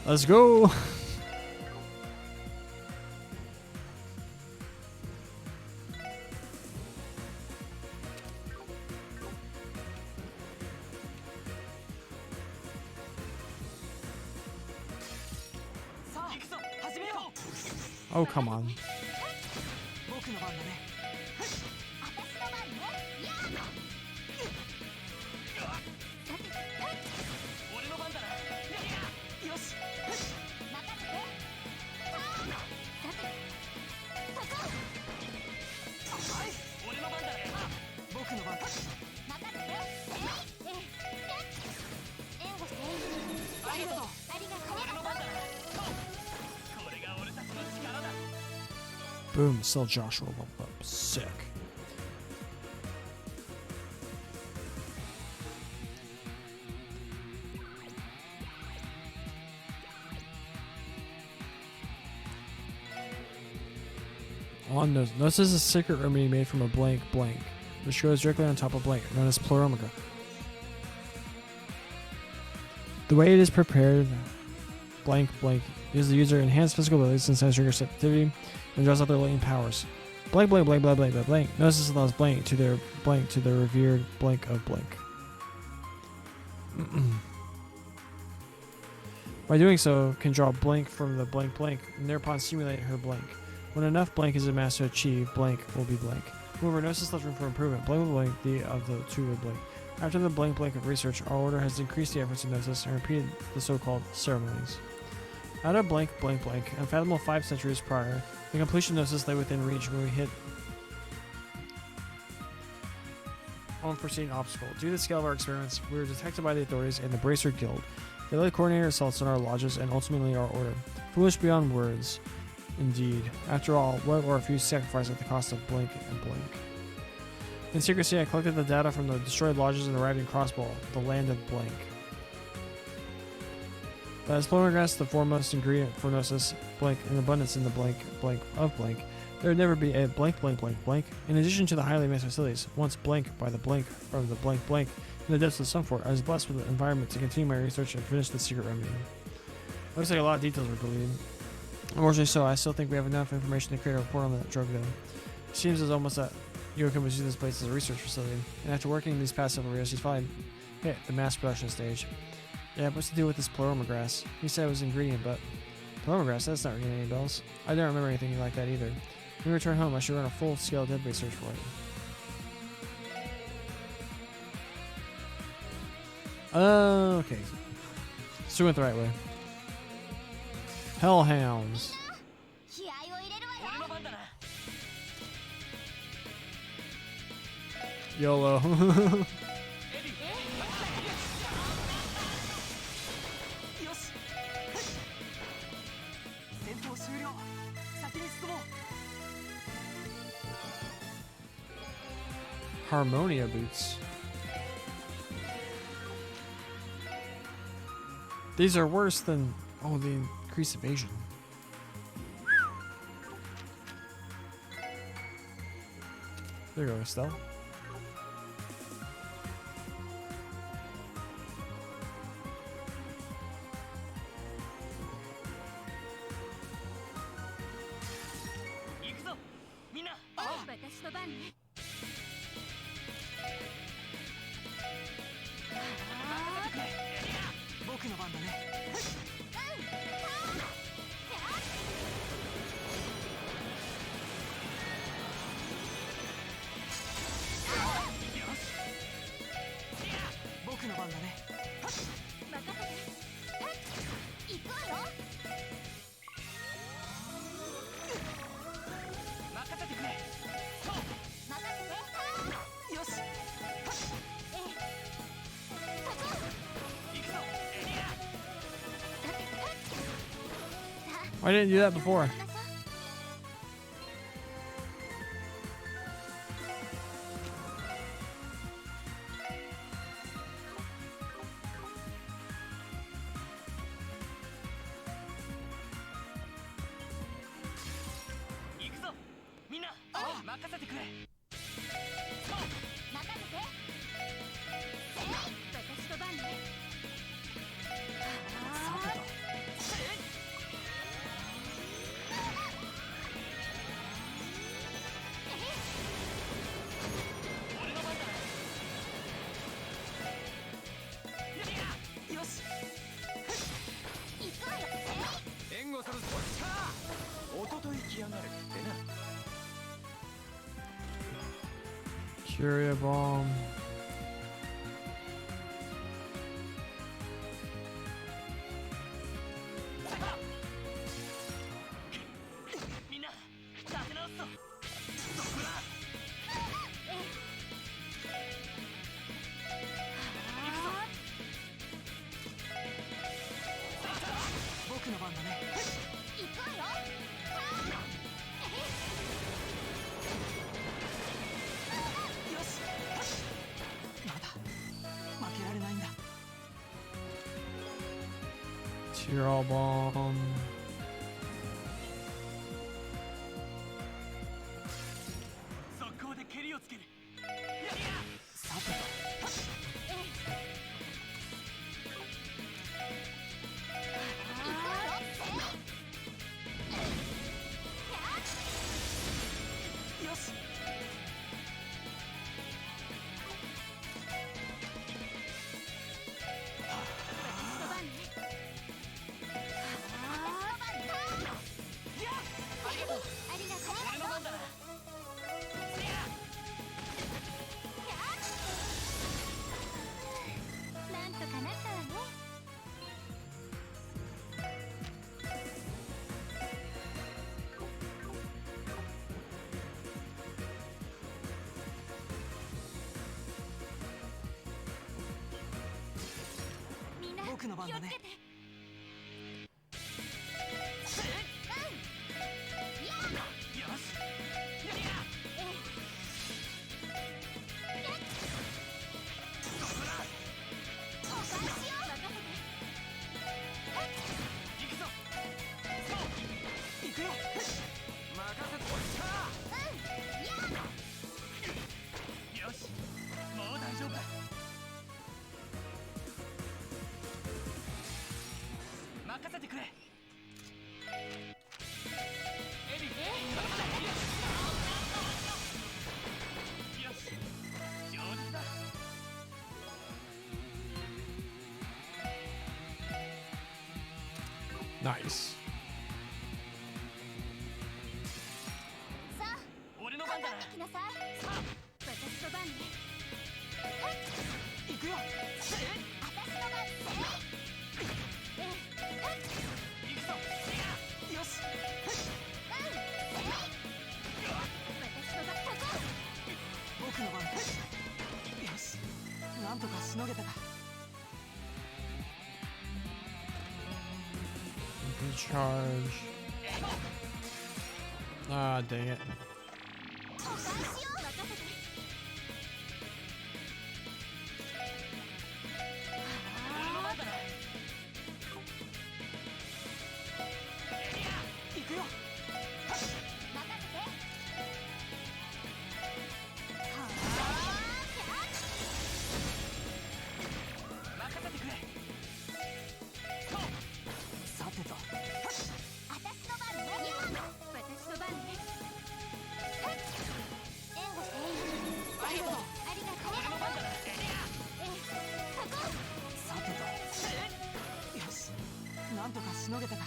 Let's go. Oh, come on. 僕の番だね。俺の番だな。よし。俺の番だね。僕の番。ありがとう。俺の番だな。これが俺たちの力だ。 Boom, still Joshua leveled up. Sick. On notice this is a secret remedy made from a blank, which goes directly on top of blank, known as Pleuromica. The way it is prepared, blank, gives the user enhanced physical abilities and sensory receptivity, and draws out their latent powers. Blank. Notice this allows blank to their revered blank of blank. By doing so, can draw blank from the blank, and thereupon simulate her blank. When enough blank is amassed to achieve, blank will be blank. However, Gnosis left room for improvement. Blank, the of the two of blank. After the blank of research, our order has increased the efforts of Gnosis and repeated the so-called ceremonies. Out of blank, unfathomable 5 centuries prior, the completion of Gnosis lay within reach when we hit unforeseen obstacle. Due to the scale of our experiments, we were detected by the authorities and the Bracer Guild. They led coordinated assaults on our lodges and ultimately our order. Foolish beyond words. Indeed. After all, what were a few sacrifices at the cost of blank and blank? In secrecy, I collected the data from the destroyed lodges and arrived in Crossball, the land of blank. That is Pleurograss, the foremost ingredient for Gnosis, blank, in abundance in the blank of blank. There would never be a blank. In addition to the highly advanced facilities, once blank by the blank from the blank in the depths of the Sunfort, I was blessed with the environment to continue my research and finish the secret remedy. Looks like a lot of details were deleted. Unfortunately so, I still think we have enough information to create a report on that drug though. It seems as almost that Joachim was using this place as a research facility, and after working these past several years, he's finally hit the mass production stage. Yeah, what's to do with this Pleurograss? He said it was an ingredient, but Pleurograss, that's not ringing any bells. I don't remember anything like that either. When we return home, I should run a full-scale database search for it. Okay. So we went the right way. Hellhounds. YOLO. Harmonia boots. These are worse than... Oh, the increased evasion. There you go, Estelle. Why didn't you do that before? 行くぞみんな任せてくれ任せて私とバンねさてと俺の番だよし行くわよ援護するぞおととい来やがるってな Curia bomb. みんな立て直すぞ僕の番だね行くわよよしまだ負けられないんだ Tyrol bomb. 速攻で蹴りをつけるさてとよし俺の番だななんとかなったわねみんな僕の番だね気をつけてよし行くぞ行くよ任せてよしもう大丈夫だ任せてくれエリよし上手だ Nice. さあ俺の番だな頑張ってきなさい私の番ね行くよ私の番行くぞよし私の番ここ僕の番よしなんとかしのげたか Good charge. Ah, dang it. お返しよ任せて俺の番だな行くよ任せて任せてくれさてと私の番ね私の番ね援護してありがとうありがとう俺の番だなここさてとよしなんとかしのげたか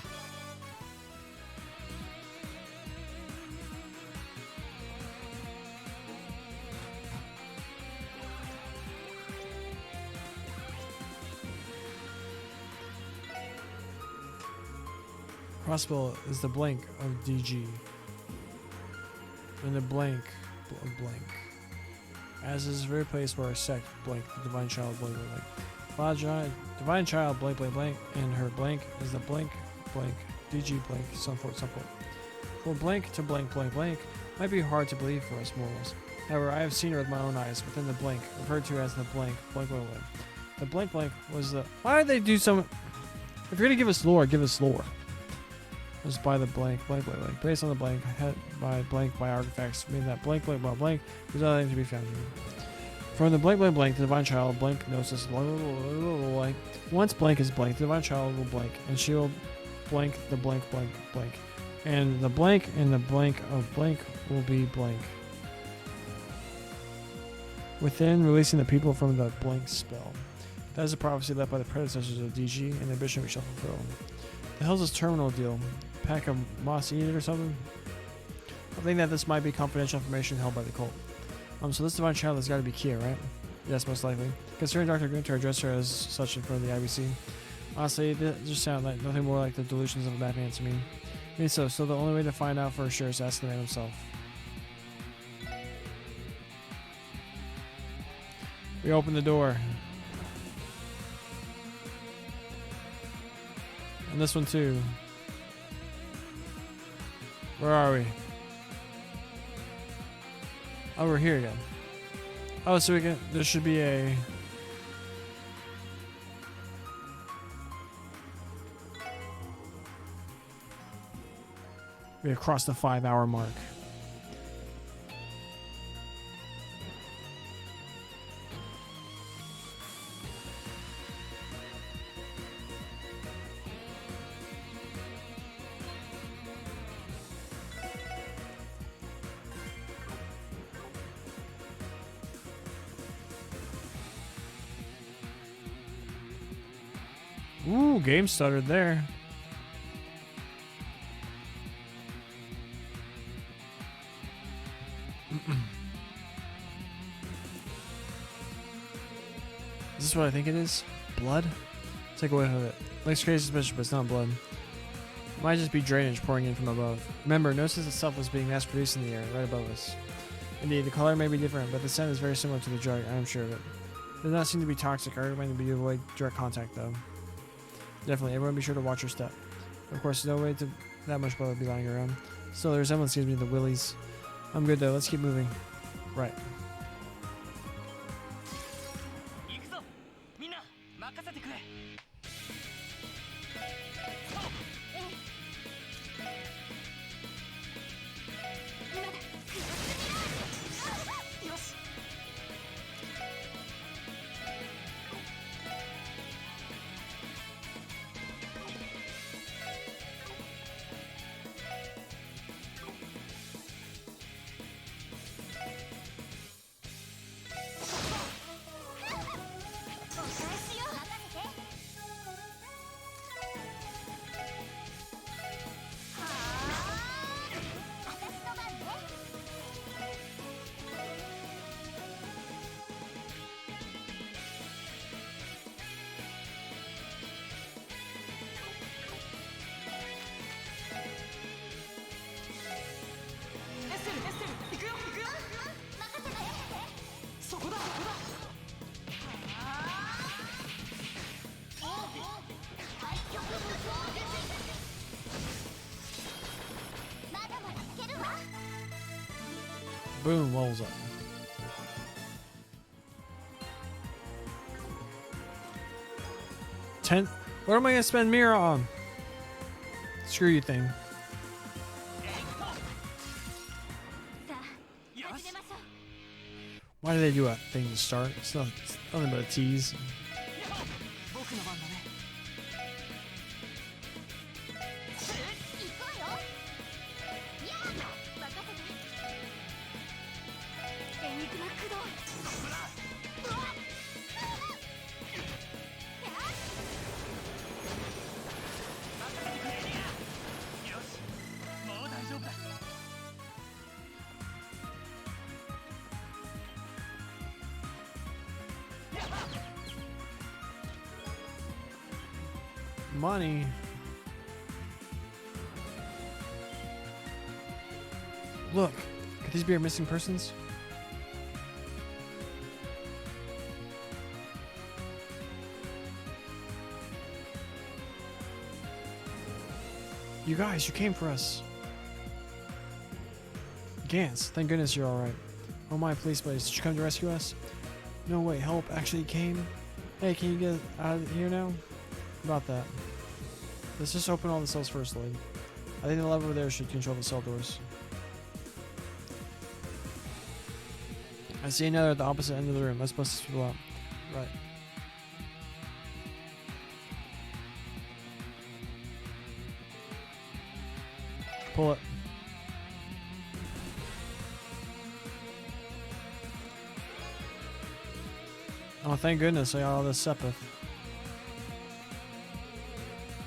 Crossbow is the blank of DG. And the blank of blank. As is the very place where a sect blank the divine child blank blank blank. Divine child blank blank blank and her blank is the blank blank DG blank, Sunfort, Sunfort. For blank to blank, blank, blank might be hard to believe for us mortals. However, I have seen her with my own eyes within the blank, referred to as the blank, blank, blank, blank. The blank, blank was the. Why did they do some? If you're gonna give us lore, give us lore. It was by the blank, blank, blank, blank, based on the blank, by artifacts, meaning that blank, blank, blank, blank, there's nothing to be found here. From the blank, blank, blank, the divine child, blank, gnosis, blank. Once blank is blank, the divine child will blank, and she will blank the blank, blank, blank. And the blank of blank will be blank. Within releasing the people from the blank spell. That is a prophecy left by the predecessors of DG, and ambition we shall fulfill. The hell's this terminal deal? Pack of moss eated or something? I think that this might be confidential information held by the cult. So this divine child has got to be Kia, right? Yes, most likely. Considering Dr. Gunter addressed her as such in front of the IBC. Honestly, it just sounds like nothing more like the delusions of a madman to me. Maybe so the only way to find out for sure is to ask the man himself. We open the door. And this one too. Where are we? Oh, we're here again. Oh, so we can. There should be a. We have crossed the 5-hour mark. Ooh, game stuttered there. Is this what I think it is? Blood? Take away of it. Looks crazy suspicious, but it's not blood. It might just be drainage pouring in from above. Remember, Gnosis itself was being mass-produced in the air, right above us. Indeed, the color may be different, but the scent is very similar to the drug, I am sure of it. It does not seem to be toxic. I recommend to avoid direct contact, though. Definitely, everyone be sure to watch your step. Of course, no way to that much blood would be lying around. Still, the resemblance gives me the willies. I'm good, though. Let's keep moving. Right. 行くぞみんな任せてくれ よし エステル行くよそこだBoom, levels up. 10. What am I gonna spend Mira on? Screw you thing. よし Why do they do a thing to start? It's nothing but a tease. 僕の番だね よしもう大丈夫だ Money. Look, could these be our missing persons? You guys, you came for us. Gantz, thank goodness you're alright. Oh my, police buddies, did you come to rescue us? No way, help actually came? Hey, can you get out of here now? About that. Let's just open all the cells first, Lloyd. I think the lever over there should control the cell doors. I see another at the opposite end of the room. Let's bust these people out. Right. Pull it. Oh, thank goodness I got all this Sepith.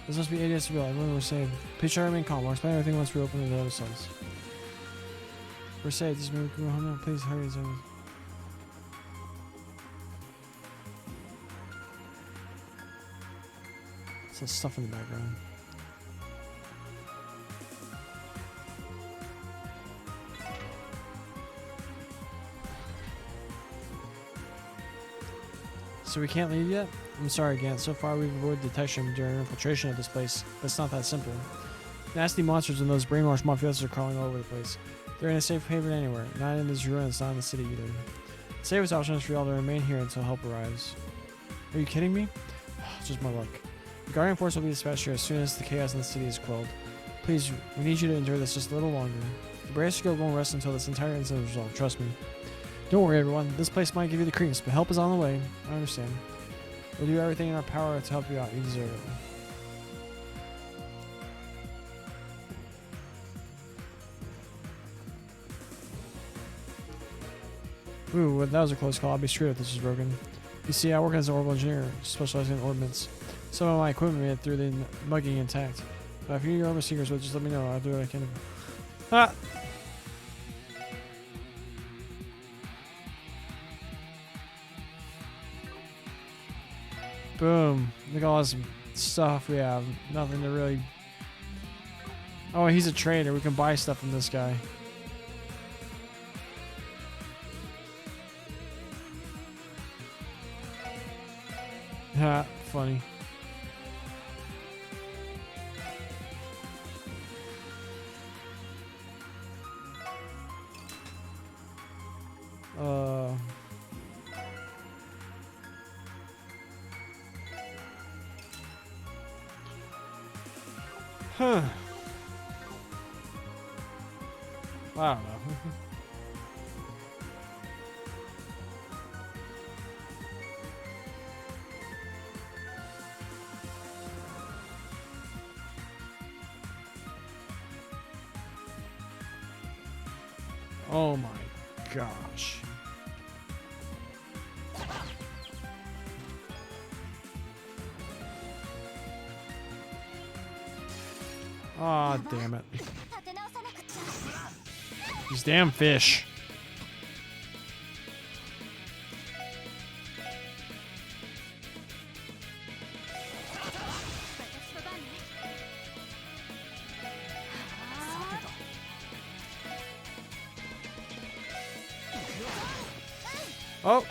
This must be idiots to be like, when we're saved. Please try to remain calm. I'll explain everything once we open the other cells. We're saved. Just move go home now. Please hurry. Some stuff in the background. So we can't leave yet? I'm sorry, Gant. So far we've avoided detection during infiltration of this place, but it's not that simple. Nasty monsters and those brainwashed mafiosos are crawling all over the place. They're in a safe haven anywhere, not in this ruins, not in the city either. The safest option is for y'all to remain here until help arrives. Are you kidding me? Just my luck. The Guardian Force will be dispatched here as soon as the chaos in the city is quelled. Please, we need you to endure this just a little longer. The Brave Skill won't rest until this entire incident is resolved, trust me. Don't worry, everyone. This place might give you the creeps, but help is on the way. I understand. We'll do everything in our power to help you out. You deserve it. Ooh, well, that was a close call. I'll be screwed if this is broken. You see, I work as an orbital engineer, specializing in ordnance. Some of my equipment made it through the mugging intact. But if you need your orbit seekers, well, just let me know. I'll do what I can. Ah! Boom. Look at all this stuff we have. Nothing to really... Oh, he's a trader. We can buy stuff from this guy. Ha, funny. Huh. I don't know. Oh my gosh. Aw, damn it. These damn fish. Oh.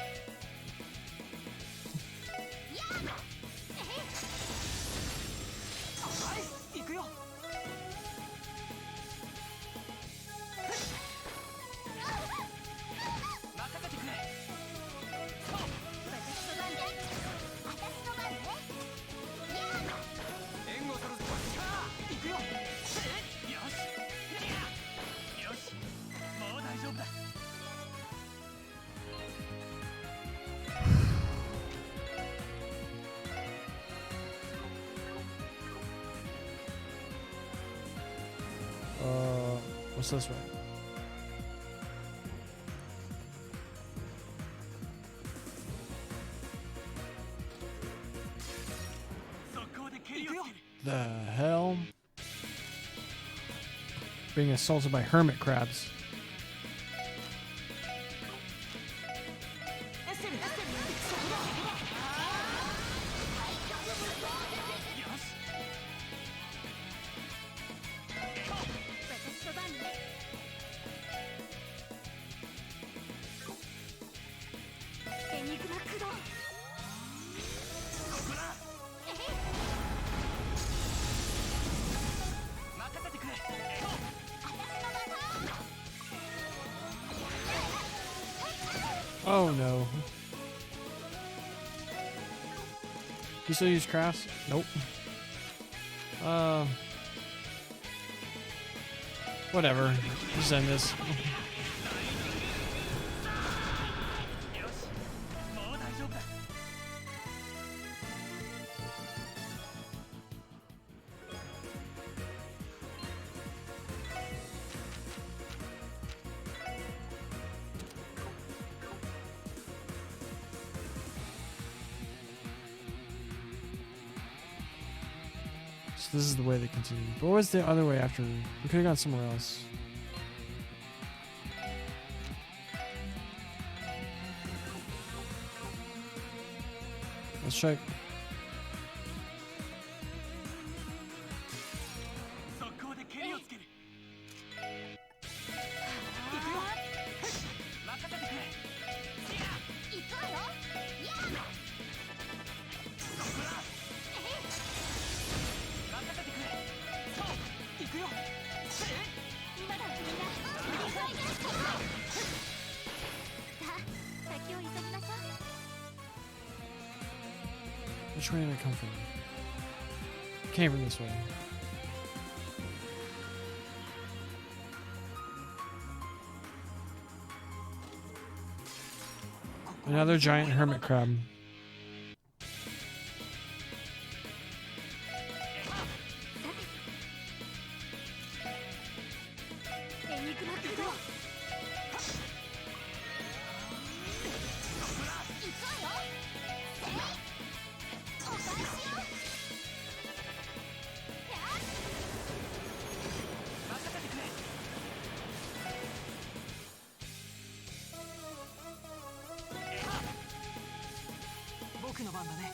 What's this way? The hell? Being assaulted by hermit crabs. Oh no. You still use crafts? Nope. Whatever. Just end this. よしもう大丈夫だ So this is the way they continue. But what was the other way after? We could have gone somewhere else. Let's check. 速攻で蹴りをつける行くよ任せてくれ行くわよやあ任せてくれそう行くよ今だみんな急いでさあ先を急ぎましょう Which way did I come from? Came from this way. Another giant hermit crab. エニグマ駆動行くわよお返しよやあ任せてくれ僕の番だね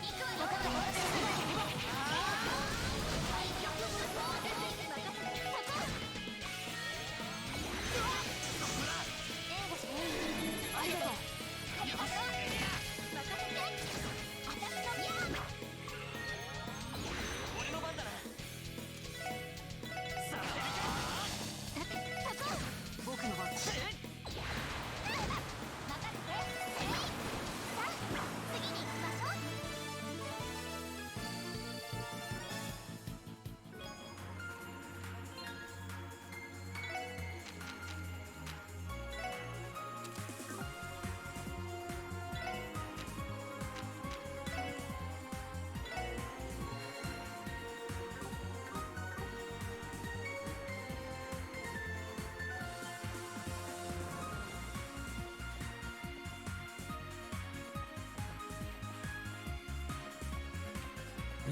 行くわよ分かったありがとう俺の番だなさあ僕の番だ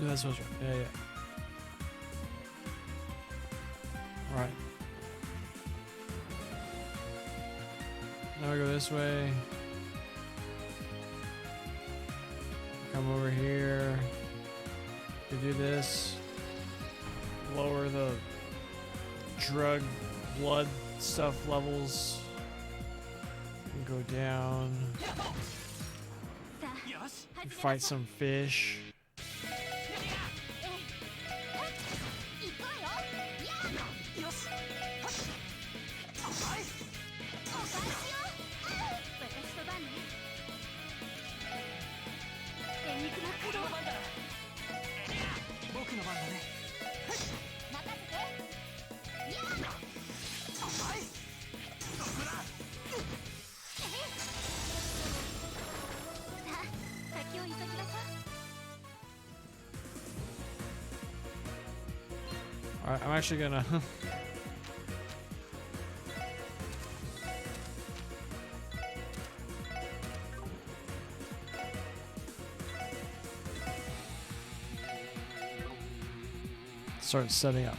Yeah, that's what's right. Yeah, yeah. Right. Now we go this way. Come over here. We do this. Lower the drug blood stuff levels. And go down. よし We fight some fish. 行くわよやあよしはいお返しよ私の番ねエニグマ駆動僕の番だな僕の番だね任せてやあはいそこださあ先を急ぎましょう Alright, I'm actually gonna start setting up.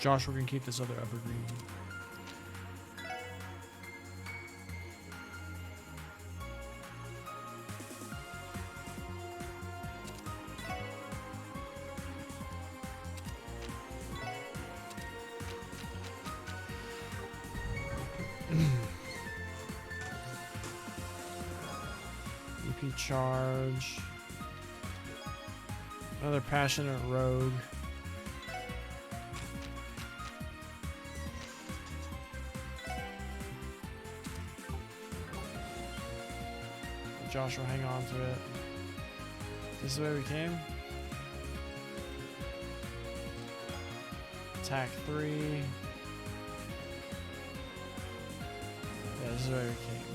Josh, we're gonna keep this other evergreen. charge. Another passionate rogue. Josh will hang on to it. This is the way we came. Attack 3. Yeah, this is the way we came.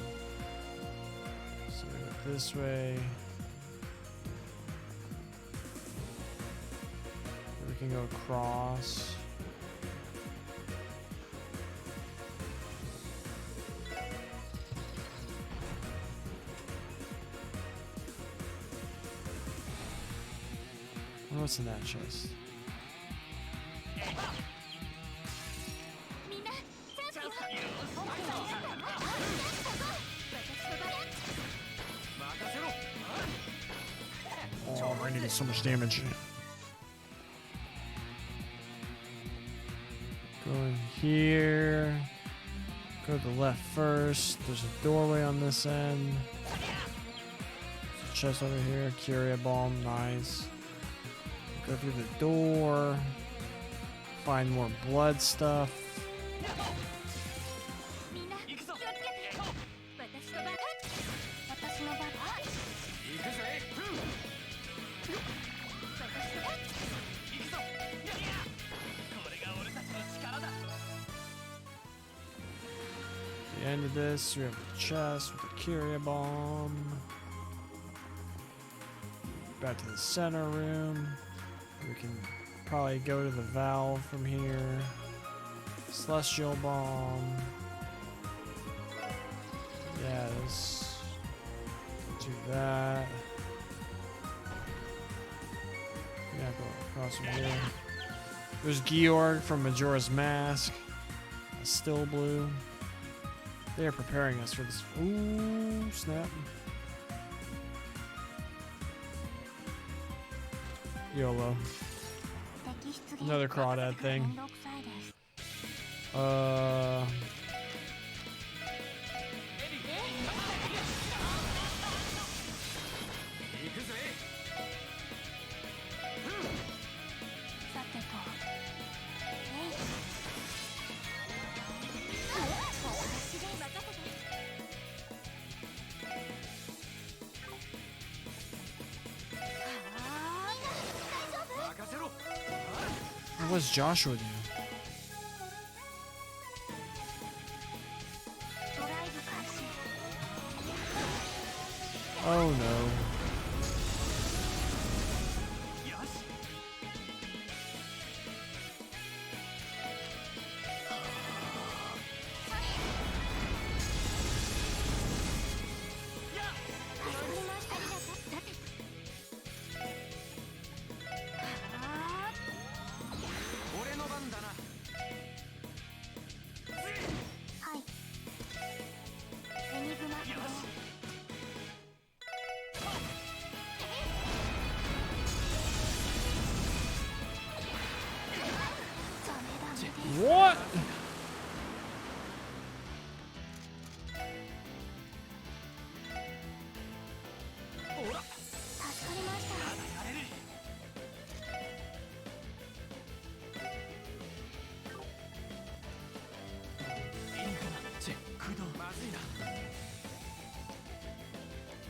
So we go this way. We can go across. What's in that chest? みんなチャンスよ。お前さんやったの？私とバレ。任せろ。 Oh, we're gonna get so much damage. Go in here. Go to the left first. There's a doorway on this end. There's a chest over here. Curia bomb, nice. Go through the door. Find more blood stuff. みんな気をつけて。私とバレ。私のバレ。行くぜ。私とバレ。行くぞ。これが俺たちの力だ。 The end of this, we have the chest with the Curia bomb. Back to the center room. We can probably go to the valve from here. Celestial bomb. Yes. Do that. Yeah, go across from here. There's Georg from Majora's Mask. Still blue. They are preparing us for this. Ooh, snap. YOLO. Another crawdad thing. 行くぜ。さてと。えい。私で任せて。はーい。大丈夫？任せろ。 What's Joshua do? ドライブ開始。 Oh no. よし。やっ。助かりました。ありがとう。さて。はー。俺の番だな。はい。エニグマ起動。ダメです。 What? ほら。助かりました。やれる。インカナチェックド。まずいな。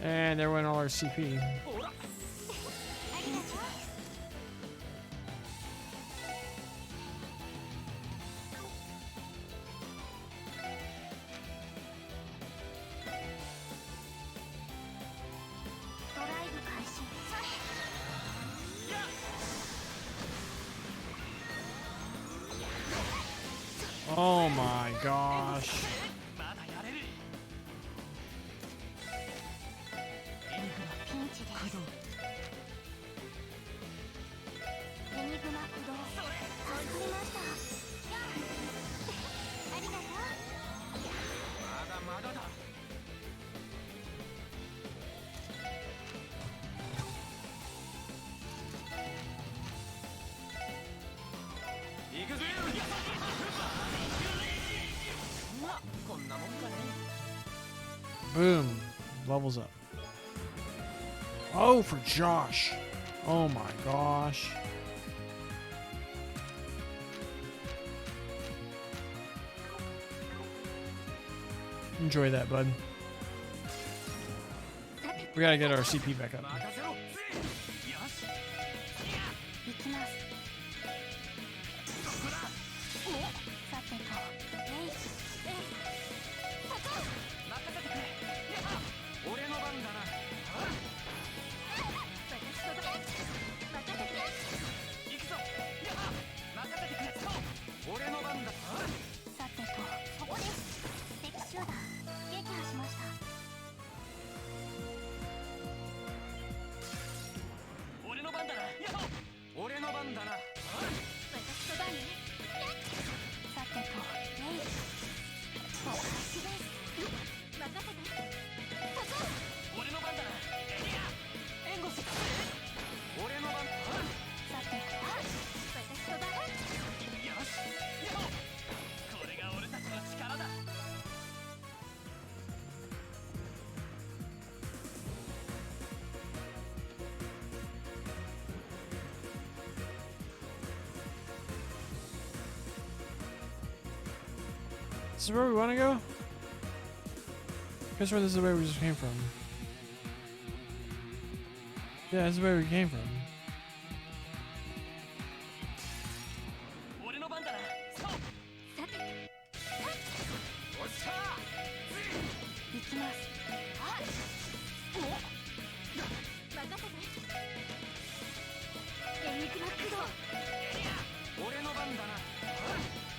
And there went all our CP. ほら。ありがとう。ドライブ開始。やっ。 Oh my gosh. まだやれる。インカナピンチです。駆動。エニグマ起動。助かりました。ありがとう。まだまだだ。行くぜ。まあこんなもんかね。 Boom. Levels up. Oh, for Josh. Oh my gosh. Enjoy that, bud. さて We gotta get our CP back up. 任せろよし行きますここださてとえいそこ任せてくれやっ俺の番だな私とだ任せて行くぞやっ任せてくれそう俺の番ださてとそこです敵集団撃破しました俺の番だなやっ俺の番だな私とだねさてとえいお返しです任せてそこ俺の番だな援護してくれ俺の番さてと私とだよしやっこれが俺たちの力だ This is where we want to go? Guess where this is where we just came from. Yeah, this is where we came from. 俺の番だなそうさておっしゃ行きますあお任せてエニグマ駆動俺の番だな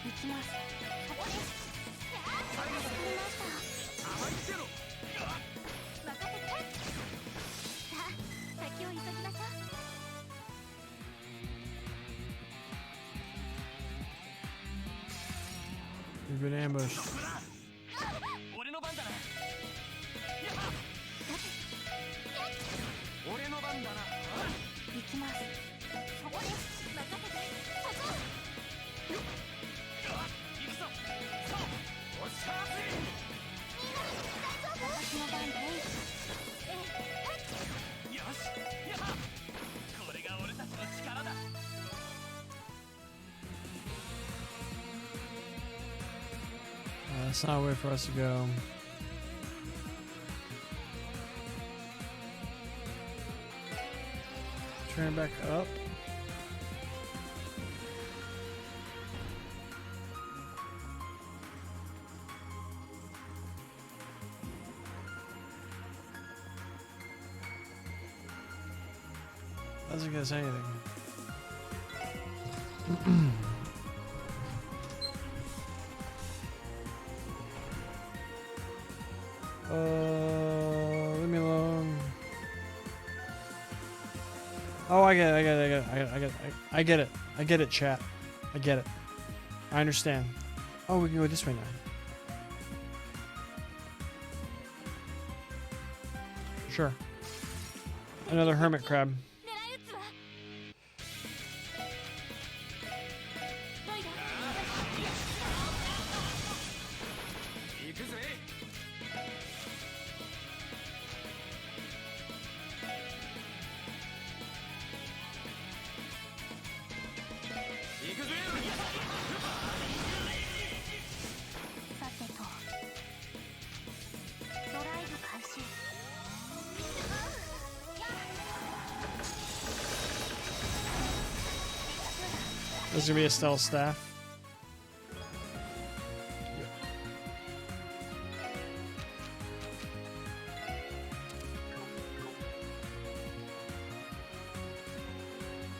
行きますそこですわかりました甘いってろ任せてさあ先を急ぎましょう We've been ambushed. 俺の番だな俺の番だな行きますそこです任せてそこ行くぞそうおっしゃ私の番ですよしやっこれが俺たちの力だ That's not a way for us to go. Turn back up. Doesn't get us anything. Leave me alone. Oh, I get it, I get it, chat. I get it. I understand. Oh, we can go this way now. Sure. Another hermit crab. 狙い撃つわロイド行くぜ行くぜさてとドライブ開始 There's gonna be a stealth staff.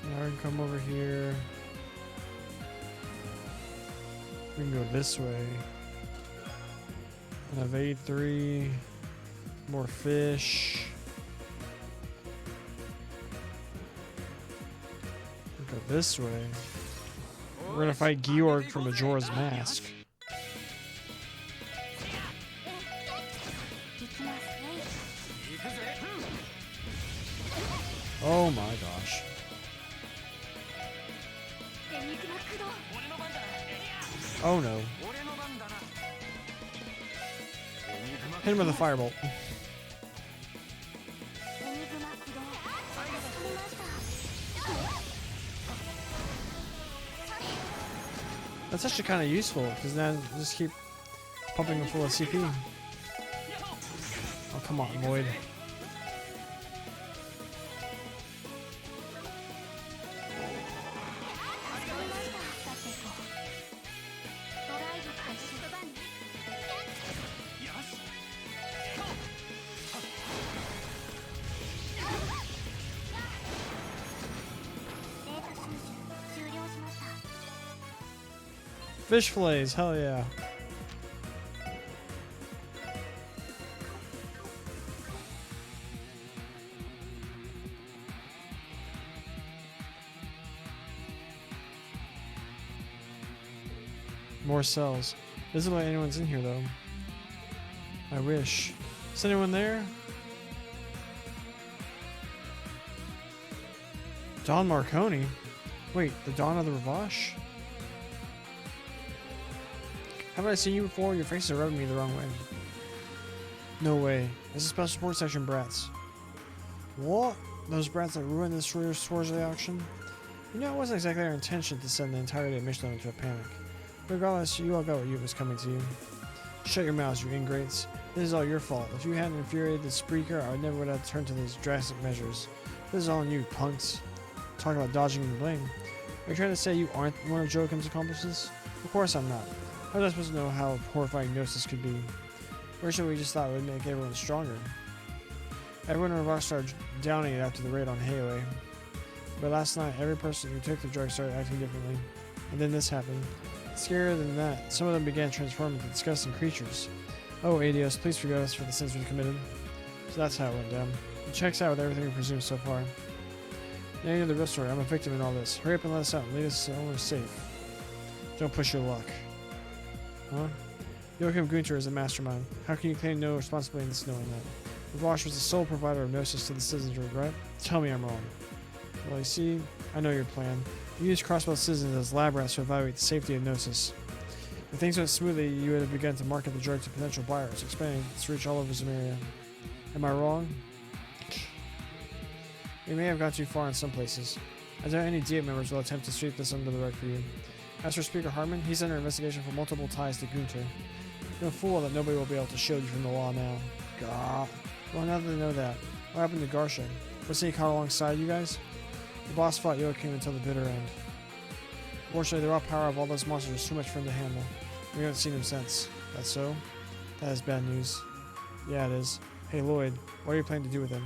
Now we can come over here. We can go this way. And evade 3. More fish. We go this way. We're gonna fight Georg from Majora's Mask. 行きますね 行くぜ Oh my gosh. エニグマ駆動 俺の番だな Oh no. 俺の番だな Hit him with a firebolt. エニグマ駆動 That's actually kind of useful because then just keep pumping them full of CP. Oh, come on, Lloyd. ドライブ開始言葉に よし データ収集終了しました Fish fillets, hell yeah. More cells. Doesn't look like anyone's in here though. I wish. Is anyone there? Don Marconi? Wait, the Don of the Ravache? Haven't I seen you before? Your face is rubbing me the wrong way. No way. It's a special support section brats. What? Those brats that ruined this Sworsley auction? You know, it wasn't exactly our intention to send the entirety of Michelin into a panic. Regardless, you all got what was coming to you. Shut your mouths, you ingrates. This is all your fault. If you hadn't infuriated the Spreaker, I never would have turned to those drastic measures. This is all on you, punks. Talk about dodging the blame. Are you trying to say you aren't one of Joachim's accomplices? Of course I'm not. How was I supposed to know how horrifying Gnosis could be? Originally, we just thought it would make everyone stronger. Everyone in Ravache started downing it after the raid on Heioi. But last night, every person who took the drug started acting differently. And then this happened. Scarier than that, some of them began transforming into disgusting creatures. Oh, Adios, please forgive us for the sins we've committed. So that's how it went down. It checks out with everything we presume so far. Now you know the real story. I'm a victim in all this. Hurry up and let us out and lead us somewhere safe. Don't push your luck. Huh? Joachim Gunter is a mastermind. How can you claim no responsibility in this knowing that? Ravache was the sole provider of Gnosis to the citizenry, right? Tell me I'm wrong. Well, you see, I know your plan. You used Crossbow citizens as lab rats to evaluate the safety of Gnosis. If things went smoothly, you would have begun to market the drug to potential buyers, expanding its reach all over Zemuria. Am I wrong? We may have gone too far in some places. I doubt any DA members will attempt to sweep this under the rug for you. As for Speaker Hartman, he's under investigation for multiple ties to Gunter. You're a fool that nobody will be able to shield you from the law now. Gah. Well, now that they know that, what happened to Garsha? Wasn't he caught alongside you guys? The boss fought Joachim until the bitter end. Fortunately, the raw power of all those monsters was too much for him to handle. We haven't seen him since. That's so? That is bad news. Yeah, it is. Hey, Lloyd, what are you planning to do with him?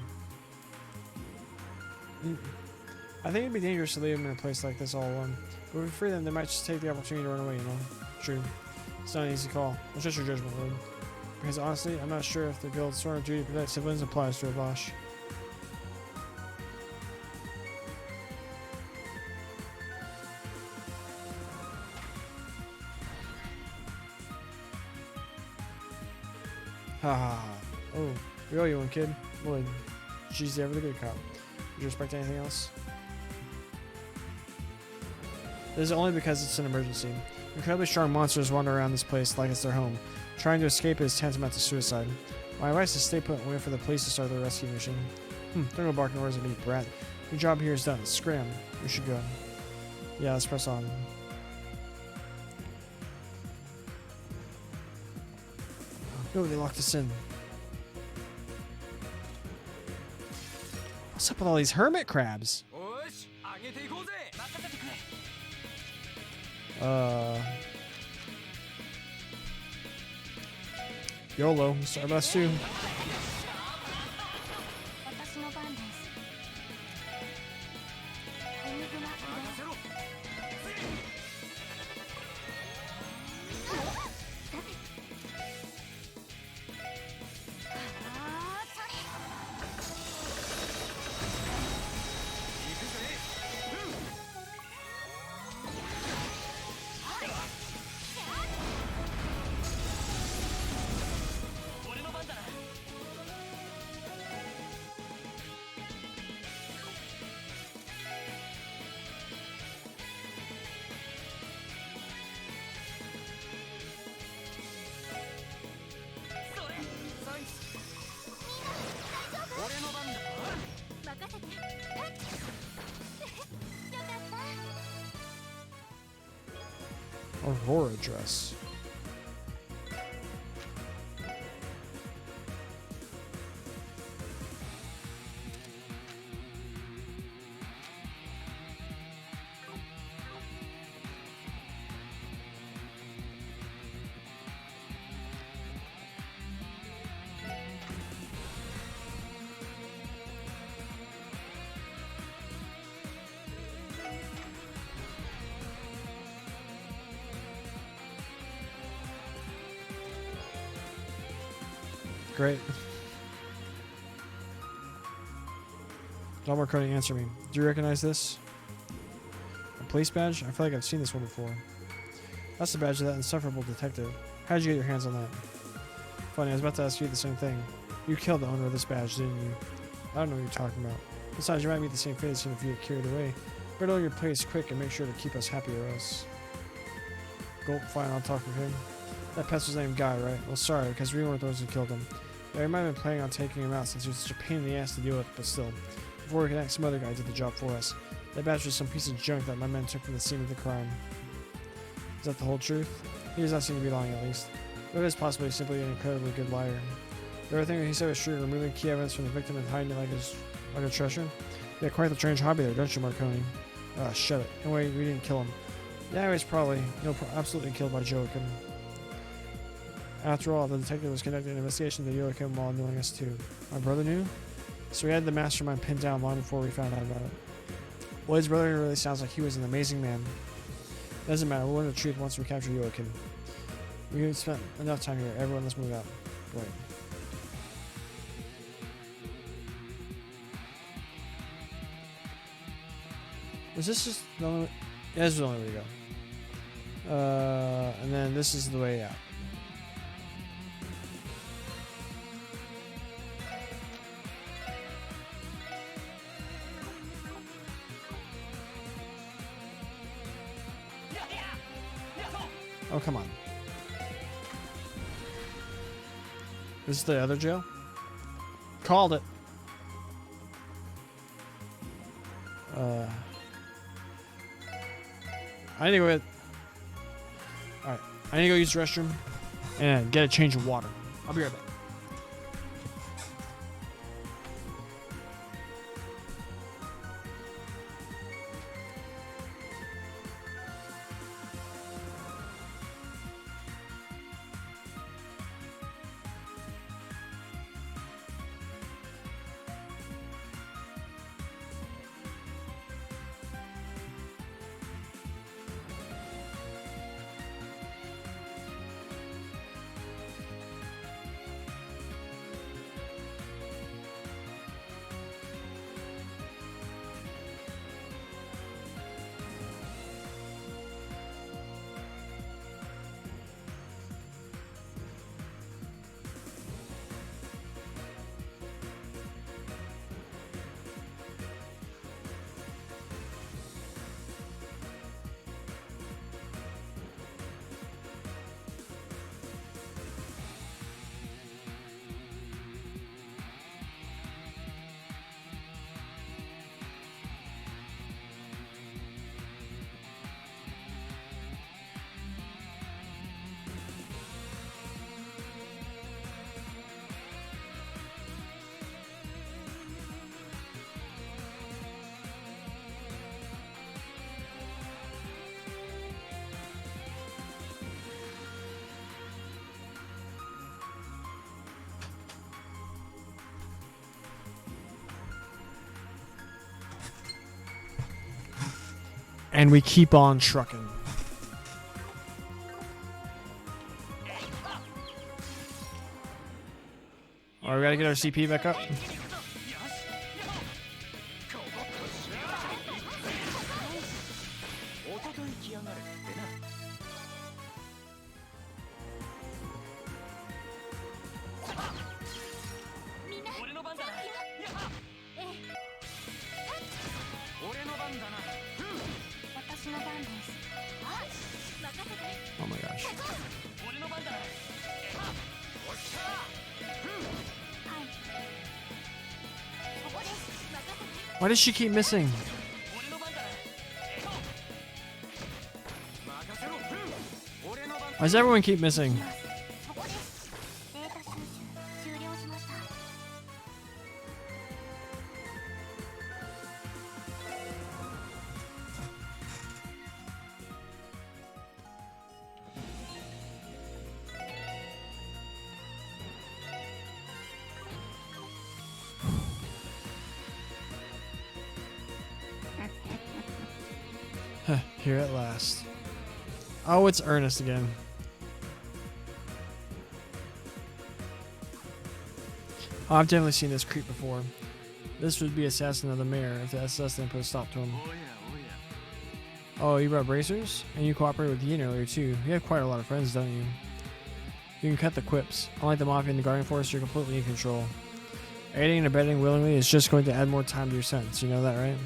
I think it'd be dangerous to leave him in a place like this all alone. But if we free them, they might just take the opportunity to run away, you know? True. It's not an easy call. It's just your judgment, Lloyd. Because honestly, I'm not sure if the guild's sworn of duty to protect civilians applies to Ravache. Ha ha ha. Oh, we owe you one, kid. Lloyd. She's ever the good cop. Would you respect anything else? This is only because it's an emergency. Incredibly strong monsters wander around this place like it's their home. Trying to escape is tantamount to suicide. My advice is stay put and wait for the police to start their rescue mission. Don't go barking orders at me, brat. Your job here is done. Scram. We should go. Yeah, let's press on. No, they locked us in. What's up with all these hermit crabs? よし上げていこうぜ任せてくれ YOLO, Stardust 2. 私の番ですエニグマ任せろ あーそれ 行くぜ 俺の番だな Aurora dress. Great. John Marconi, answer me. Do you recognize this? A police badge? I feel like I've seen this one before. That's the badge of that insufferable detective. How did you get your hands on that? Funny, I was about to ask you the same thing. You killed the owner of this badge, didn't you? I don't know what you're talking about. Besides, you might meet the same fate as him if you get carried away. Better know your place quick and make sure to keep us happy or else. Gulp, fine, I'll talk with him. That pest was named Guy, right? Well, sorry, because we weren't the ones who killed him. Yeah, we might have been planning on taking him out since he was such a pain in the ass to deal with, but still. Before we could act, some other guy did the job for us. That badge was some piece of junk that my men took from the scene of the crime. Is that the whole truth? He does not seem to be lying, at least. But it is possibly simply an incredibly good liar. Everything he said was true, removing key evidence from the victim and hiding it like a treasure. You had quite the strange hobby there, don't you, Marconi? Ah, shut it. Anyway, we didn't kill him. Yeah, he was probably, absolutely killed by Joachim. After all, the detective was conducting an investigation into Joachim while knowing us too. My brother knew? So we had the mastermind pinned down long before we found out about it. Well, his brother really sounds like he was an amazing man. Doesn't matter, we'll learn the truth once we capture Joachim. We've spent enough time here. Everyone, let's move out. Right. Was this just the only way? Yeah, this is the only way to go. And then this is the way out. Oh, come on. This is the other jail? Called it. I need to go. Alright. I need to go use the restroom and get a change of water. I'll be right back. And we keep on trucking. Alright, we gotta get our CP back up. Oh my gosh. Why does she keep missing? Why does everyone keep missing? そこですデータ収集終了しました Here at last. Oh, it's Ernest again. Oh, I've definitely seen this creep before. This would be assassin of the mayor if the SS didn't put a stop to him. おやおや Oh, you brought bracers? And you cooperated with Yin earlier too. You have quite a lot of friends, don't you? You can cut the quips. Unlike the Mafia and the Guardian Force, you're completely in control. Aiding and abetting willingly is just going to add more time to your sentence. You know that, right?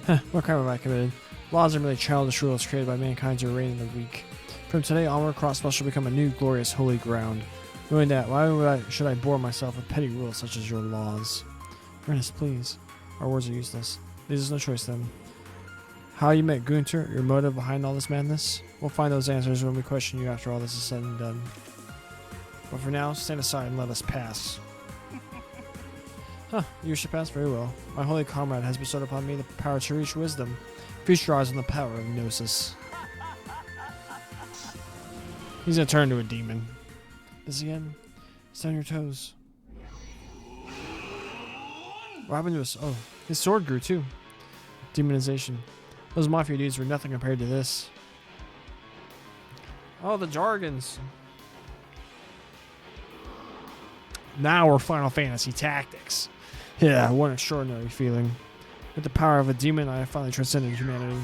Huh, what crime have I committed? Laws are merely childish rules created by mankind to reign in the weak. From today onward, Crossbell shall become a new glorious holy ground. Knowing that, should I bore myself with petty rules such as your laws? Ernest, please. Our words are useless. There's no choice then. How you met Gunter, your motive behind all this madness? We'll find those answers when we question you after all this is said and done. But for now, stand aside and let us pass. Huh, you should pass very well. My holy comrade has bestowed upon me the power to reach wisdom. Feast your eyes on the power of Gnosis. He's gonna turn into a demon. This again? Stay on your toes. What happened to us? Oh, his sword grew too. Demonization. Those Mafia dudes were nothing compared to this. Oh, the jargons. Now we're Final Fantasy Tactics. Yeah, what an extraordinary feeling. With the power of a demon, I have finally transcended humanity.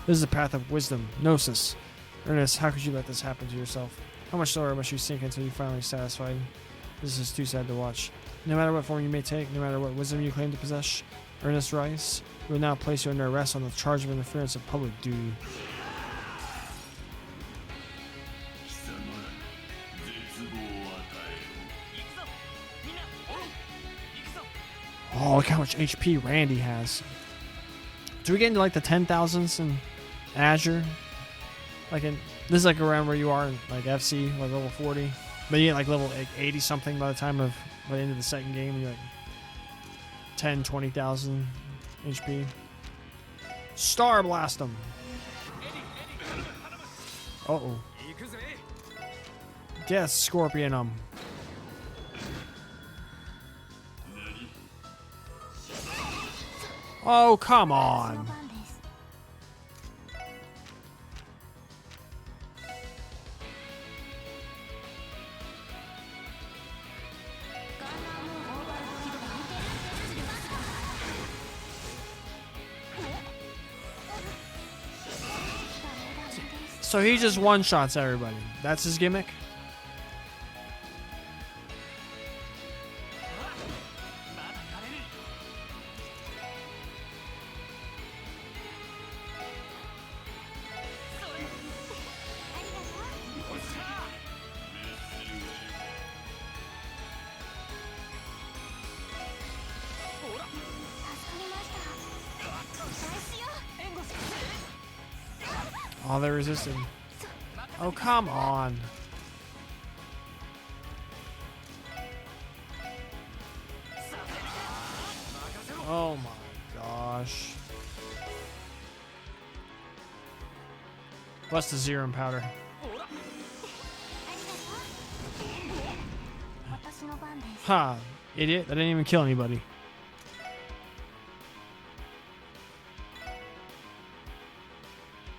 This is the path of wisdom, Gnosis. Ernest, how could you let this happen to yourself? How much lower must you sink until you're finally satisfied? This is too sad to watch. No matter what form you may take, no matter what wisdom you claim to possess, Ernest Rice, we will now place you under arrest on the charge of interference of public duty. 貴様絶望を与えよ行くぞみんなおう行くぞ Oh, look how much HP Randy has. Do we get into like the 10,000s in Azure? Like this is like around where you are in like FC, like level 40. But you get like level like 80 something by the end of the second game. You're like 10, 20,000 HP. Star Blast them. Uh-oh. 行くぜ Death Scorpion them. Oh, come その on. 番ですガンナームーンオーバーロード起動シルバースター So he just one-shots everybody. That's his gimmick? まだ枯れるそれおっしゃ ほら 助かりましたお返しよ 援護して Oh, they resisted. Oh, come on. Oh my gosh. What's the Zerum powder? ほら 私の番です Ha! Idiot. That didn't even kill anybody.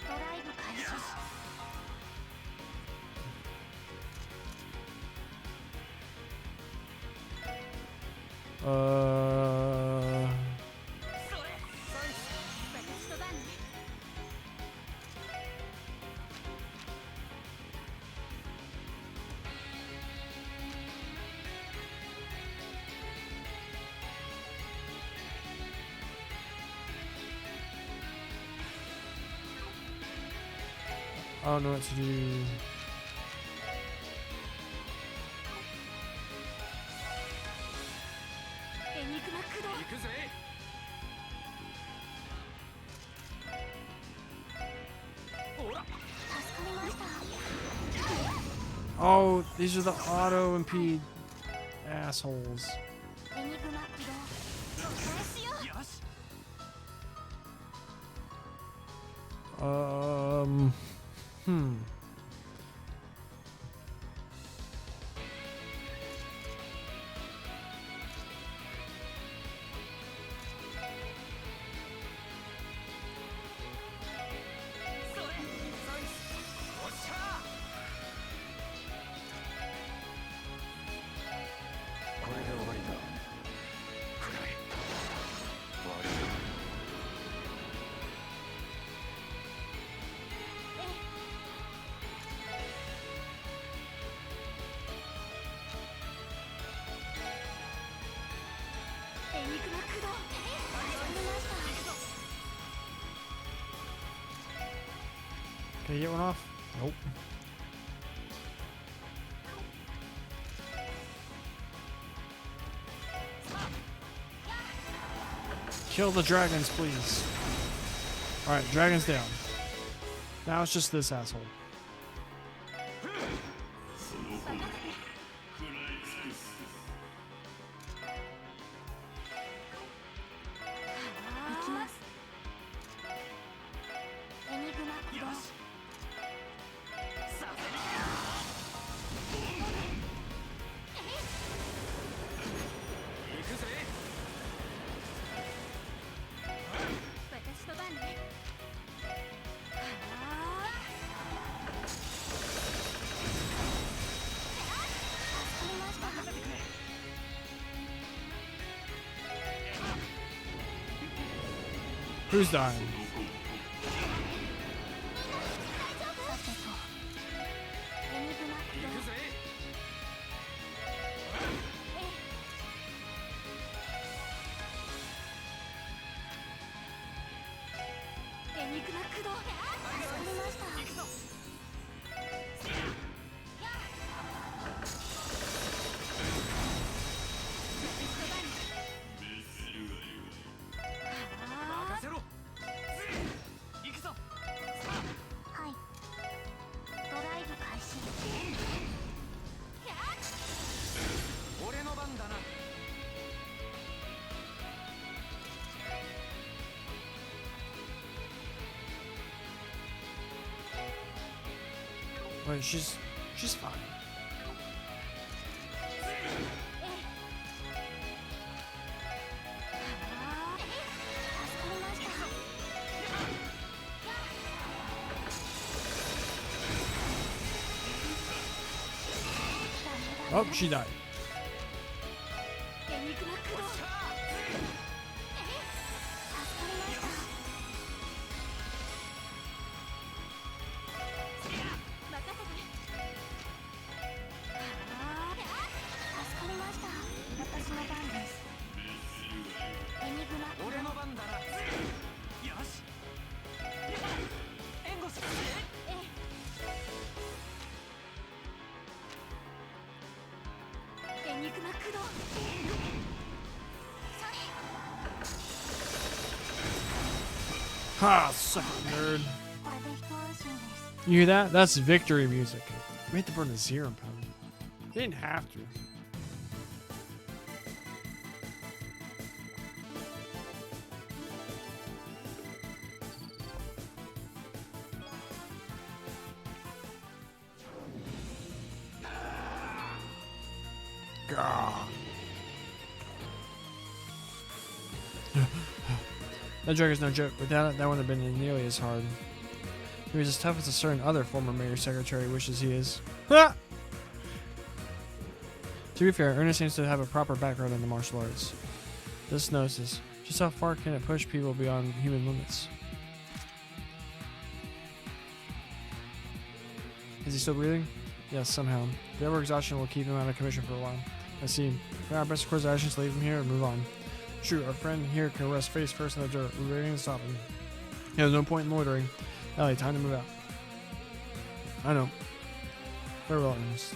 ドライブ開始 それ 私と番ね I don't know what to do. エニグマ駆動行くぜ ほら 助かりました Oh, these are the auto impede assholes. エニグマ起動お返しよよし Hmm. それサイスおっしゃこれで終わりだ。暗い。悪い。エニグマ駆動かしこまりました Can you get one off? Nope. Kill the dragons, please. Alright, dragons down. Now it's just this asshole. 行きますエニグマ起動よしさせる行くぜ私の番ね助かりました任せてくれ Who's dying? さてとエニグマ起動行くぜエニグマ駆動助かりました行くぞ任せろ行くぞはいドライブ開始俺の番だな Wait, she's fine. 助かりました Oh, she died. エニグマ駆動助かりました任せて助かりました私の番ですエニグマ駆動俺の番だなよし援護するエニグマ駆動それ Ha, suck, nerd. これで一安心です You hear that? That's victory music. We had to burn a zero pound. They didn't have to. Gah. That Dragon's no joke. Without it, that wouldn't have been nearly as hard. He was as tough as a certain other former mayor secretary wishes he is. Ah! To be fair, Ernest seems to have a proper background in the martial arts. This gnosis. Just how far can it push people beyond human limits? Is he still breathing? Yes, somehow. The overexhaustion will keep him out of commission for a while. I see. Now our best course of action is to leave him here and move on. True, our friend here can rest face first in the dirt. We're ready to stop him. There's no point in loitering. Ellie, time to move out. I know. Farewell, Ernest.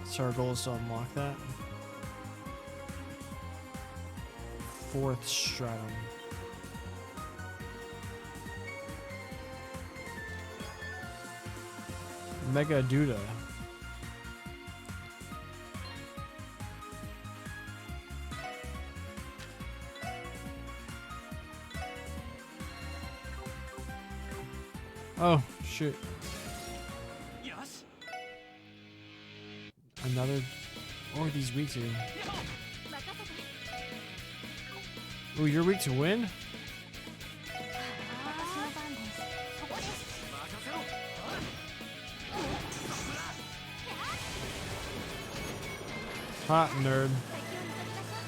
So our goal is to unlock that. 4th stratum. Mega Duda. Oh, shit. よし Another. What are these weak to? 任せて Ooh, you're weak to wind? 私の番ですそこです 任せろ Hot nerd. 敵を見取りましょう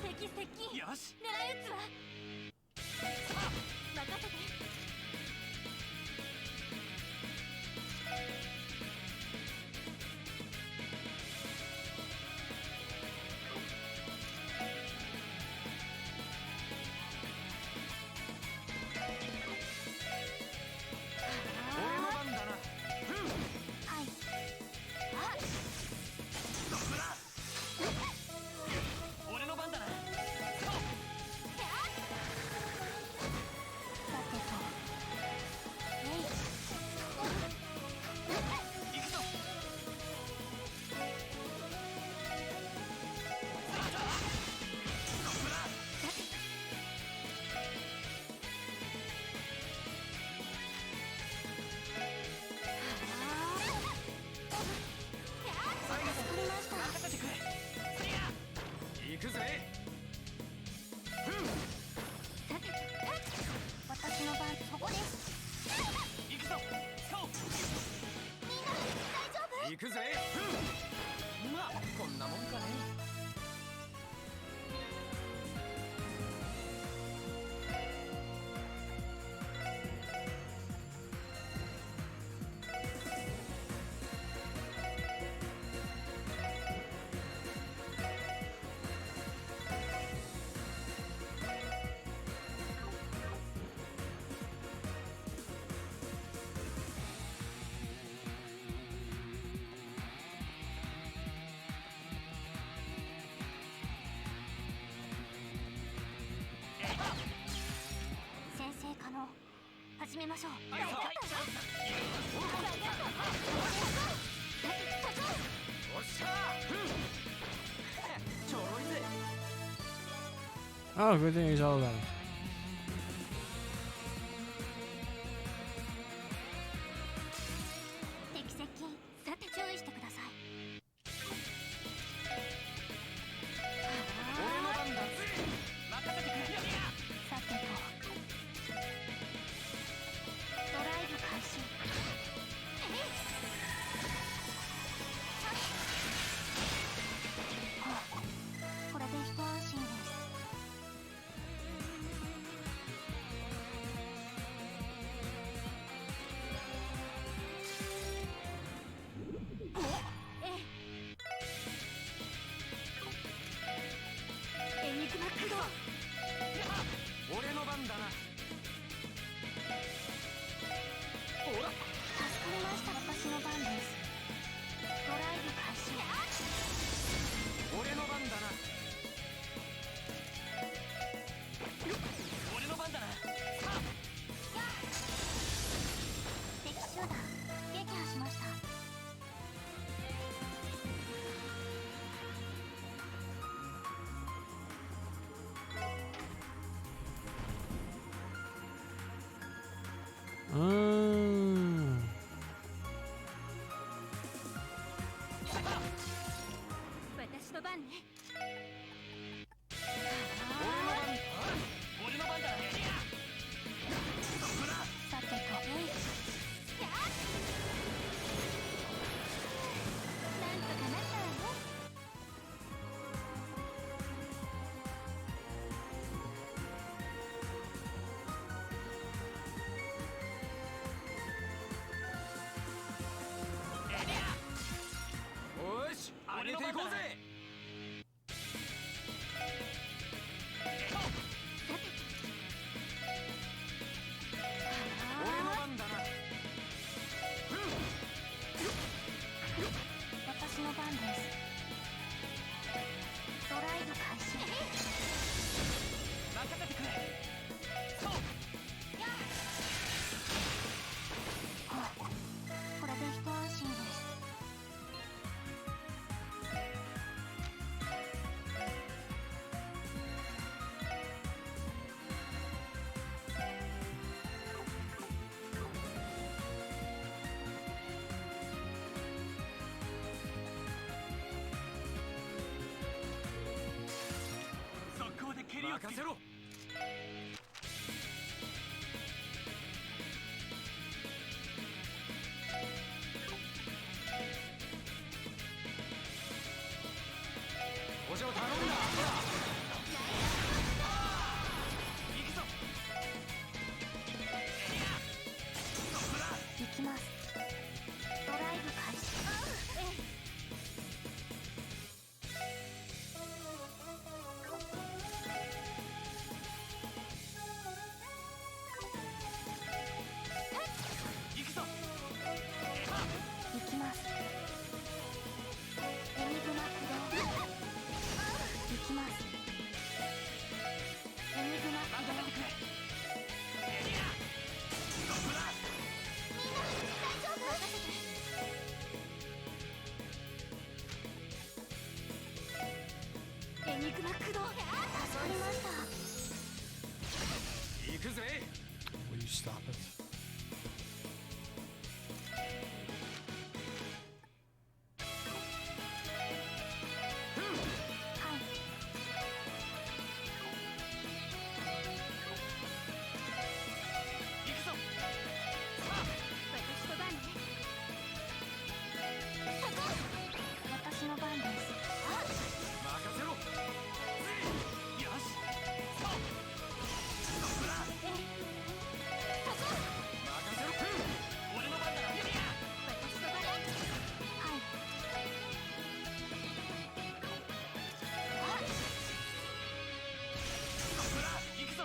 敵接近よし狙い撃つわ任せて 俺の番だなはいあ俺の番だなさてとえい行くぞ作りました任せてくれ行くぜさて私の番そこです行くぞそうみんな大丈夫行くぜまあこんなもんかね 先生可能始めましょうはいはいおっしゃちょろいぜ Oh, good thing he's all done. 敵接近さて注意してください俺の番だぜ任せてくれさてとドライブ開始これで一安心ですエニグマ駆動俺の番だなほら助かりました私の番ですドライブ開始俺の番だな俺の番だな敵集団撃破しました 私の番ね俺の番ださてとえいなんとかなったわよよし上げていこうぜの番です。ドライブ開始。任せてくれ。そう。これで一安心です。速攻で蹴りをつける。任せろ。補助頼んだ。行くぞ。行きます。ドライブ開始。行くぞ。行きます。エニグマ駆動。行きます。エニグマ駆動。任せてくれ。エニグマ駆動。助かりました。行くぜ。 Will you stop it? はい。行くぞ。私の番ね。私の番です。任せろ。よし。そう。任せろ。俺の番だ。私の番。はい。行くぞ。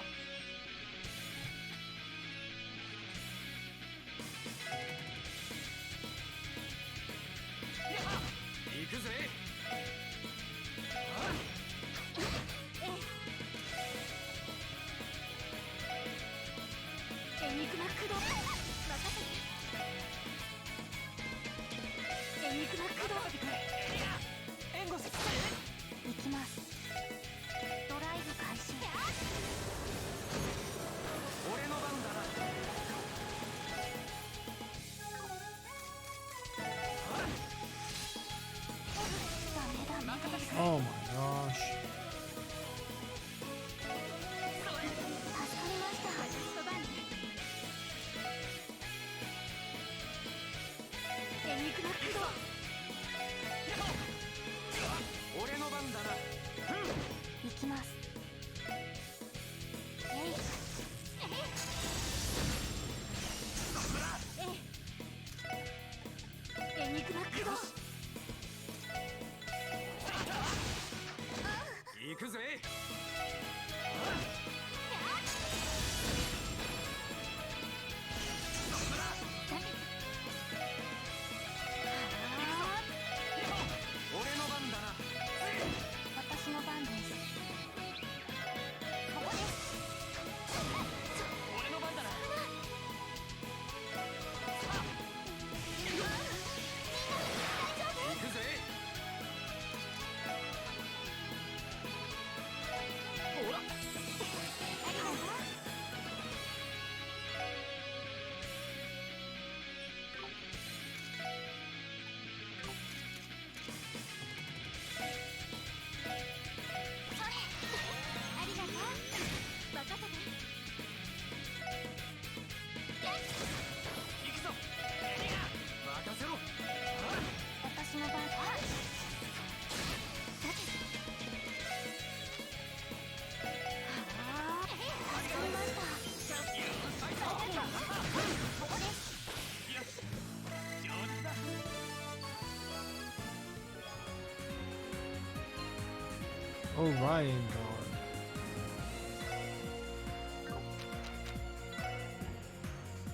行くぜ。エニグマ駆動。任せて。エニグマ駆動。任せてくれ。援護してくれ。行きます。ドライブ開始。俺の番だな。ダメダメです。 Oh my gosh. 助かりました。私の番ね。エニグマ駆動。俺の番だな。行きます。えい。エニグマ駆動。行くぜ。俺の番だな。私の番です。ここです。俺の番だな。行くぜ。ほら。ありがとう。任せて。行くぞ。任せろ。私の番。助かりました。ここです。よし。上手だ。 Orion Guard.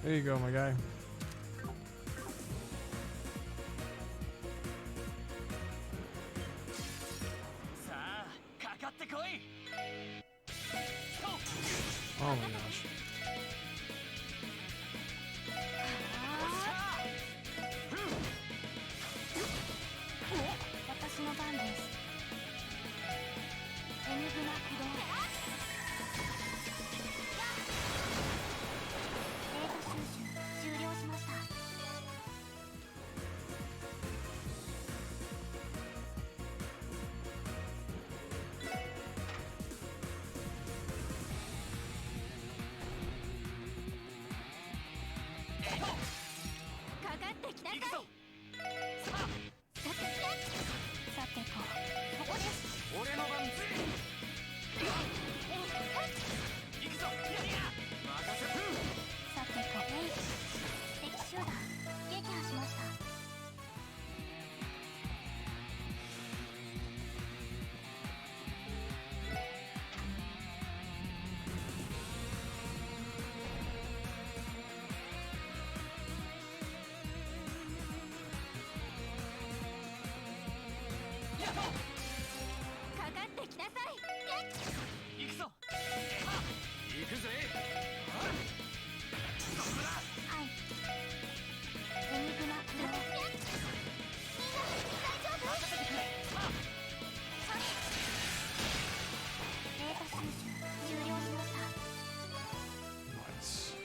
There you go, my guy. い。 Oh my gosh. 私の番です。エニグマ駆動。データ収集終了しました。かかってきなさい。行くぞ。さあさてと、ここです。俺の番。行くぞ。いやいや任せ。さてと、敵集団撃破しました。やっほ。かかってきなさい。行くぞ。行くぜ。はい。エニグマ駆動。みんな大丈夫？任せてくれ。データ収集終了しました。 Nice.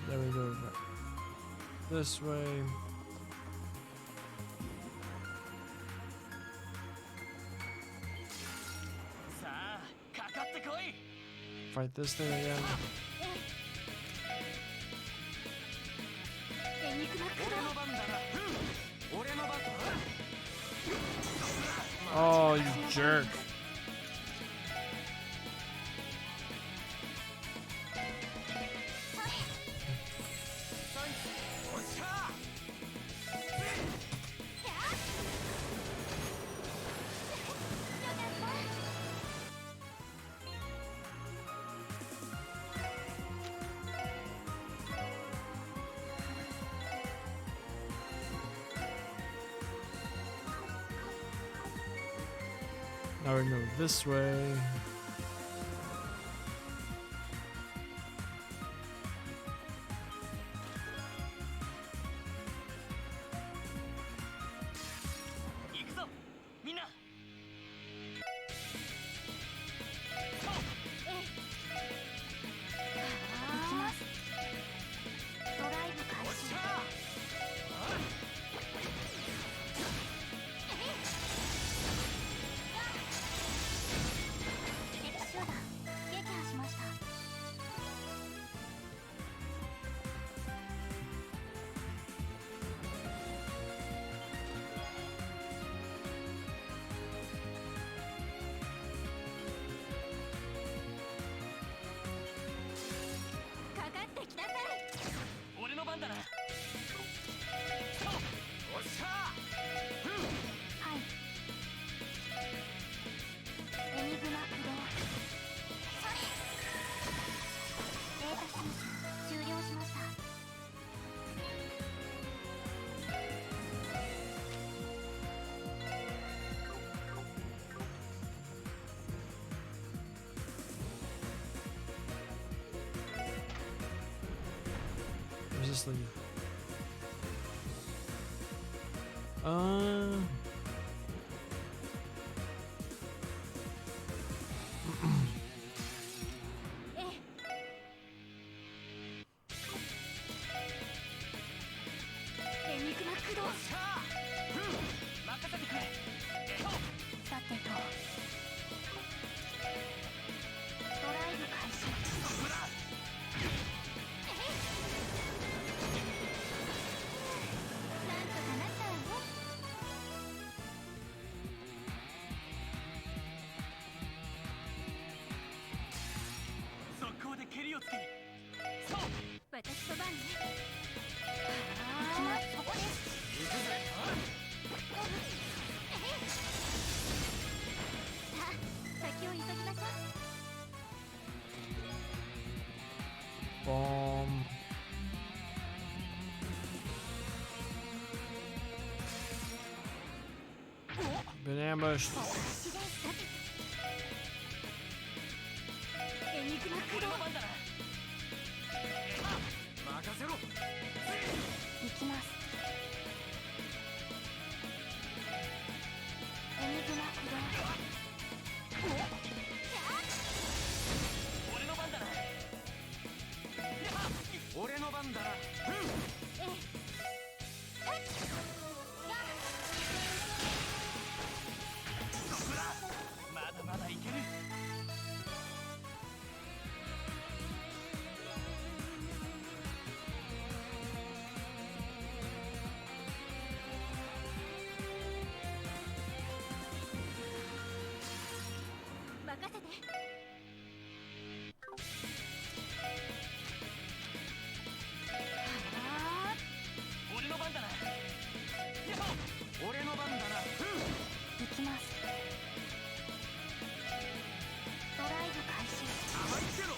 There we go. This way. Fight this thing again. エニグマ駆動。俺の番だな。俺の番。 Oh, you jerk. おっしゃ。 Now we go this way. Where's this lead? Been ambushed. 私ですさてエニグマ駆動俺の番だな任せろ行きますエニグマ駆動俺の番だな俺の番だなまだまだいける任せては俺の番だな俺の番だなー行きますドライブ開始甘いってろ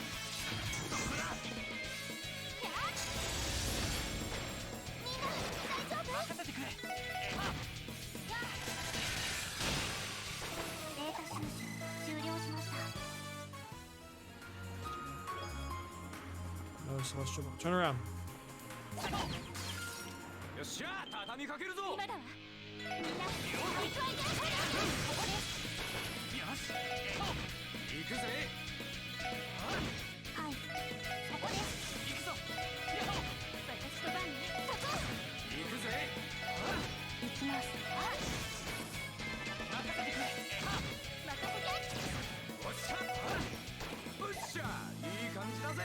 みんな大丈夫任せてくれデータ収集終了しました No celestial. Turn around. よっしゃ畳みかけるぞ今だわみんな行くわよここですよし行くぜはいそこです行くぞ私の番ねそこ行くぜ行きます任せてくれ任せておっしゃおっしゃいい感じだぜ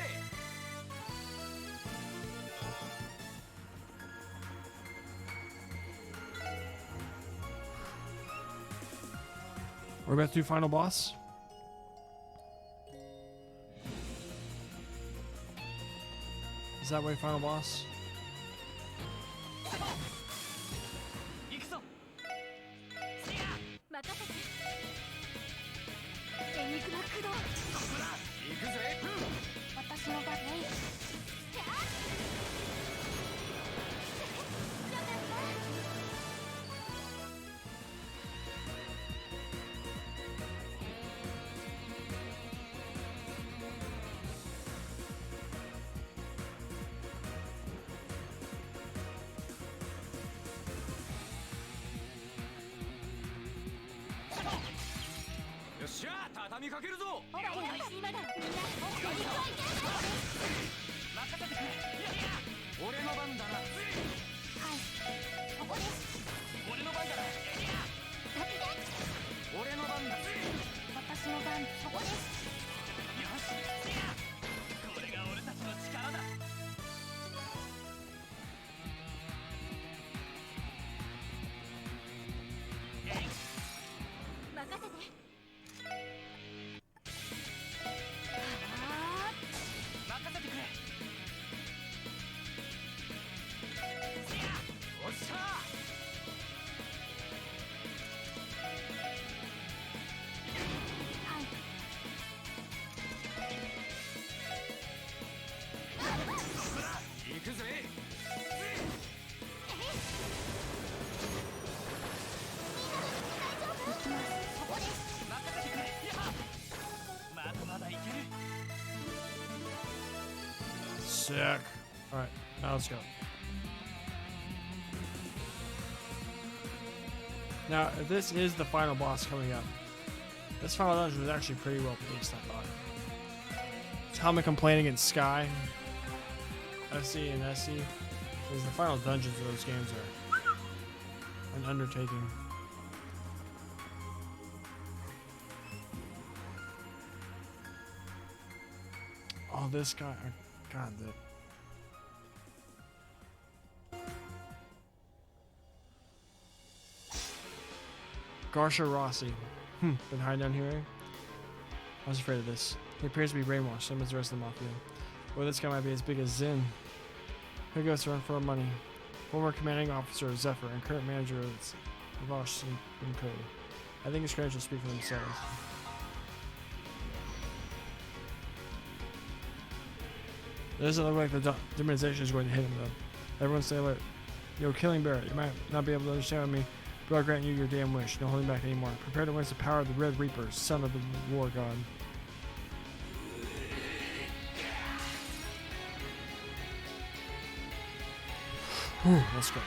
We're about to do final boss. Is that way final boss? 行くぞ任せてエニグマ駆動行くぜ私の番ねよかった よっしゃ畳みかけるぞほら今だみんな行くわよ任せてくれ俺の番だなはいここです俺の番だな先で俺の番だ私の番そこですよしこれが俺たちの力だ任せて任せてくれおっしゃはい行くぜ行きますそこです任せてくれまだまだいける Sick. Alright, now let's go. Now, if this is the final boss coming up, this final dungeon was actually pretty well paced, I thought. Common complaint against Sky, SC, and SC is the final dungeons of those games are an undertaking. Oh, this guy. God, Garsha Rossi. Been hiding down here. I was afraid of this. He appears to be brainwashed, same as the rest of the Mafia. Or this guy might be as big as Zin. Here goes to run for our money. Former commanding officer of Zephyr and current manager of Vosh and Code. I think his credentials speak for themselves. It doesn't look like the demonization is going to hit him though. Everyone stay alert. Yo, Killing Bear, you might not be able to understand me, But I'll grant you your damn wish. No holding back anymore. Prepare to witness the power of the Red Reaper, son of the War God. Whew, let's go.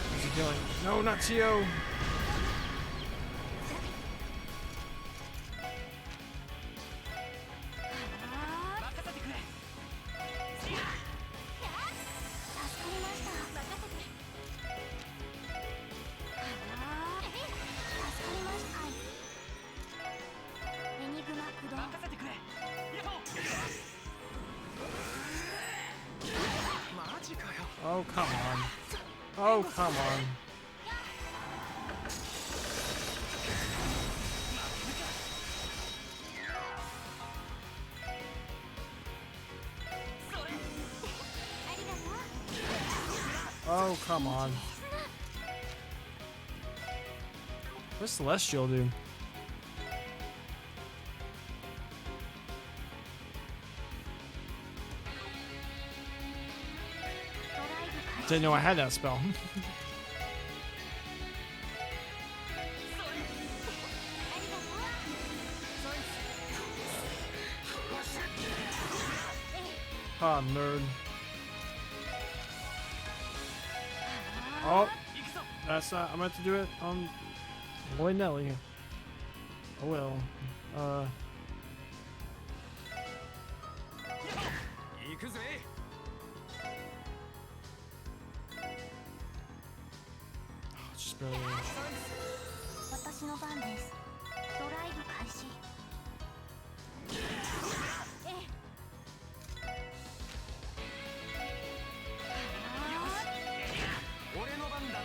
What's he doing? No, not Tio. Oh, come on. Oh, come on. Oh, come on. What's Celestial do? Didn't know I had that spell. Ah, nerd. Oh, that's not. I meant to do it on Boy Nelly. Oh well. Just barely. 私の番です。ドライブ開始。行きます。はい。俺の番だな。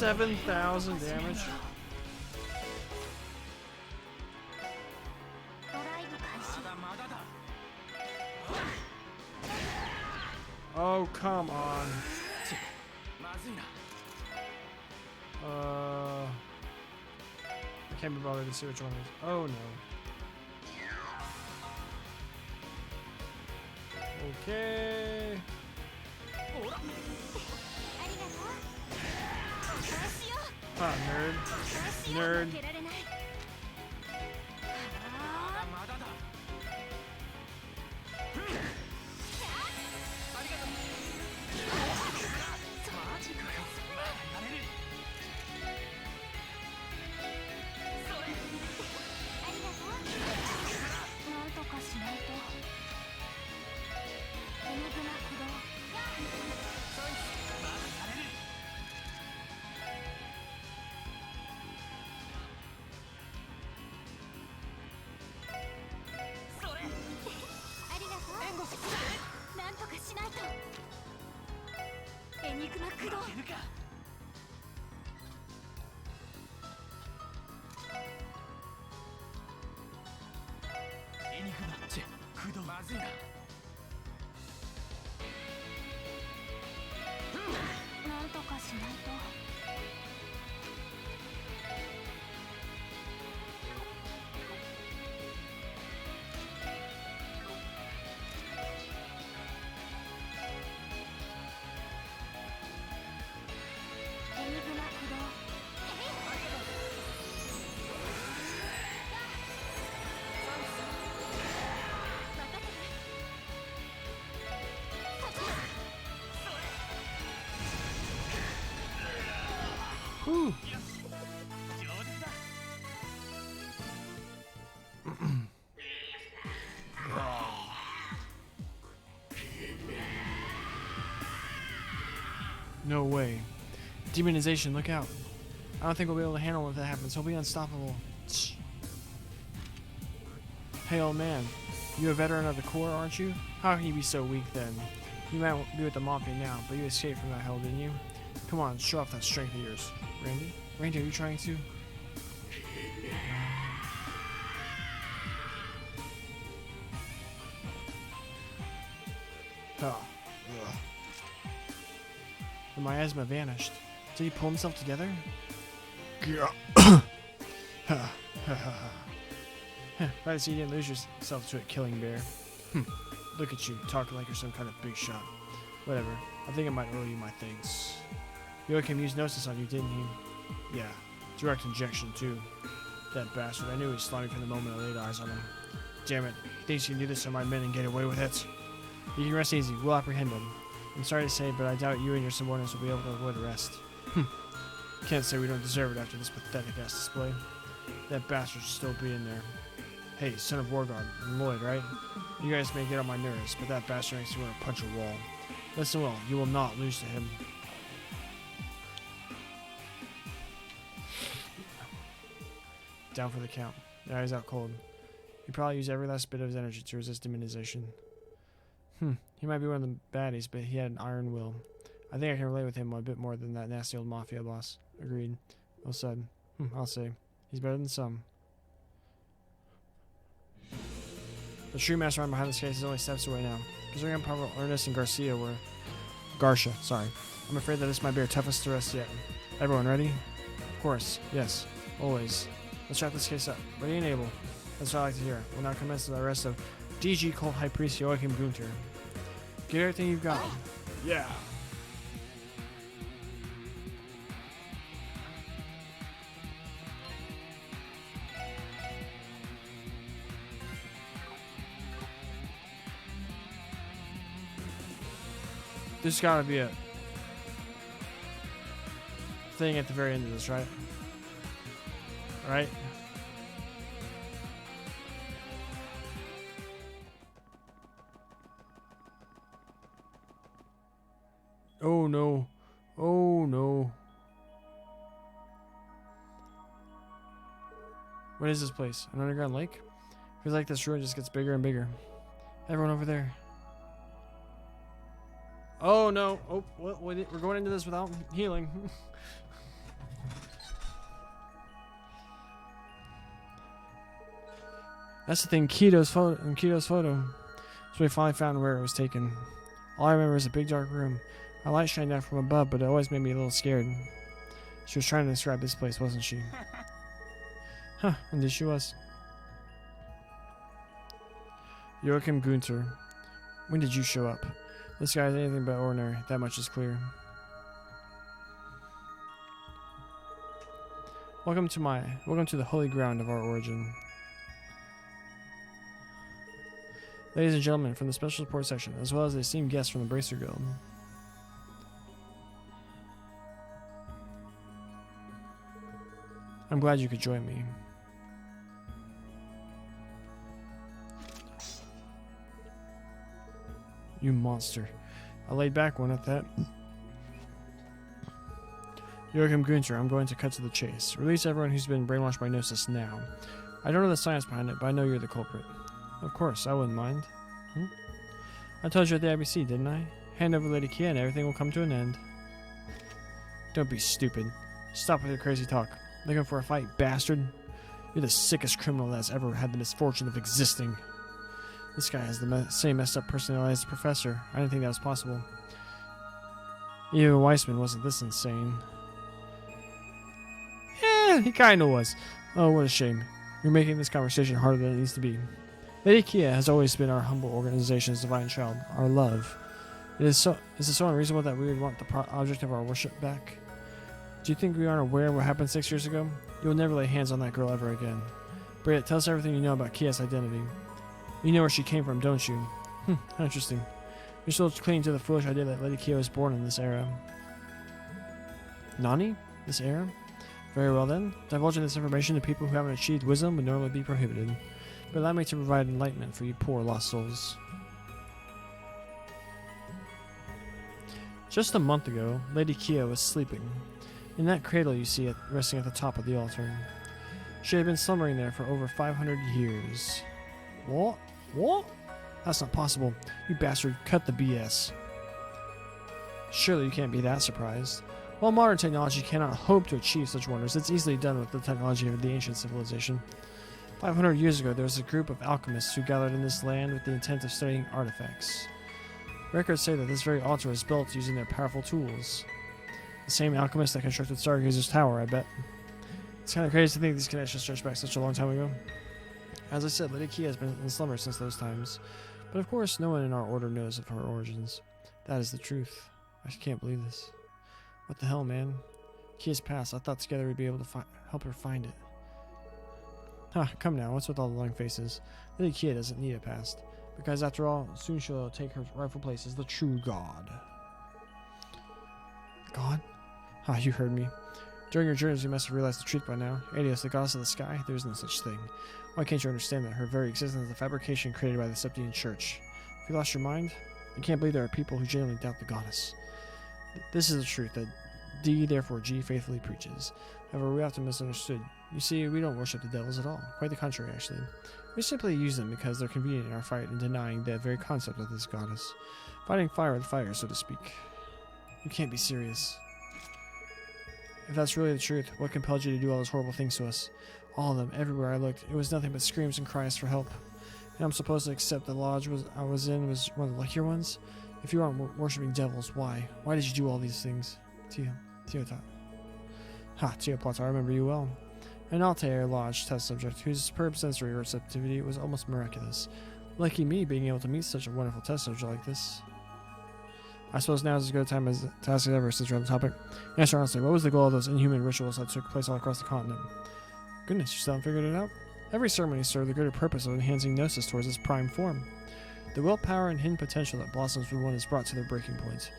7,000 damage. ドライブ開始。 まだだ。 Oh, come on. まずいな。 I can't be bothered to see which one it is. Oh no. Okay. ほら。 ありがとう。そうしよう。 Ah, nerd. そうしよう。 Nerd. 負けられない。まだだ。 マジかよ。まだやれる。ありがとう。なんとかしないと。エニグマ駆動。まだやれる。肉魔駆動負けるかエニグマチェ駆動まずいななんとかしないと。エニグマ駆動。Whew. 上出来だ No way. Demonization, look out. I don't think we'll be able to handle it if that happens. He'll be unstoppable. Hey, old man. You a veteran of the Corps, aren't you? How can you be so weak then? You might be with the Mafia now, but you escaped from that hell, didn't you? Come on, show off that strength of yours. Randy? Randy, are you trying to? Oh. And my asthma vanished. Did he pull himself together? Glad to see you didn't lose yourself to a killing bear. Look at you, talking like you're some kind of big shot. Whatever, I think I might owe you my thanks. Joachim used Gnosis on you, didn't he? Yeah, direct injection too. That bastard, I knew he was slimy from the moment I laid eyes on him. Damn it, he thinks he can do this to my men and get away with it. You can rest easy, we'll apprehend him. I'm sorry to say, but I doubt you and your subordinates will be able to avoid arrest. Can't say we don't deserve it after this pathetic ass display. That bastard should still be in there. Hey, son of Warguard, and Lloyd, right? You guys may get on my nerves, but that bastard makes me want to punch a wall. Listen well, you will not lose to him. Down for the count. Now he's out cold. He probably used every last bit of his energy to resist demonization. He might be one of the baddies, but he had an iron will. I think I can relate with him a bit more than that nasty old Mafia boss. Agreed. Well said. I'll say. He's better than some. The true mastermind behind this case is only steps away now. Considering how powerful Ernest and Garcia were... Garcia, sorry. I'm afraid that this might be our toughest arrest yet. Everyone ready? Of course. Yes. Always. Let's wrap this case up. Ready and able. That's what I like to hear. We'll now commence the arrest of DG Cult High Priest Joachim Gunter. Get everything you've got. Yeah. There's gotta be a thing at the very end of this, right? Right? Oh no. Oh no. What is this place? An underground lake? Feels like this ruin just gets bigger and bigger. Everyone over there. Oh no. Oh, we're going into this without healing. That's the thing, Kito's photo. So we finally found where it was taken. All I remember is a big dark room. A light shined down from above, but it always made me a little scared. She was trying to describe this place, wasn't she? Huh, indeed she was. Joachim Gunter. When did you show up? This guy is anything but ordinary, that much is clear. Welcome to the holy ground of our origin. Ladies and gentlemen from the Special Support Section, as well as the esteemed guests from the Bracer Guild. I'm glad you could join me. You monster. A laid back one at that. Joachim Gunter, I'm going to cut to the chase. Release everyone who's been brainwashed by Gnosis now. I don't know the science behind it, but I know you're the culprit. Of course, I wouldn't mind. I told you at the IBC, didn't I? Hand over Lady Kia and everything will come to an end. Don't be stupid. Stop with your crazy talk. Looking for a fight, bastard? You're the sickest criminal that's ever had the misfortune of existing. This guy has the same messed up personality as the professor. I didn't think that was possible. Even Weissman wasn't this insane. He kinda was. Oh, what a shame. You're making this conversation harder than it needs to be. Lady Kia has always been our humble organization's divine child, our love. Is it so unreasonable that we would want the object of our worship back? Do you think we aren't aware of what happened 6 years ago? You'll never lay hands on that girl ever again. Bria, tell us everything you know about Kia's identity. You know where she came from, don't you? How interesting. You're still clinging to the foolish idea that Lady Kia was born in this era. Nani? This era? Very well then. Divulging this information to people who haven't achieved wisdom would normally be prohibited. But allow me to provide enlightenment for you poor lost souls. Just a month ago, Lady Kia was sleeping. In that cradle you see it resting at the top of the altar. She had been slumbering there for over 500 years. What? What? That's not possible. You bastard, cut the BS. Surely you can't be that surprised. While modern technology cannot hope to achieve such wonders, it's easily done with the technology of the ancient civilization. 500 years ago, there was a group of alchemists who gathered in this land with the intent of studying artifacts. Records say that this very altar was built using their powerful tools. The same alchemist that constructed Stargazer's tower, I bet. It's kind of crazy to think these connections stretch back such a long time ago. As I said, Lady Kia has been in slumber since those times. But of course, no one in our order knows of her origins. That is the truth. I can't believe this. What the hell, man? Kia's past. I thought together we'd be able to help her find it. Come now, what's with all the long faces? Lady Kia doesn't need a past. Because after all, soon she'll take her rightful place as the true god. God? You heard me. During your journeys, you must have realized the truth by now. Adios, the goddess of the sky, there is no such thing. Why can't you understand that her very existence is a fabrication created by the Septian Church? Have you lost your mind? I can't believe there are people who genuinely doubt the goddess. This is the truth that D, therefore G, faithfully preaches. However, we often misunderstood. You see, we don't worship the devils at all. Quite the contrary, actually. We simply use them because they're convenient in our fight in denying the very concept of this goddess. Fighting fire with fire, so to speak. You can't be serious. If that's really the truth, what compelled you to do all those horrible things to us? All of them, everywhere I looked, it was nothing but screams and cries for help. And I'm supposed to accept the lodge I was in was one of the luckier ones? If you aren't worshipping devils, why? Why did you do all these things? Teotat. Teopat, I remember you well. An Altair Lodge test subject whose superb sensory receptivity was almost miraculous. Lucky me being able to meet such a wonderful test subject like this. I suppose now is as good a time as to ask it ever since we're on the topic. Answer honestly, what was the goal of those inhuman rituals that took place all across the continent? Goodness, you still haven't figured it out? Every ceremony served the greater purpose of enhancing Gnosis towards its prime form. The willpower and hidden potential that blossoms when one is brought to their breaking point.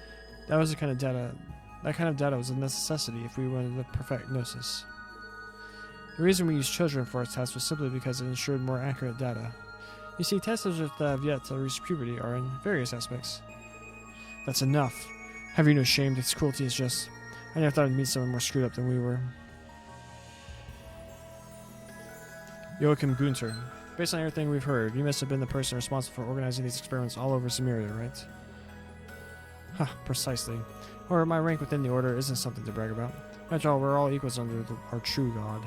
That kind of data was a necessity if we wanted to perfect Gnosis. The reason we used children for our tests was simply because it ensured more accurate data. You see, test subjects that have yet to reach puberty are in various aspects. That's enough. Have you no shame? This cruelty is just... I never thought I'd meet someone more screwed up than we were. Joachim Gunther. Based on everything we've heard, you must have been the person responsible for organizing these experiments all over Samaria, right? Precisely. Or my rank within the order isn't something to brag about. After all, we're all equals under our true god.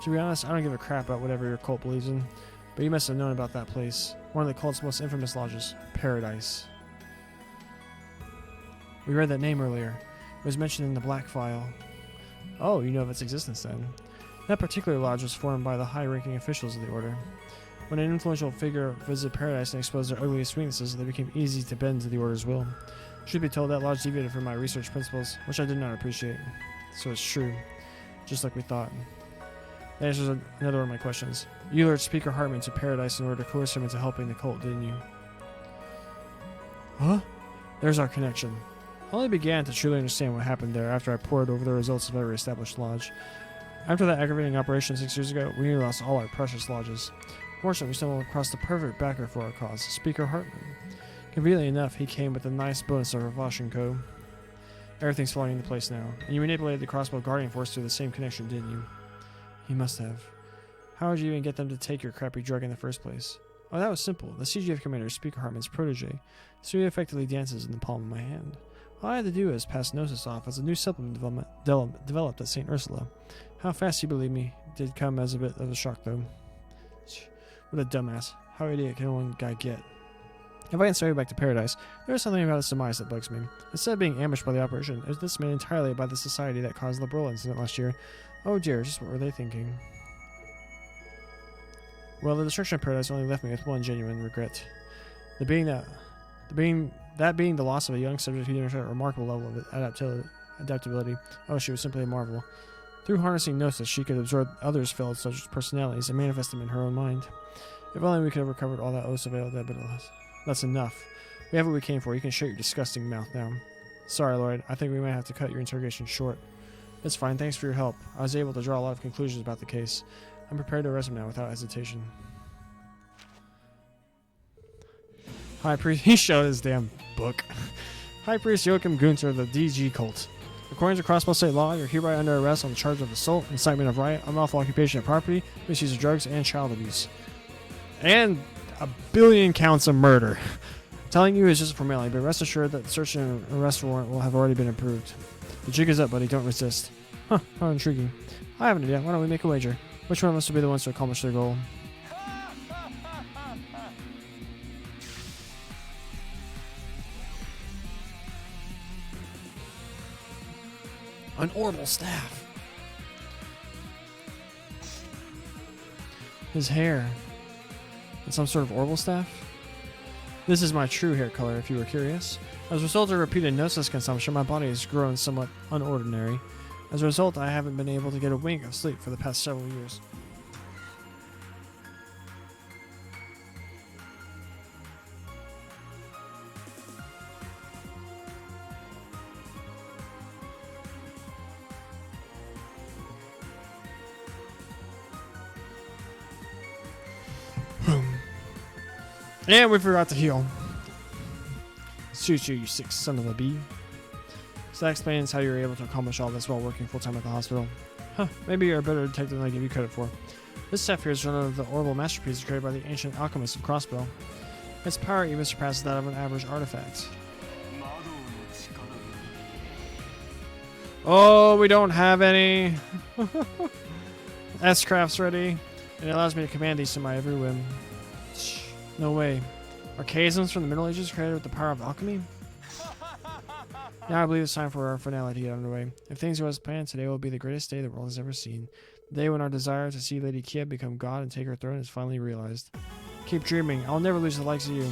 To be honest, I don't give a crap about whatever your cult believes in, but you must have known about that place. One of the cult's most infamous lodges, Paradise. We read that name earlier. It was mentioned in the Black File. Oh, you know of its existence then. That particular lodge was formed by the high-ranking officials of the order. When an influential figure visited Paradise and exposed their ugliest weaknesses, they became easy to bend to the order's will. Truth be told, that lodge deviated from my research principles, which I did not appreciate. So it's true. Just like we thought. That answers another one of my questions. You lured Speaker Hartman to Paradise in order to coerce him into helping the cult, didn't you? Huh? There's our connection. I only began to truly understand what happened there after I pored over the results of every established lodge. After that aggravating operation 6 years ago, we nearly lost all our precious lodges. Fortunately, we stumbled across the perfect backer for our cause, Speaker Hartman. Conveniently enough, he came with a nice bonus of Ravashenko. Everything's falling into place now, and you manipulated the Crossbow Guardian Force through the same connection, didn't you? You must have. How did you even get them to take your crappy drug in the first place? Oh, that was simple. The CGF commander is Speaker Hartman's protege, so he effectively dances in the palm of my hand. All I had to do is pass Gnosis off as a new supplement developed at St. Ursula. How fast he believed me did come as a bit of a shock, though. What a dumbass. How idiot can one guy get? If I can start back to paradise, there is something about his demise that bugs me. Instead of being ambushed by the operation, it was dismayed entirely by the society that caused the Liberl incident last year. Oh dear, just what were they thinking? Well, the destruction of paradise only left me with one genuine regret. Being the loss of a young subject who demonstrated a remarkable level of adaptability. Oh, she was simply a marvel. Through harnessing Gnosis, she could absorb others' failed subjects' personalities and manifest them in her own mind. If only we could have recovered all that adaptability. That's enough. We have what we came for. You can shut your disgusting mouth now. Sorry, Lloyd. I think we might have to cut your interrogation short. It's fine. Thanks for your help. I was able to draw a lot of conclusions about the case. I'm prepared to arrest him now without hesitation. High Priest. He showed his damn book. High Priest Joachim Gunther of the DG cult. According to Crossbow State law, you're hereby under arrest on the charge of assault, incitement of riot, unlawful occupation of property, misuse of drugs, and child abuse. And a billion counts of murder. Telling you is just a formality, but rest assured that the search and arrest warrant will have already been approved. The jig is up, buddy. Don't resist. Huh, how intriguing. I have an idea. Why don't we make a wager? Which one of us will be the ones to accomplish their goal? An orbital staff. His hair. And some sort of orbital staff? This is my true hair color, if you were curious. As a result of repeated Gnosis consumption, my body has grown somewhat unordinary. As a result, I haven't been able to get a wink of sleep for the past several years. And we forgot to heal. Shoot you, you sick son of a bee. So that explains how you were able to accomplish all this while working full-time at the hospital. Huh, maybe you're a better detective than I give you credit for. This staff here is one of the orbital masterpieces created by the ancient alchemists of Crossbow. Its power even surpasses that of an average artifact. Oh, we don't have any S-crafts ready. And it allows me to command these to my every whim. No way. Are chasms from the Middle Ages created with the power of alchemy? Now I believe it's time for our finale to get underway. If things go as planned, today will be the greatest day the world has ever seen. The day when our desire to see Lady Kia become God and take her throne is finally realized. Keep dreaming. I'll never lose the likes of you.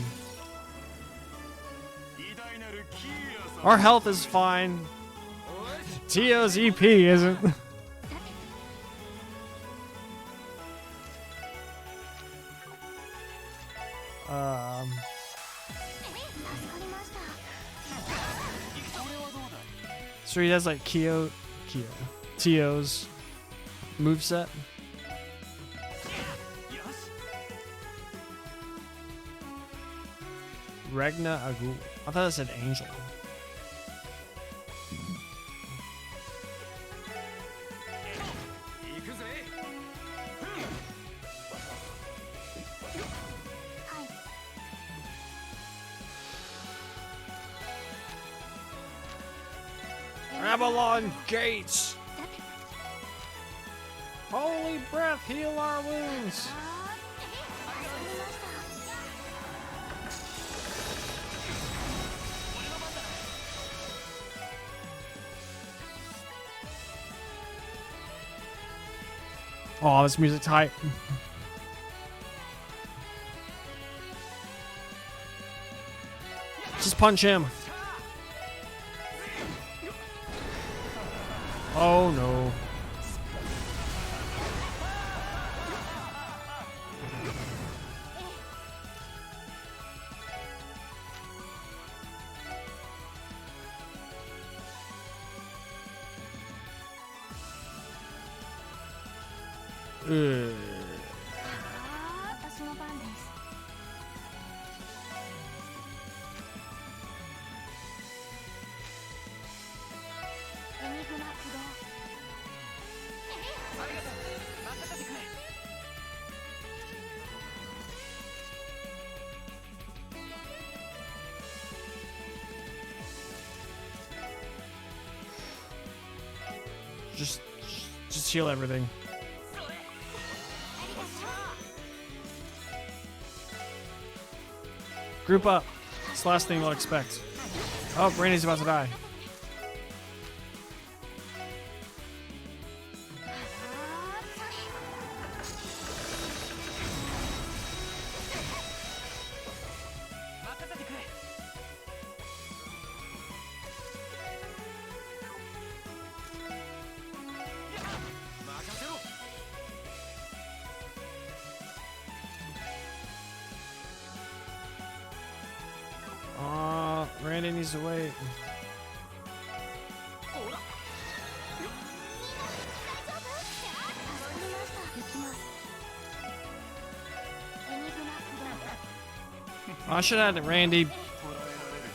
Our health is fine. Tio's EP isn't. So he has like Tio's moveset. Regna Agul. I thought it said Angel. Avalon Gates! Holy breath, heal our wounds! Oh, this music tight. Just punch him. Oh no. Ugh. 私の番です。エニグマ起動。ありがとう。任せてくれ。Just heal everything. Group up. It's the last thing we'll expect. Oh, Randy's about to die. Randy needs to wait. エニグマ駆動 I should have had Randy. 捉えられる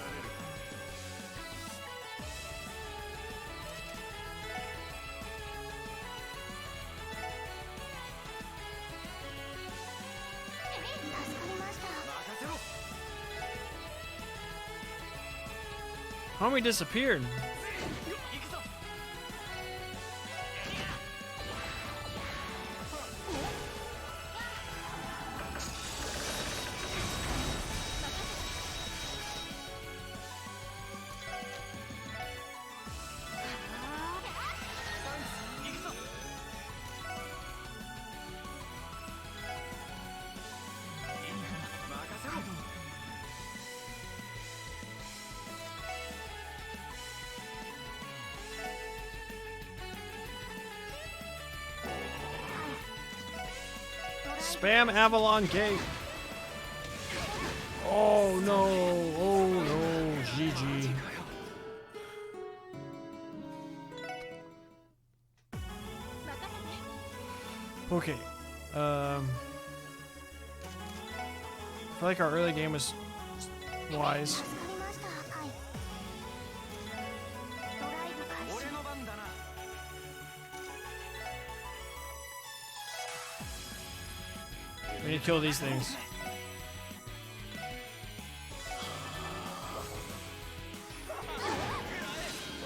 助かりました 任せろ Homie disappeared. 行くぞ 任せろ Spam Avalon Gate. Oh no. Oh no. GG. 任せて Okay. I feel like our early game was wise. 助かりましたはいドライブ開始俺の番だな We need to kill these things.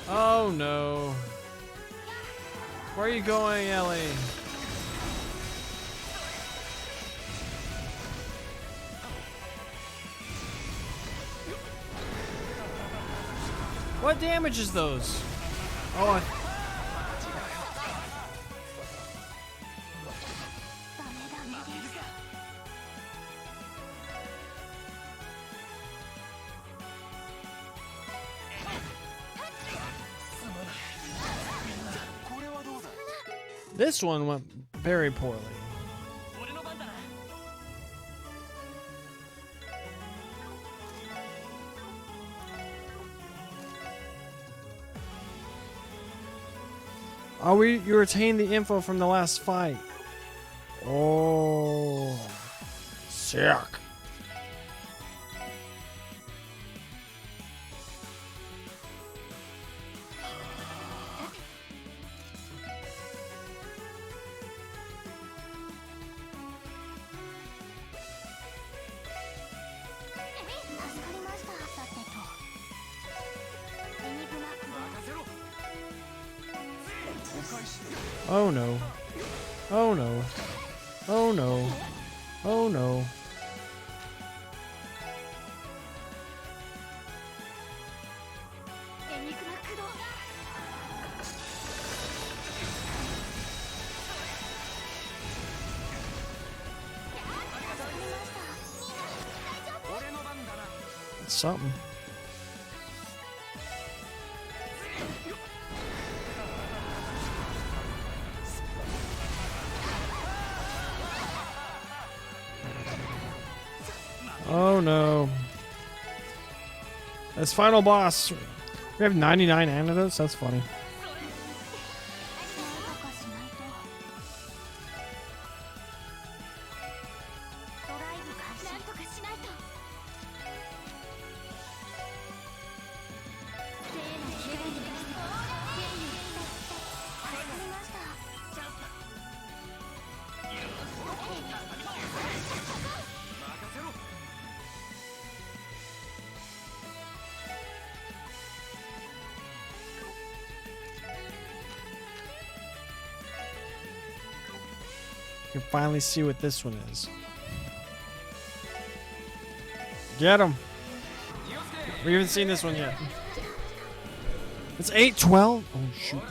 Oh no. Where are you going, Ellie? What damage is those? Oh, ダメダメです これはどうだ this one went very poorly. 俺の番だな Oh, you retained the info from the last fight. Oh, sick. Oh no. Oh no. Oh no. Oh no. It's something. Oh no. This final boss. We have 99 antidotes? That's funny. You can finally see what this one is. Get him! We haven't seen this one yet. It's 8-12? Oh, shoot.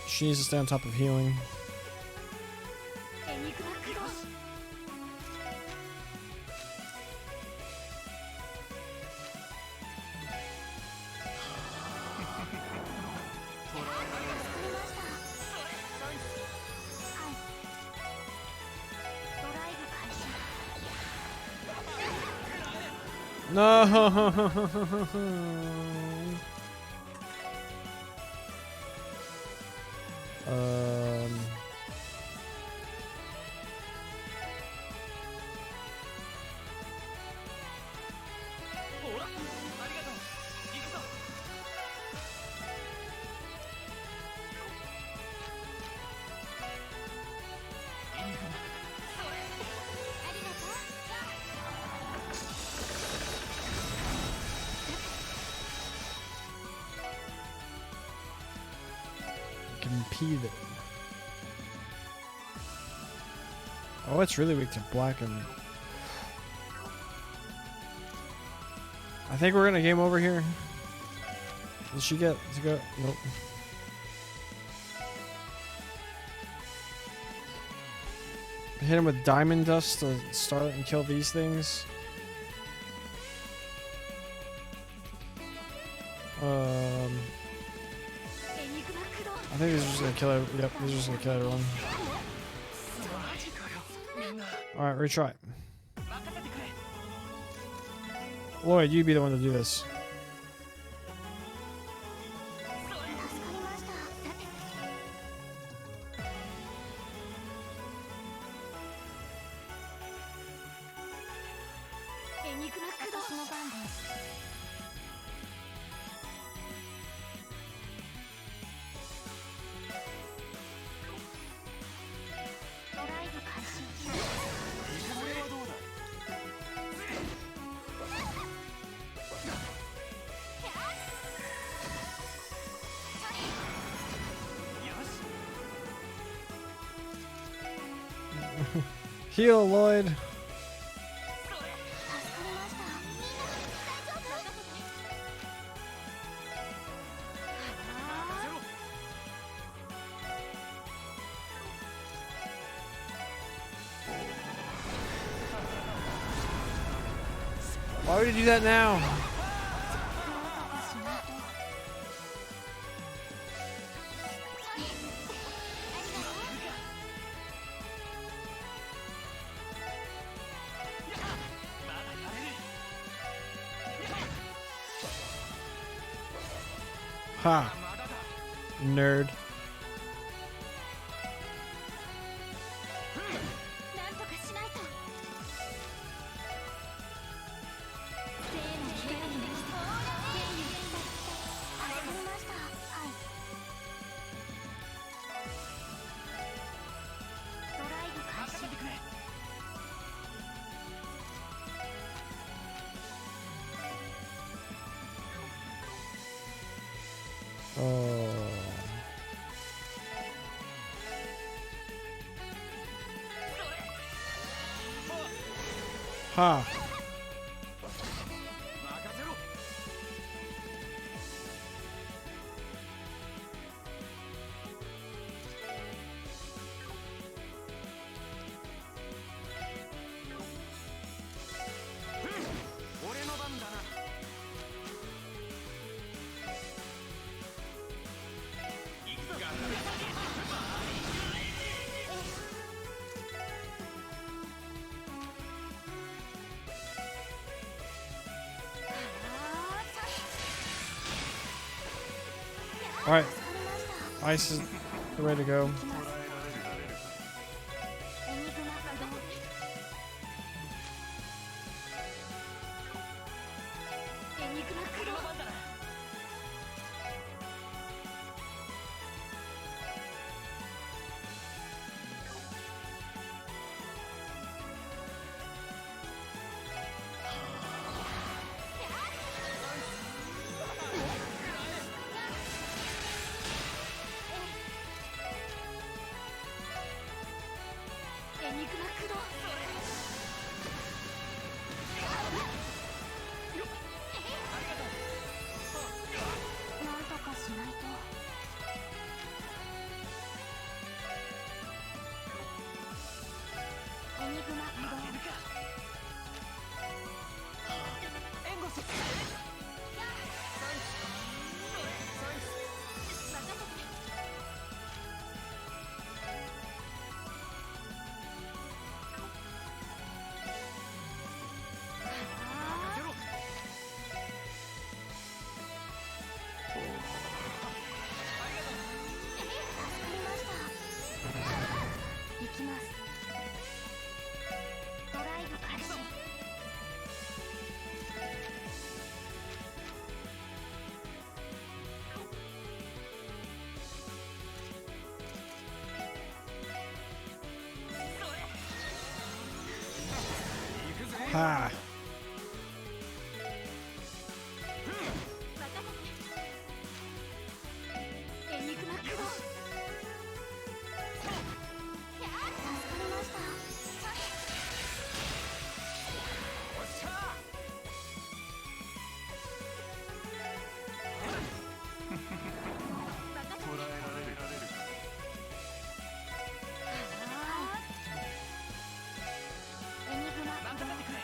She needs to stay on top of healing. エニグマクロス No. Compete. Oh, it's really weak to black and. I think we're gonna game over here. Did she get to go? Nope. Hit him with diamond dust to start and kill these things. I think this is just gonna kill everyone. Yep, this is just gonna kill everyone. Alright, retry. Lloyd, you be the one to do this. Heal, Lloyd. Why would you do that now? Ha! Nerd. Oh. Ha. Alright. Ice is ready to go. 動なんとかしないと。エニグマ移動。援護する。任せて。あゼロ。助かりました。行きます。ドライブ開始。はあ。任せて。エニグマ駆動。助かりました。おっしゃ任せて。捕らえられるか。エニグマ移動。任せてくれ。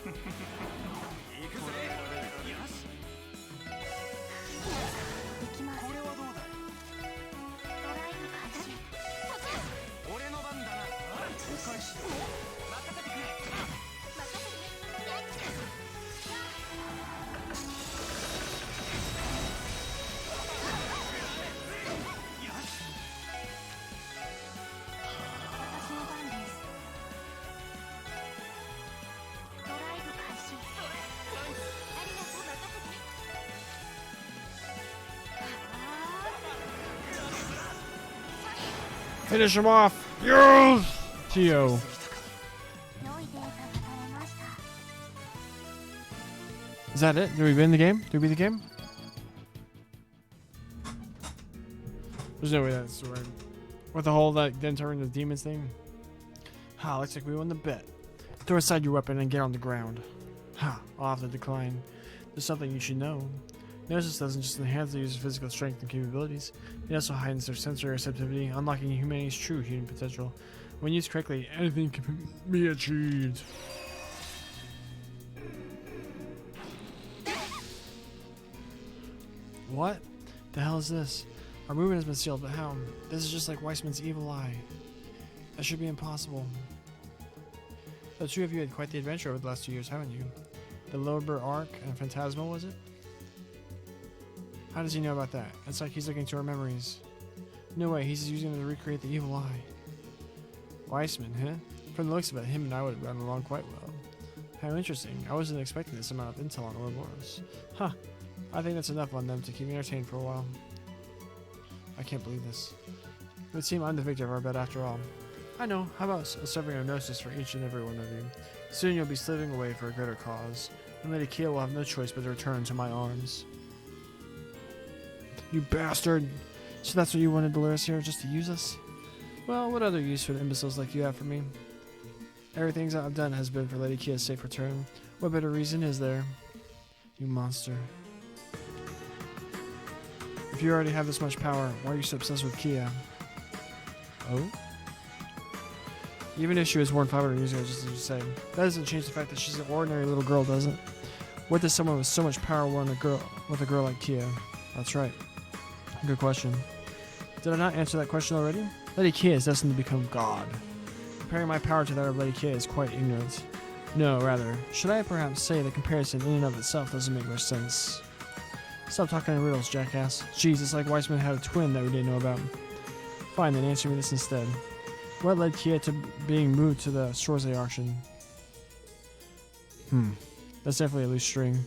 行くぜ。よし。できます。これはどうだい。ドライブ開始。俺の番だな。お返しだ。任せてくれ。任せて。やっよし。私の番です。ドライブ開始。ありがとう。任せて。Finish him off! Yes! Tio. 良いデータが取れました。 Is that it? Did we win the game? Did we beat the game? There's no way that's right. With the whole that then turn into demons thing? Ha, looks like we won the bet. Throw aside your weapon and get on the ground. Ha, I'll have to decline. There's something you should know. Gnosis doesn't just enhance the user's physical strength and capabilities, it also heightens their sensory receptivity, unlocking humanity's true human potential. When used correctly, anything can be achieved. What? The hell is this? Our movement has been sealed, but how? This is just like Weissman's evil eye. That should be impossible. The two of you had quite the adventure over the last 2 years, haven't you? The Lower Arc and Phantasma, was it? How does he know about that? It's like he's looking to our memories. No way, he's using them to recreate the evil eye. Weissman, huh? From the looks of it, him and I would have gotten along quite well. How interesting. I wasn't expecting this amount of intel on Ouroboros. Huh. I think that's enough on them to keep me entertained for a while. I can't believe this. It would seem I'm the victor of our bet after all. I know. How about serving a gnosis for each and every one of you? Soon you'll be slipping away for a greater cause, and Lady Kia will have no choice but to return to my arms. You bastard! So that's what you wanted Dolores here, just to use us? Well, what other use for the imbeciles like you have for me? Everything I've done has been for Lady Kia's safe return. What better reason is there? You monster. If you already have this much power, why are you so obsessed with Kia? Oh? Even if she was born 500 years ago, just as you say, that doesn't change the fact that she's an ordinary little girl, does it? What does someone with so much power want with a girl like Kia? That's right. Good question. Did I not answer that question already? Lady Kia is destined to become God. Comparing my power to that of Lady Kia is quite ignorant. No, rather, should I perhaps say the comparison in and of itself doesn't make much sense? Stop talking in riddles, jackass. Jeez, it's like Weissman had a twin that we didn't know about. Fine, then answer me this instead. What led Kia to being moved to the Sorze auction? That's definitely a loose string.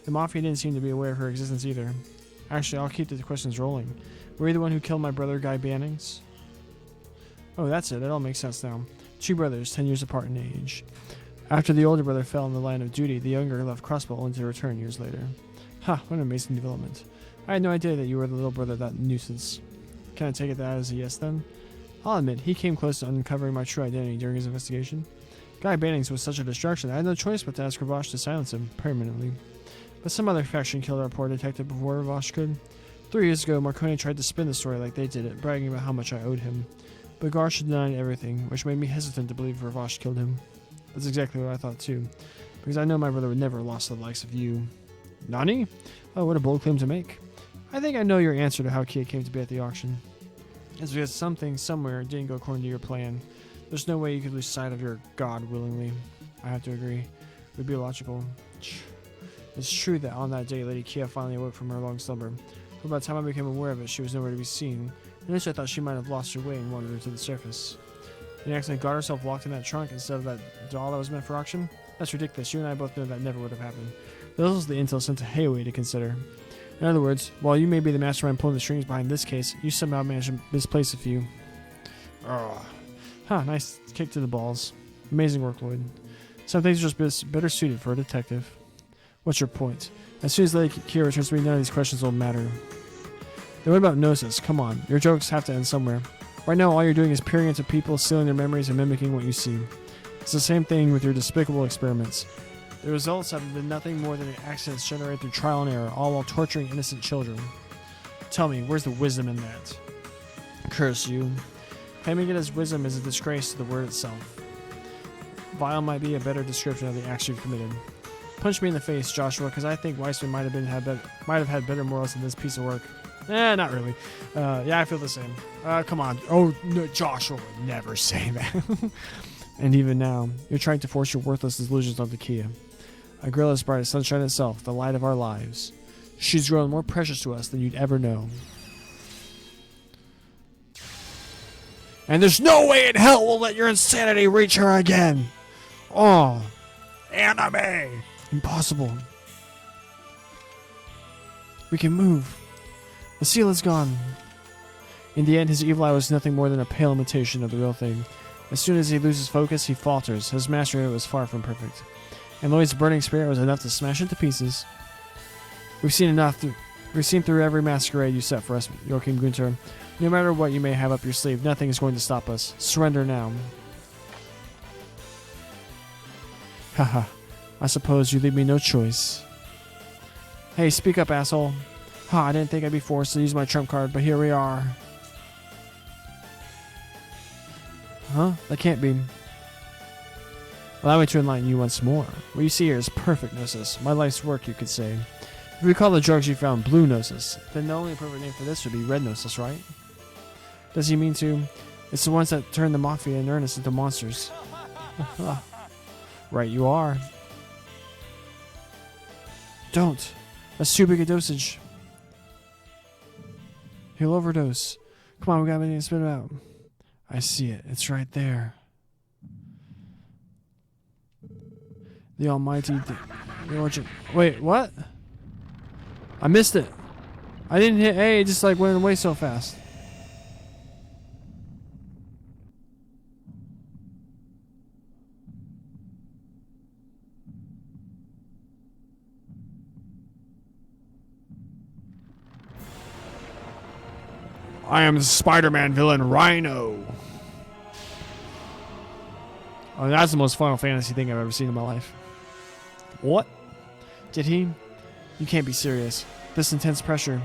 The Mafia didn't seem to be aware of her existence either. Actually, I'll keep the questions rolling. Were you the one who killed my brother, Guy Bannings? Oh, that's it. That all makes sense now. Two brothers, 10 years apart in age. After the older brother fell in the line of duty, the younger left Crossbow only to return years later. Ha, what an amazing development. I had no idea that you were the little brother of that nuisance. Can I take it that as a yes then? I'll admit, he came close to uncovering my true identity during his investigation. Guy Bannings was such a distraction, I had no choice but to ask Ravash to silence him, permanently. But some other faction killed our poor detective before Ravash could. 3 years ago, Marconi tried to spin the story like they did it, bragging about how much I owed him. But Garsh denied everything, which made me hesitant to believe Ravash killed him. That's exactly what I thought too, because I know my brother would never have lost to the likes of you. Nani? Oh, what a bold claim to make. I think I know your answer to how Kia came to be at the auction. It's because something somewhere didn't go according to your plan. There's no way you could lose sight of your god willingly. I have to agree. It would be illogical. It's true that on that day, Lady Kia finally awoke from her long slumber. But by the time I became aware of it, she was nowhere to be seen. Initially, I thought she might have lost her way and wandered to the surface. And accidentally got herself locked in that trunk instead of that doll that was meant for auction? That's ridiculous. You and I both know that never would have happened. This was the intel sent to Heiwei to consider. In other words, while you may be the mastermind pulling the strings behind this case, you somehow managed to misplace a few. Nice kick to the balls. Amazing work, Lloyd. Some things are just better suited for a detective. What's your point? As soon as Lady Kia returns to me, none of these questions will matter. Then what about Gnosis? Come on, your jokes have to end somewhere. Right now, all you're doing is peering into people, stealing their memories, and mimicking what you see. It's the same thing with your despicable experiments. The results have been nothing more than accidents generated through trial and error, all while torturing innocent children. Tell me, where's the wisdom in that? Curse you. Claiming it as wisdom is a disgrace to the word itself. Vile might be a better description of the acts you've committed. Punch me in the face, Joshua, because I think Weissman might have had better morals than this piece of work. Not really. Yeah, I feel the same. Come on. Oh, no, Joshua would never say that. And even now, you're trying to force your worthless illusions onto Kia. A girl as bright as sunshine itself, the light of our lives. She's grown more precious to us than you'd ever know. And there's no way in hell we'll let your insanity reach her again. Oh, anime. Impossible. We can move. The seal is gone. In the end, his evil eye was nothing more than a pale imitation of the real thing. As soon as he loses focus, he falters. His mastery was far from perfect. And Lloyd's burning spirit was enough to smash into pieces. We've seen enough. We've seen through every masquerade you set for us, Joachim Gunther. No matter what you may have up your sleeve, nothing is going to stop us. Surrender now. Haha. I suppose you leave me no choice. Hey, speak up, asshole. Ha, I didn't think I'd be forced to use my trump card, but here we are. Huh? That can't be. Allow me to enlighten you once more. What you see here is perfect gnosis. My life's work, you could say. If we call the drugs you found blue gnosis, then the only appropriate name for this would be red gnosis, right? Does he mean to? It's the ones that turn the mafia and earnest into monsters. Right you are. Don't. That's too big a dosage. He'll overdose. Come on, we got to spit it out. I see it. It's right there. The almighty... The origin... Wait, what? I missed it. I didn't hit A, it just like went away so fast. I am the Spider-Man villain Rhino. Oh, that's the most Final Fantasy thing I've ever seen in my life. What? Did he? You can't be serious. This intense pressure.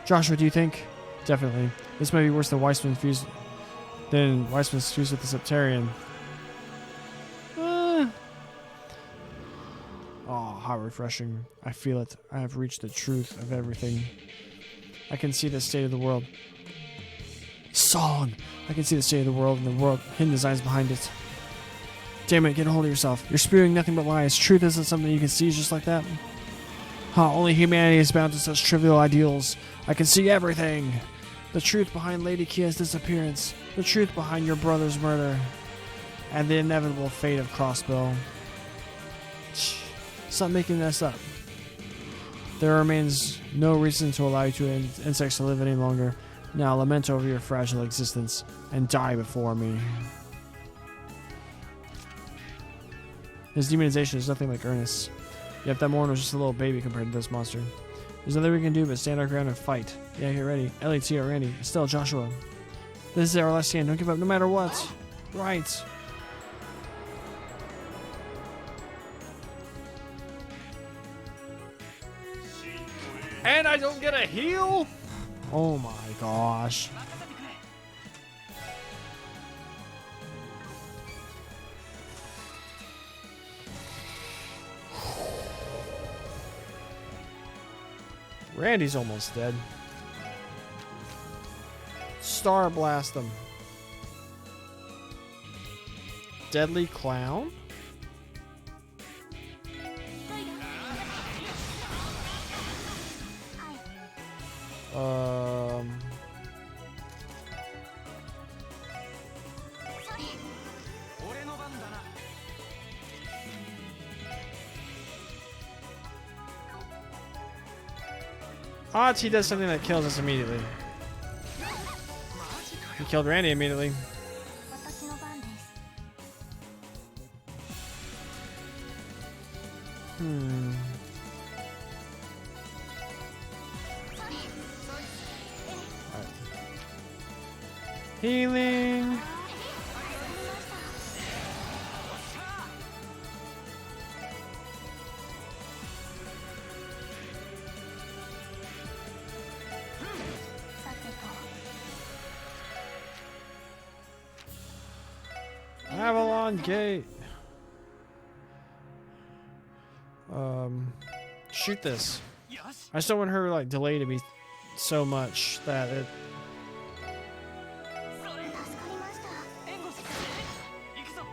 Joshua, do you think? Definitely. This might be worse than Weissman's fused with the Septarian. Oh, how refreshing. I feel it. I have reached the truth of everything. I can see the state of the world. Song! I can see the state of the world and the world hidden designs behind it. Damn it, get a hold of yourself. You're spewing nothing but lies. Truth isn't something you can see just like that. Only humanity is bound to such trivial ideals. I can see everything. The truth behind Lady Kia's disappearance. The truth behind your brother's murder. And the inevitable fate of Crossbow. Stop making this up. There remains no reason to allow you two insects to live any longer. Now lament over your fragile existence and die before me. His demonization is nothing like Ernest's. Yet that Morin was just a little baby compared to this monster. There's nothing we can do but stand our ground and fight. Yeah, get ready. Ellie, Tia, Randy, Estelle, Joshua. This is our last stand. Don't give up no matter what. Right. And I don't get a heal? Oh my gosh. Randy's almost dead. Star Blast him. Deadly Clown? Odds he does something that kills us immediately. He killed Randy immediately. Healing. Avalon Gate. Shoot this. よし I just don't want her like delay to be so much that it. それ 助かりました。援護して行くぞ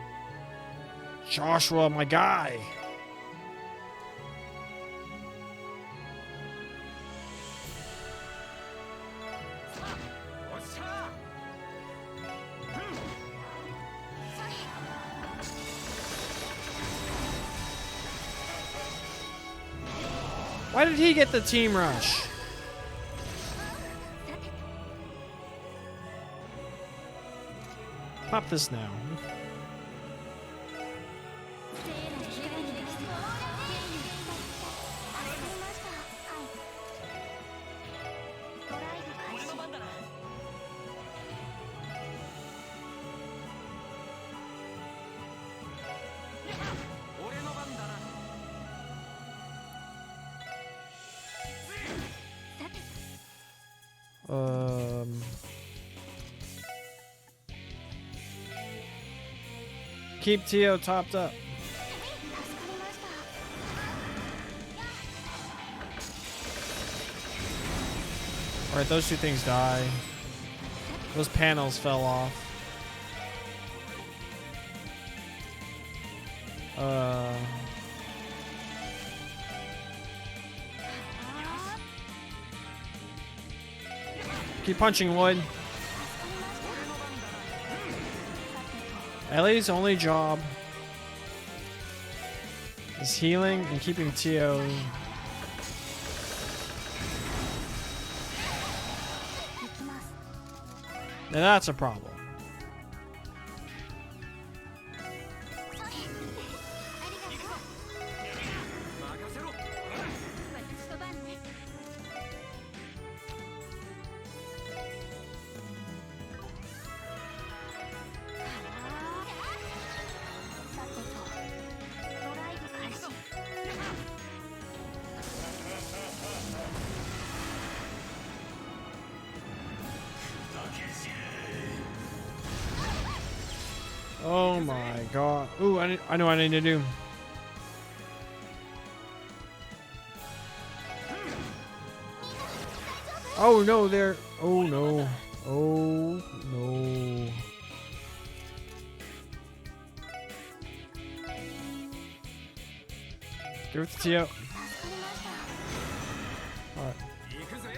Joshua, my guy. おっしゃ Why did he get the team rush? Pop this now. 聖なる光に助かりました。はい。ドライブ開始俺の。番だな俺の番だな さて、 Keep Tio topped up. 助かりました。 Alright, those two things die. Those panels fell off. Keep punching, Lloyd. 助かりました。 Ellie's only job is healing and keeping Tio. 行きます。 Now that's a problem. ありがとう。任せろ私の番ね。 さてと、ドライブ開始。 Oh my god. Ooh, I know what I need to do. Oh no, there. Oh no. Oh no. Give it to Tio. 助かりました。 Alright. 行くぜ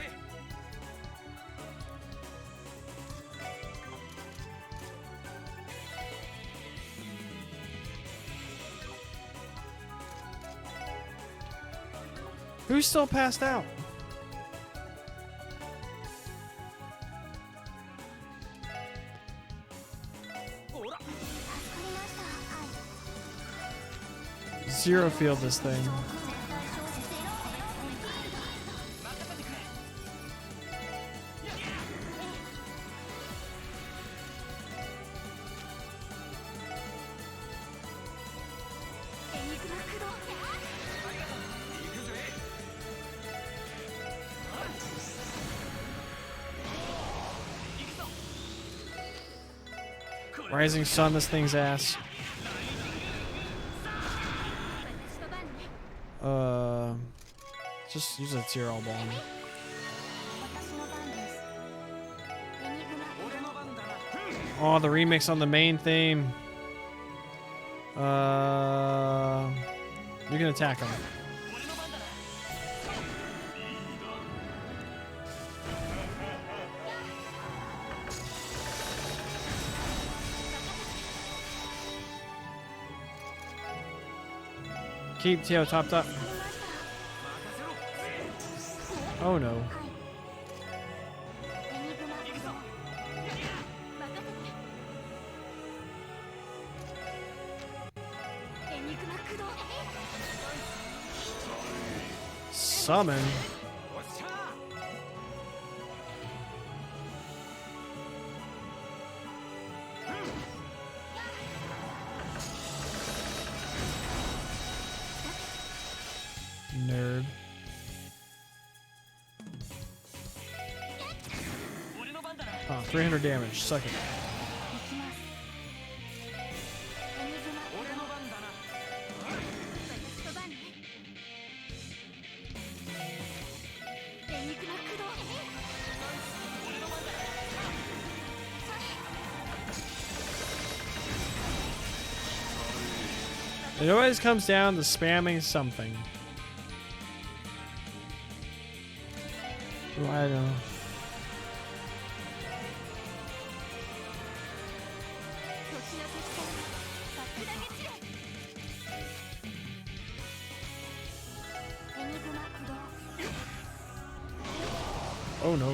Who's still passed out? ほら 助かりました。はい。 Zero field this thing. 絶対勝利せよ。 任せてくれ エニグマ駆動。 行くぜ Rising Sun, this thing's ass. 私の番ね。 Just use a Tio all bomb. 私の番です。エニグマ駆動。 俺の番だな Oh, the remix on the main theme. You can attack him. 俺の番だな Keep Tio topped up. 任せろ Oh no. はい。エニグマ駆動。任せて。エニグマ駆動。 Summon. おっしゃ Nerd. 俺の番だな Oh, 300 damage. Suck it. 行きます。エニグマ駆動。俺の番だな私の番ね。It always comes down to spamming something. Oh, I don't know. 時の敵から桜道へエニグマ駆動 Oh no.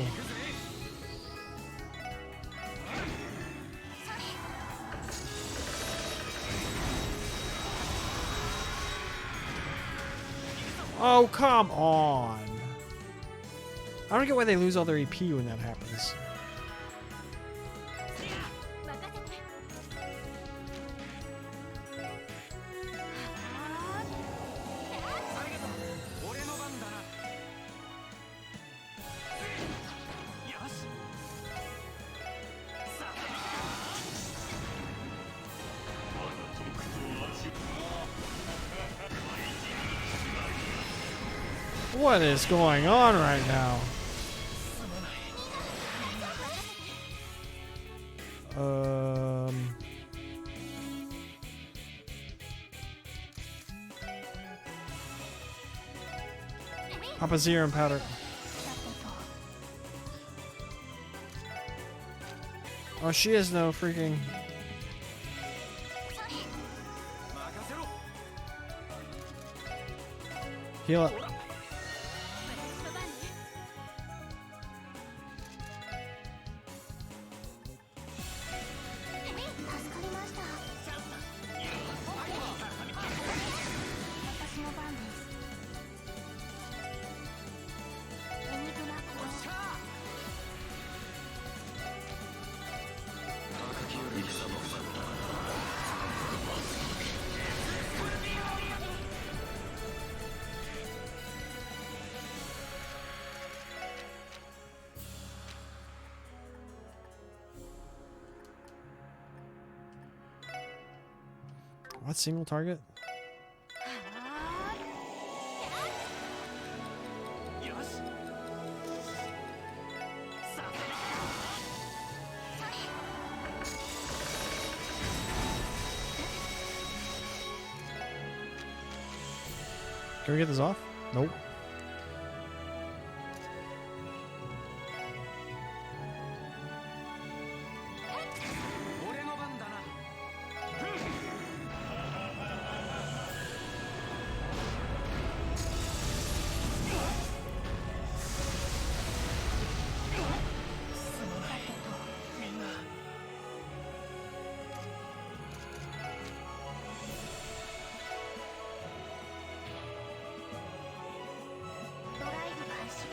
Oh, come on. I don't get why they lose all their EP when that happens. 任せて俺の番だな。よし。さあ What is going on right now? Papa Zero and Powder. Oh, she has no freaking. 任せろ。 Heal up. 私の番ね助かりました私の番ですエニグマ駆動 高きより貴様 What single target? よし。さあ Can we get this off? Nope. 俺の番だな。 ドライブ開始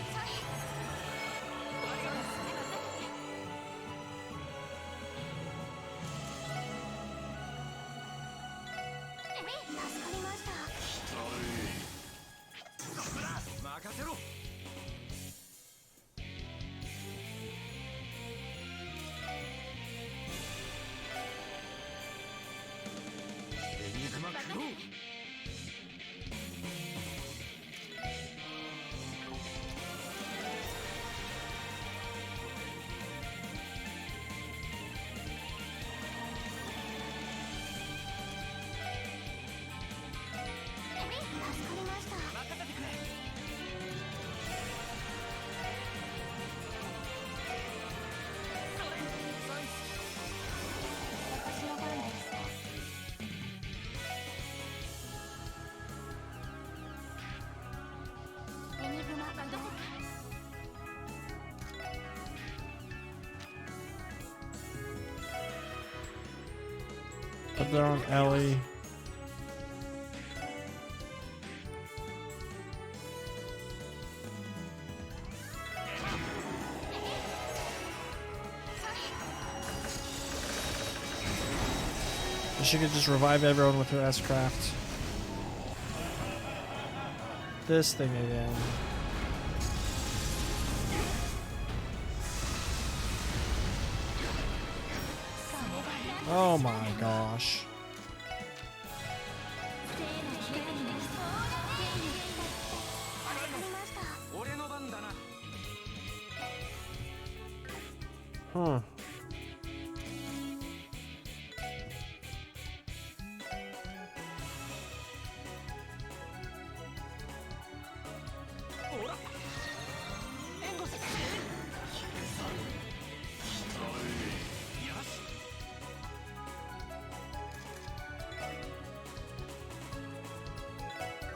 助かりました任せろ。エニグマ駆動。 助かりました任せてくれ。私の番ですエニグマ駆動 Put that on Ellie. She could just revive everyone with her S-Craft. This thing again. Oh my gosh. 俺の番だな。 Huh.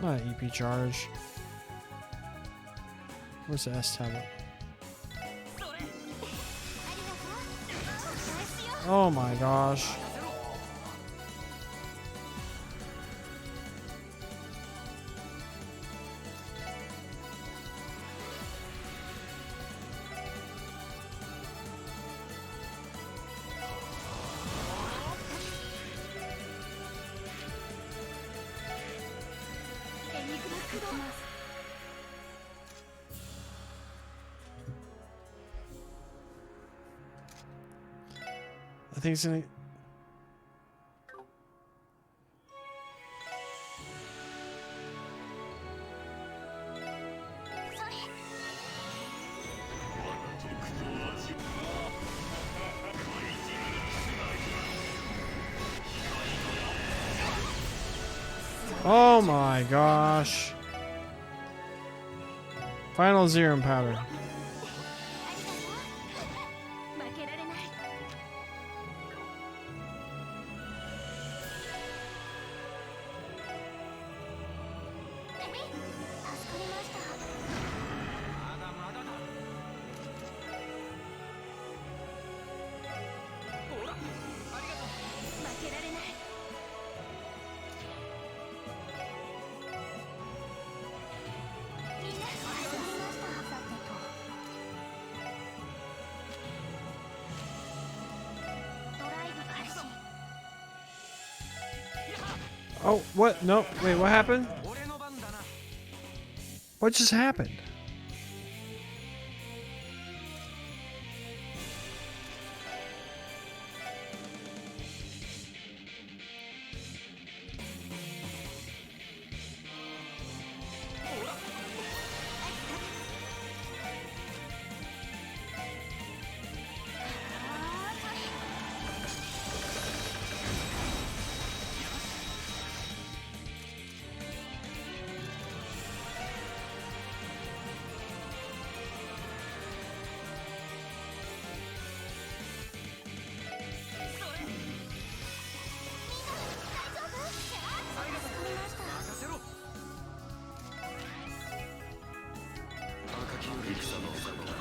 Not an EP charge. Where's the S tablet? それ Oh my gosh. I think it's gonna. Oh my gosh. Final Zerum powder. 負けられない。助かりました。まだまだだほらありがとう負けられない。みんな助かりました。さてと。ドライブ開始。 Oh, what? No, wait, what happened? 俺の番だな What just happened?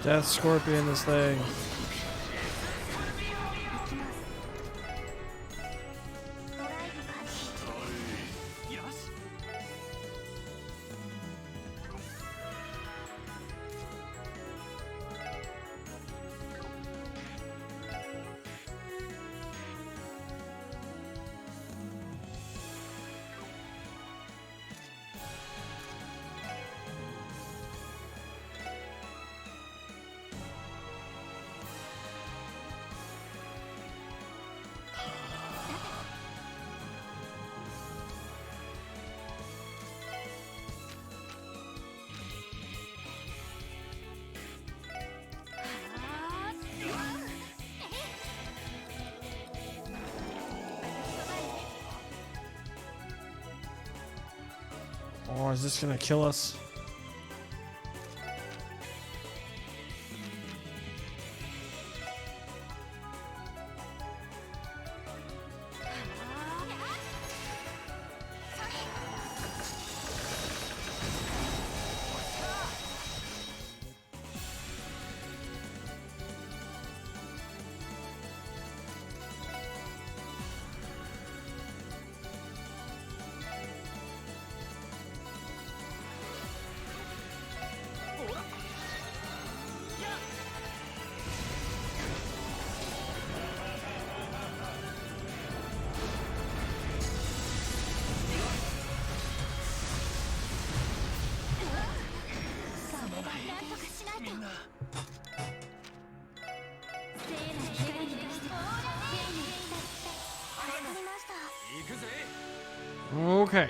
Death Scorpion, this thing. ドライブ開始。よし Oh, is this gonna kill us? Okay.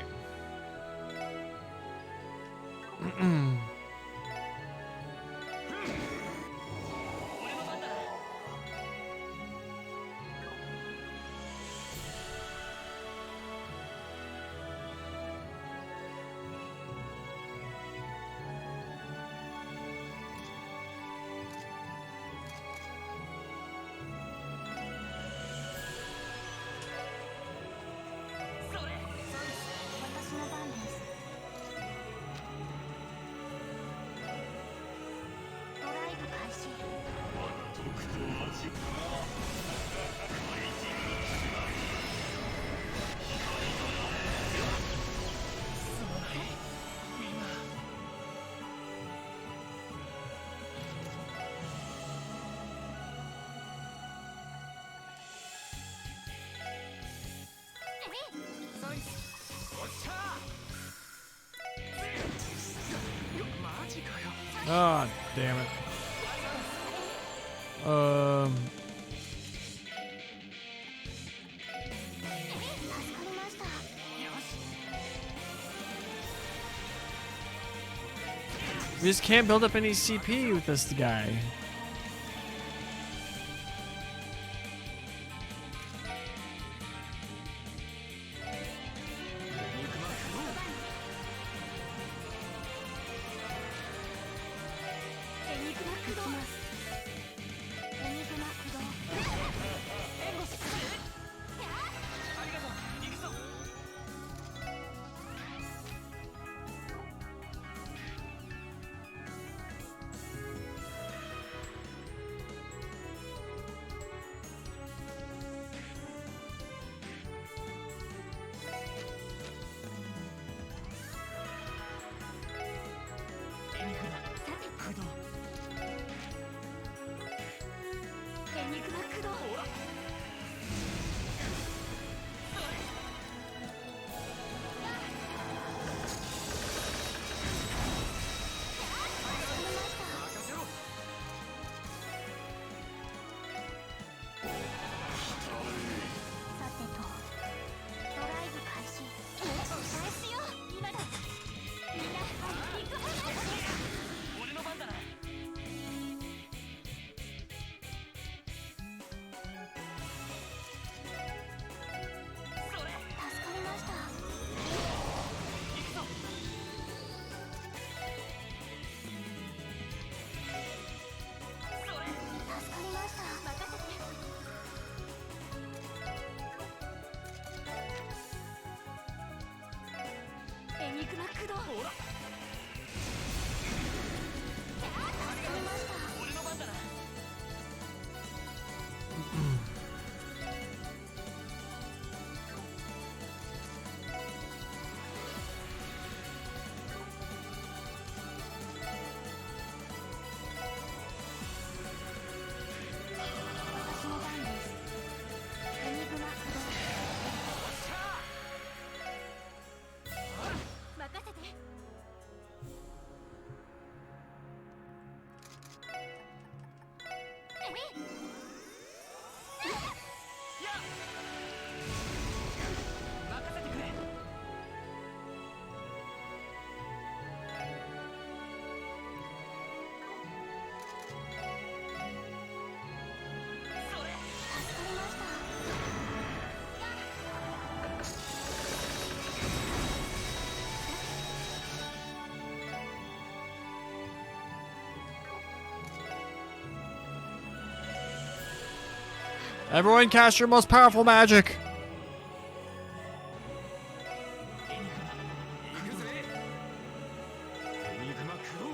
Ah, damn it. 助かりました。 We just can't build up any CP with this guy. Everyone cast your most powerful magic.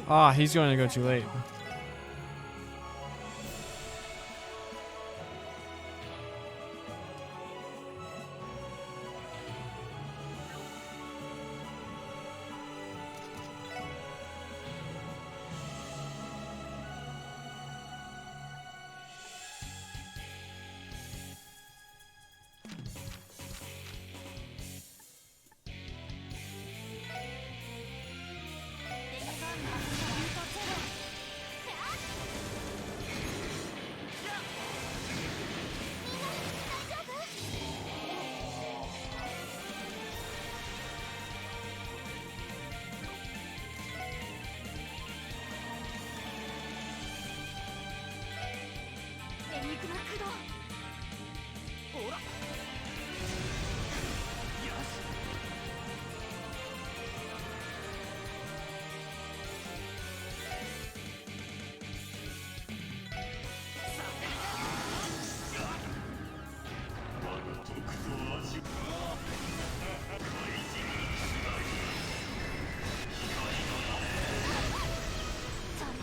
Ah, he's going to go too late.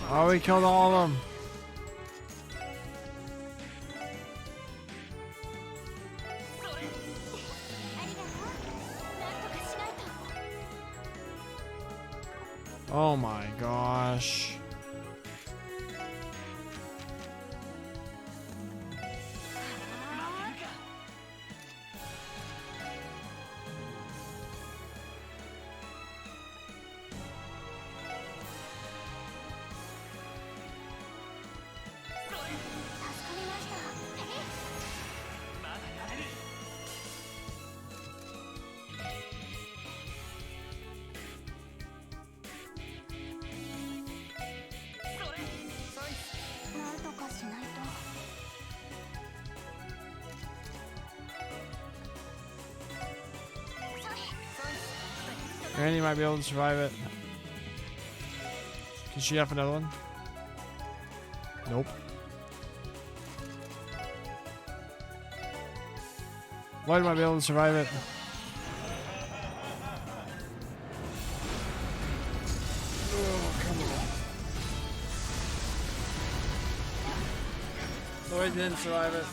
Oh, we killed all of them. Oh my gosh.なんとかしないと。 Randy might be able to survive it. Can she have another one? Nope. Lloyd might be able to survive it. Oh, come on. Lloyd didn't survive it.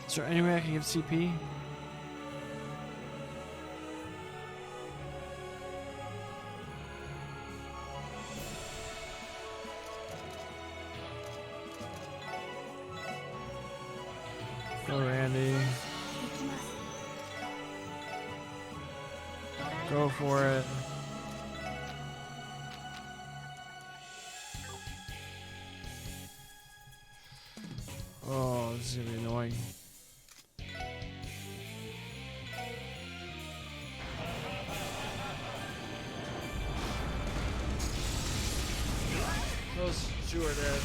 Is there any way I can give CP? Go, Randy. Go for it. Oh, this is gonna be annoying. Those two are dead.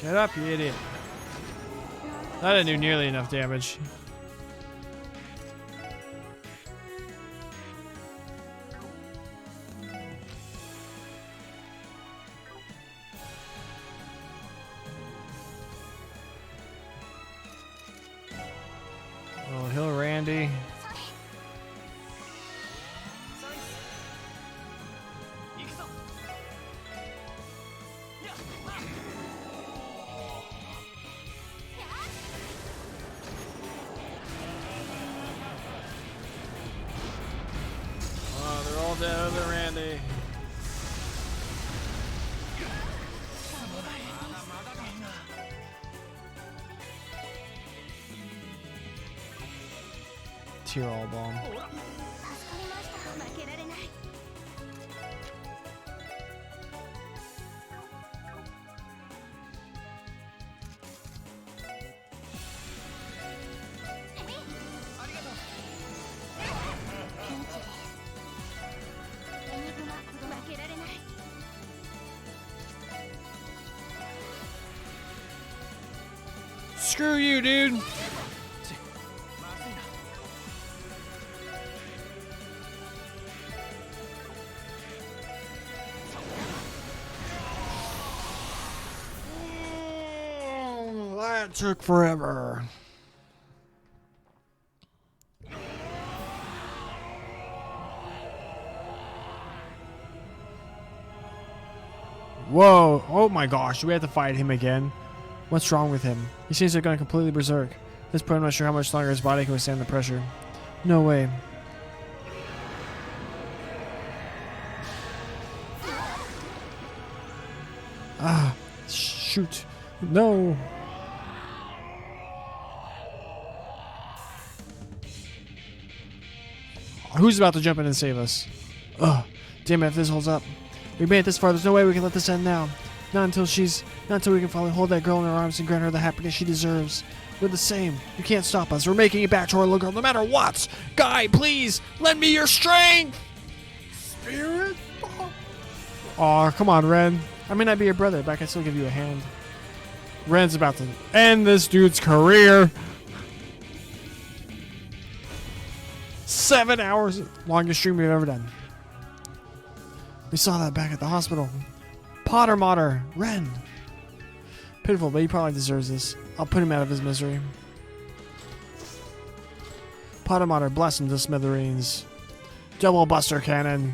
Get up, you idiot. That didn't do nearly enough damage. Oh, heal Randy. Oh, they're all dead other than Randy. Tear all bomb. Screw you, dude. That took forever. Whoa. Oh my gosh. Do we have to fight him again? What's wrong with him? He seems to have gone completely berserk. At this point, I'm not sure how much longer his body can withstand the pressure. No way. Ah. Shoot. No. Who's about to jump in and save us? Ugh. Damn it, if this holds up. We made it this far, there's no way we can let this end now. Not until we can finally hold that girl in our arms and grant her the happiness she deserves. We're the same. You can't stop us. We're making it back to our little girl no matter what. Guy, please, lend me your strength. Spirit? Aw, come on, Ren. I may not be your brother, but I can still give you a hand. Ren's about to end this dude's career. 7 hours, longest stream we've ever done. We saw that back at the hospital. Potter Motter, Ren. Pitiful, but he probably deserves this. I'll put him out of his misery. Potter Motter, blast him to smithereens. Double Buster Cannon.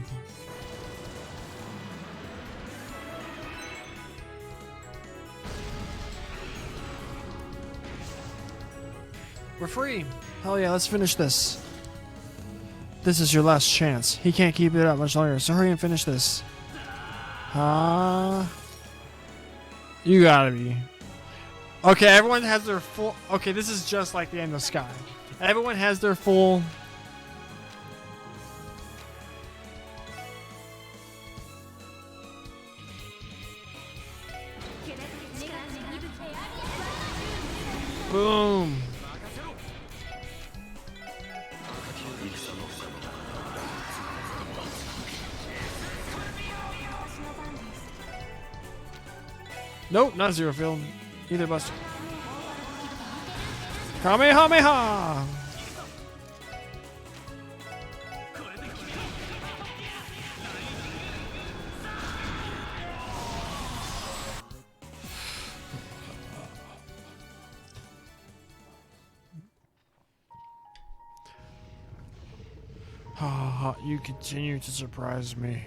We're free. Hell yeah, let's finish this. This is your last chance. He can't keep it up much longer, so hurry and finish this. You gotta be. Okay, everyone has their full... Okay, this is just like the end of Sky. Everyone has their full... Boom. Nope, not Zero Field. Either Buster. Kamehameha! You continue to surprise me.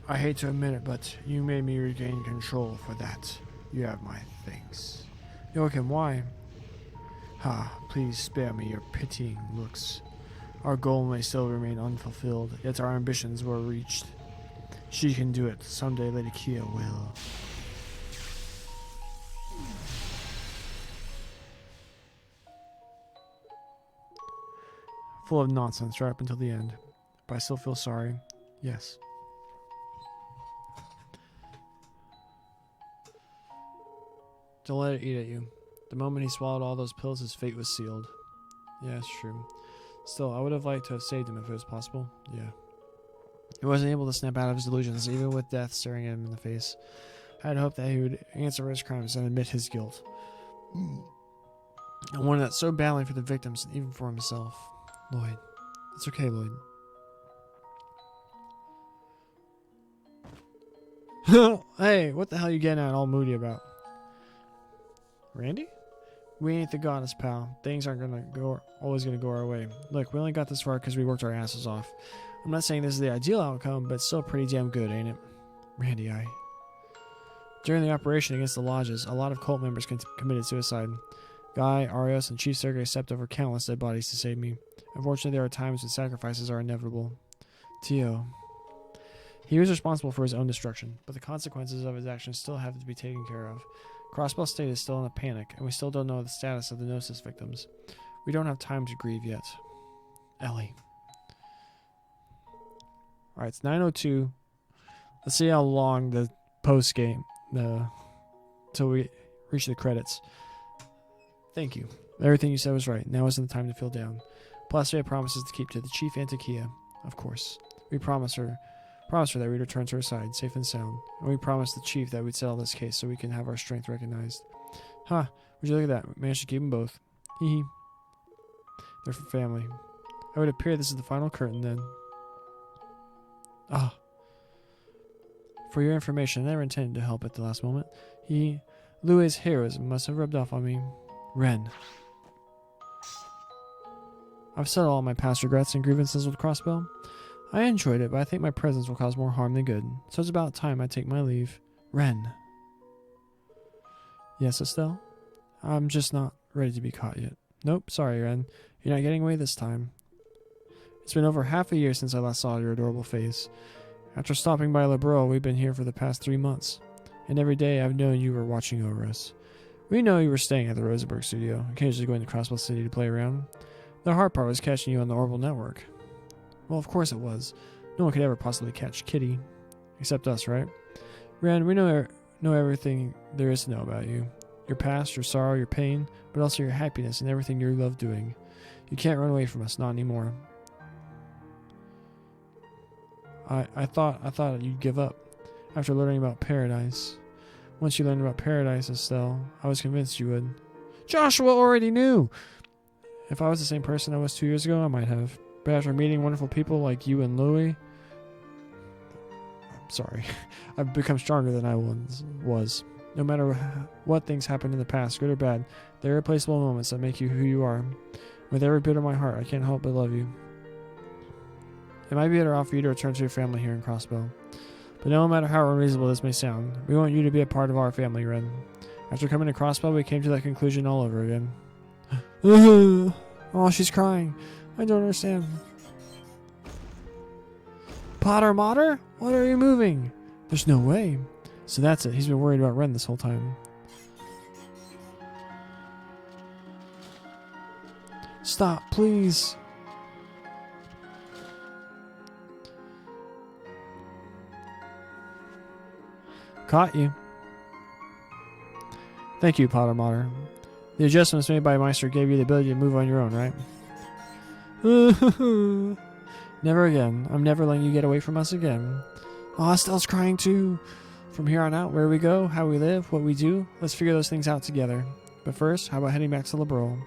I hate to admit it, but you made me regain control. For that, you have my thanks. Joachim, why? Please spare me your pitying looks. Our goal may still remain unfulfilled, yet our ambitions were reached. She can do it. Someday Lady Kia will. Full of nonsense right up until the end. But I still feel sorry. Yes. Don't let it eat at you. The moment he swallowed all those pills, his fate was sealed. Yeah, it's true. Still, I would have liked to have saved him if it was possible. Yeah. He wasn't able to snap out of his delusions, even with death staring at him in the face. I had hoped that he would answer for his crimes and admit his guilt. I wanted that so badly for the victims and even for himself. Lloyd. It's okay, Lloyd. Hey, what the hell you getting at all moody about? Randy? We ain't the goddess, pal. Things aren't always gonna go our way. Look, we only got this far because we worked our asses off. I'm not saying this is the ideal outcome, but it's still pretty damn good, ain't it? Randy, During the operation against the lodges, a lot of cult members committed suicide. Guy, Arios, and Chief Sergei stepped over countless dead bodies to save me. Unfortunately, there are times when sacrifices are inevitable. Tio. He was responsible for his own destruction, but the consequences of his actions still have to be taken care of. Crossbell State is still in a panic, and we still don't know the status of the Gnosis victims. We don't have time to grieve yet. Ellie. Alright, it's 9:02. Let's see how long the post-game, till we reach the credits. Thank you. Everything you said was right. Now isn't the time to feel down. Plastia promises to keep to the Chief and to Kia, of course. We promise her that we'd return to her side, safe and sound. And we promised the Chief that we'd settle this case so we can have our strength recognized. Would you look at that? Managed to keep them both. Hee hee. They're for family. I would appear this is the final curtain then. For your information, I never intended to help at the last moment. Louie's heroism must have rubbed off on me. Ren. I've settled all my past regrets and grievances with Crossbell. I enjoyed it, but I think my presence will cause more harm than good, so it's about time I take my leave. Ren. Yes, Estelle? I'm just not ready to be caught yet. Nope, sorry, Ren. You're not getting away this time. It's been over half a year since I last saw your adorable face. After stopping by Lebreau, we've been here for the past 3 months, and every day I've known you were watching over us. We know you were staying at the Rosenberg studio, occasionally going to Crossbell City to play around. The hard part was catching you on the Orbital Network. Well, of course it was. No one could ever possibly catch Kitty. Except us, right? Ren, we know everything there is to know about you. Your past, your sorrow, your pain, but also your happiness and everything you love doing. You can't run away from us, not anymore. I thought you'd give up after learning about Paradise. Once you learned about Paradise, Estelle, I was convinced you would. Joshua already knew! If I was the same person I was 2 years ago, I might have. But after meeting wonderful people like you and Louie, I'm sorry, I've become stronger than I once was. No matter what things happened in the past, good or bad, they're irreplaceable moments that make you who you are. With every bit of my heart, I can't help but love you. It might be better off for you to return to your family here in Crossbell. But no matter how unreasonable this may sound, we want you to be a part of our family, Ren. After coming to Crossbell, we came to that conclusion all over again. Oh, she's crying. I don't understand. Potter Mater? What are you moving? There's no way. So that's it. He's been worried about Ren this whole time. Stop, please. Caught you. Thank you, Potter Mater. The adjustments made by Meister gave you the ability to move on your own, right? Never again. I'm never letting you get away from us again. Oh, Estelle's crying too. From here on out, where we go, how we live, what we do, let's figure those things out together. But first, how about heading back to Lebreau?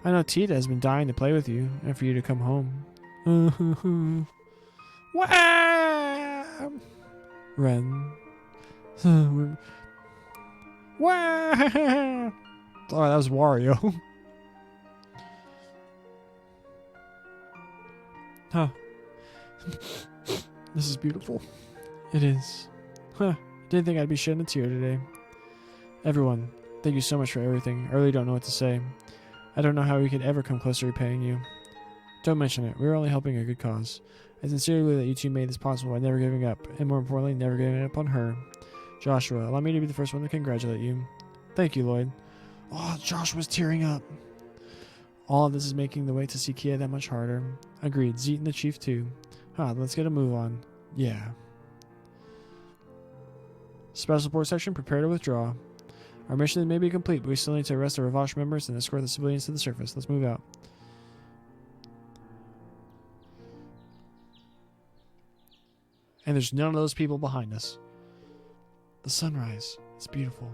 I know Tita has been dying to play with you, and for you to come home. Wah! Ren. Wah! Oh, that was Wario. Huh. This is beautiful. It is. Huh. Didn't think I'd be shedding a tear today. Everyone, thank you so much for everything. I really don't know what to say. I don't know how we could ever come close to repaying you. Don't mention it. We were only helping a good cause. I sincerely believe that you two made this possible by never giving up, and more importantly, never giving up on her. Joshua, allow me to be the first one to congratulate you. Thank you, Lloyd. Oh, Joshua's tearing up. All of this is making the way to see Kia that much harder. Agreed. Zeet and the Chief too. Let's get a move on. Yeah. Special support section, prepare to withdraw. Our mission may be complete, but we still need to arrest the Ravache members and escort the civilians to the surface. Let's move out. And there's none of those people behind us. The sunrise. It's beautiful.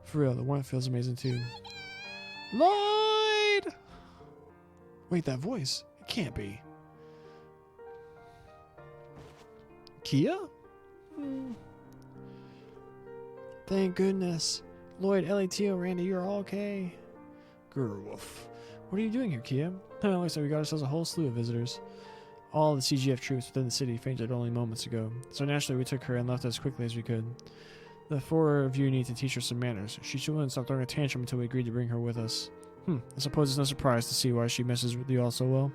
For real, the warmth feels amazing too. Lloyd! Wait, that voice. It can't be. Kia? Thank goodness. Lloyd, Ellie, Tio, Randy, you're all okay. Grrwoof. What are you doing here, Kia? Looks like we got ourselves a whole slew of visitors. All the CGF troops within the city fainted only moments ago, so naturally we took her and left as quickly as we could. The four of you need to teach her some manners. She wouldn't stop throwing a tantrum until we agreed to bring her with us. I suppose it's no surprise to see why she messes with you all so well.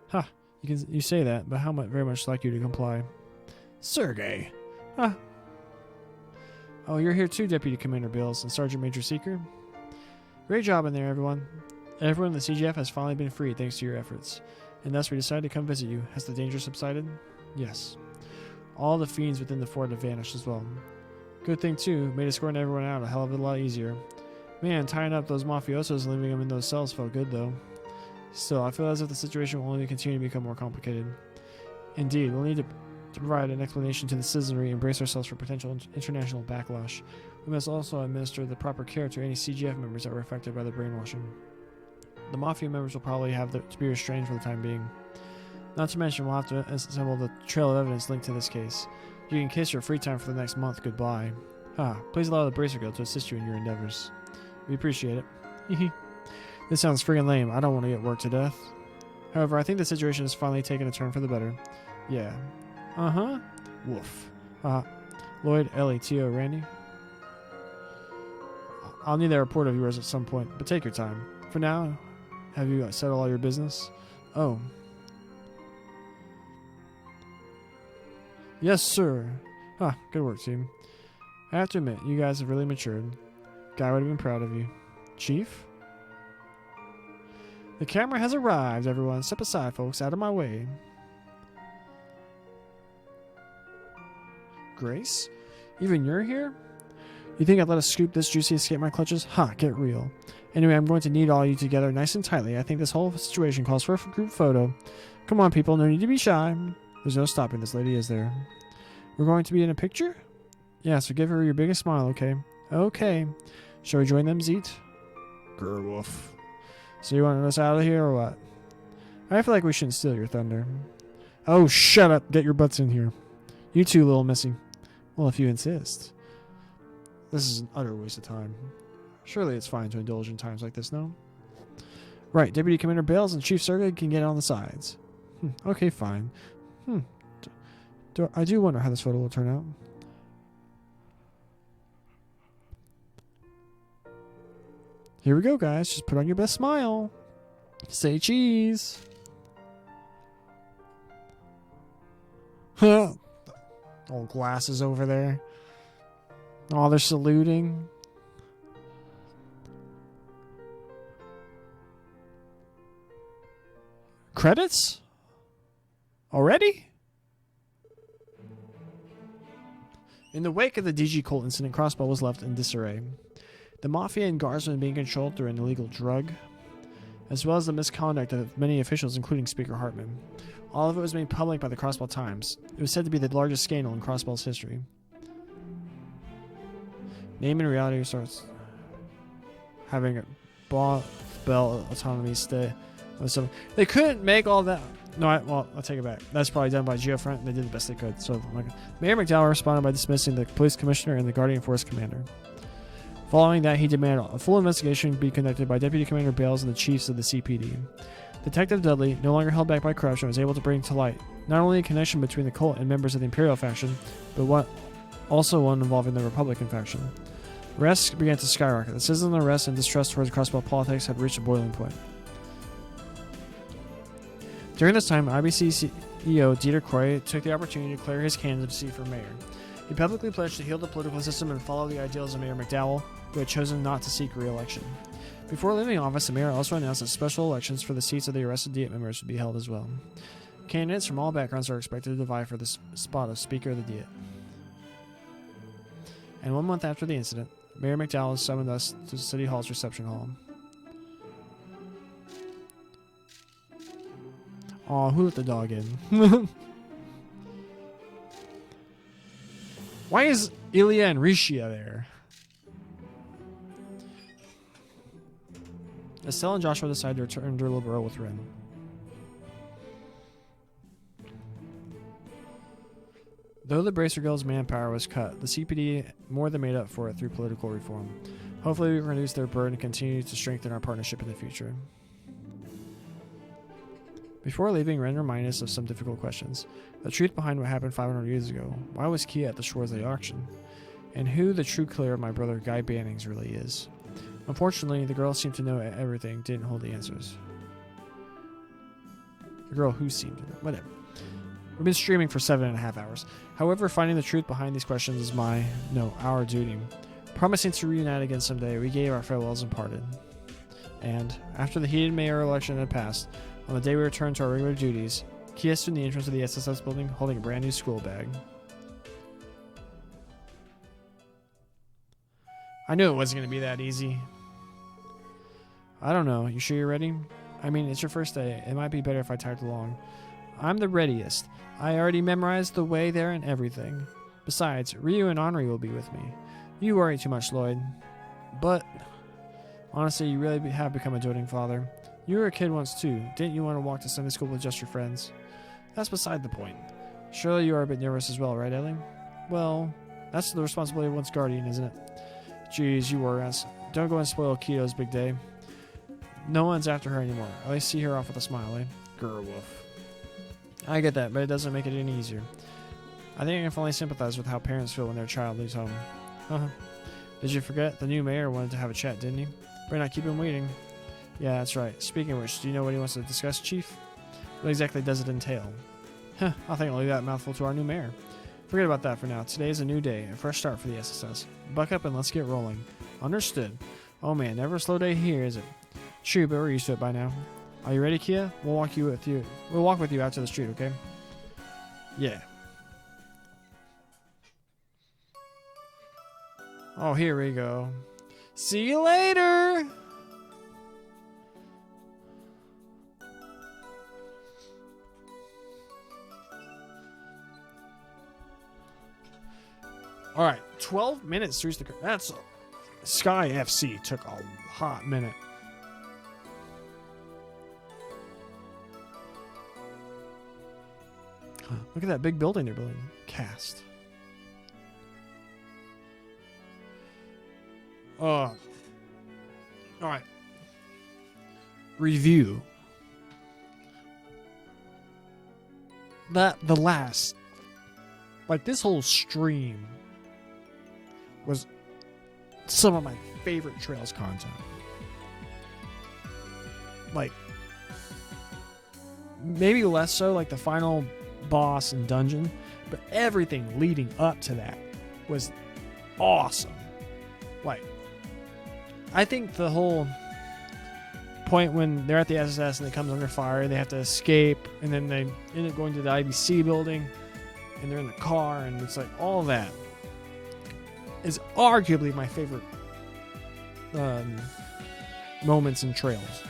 Ha! You say that, but how very much like you to comply. Sergey! Ah. Oh, you're here too, Deputy Commander Bills and Sergeant Major Seeker. Great job in there, everyone. Everyone in the CGF has finally been freed thanks to your efforts. And thus we decided to come visit you. Has the danger subsided? Yes. All the fiends within the fort have vanished as well. Good thing too, made escorting everyone out a hell of a lot easier. Man, tying up those mafiosos and leaving them in those cells felt good though. Still, I feel as if the situation will only continue to become more complicated. Indeed, we'll need to provide an explanation to the citizenry and brace ourselves for potential international backlash. We must also administer the proper care to any CGF members that were affected by the brainwashing. The Mafia members will probably have to be restrained for the time being. Not to mention, we'll have to assemble the trail of evidence linked to this case. You can kiss your free time for the next month goodbye. Please allow the Bracer Guild to assist you in your endeavors. We appreciate it. This sounds friggin' lame. I don't want to get worked to death. However, I think the situation has finally taken a turn for the better. Yeah. Uh-huh. Woof. Lloyd, Ellie, Tio, Randy. I'll need that report of yours at some point, but take your time. For now, have you settled all your business? Oh. Yes, sir. Good work, team. I have to admit, you guys have really matured. Guy would have been proud of you. Chief? The camera has arrived, everyone. Step aside, folks. Out of my way. Grace? Even you're here? You think I'd let us scoop this juicy escape my clutches? Get real. Anyway, I'm going to need all you together nice and tightly. I think this whole situation calls for a group photo. Come on, people. No need to be shy. There's no stopping this lady, is there? We're going to be in a picture? Yeah, so give her your biggest smile, okay? Okay. Shall we join them, Zeet? Grrwoof. So you want us out of here or what? I feel like we shouldn't steal your thunder. Oh, shut up. Get your butts in here. You too, little missy. Well, if you insist. This is an utter waste of time. Surely it's fine to indulge in times like this, no? Right, Deputy Commander Bales and Chief Serga can get on the sides. Okay, fine. I do wonder how this photo will turn out. Here we go, guys. Just put on your best smile. Say cheese. Old glasses over there. Oh, they're saluting. Credits? Already? In the wake of the DG Colt incident, Crossbow was left in disarray. The Mafia and Guardsmen being controlled through an illegal drug, as well as the misconduct of many officials, including Speaker Hartman. All of it was made public by the Crossbell Times. It was said to be the largest scandal in Crossbell's history. Name and reality starts having a bell autonomy stay. They couldn't make all that. No, I'll take it back. That's probably done by Geofront. They did the best they could. So, Mayor McDowell responded by dismissing the police commissioner and the Guardian Force commander. Following that, he demanded a full investigation be conducted by Deputy Commander Bales and the chiefs of the CPD. Detective Dudley, no longer held back by corruption, was able to bring to light not only a connection between the cult and members of the Imperial faction, but also one involving the Republican faction. Arrests began to skyrocket. The sizzling arrests and distrust towards Crossbell politics had reached a boiling point. During this time, IBC CEO Dieter Croy took the opportunity to declare his candidacy for mayor. He publicly pledged to heal the political system and follow the ideals of Mayor McDowell, who had chosen not to seek re-election. Before leaving office, the mayor also announced that special elections for the seats of the arrested Diet members would be held as well. Candidates from all backgrounds are expected to vie for the spot of Speaker of the Diet. And 1 month after the incident, Mayor McDowell summoned us to City Hall's reception hall. Aw, who let the dog in? Why is Ilya and Rishia there? Estelle and Joshua decide to return to Liberal with Ren. Though the Bracer Guild's manpower was cut, the CPD more than made up for it through political reform. Hopefully we can reduce their burden and continue to strengthen our partnership in the future. Before leaving, Ren reminded us of some difficult questions. The truth behind what happened 500 years ago. Why was Kia at the Schwarzschild auction? And who the true killer of my brother Guy Bannings really is. Unfortunately, the girl seemed to know everything, didn't hold the answers. The girl who seemed to know. Whatever. We've been streaming for 7.5 hours. However, finding the truth behind these questions is our duty. Promising to reunite again someday, we gave our farewells and parted. And, after the heated mayor election had passed, on the day we returned to our regular duties, Kia stood in the entrance of the SSS building holding a brand new school bag. I knew it wasn't going to be that easy. I don't know. You sure you're ready? I mean, it's your first day. It might be better if I tagged along. I'm the readiest. I already memorized the way there and everything. Besides, Ryu and Henri will be with me. You worry too much, Lloyd. But, honestly, you really have become a doting father. You were a kid once too. Didn't you want to walk to Sunday school with just your friends? That's beside the point. Surely you are a bit nervous as well, right, Ellie? Well, That's the responsibility of one's guardian, isn't it? Jeez, you were us. Don't go and spoil Kyo's big day. No one's after her anymore. At least see her off with a smile, eh? Grr, woof. I get that, but it doesn't make it any easier. I think I can finally sympathize with how parents feel when their child leaves home. Haha. Did you forget? The new mayor wanted to have a chat, didn't he? Better not keep him waiting. Yeah, that's right. Speaking of which, do you know what he wants to discuss, Chief? What exactly does it entail? Huh, I think I'll leave that mouthful to our new mayor. Forget about that for now. Today is a new day, a fresh start for the SSS. Buck up and let's get rolling. Understood. Oh man, never a slow day here, is it? True, but we're used to it by now. Are you ready, Kia? We'll walk with you out to the street, okay? Yeah. Oh, here we go. See you later! Alright, 12 minutes to reach the... That's... Sky FC took a hot minute. Look at that big building they're building. Cast. Alright. Review. The last... Like, this whole stream was some of my favorite Trails content. Like, maybe less so like the final boss and dungeon, but everything leading up to that was awesome. Like, I think the whole point when they're at the SSS and it comes under fire, they have to escape, and then they end up going to the IBC building, and they're in the car, and it's like all that is arguably my favorite moments in Trails.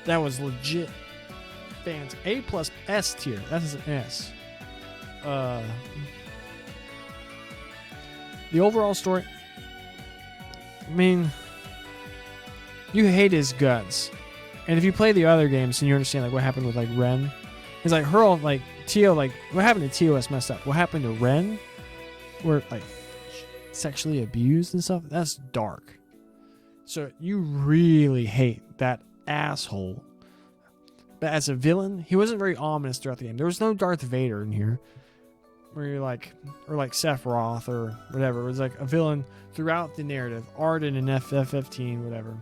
That was legit fans. A plus S tier. That is an S. The overall story, I mean, you hate his guts. And if you play the other games and you understand like what happened with like Ren, it's like her like Tio, like what happened to TOS messed up. What happened to Ren, where like sexually abused and stuff, that's dark. So you really hate that asshole. But as a villain, he wasn't very ominous throughout the game. There was no Darth Vader in here, where you're like, or like Sephiroth or whatever. It was like a villain throughout the narrative. Arden in FF15, whatever.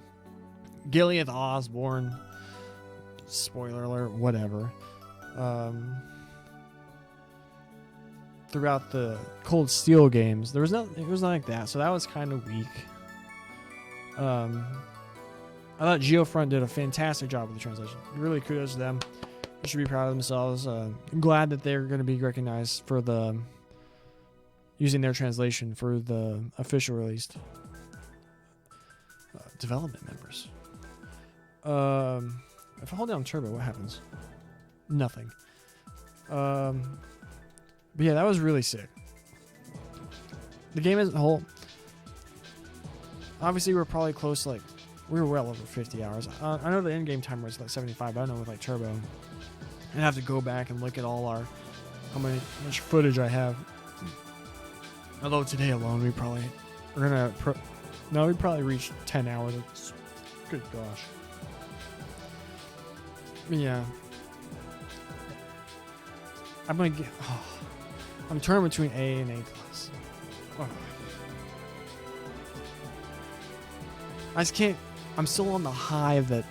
Gilead Osborne, spoiler alert, whatever. Throughout the Cold Steel games, it was not like that. So that was kind of weak. I thought Geofront did a fantastic job with the translation. Really kudos to them. They should be proud of themselves. I'm glad that they're going to be recognized for the using their translation for the official released development members. If I hold down turbo, what happens? Nothing. But yeah, that was really sick. The game as a whole, obviously we're probably close to like, we were well over 50 hours. I know the end-game timer was like 75, but I don't know with like turbo. I have to go back and look at all our, how much footage I have. Although today alone we probably, we probably reached 10 hours. Good gosh. But yeah. I'm gonna get, I'm torn between A and A+. Oh. I just can't. I'm still on the high of that.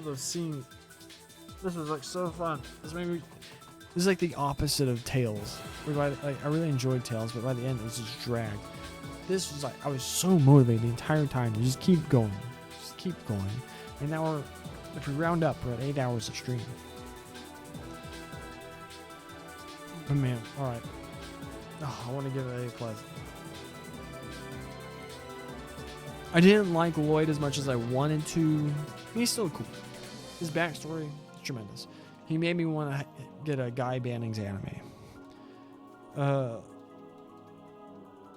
The scene. This was like so fun. This is like the opposite of Tales. I really enjoyed Tales, but by the end it was just dragged. This was like I was so motivated the entire time to just keep going, And now if we round up, we're at 8 hours of stream. But man, all right. Oh, I want to give it A+. I didn't like Lloyd as much as I wanted to. He's still cool. His backstory is tremendous. He made me want to get a Guy Banning's anime.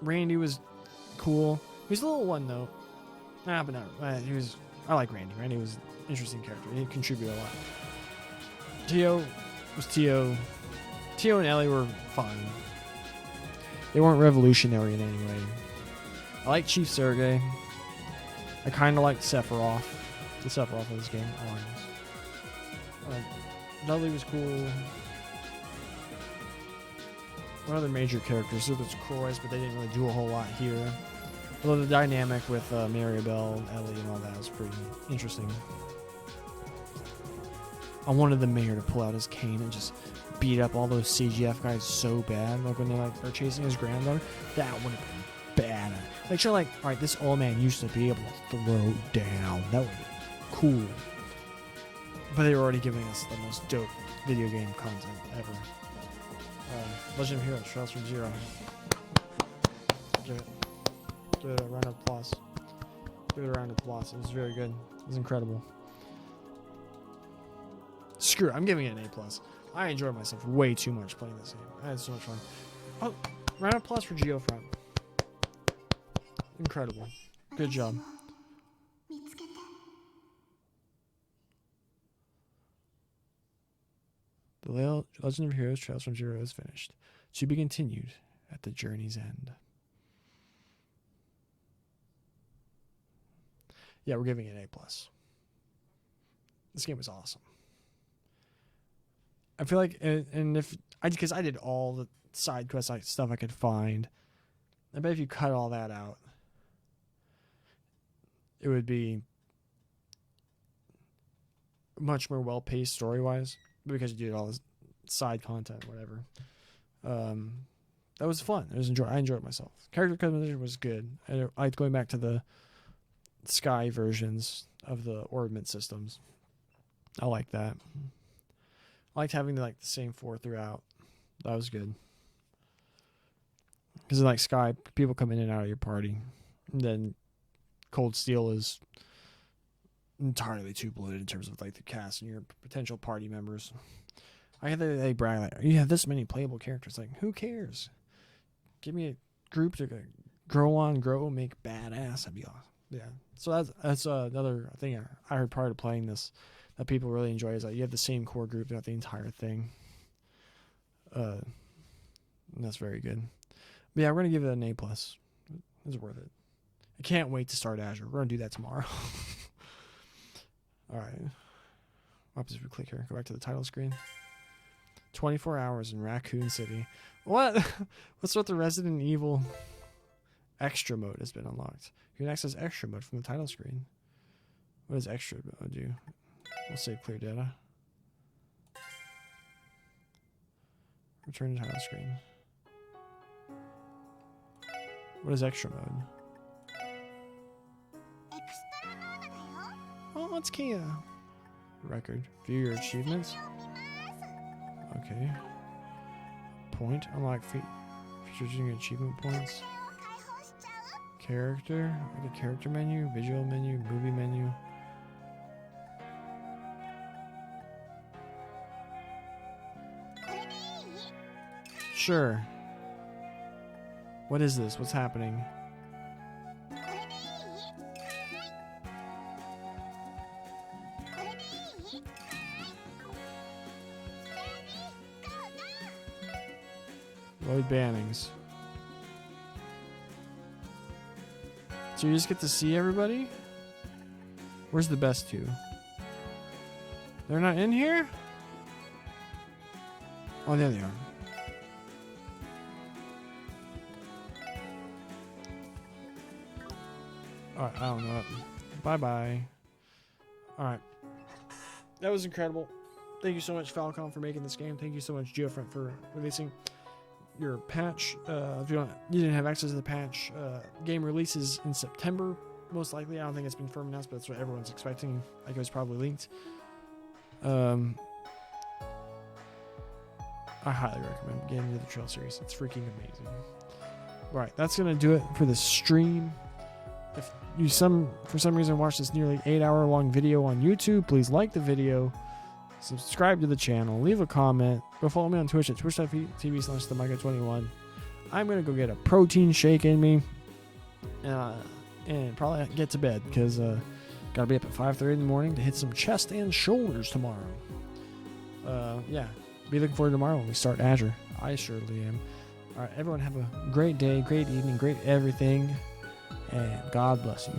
Randy was cool. He's a little one note. But not. I like Randy. Randy was an interesting character. He contributed a lot. Tio was Tio. Tio and Ellie were fine. They weren't revolutionary in any way. I like Chief Sergei. I kind of like Sephiroth. The Sephiroth of this game. Dudley was cool. One other major characters, so there's Croix, but they didn't really do a whole lot here. Although the dynamic with Maribel, Ellie, and all that was pretty interesting. I wanted the mayor to pull out his cane and just beat up all those CGF guys so bad. Like when they are chasing his granddaughter, that would have been bad. Like sure, like all right, this old man used to be able to throw down. That would be cool. But they were already giving us the most dope video game content ever. Legend of Heroes, Trails from Zero. Give it a round of applause. Give it a round of applause. It was very good. It was incredible. Screw it, I'm giving it an A+. I enjoyed myself way too much playing this game. I had so much fun. Oh, round of applause for Geofront. Incredible. Good job. 見つけて The Legend of Heroes Trails from Zero is finished. To be continued at the journey's end. Yeah, we're giving it an A+. This game was awesome. I feel like, and if because I did all the side quest stuff I could find, I bet if you cut all that out, it would be much more well paced story wise. Because you did all this side content, whatever. That was fun. I enjoyed myself. Character customization was good. I liked going back to the Sky versions of the orbit systems. I like that. I liked having the same 4 throughout. That was good. Because in Sky, people come in and out of your party. And then Cold Steel is entirely too bloated in terms of the cast and your potential party members. I had they brag you have this many playable characters. Who cares? Give me a group to grow, make badass. That'd be awesome. Yeah. So that's another thing I heard prior to playing this that people really enjoy is that you have the same core group throughout the entire thing. And that's very good. But yeah, we're gonna give it an A+. It's worth it. I can't wait to start Azure. We're gonna do that tomorrow. All right. What happens if we click here? Go back to the title screen. 24 hours in Raccoon City. What? What's with the Resident Evil extra mode has been unlocked? You can access extra mode from the title screen. What does extra mode do? We'll save clear data. Return to title screen. What is extra mode? エクストラモードだよ Oh, it's Kia. Record. View your achievements. 見ます Okay. Point. Unlock features using achievement points. を開放しちゃう Character. The character menu. Visual menu. Movie menu. Sure. What is this? What's happening? これでいいこれでいい Load bannings. So you just get to see everybody? Where's the best two? They're not in here? Oh, there they are. Alright, I don't know. Bye-bye. Alright. That was incredible. Thank you so much, Falcom, for making this game. Thank you so much, Geofront, for releasing your patch. If you didn't have access to the patch, game releases in September, most likely. I don't think it's been firm announced, but that's what everyone's expecting. Like it was probably linked. I highly recommend getting into the Trail series. It's freaking amazing. Alright, that's gonna do it for the stream. If you for some reason watch this nearly 8-hour long video on YouTube, please like the video, subscribe to the channel, leave a comment, go follow me on Twitch at twitch.tv/themicah21. I'm gonna go get a protein shake in me, and probably get to bed because gotta be up at 5:30 in the morning to hit some chest and shoulders tomorrow. Yeah, be looking forward to tomorrow when we start Azure. I surely am. All right, everyone have a great day, great evening, great everything, and God bless you.